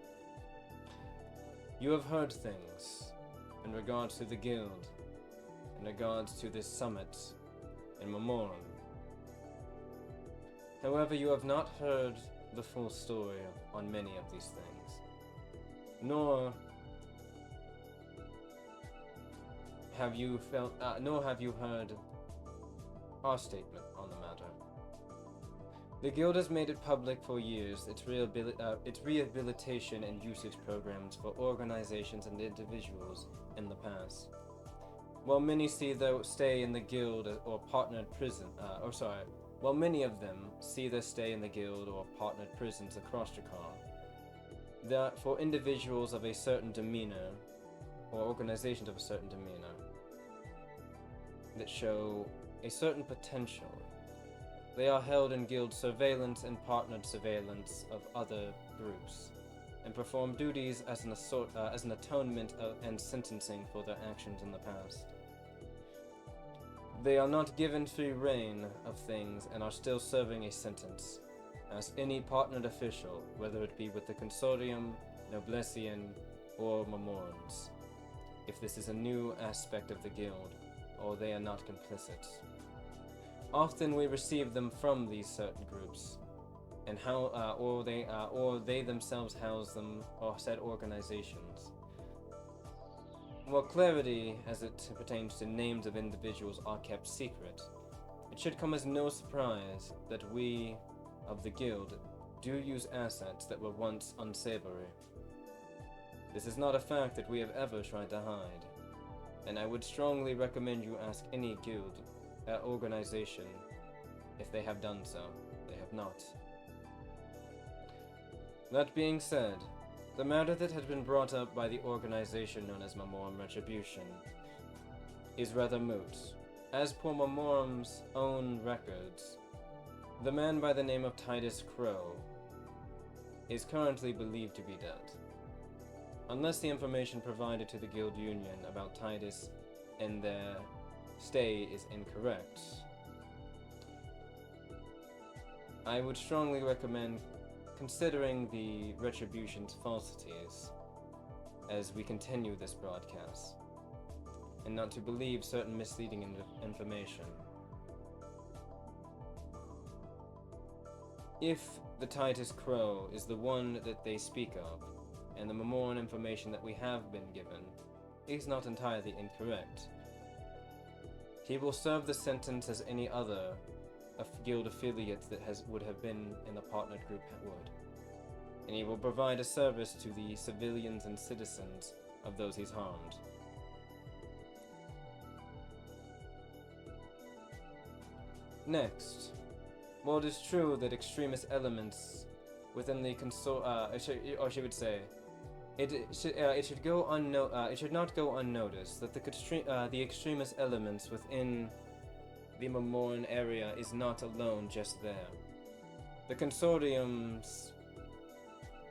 You have heard things in regards to the guild, in regards to this summit in Memorem. However, you have not heard the full story on many of these things, nor have you heard our statement on the matter. The guild has made it public for years its rehabilitation and usage programs for organizations and individuals in the past. While many stay in the guild or partnered prison, while many of them see their stay in the guild or partnered prisons across Jakar, that for individuals of a certain demeanor, or organizations of a certain demeanor, that show a certain potential, they are held in guild surveillance and partnered surveillance of other groups, and perform duties as an atonement and sentencing for their actions in the past. They are not given free reign of things and are still serving a sentence, as any partnered official, whether it be with the Consortium, Noblesian, or Memorums, if this is a new aspect of the guild, or they are not complicit. Often we receive them from these certain groups, and or they themselves house them or said organizations. While clarity as it pertains to names of individuals are kept secret, it should come as no surprise that we of the guild do use assets that were once unsavory. This is not a fact that we have ever tried to hide, and I would strongly recommend you ask any guild organization if they have done so. They have not. That being said, the matter that had been brought up by the organization known as Memorem Retribution is rather moot. As per Memorem's own records, the man by the name of Titus Crow is currently believed to be dead. Unless the information provided to the Guild Union about Titus and their stay is incorrect, I would strongly recommend considering the Retribution's falsities as we continue this broadcast, and not to believe certain misleading information. If the Titus Crow is the one that they speak of, and the Memorem information that we have been given is not entirely incorrect, he will serve the sentence as any other guild affiliate that would have been in the partnered group would, and he will provide a service to the civilians and citizens of those he's harmed. Next, while it is true that extremist elements within the it should not go unnoticed that the extremist elements within the Memorem area is not alone just there. The Consortium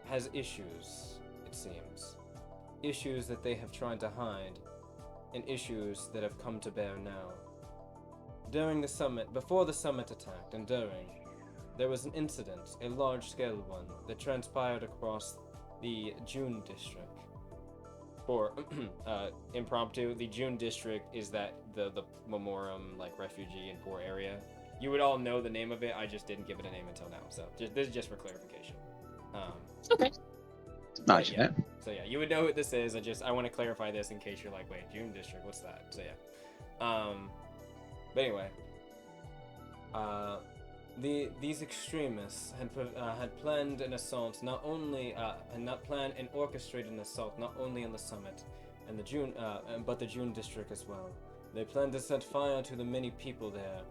has issues, it seems. Issues that they have tried to hide, and issues that have come to bear now. Before the summit attacked and during, there was an incident, a large-scale one, that transpired across the June district. For impromptu, the June district is the Memorem refugee and poor area. You would all know the name of it. I just didn't give it a name until now. So this is just for clarification. Okay. Nice. Yeah. So yeah, you would know what this is. I want to clarify this in case you're like, wait, June district, what's that? So yeah. But anyway, these extremists had planned an assault, planned and orchestrated an assault not only on the summit and the June, but the June district as well. They planned to set fire to the many people there,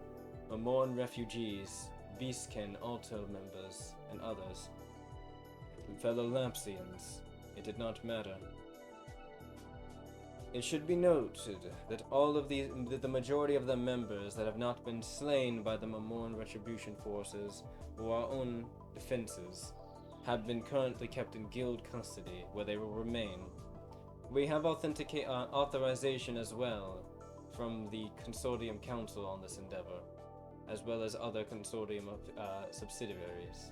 Memorem refugees, Beastkin, Alto members, and others. Fellow Lapsians, it did not matter. It should be noted that the majority of the members that have not been slain by the Memorem Retribution forces or our own defenses have been currently kept in guild custody, where they will remain. We have authorization as well from the Consortium Council on this endeavor, as well as other Consortium subsidiaries.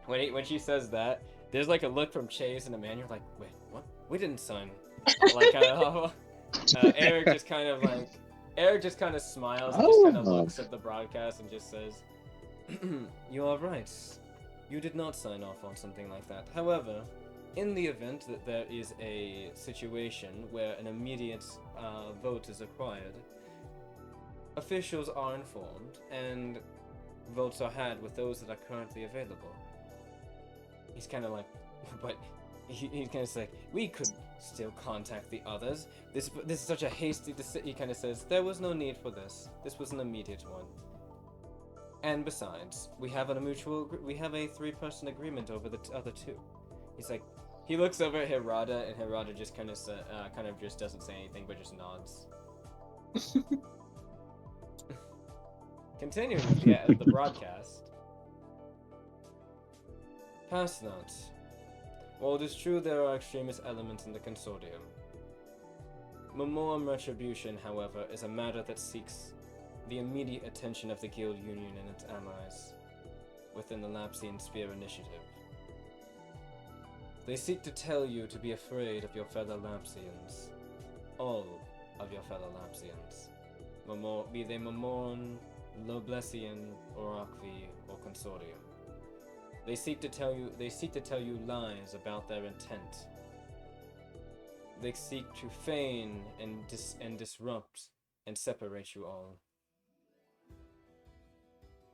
When she says that, there's like a look from Chase and Emmanuel like, wait, what? We didn't sign. Eric just kind of smiles and just kind of looks at the broadcast and just says, "You are right. You did not sign off on something like that. However, in the event that there is a situation where an immediate vote is required, officials are informed and votes are had with those that are currently available." He's kind of like, but he's kind of like, we could still contact the others. This is such a hasty decision. He kind of says, there was no need for this. This was an immediate one. And besides, we have a 3-person agreement over the other 2. He's like, he looks over at Hirata, and Hirata just kind of just doesn't say anything, but just nods. Continuing with the broadcast. Past that, while it is true there are extremist elements in the Consortium, Memorem Retribution, however, is a matter that seeks the immediate attention of the Guild Union and its allies within the Lapsian Spear Initiative. They seek to tell you to be afraid of your fellow Lapsians. All of your fellow Lapsians. Be they Memorem, Loblesian, Orakvi, or Consortium. They seek to tell you lies about their intent. They seek to feign and disrupt and separate you all.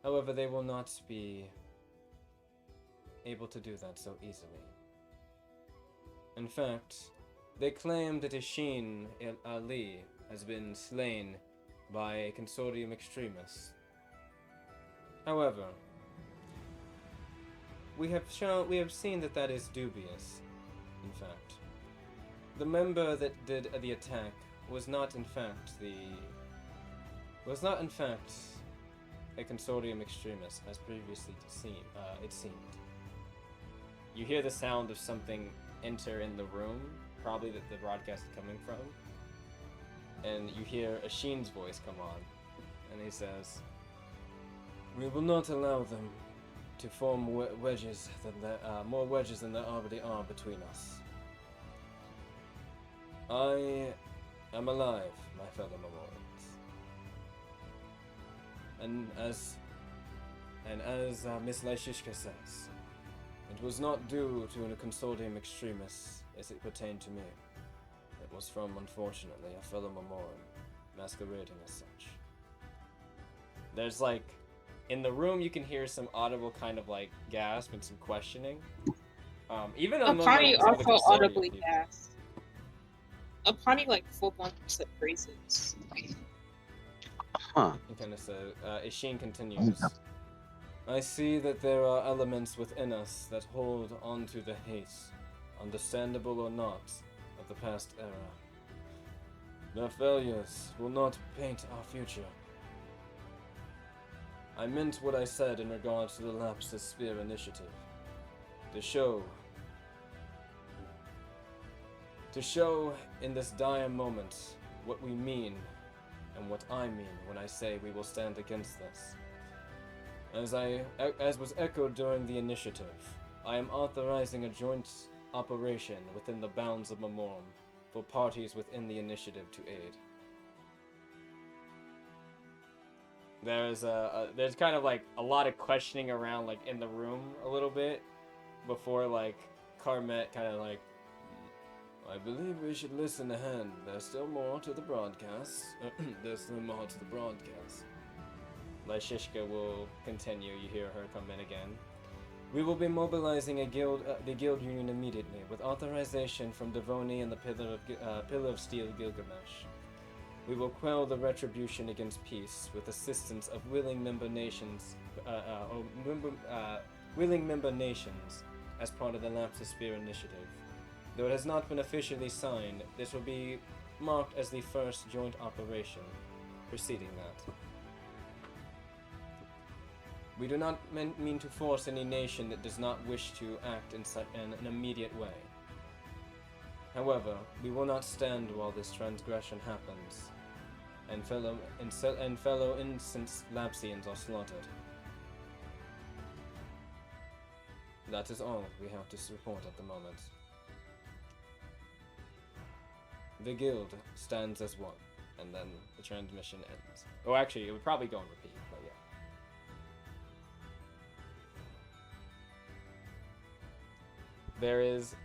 However, they will not be able to do that so easily. In fact, they claim that Ishin Ali has been slain by a Consortium extremist. However, we have seen that is dubious, in fact. The member that did the attack was not in fact a Consortium extremist, as previously it seemed. You hear the sound of something enter in the room, probably that the broadcast is coming from, and you hear Ashin's voice come on, and he says, "We will not allow them to form more wedges than there already are between us. I am alive, my fellow Memorians. And as Miss Lyshishka says, it was not due to a Consortium extremist as it pertained to me. It was from, unfortunately, a fellow Memorium, masquerading as such." There's like, in the room you can hear some audible kind of like gasp and some questioning. Even among Apani some of the also Consortium audibly people. gasped. Apani like full-blown said phrases. Huh. He kind of said, Ishin continues, "I see that there are elements within us that hold on to the hate, understandable or not, of the past era. Their failures will not paint our future. I meant what I said in regards to the Lapsus Spear Initiative. To show in this dire moment what we mean and what I mean when I say we will stand against this. As was echoed during the initiative, I am authorizing a joint operation within the bounds of Memorem for parties within the initiative to aid." There's kind of like a lot of questioning around like in the room a little bit before like Carmet kind of like, "I believe we should listen ahead. There's still more to the broadcast. Lyshishka will continue. You hear her come in again. "We will be mobilizing the guild union immediately, with authorization from Devoni and the Pillar of Steel Gilgamesh. We will quell the retribution against peace with assistance of willing member nations as part of the Lapsus Spear Initiative. Though it has not been officially signed, this will be marked as the first joint operation preceding that. We do not mean to force any nation that does not wish to act in an immediate way. However, we will not stand while this transgression happens, and fellow innocent Lapsians are slaughtered. That is all we have to report at the moment. The guild stands as one," and then the transmission ends. Oh, actually, it would probably go on repeat, but yeah. There is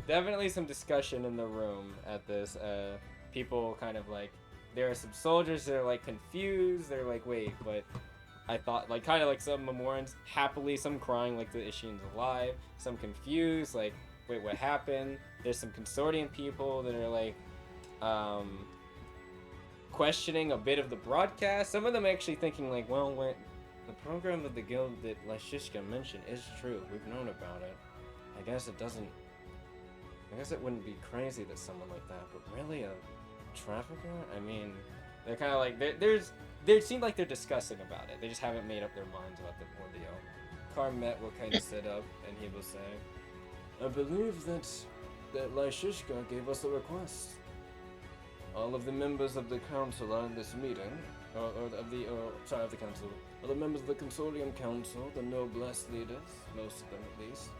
definitely some discussion in the room at this. People kind of like, there are some soldiers that are like confused. They're like, wait, but I thought, like, kind of like some Memorians happily, some crying like the Ishin's alive, some confused, like, wait, what happened? There's some Consortium people that are like, questioning a bit of the broadcast. Some of them actually thinking like, well, the program of the guild that Lyshishka mentioned is true. We've known about it. I guess it wouldn't be crazy that someone like that, but really a trafficker? I mean, they're kind of like, they seem like they're discussing about it. They just haven't made up their minds about the ordeal. Carmet will kind of sit up and he will say, "I believe that Lyshishka gave us a request." All of the members of the council are in this meeting, of the council, or the members of the Consortium Council, the noblesse leaders, most of them at least,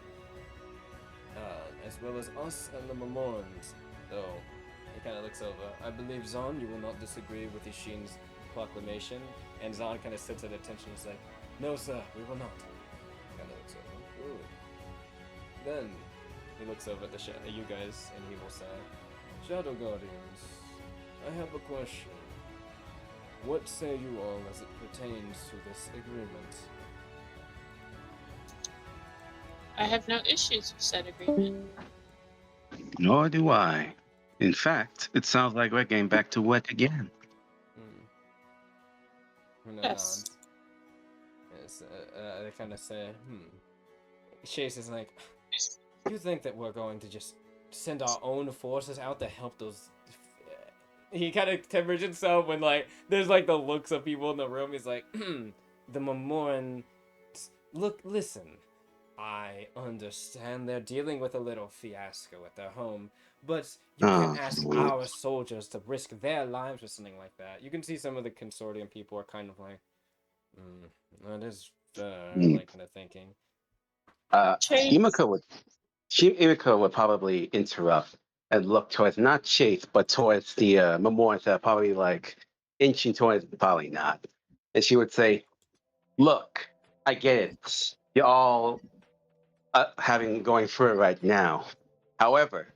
as well as us and the Memorens. So, he kind of looks over. I believe, Zahn, you will not disagree with Ishin's proclamation, and Zahn kind of sits at attention and is like, no, sir, we will not. Kind of looks over. Good. Then, he looks over at you guys, and he will say, Shadow Guardians, I have a question. What say you all as it pertains to this agreement? I have no issues with said agreement. Nor do I. In fact, it sounds like we're getting back to work again. Yes. Yes, they kind of say, Chase is like, you think that we're going to just send our own forces out to help those... He kind of tempers himself when, like, there's, like, the looks of people in the room. He's like, the Memoran... Look, listen. I understand they're dealing with a little fiasco at their home, but you can't ask our soldiers to risk their lives for something like that. You can see some of the Consortium people are kind of like, that is fair, like, kind of thinking. Imiko would probably interrupt and look towards not Chase, but towards the Memorians that are probably like inching towards probably not. And she would say, look, I get it. You're all going through it right now. However,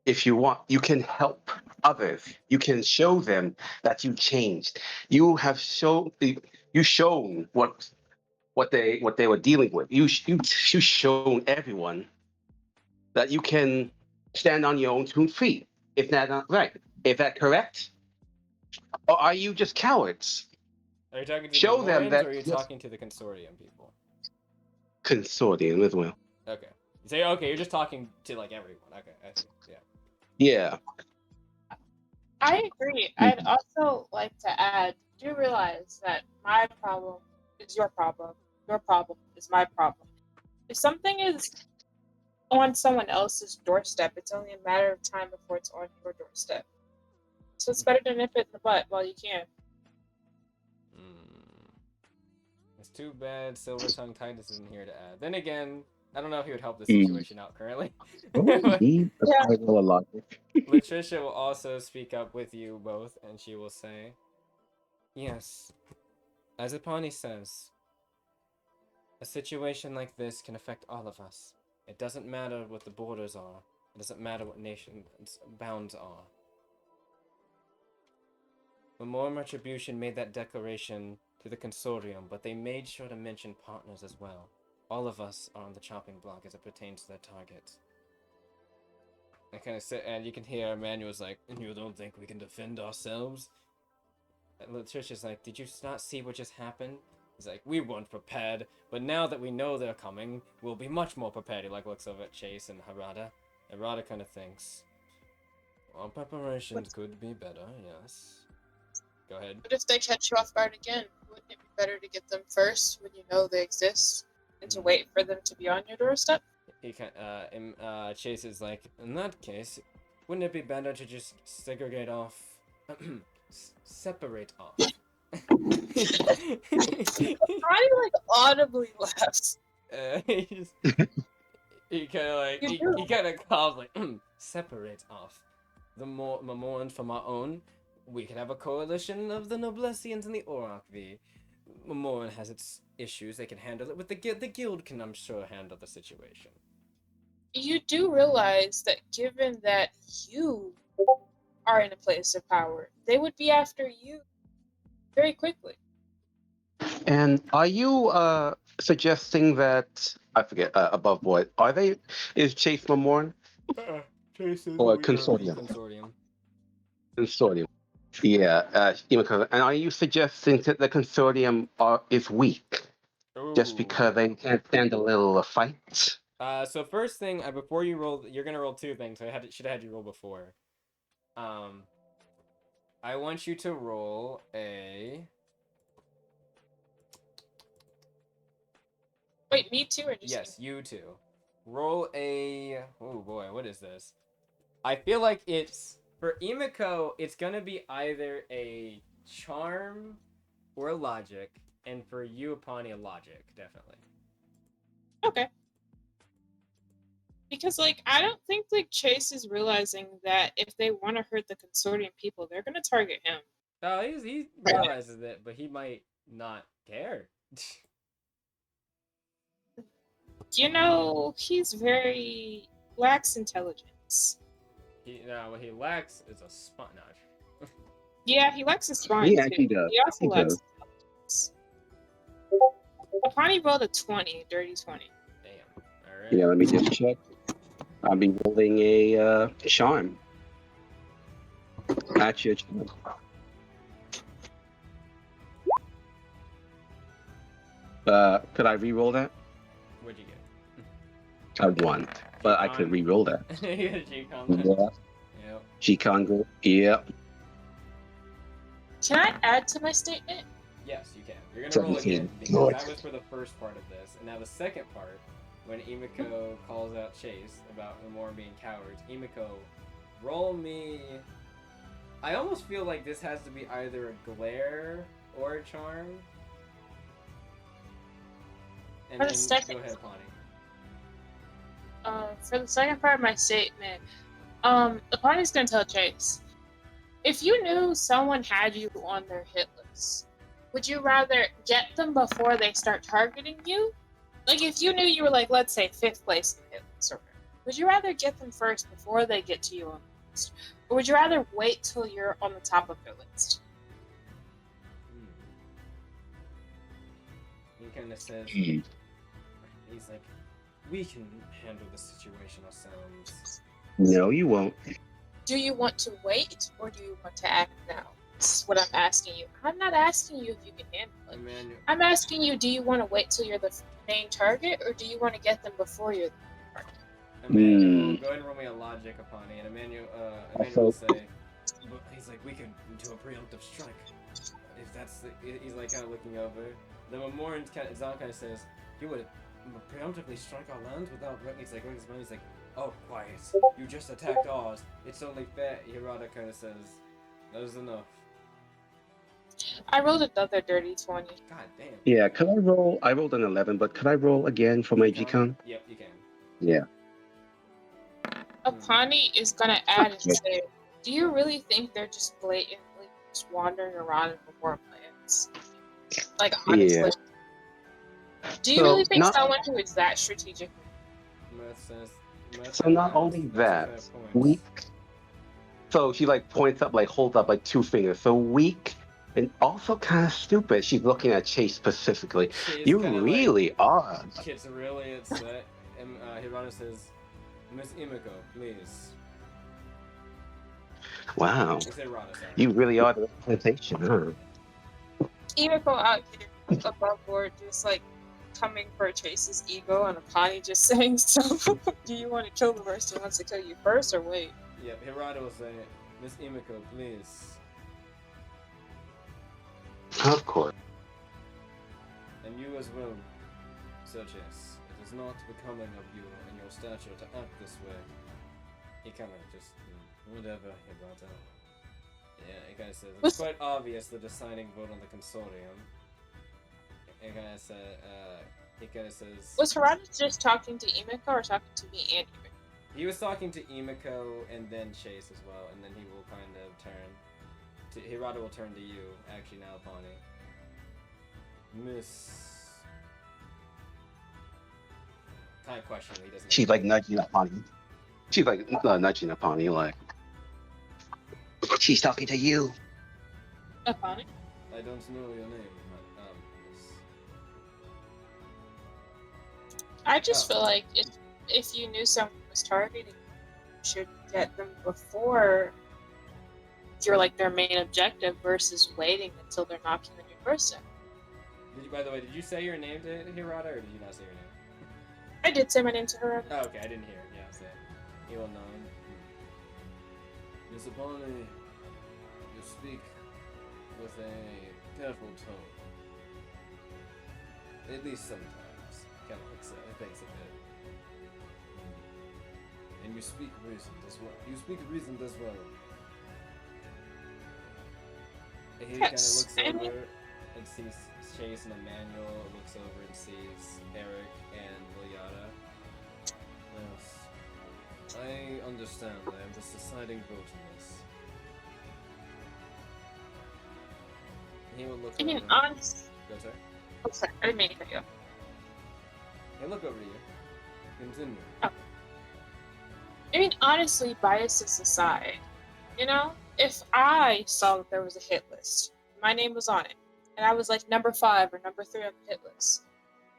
if you want, you can help others. You can show them that you changed. You have shown what they were dealing with. You shown everyone that you can stand on your own 2 feet. If that's not right, is that correct? Or are you just cowards? Are you talking to Show the them Memorans, that or are you talking to the Consortium people? Consortium as well. Okay. So, okay, you're just talking to, like, everyone. Okay, I see. Yeah. Yeah. I agree. I'd also like to add, do realize that my problem is your problem. Your problem is my problem. If something is on someone else's doorstep, it's only a matter of time before it's on your doorstep. So it's better to nip it in the butt while you can. It's too bad Silver Tongue Titus isn't here to add. Then again, I don't know if he would help the situation out currently. Latricia will also speak up with you both, and she will say, yes, as Ipani says, a situation like this can affect all of us. It doesn't matter what the borders are. It doesn't matter what nation bounds are. Memorem Retribution made that declaration to the Consortium, but they made sure to mention partners as well. All of us are on the chopping block as it pertains to their targets. I kind of sit, and you can hear Emmanuel's like, you don't think we can defend ourselves? And Latricia's like, did you not see what just happened? He's like, we weren't prepared, but now that we know they're coming, we'll be much more prepared. He like looks over at Chase and Harada. Harada kind of thinks, our preparations could be better, yes. Go ahead. But if they catch you off guard again, wouldn't it be better to get them first when you know they exist, and to wait for them to be on your doorstep? Chase is like, in that case, wouldn't it be better to just segregate off, separate off? Ronnie like audibly laughs. He kind of calls like, separate off. The more Memorans from our own, we could have a coalition of the Noblessians and the Orakvi. Memoran has its issues; they can handle it. With the guild can, I'm sure, handle the situation. You do realize that given that you are in a place of power, they would be after you very quickly. And are you suggesting that I forget above board? Is Chase Memorian Chase is or Consortium? Consortium. Yeah, and are you suggesting that the Consortium is weak just because they can't stand a little fight? So first thing, before you roll, you're gonna roll two things. So I should have had you roll before. I want you to roll a. Wait, me too, or just yes, you too. Roll a. Oh boy, what is this? I feel like it's For Imiko, it's gonna be either a charm or a logic, and for you, Apani, a logic, definitely. Okay. Because I don't think Chase is realizing that if they want to hurt the Consortium people, they're gonna target him. Oh, he realizes it, but he might not care. He's very lacks intelligence. What he lacks is a spine. No. Yeah, he lacks his spine He too. actually does. He also He lacks does. intelligence. Apani rolled a 20, dirty 20. Damn. All right. Yeah, let me just check. I'll be rolling a charm. At your charm. Could I re-roll that? What'd you get? I won, but I could re-roll that. You got a G-Con. Yeah. Yep. G-Con, yep. Can I add to my statement? Yes, you can. You're gonna roll again because Good. that was for the first part of this, and now the second part, when Imiko calls out Chase about Memorem being cowards. Imiko, roll me. I almost feel like this has to be either a glare or a charm. And For the then second- go ahead, Pawnee. For the second part of my statement, Apani's gonna tell Chase, if you knew someone had you on their hit list, would you rather get them before they start targeting you? If you knew you were let's say 5th place in the hit list, or whatever, would you rather get them first before they get to you on the list, or would you rather wait till you're on the top of their list? He kind of says, Mm. he's like, we can handle the situation ourselves. No, you won't. Do you want to wait, or do you want to act now? That's what I'm asking you. I'm not asking you if you can handle it. Emmanuel, I'm asking you, do you want to wait till you're the main target, or do you want to get them before you're the main target? Emmanuel, go ahead and roll me a logic upon it. And Emmanuel will say, but he's like, we can do a preemptive strike. If that's the, he's kind of looking over. The Memorem Zon kind of says, you would preemptively strike our lands without recognizing he's like, oh, quiet. You just attacked ours. It's only fair. Hirata kind of says, that is enough. I rolled another dirty 20. God damn. Yeah, could I roll? I rolled an 11, but could I roll again for my G-Con? Yep, you can. Yeah. Apani is gonna add and say, do you really think they're just blatantly just wandering around in the warlands? Honestly. Yeah. Do you So, really think not- someone who is that strategic? So not only that, weak. So she points up, holds up 2 fingers. So weak and also kind of stupid. She's looking at Chase specifically. You really are. Kit's really upset. And Hirata says, Miss Imiko, please. Wow. It's Hirata, sorry. You really are the representation, huh? Imiko out here above board, just coming for Chase's ego, and Apani just saying, so do you want to kill the person who wants to kill you first, or wait? Yep, Hirata will say, Miss Imiko, please. Of course. And you as well, Sir Chase. It is not becoming of you and your stature to act this way. He kind of just, whatever, Hirata. Yeah, he kind of says, it's quite obvious the deciding vote on the Consortium. He kind of says... Was Hirata just talking to Imiko, or talking to me and Imiko? He was talking to Imiko and then Chase as well, and then he will kind of turn to... Hirata will turn to you, actually now, Pawnee. Miss... Kind of question, he doesn't... She's nudging upon him. She's nudging upon you, she's talking to you. Apani? I don't know your name, Miss... I just feel like if you knew someone was targeting you, you should get them before you're their main objective versus waiting until they're knocking on your doorstep. By the way, did you say your name to Hirata, or did you not say your name? I did say my name to her. Oh, okay, I didn't hear it. Yeah, so he will know. Miss Apani, you speak with a careful tone. At least sometimes. Kind of thinks a bit. And you speak reasoned as well. He Yes, kind of I looks mean- over and sees Chase and Emmanuel. Looks over and sees Eric and Liliana. Yes, I understand. I am the deciding vote in this. He will look I mean, over. honestly. Go, sorry. Oh, sorry, I didn't mean to cut you off. He'll look over to you. Continue. I mean, honestly, biases aside, you know, if I saw that there was a hit list, my name was on it, and I was like number 5 or number 3 on the hit list,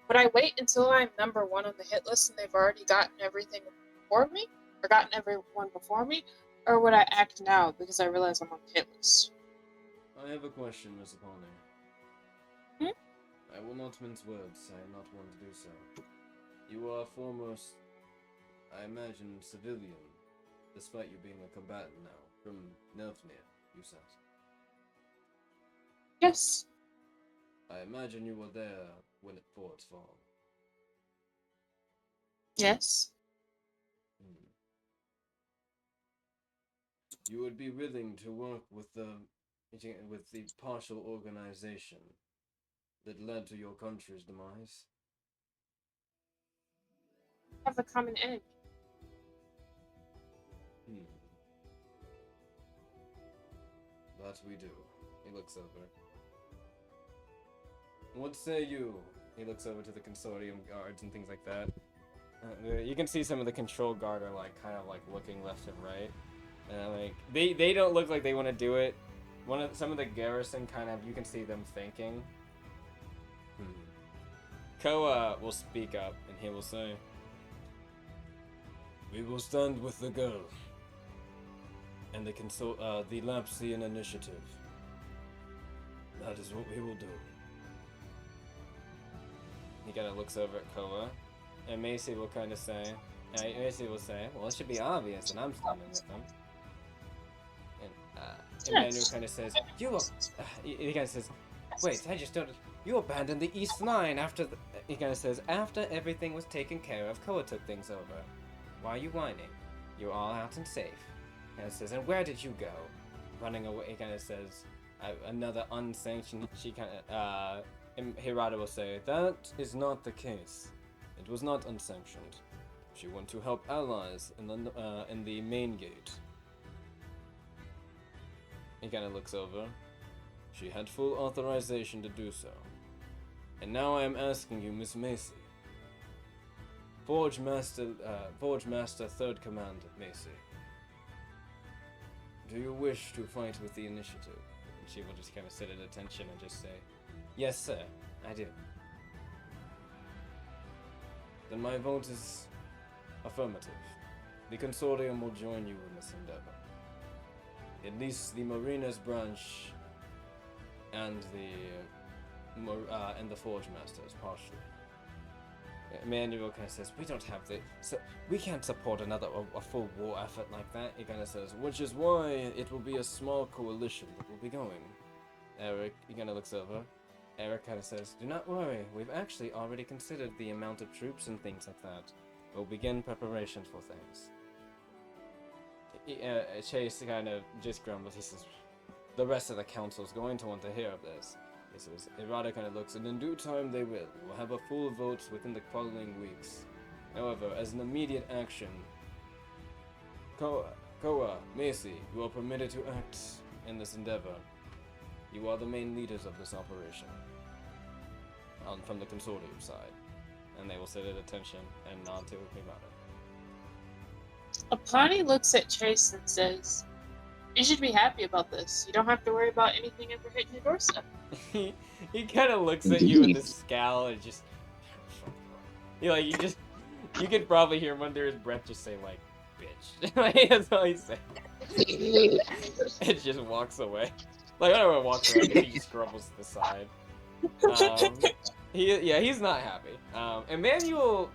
would I wait until I'm number 1 on the hit list and they've already gotten everything before me, or gotten everyone before me, or would I act now because I realize I'm on the hit list? I have a question, Miss Apollo. I will not mince words. I am not one to do so. You are foremost, I imagine, civilian, despite you being a combatant now, from Nelfnir, you said. Yes. I imagine you were there when it fought its fall. Yes. You would be willing to work with the partial organization that led to your country's demise? Have a common end. That we do. He looks over. What say you? He looks over to the Consortium guards and things like that. You can see some of the control guard are like kind of like looking left and right. Like they don't look like they want to do it. Some of the garrison kind of, you can see them thinking. Koa will speak up and he will say, "We will stand with the girl and the Lapsian initiative. That is what we will do." He kind of looks over at Koa, and Macy will kind of say, "Well, it should be obvious that I'm standing with them." And Emmanuel kind of says, he kind of says, "Wait, I just don't. You abandoned the East Line after." He kind of says, "After everything was taken care of, Koa took things over. Why are you whining? You're all out and safe." He kind of says, "And where did you go?" Running away. He kind of says, "Another unsanctioned." She kind of. Hirata will say, "That is not the case. It was not unsanctioned. She went to help allies in the main gate." He kind of looks over. "She had full authorization to do so. And now I am asking you, Miss Macy. Forge Master 3rd Command, Macy. Do you wish to fight with the initiative?" And she will just kind of sit at attention and just say, "Yes, sir, I do." Then my vote is affirmative. The Consortium will join you in this endeavor. At least the Marinas branch and the Forge Masters, partially. Emmanuel kind of says, we can't support a full war effort like that." He kind of says, "Which is why it will be a small coalition that will be going." Eric, he kind of looks over. Eric kind of says, "Do not worry, we've actually already considered the amount of troops and things like that. We'll begin preparations for things." Chase kind of just grumbles. He says, "The rest of the council is going to want to hear of this." He says, Irada kind of looks, "And in due time they will. We'll have a full vote within the following weeks. However, as an immediate action, Koa, Macy, you are permitted to act in this endeavor. You are the main leaders of this operation." From the Consortium side. And they will sit at attention and nod to Hirata. Apani looks at Chase and says, "You should be happy about this. You don't have to worry about anything ever hitting your doorstep." he kind of looks at you with a scowl and just, you could probably hear him under his breath just say like, "Bitch." Like, that's all he said. It just walks away. Like, I don't know, walks away. He just grumbles to the side. He's not happy. Emmanuel,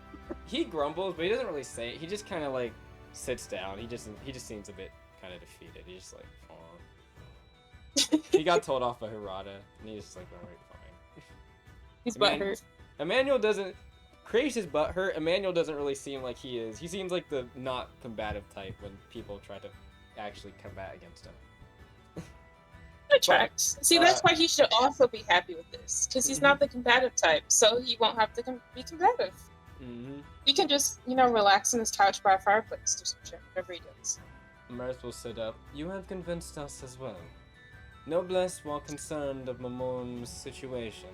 he grumbles, but he doesn't really say it. He just kind of like sits down. He just seems a bit kind of defeated. He's just like, "Aw." He got told off by Hirata, and he's just like, "Alright, fine." He's butthurt. Emmanuel doesn't. Krace is butthurt. Emmanuel doesn't really seem like he is. He seems like the not combative type when people try to actually combat against him. tracks. See, that's why he should also be happy with this, because he's not the combative type, so he won't have to be combative. Mm-hmm. He can just, relax on his couch by a fireplace or some shit, whatever he does. Mirth will sit up. You have convinced us as well. Noblesse, while concerned of Memorem's situation,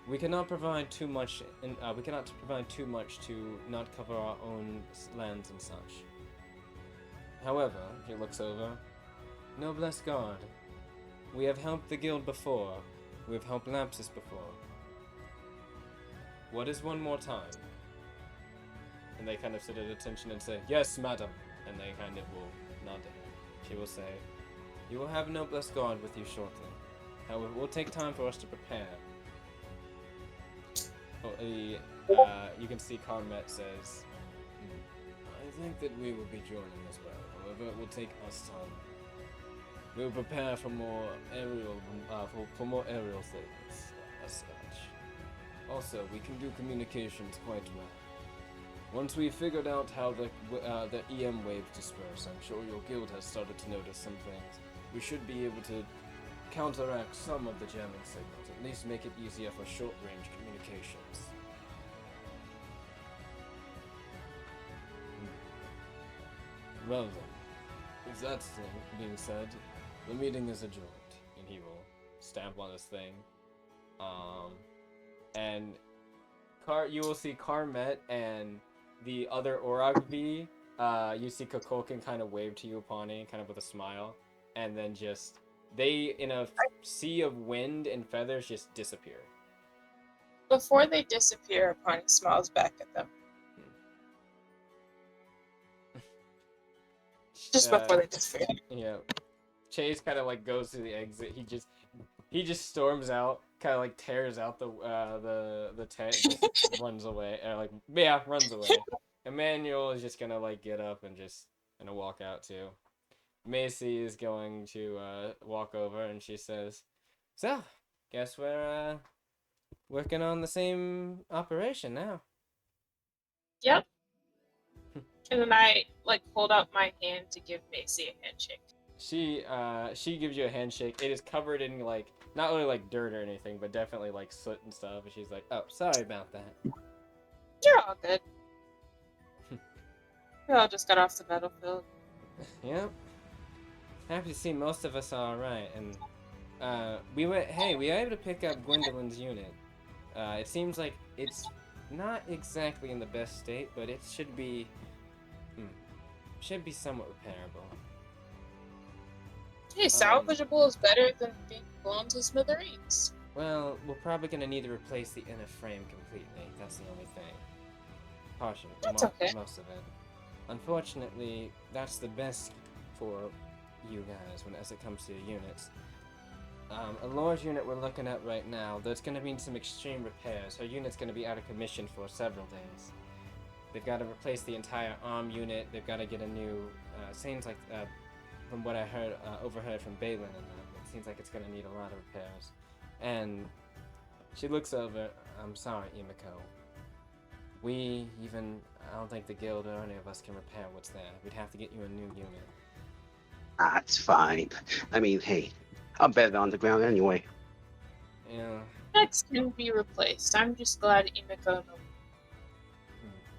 we cannot provide too much. We cannot provide too much to not cover our own lands and such. However, he looks over. Noblesse guard. We have helped the guild before. We have helped Lapsus before. What is one more time? And they kind of sit at attention and say, "Yes, madam." And they kind of will nod to her. She will say, "You will have Noblesse guard with you shortly. However, it will take time for us to prepare." You can see Carmet says, "I think that we will be joining as well. However, it will take us time. We will prepare for more aerial, for more aerial things as such. Also, we can do communications quite well. Once we've figured out how the EM waves disperse, I'm sure your guild has started to notice some things. We should be able to counteract some of the jamming signals, at least make it easier for short-range communications." Well then, with that being said, the meeting is adjourned, and he will stamp on his thing. And you will see Carmet and the other Oragvi. You see Kukulkan kind of wave to you, Pawnee, kind of with a smile, and then just they, in a sea of wind and feathers, just disappear. Before they disappear, Pawnee smiles back at them. Just before they disappear. Yeah. Chase kind of like goes to the exit. He just storms out, kind of like tears out the tent, and just runs away. Runs away. Emmanuel is just gonna like get up and just gonna walk out too. Macy is going to walk over, and she says, "So, guess we're working on the same operation now." Yep. And then I hold out my hand to give Macy a handshake. She gives you a handshake. It is covered in not really dirt or anything, but definitely soot and stuff. And she's like, "Oh, sorry about that." You're all good. We all just got off the battlefield. Yep. Happy to see most of us are alright. And we were able to pick up Gwendolyn's unit. It seems like it's not exactly in the best state, but it should be somewhat repairable. Hey, salvageable is better than being blown to smithereens. Well, we're probably gonna need to replace the inner frame completely. That's the only thing. Partially. That's okay. Most of it. Unfortunately, that's the best for you guys as it comes to your units. A large unit we're looking at right now, there's gonna be some extreme repairs. Her unit's gonna be out of commission for several days. They've got to replace the entire arm unit. They've got to get a new. Seems like, from what I overheard from Balin and them, it seems like it's gonna need a lot of repairs. And she looks over. "I'm sorry, Imiko. I don't think the guild or any of us can repair what's there. We'd have to get you a new unit." That's fine. I mean, hey, I'm better on the ground anyway. Yeah. Mechs can be replaced. I'm just glad Imiko.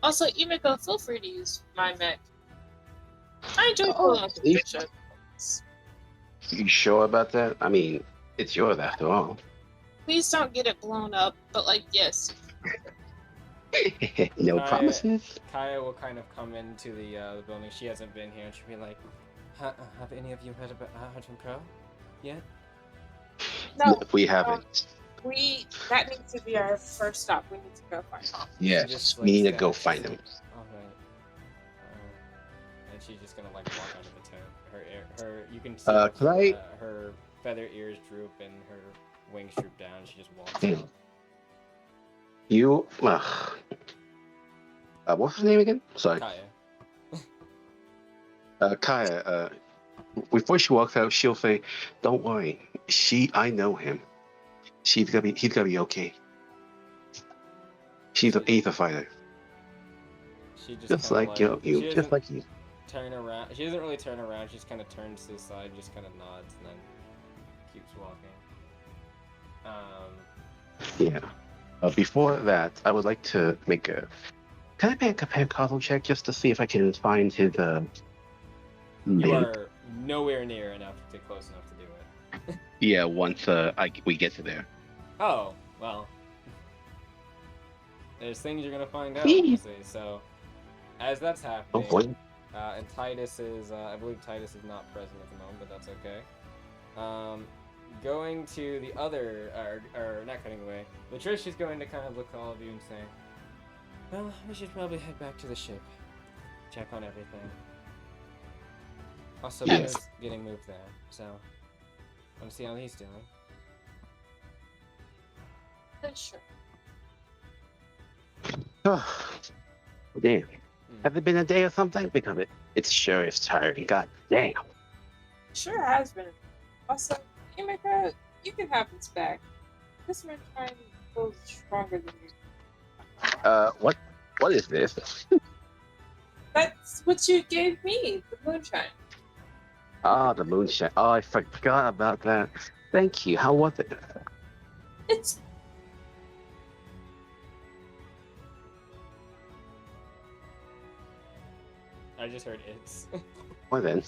Also, Imiko, feel free to use my mech. I enjoy pulling on the ship. You sure about that? I mean, it's yours after all. Please don't get it blown up, but yes. No promises. Kaya will kind of come into the building. She hasn't been here, and she'll be like, "Have any of you heard from Crow yet?" No, we haven't. That needs to be our first stop. We need to go find him. Yes, we need to go find him. Alright. And she's just gonna walk out of the tent. You can see her feather ears droop and her wings droop down. She just walks out. You, what's her name again? Sorry. Kaya. Kaya, before she walks out, she'll say, "Don't worry, I know him. He's gonna be okay. He's a fighter. She just like you, just like you." Turn around. She doesn't really turn around. She just kind of turns to the side, just kind of nods, and then keeps walking. Yeah. Before that, I would like to make a. Can I make a compare check just to see if I can find his You lamp? are nowhere near enough to close enough to do it. Yeah, once we get to there. Oh, well. There's things you're gonna find out, you see. So, as that's Oh happening, boy. and Titus is, I believe Titus is not present at the moment, but that's okay. Going to the other, or not cutting away, Latricia's going to kind of look at all of you and say, well, we should probably head back to the ship. Check on everything. Also, Yes. Bear's getting moved there, so want to see how he's doing. Sure. Oh, damn. Has it been a day or something? Because it sure is tiring. God damn. Sure has been. Also, Himika, you can have this back. This moonshine feels stronger than you. What is this? That's what you gave me, the moonshine. Ah, the moonshine. Oh, I forgot about that. Thank you. How was it? It's I just heard it's. Well then.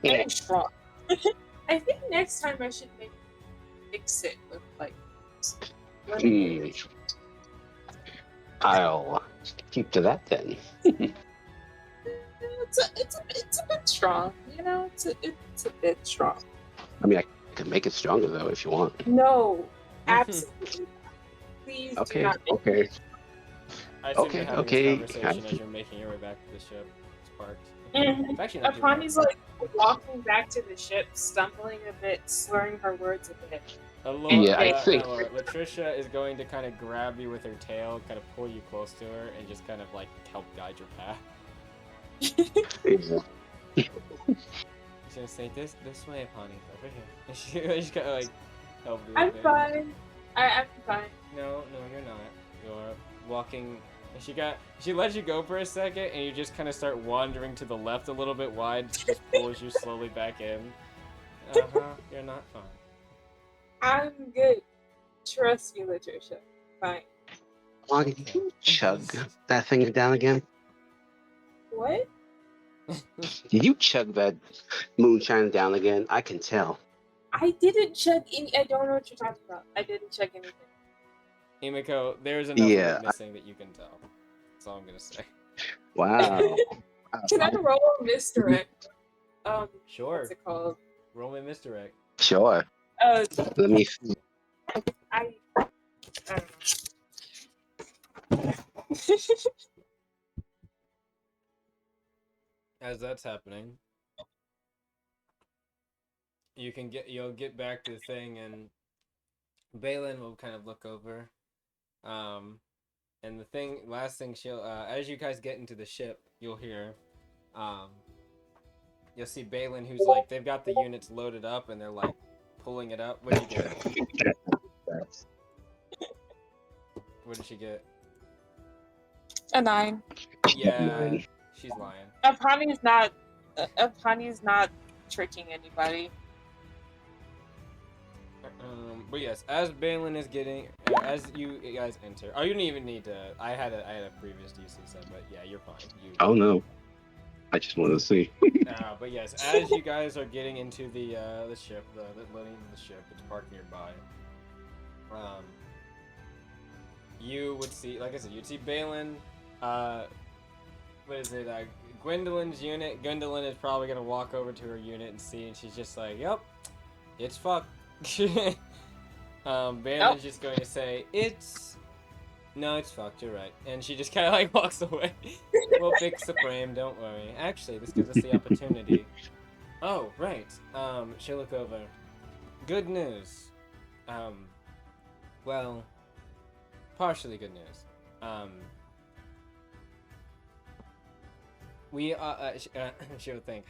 very strong. I think next time I should maybe mix it with like lemon. I'll keep to that then. It's a bit strong, you know. It's a bit strong. I mean, I can make it stronger though if you want. No, absolutely. Please do Okay. not. Okay. I assume Okay, you're having okay. this conversation as you're making your way back to the ship. It's parked. Mhm. It's actually not too Apani's far. like walking back to the ship, stumbling a bit, slurring her words a bit. Yeah, I think- Latricia is going to kind of grab you with her tail, kind of pull you close to her, and just kind of like help guide your path. She's gonna say this way, Apani, over here. And she's gonna like help you. I'm with it. fine. I'm fine. No, you're not. You're walking. And she lets you go for a second, and you just kind of start wandering to the left a little bit wide. She just pulls you slowly back in. You're not fine. I'm good. Trust me, Latricia. Fine. Why did you chug that thing down again? What? Did you chug that moonshine down again? I can tell. I didn't chug any. I don't know what you're talking about. I didn't chug anything. Himiko, there's enough of Yeah. it missing that you can tell. That's all I'm gonna say. Wow. Can I roll a misdirect? Sure. What's it called? Roll me misdirect. Sure. Let me see. I don't know. As that's happening, you'll get back to the thing, and Balin will kind of look over. And last thing she'll, as you guys get into the ship, you'll hear, you'll see Balin, who's like, they've got the units loaded up, and they're like pulling it up. What did you get? What did she get? A 9. Yeah, she's lying. Apani's not tricking anybody. But yes, as Balin is getting, as you guys enter, you didn't even need to. I had a previous DC set, but yeah, you're fine. Oh no. I just wanted to see. But yes, as you guys are getting into the ship, loading the ship, it's parked nearby. You would see, like I said, you'd see Balin. What is it? Gwendolyn's unit. Gwendolyn is probably gonna walk over to her unit and see, and she's just like, "Yep, it's fucked." Balin's just going to say, it's fucked, you're right. And she just kind of like walks away. We'll fix the frame, don't worry. Actually, this gives us the opportunity. Oh, right. She'll look over. Good news. Well, partially good news. She'll think,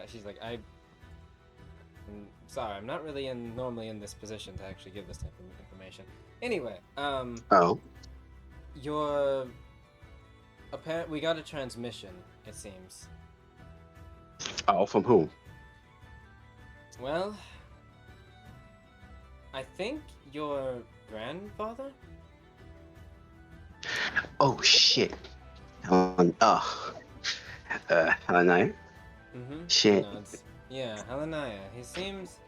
she's like, sorry, I'm not really normally in this position to actually give this type of information. Anyway, we got a transmission, it seems. Oh, from whom? Well, I think your grandfather? Oh shit. Hello. Mm-hmm. Shit. Yeah, Helenia. He seems...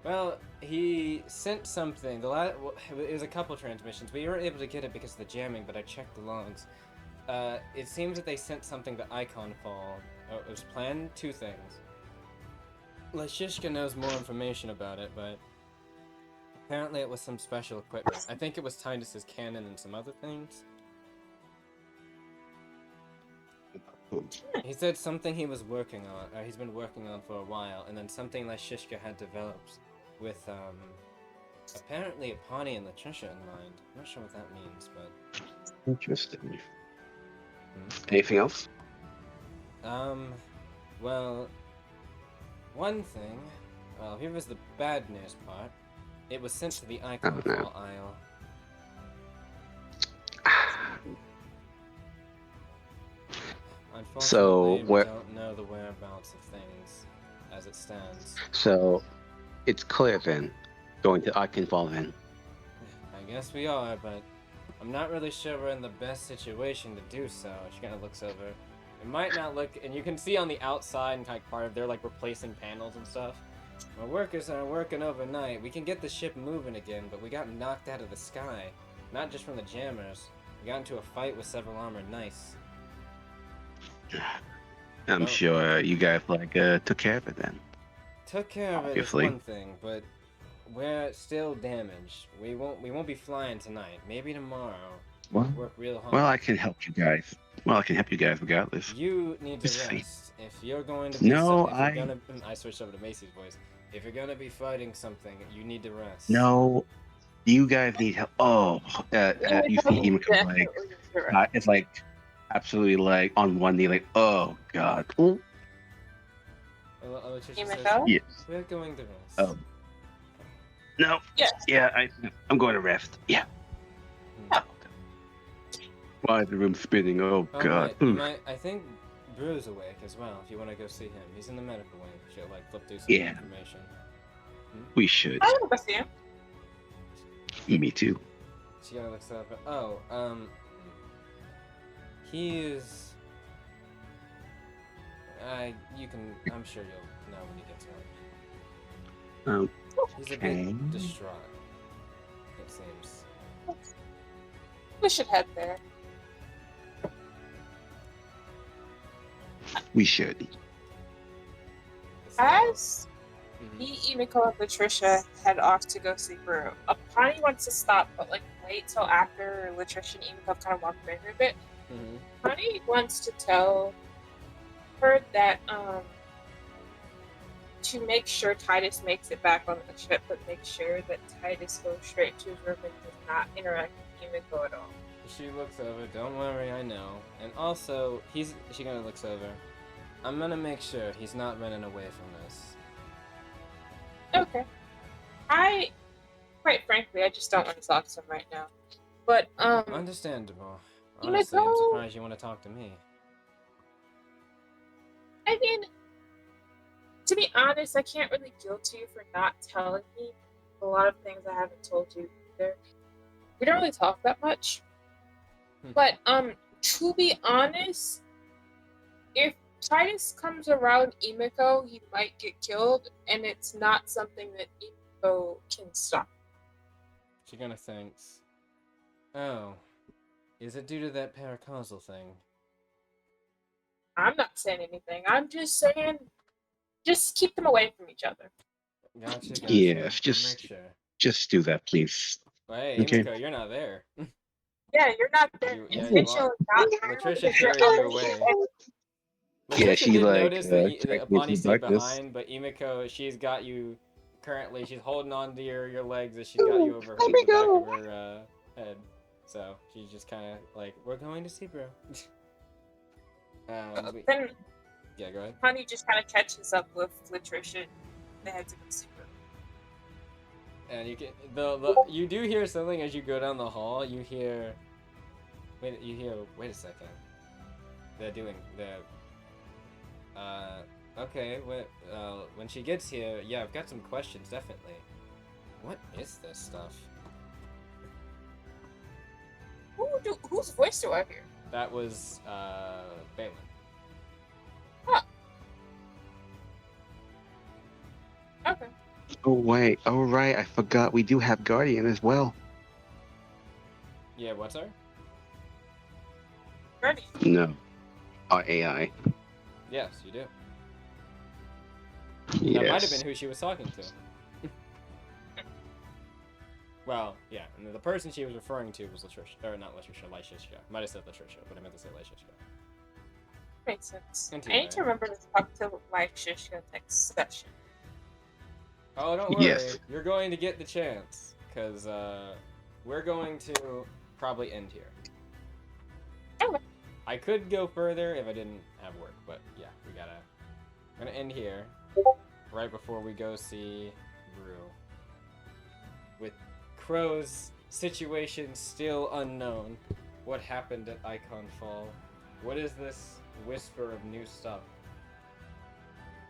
Well, he sent something. It was a couple transmissions. We weren't able to get it because of the jamming, but I checked the logs. It seems that they sent something to Icon Fall. It was planned 2 things. Lashishka knows more information about it, but apparently it was some special equipment. I think it was Tidus's cannon and some other things. He said something he was working on, or he's been working on for a while, and then something Lashishka had developed with, apparently Apani and Latricia in mind. I'm not sure what that means, but... Interesting. Anything else? Well, one thing, well, here was the bad news part. It was sent to the Icon no. Fall Isle. Unfortunately, we don't know the whereabouts of things as it stands. So, it's clear then. Going to Iconfall then. I guess we are, but I'm not really sure we're in the best situation to do so. She kind of looks over. It might not look, and you can see on the outside and kind of part of they're like replacing panels and stuff. Our workers are working overnight. We can get the ship moving again, but we got knocked out of the sky. Not just from the jammers. We got into a fight with several armored knights. I'm sure you guys took care of it then. Took care of it is one thing, but we're still damaged. We won't be flying tonight. Maybe tomorrow. Work real hard. Well, I can help you guys. Regardless. You need to rest. If you're going to be I switched over to Macy's voice. If you're gonna be fighting something, you need to rest. No, you guys need help. Oh, you see Imiko it's like absolutely like on one knee, like oh god. Imiko? Yes. We're going to rest. Oh. No. Yes. Yeah, I'm going to rest. Yeah. Why is the room spinning? Oh god. I think Brew's awake as well. If you want to go see him, he's in the medical wing. She'll like flip through some information. We should. I want to go see him. Me too. She gotta look up. Oh, he's. You can. I'm sure you'll know when you get to him. He's a bit distraught. It seems. We should head there. We should. As me, Imiko, and Latricia head off to go see Brew, Apani wants to stop, but like wait till after Latricia and Imiko have kind of walked away for a bit. Apani wants to tell her that to make sure Tidus makes it back on the ship, but make sure that Tidus goes straight to his room and does not interact with Imiko at all. She looks over. Don't worry, I know. And also, she kind of looks over. I'm gonna make sure he's not running away from this. Okay. Quite frankly, I just don't want to talk to him right now. But, Understandable. Honestly, I'm surprised you want to talk to me. I mean, to be honest, I can't really guilt you for not telling me a lot of things I haven't told you either. We don't really talk that much. But, to be honest, if Tidus comes around Imiko, he might get killed, and it's not something that Imiko can stop. She kind of thinks, oh, is it due to that paracausal thing? I'm not saying anything. I'm just saying, just keep them away from each other. Gotcha. Yes, just do that, please. Well, hey, Imiko, you're not there. Yeah, you're not there. Latricia carried you away. Yeah, she did like notice that Apani stayed behind, but Imiko, she's got you currently. She's holding on to your legs as she's got you over the back of her head. So she's just kind of like, we're going to see bro. Then yeah, go ahead. Honey just kind of catches up with Latricia. They head to go see bro. And you can you do hear something as you go down the hall. You hear, wait a second. They're doing okay. When she gets here, yeah, I've got some questions definitely. What is this stuff? Whose voice do I hear? That was, Balin. Huh. Okay. Oh wait, oh right, I forgot we do have Guardian as well. Yeah, what's her? Ready. No, our AI. Yes, you do. Yes. That might have been who she was talking to. Well, yeah, and the person she was referring to was Latricia, or not Latricia, Lyshishka. Might have said Latricia, but I meant to say Lyshishka. Makes sense. And I need to remember to talk to Shishka next session. Oh, don't worry. Yes. You're going to get the chance, because we're going to probably end here. Okay. I could go further if I didn't have work, but yeah, we're gonna end here right before we go see Brew. With Crow's situation still unknown. What happened at Icon Fall? What is this whisper of new stuff?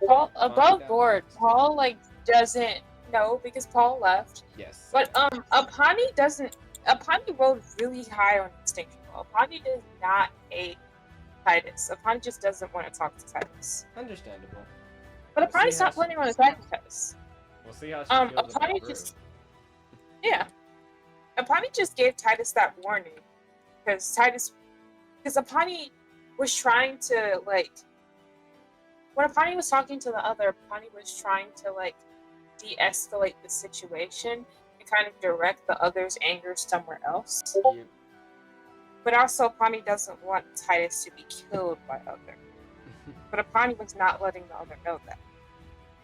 Paul, Find above out board, next. Paul doesn't know because Paul left. Yes. But Apani doesn't. Apani rolled really high on extinction. Apani does not hate Titus. Apani just doesn't want to talk to Titus. Understandable. But We'll see Apani's how not she- planning on attacking Titus. We'll see how she feels about Apani Brew. just Apani just gave Titus that warning because Apani was trying to when Apani was talking to the other, Apani was trying to de-escalate the situation and kind of direct the other's anger somewhere else. Yep. But also, Apani doesn't want Titus to be killed by other. But Apani was not letting the other know that.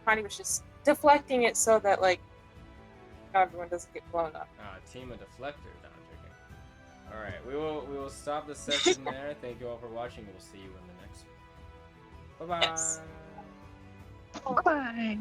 Apani was just deflecting it so that everyone doesn't get blown up. Team of deflectors. No, I'm joking. All right, we will stop the session there. Thank you all for watching. We'll see you in the next one. Bye bye. Yes. Bye.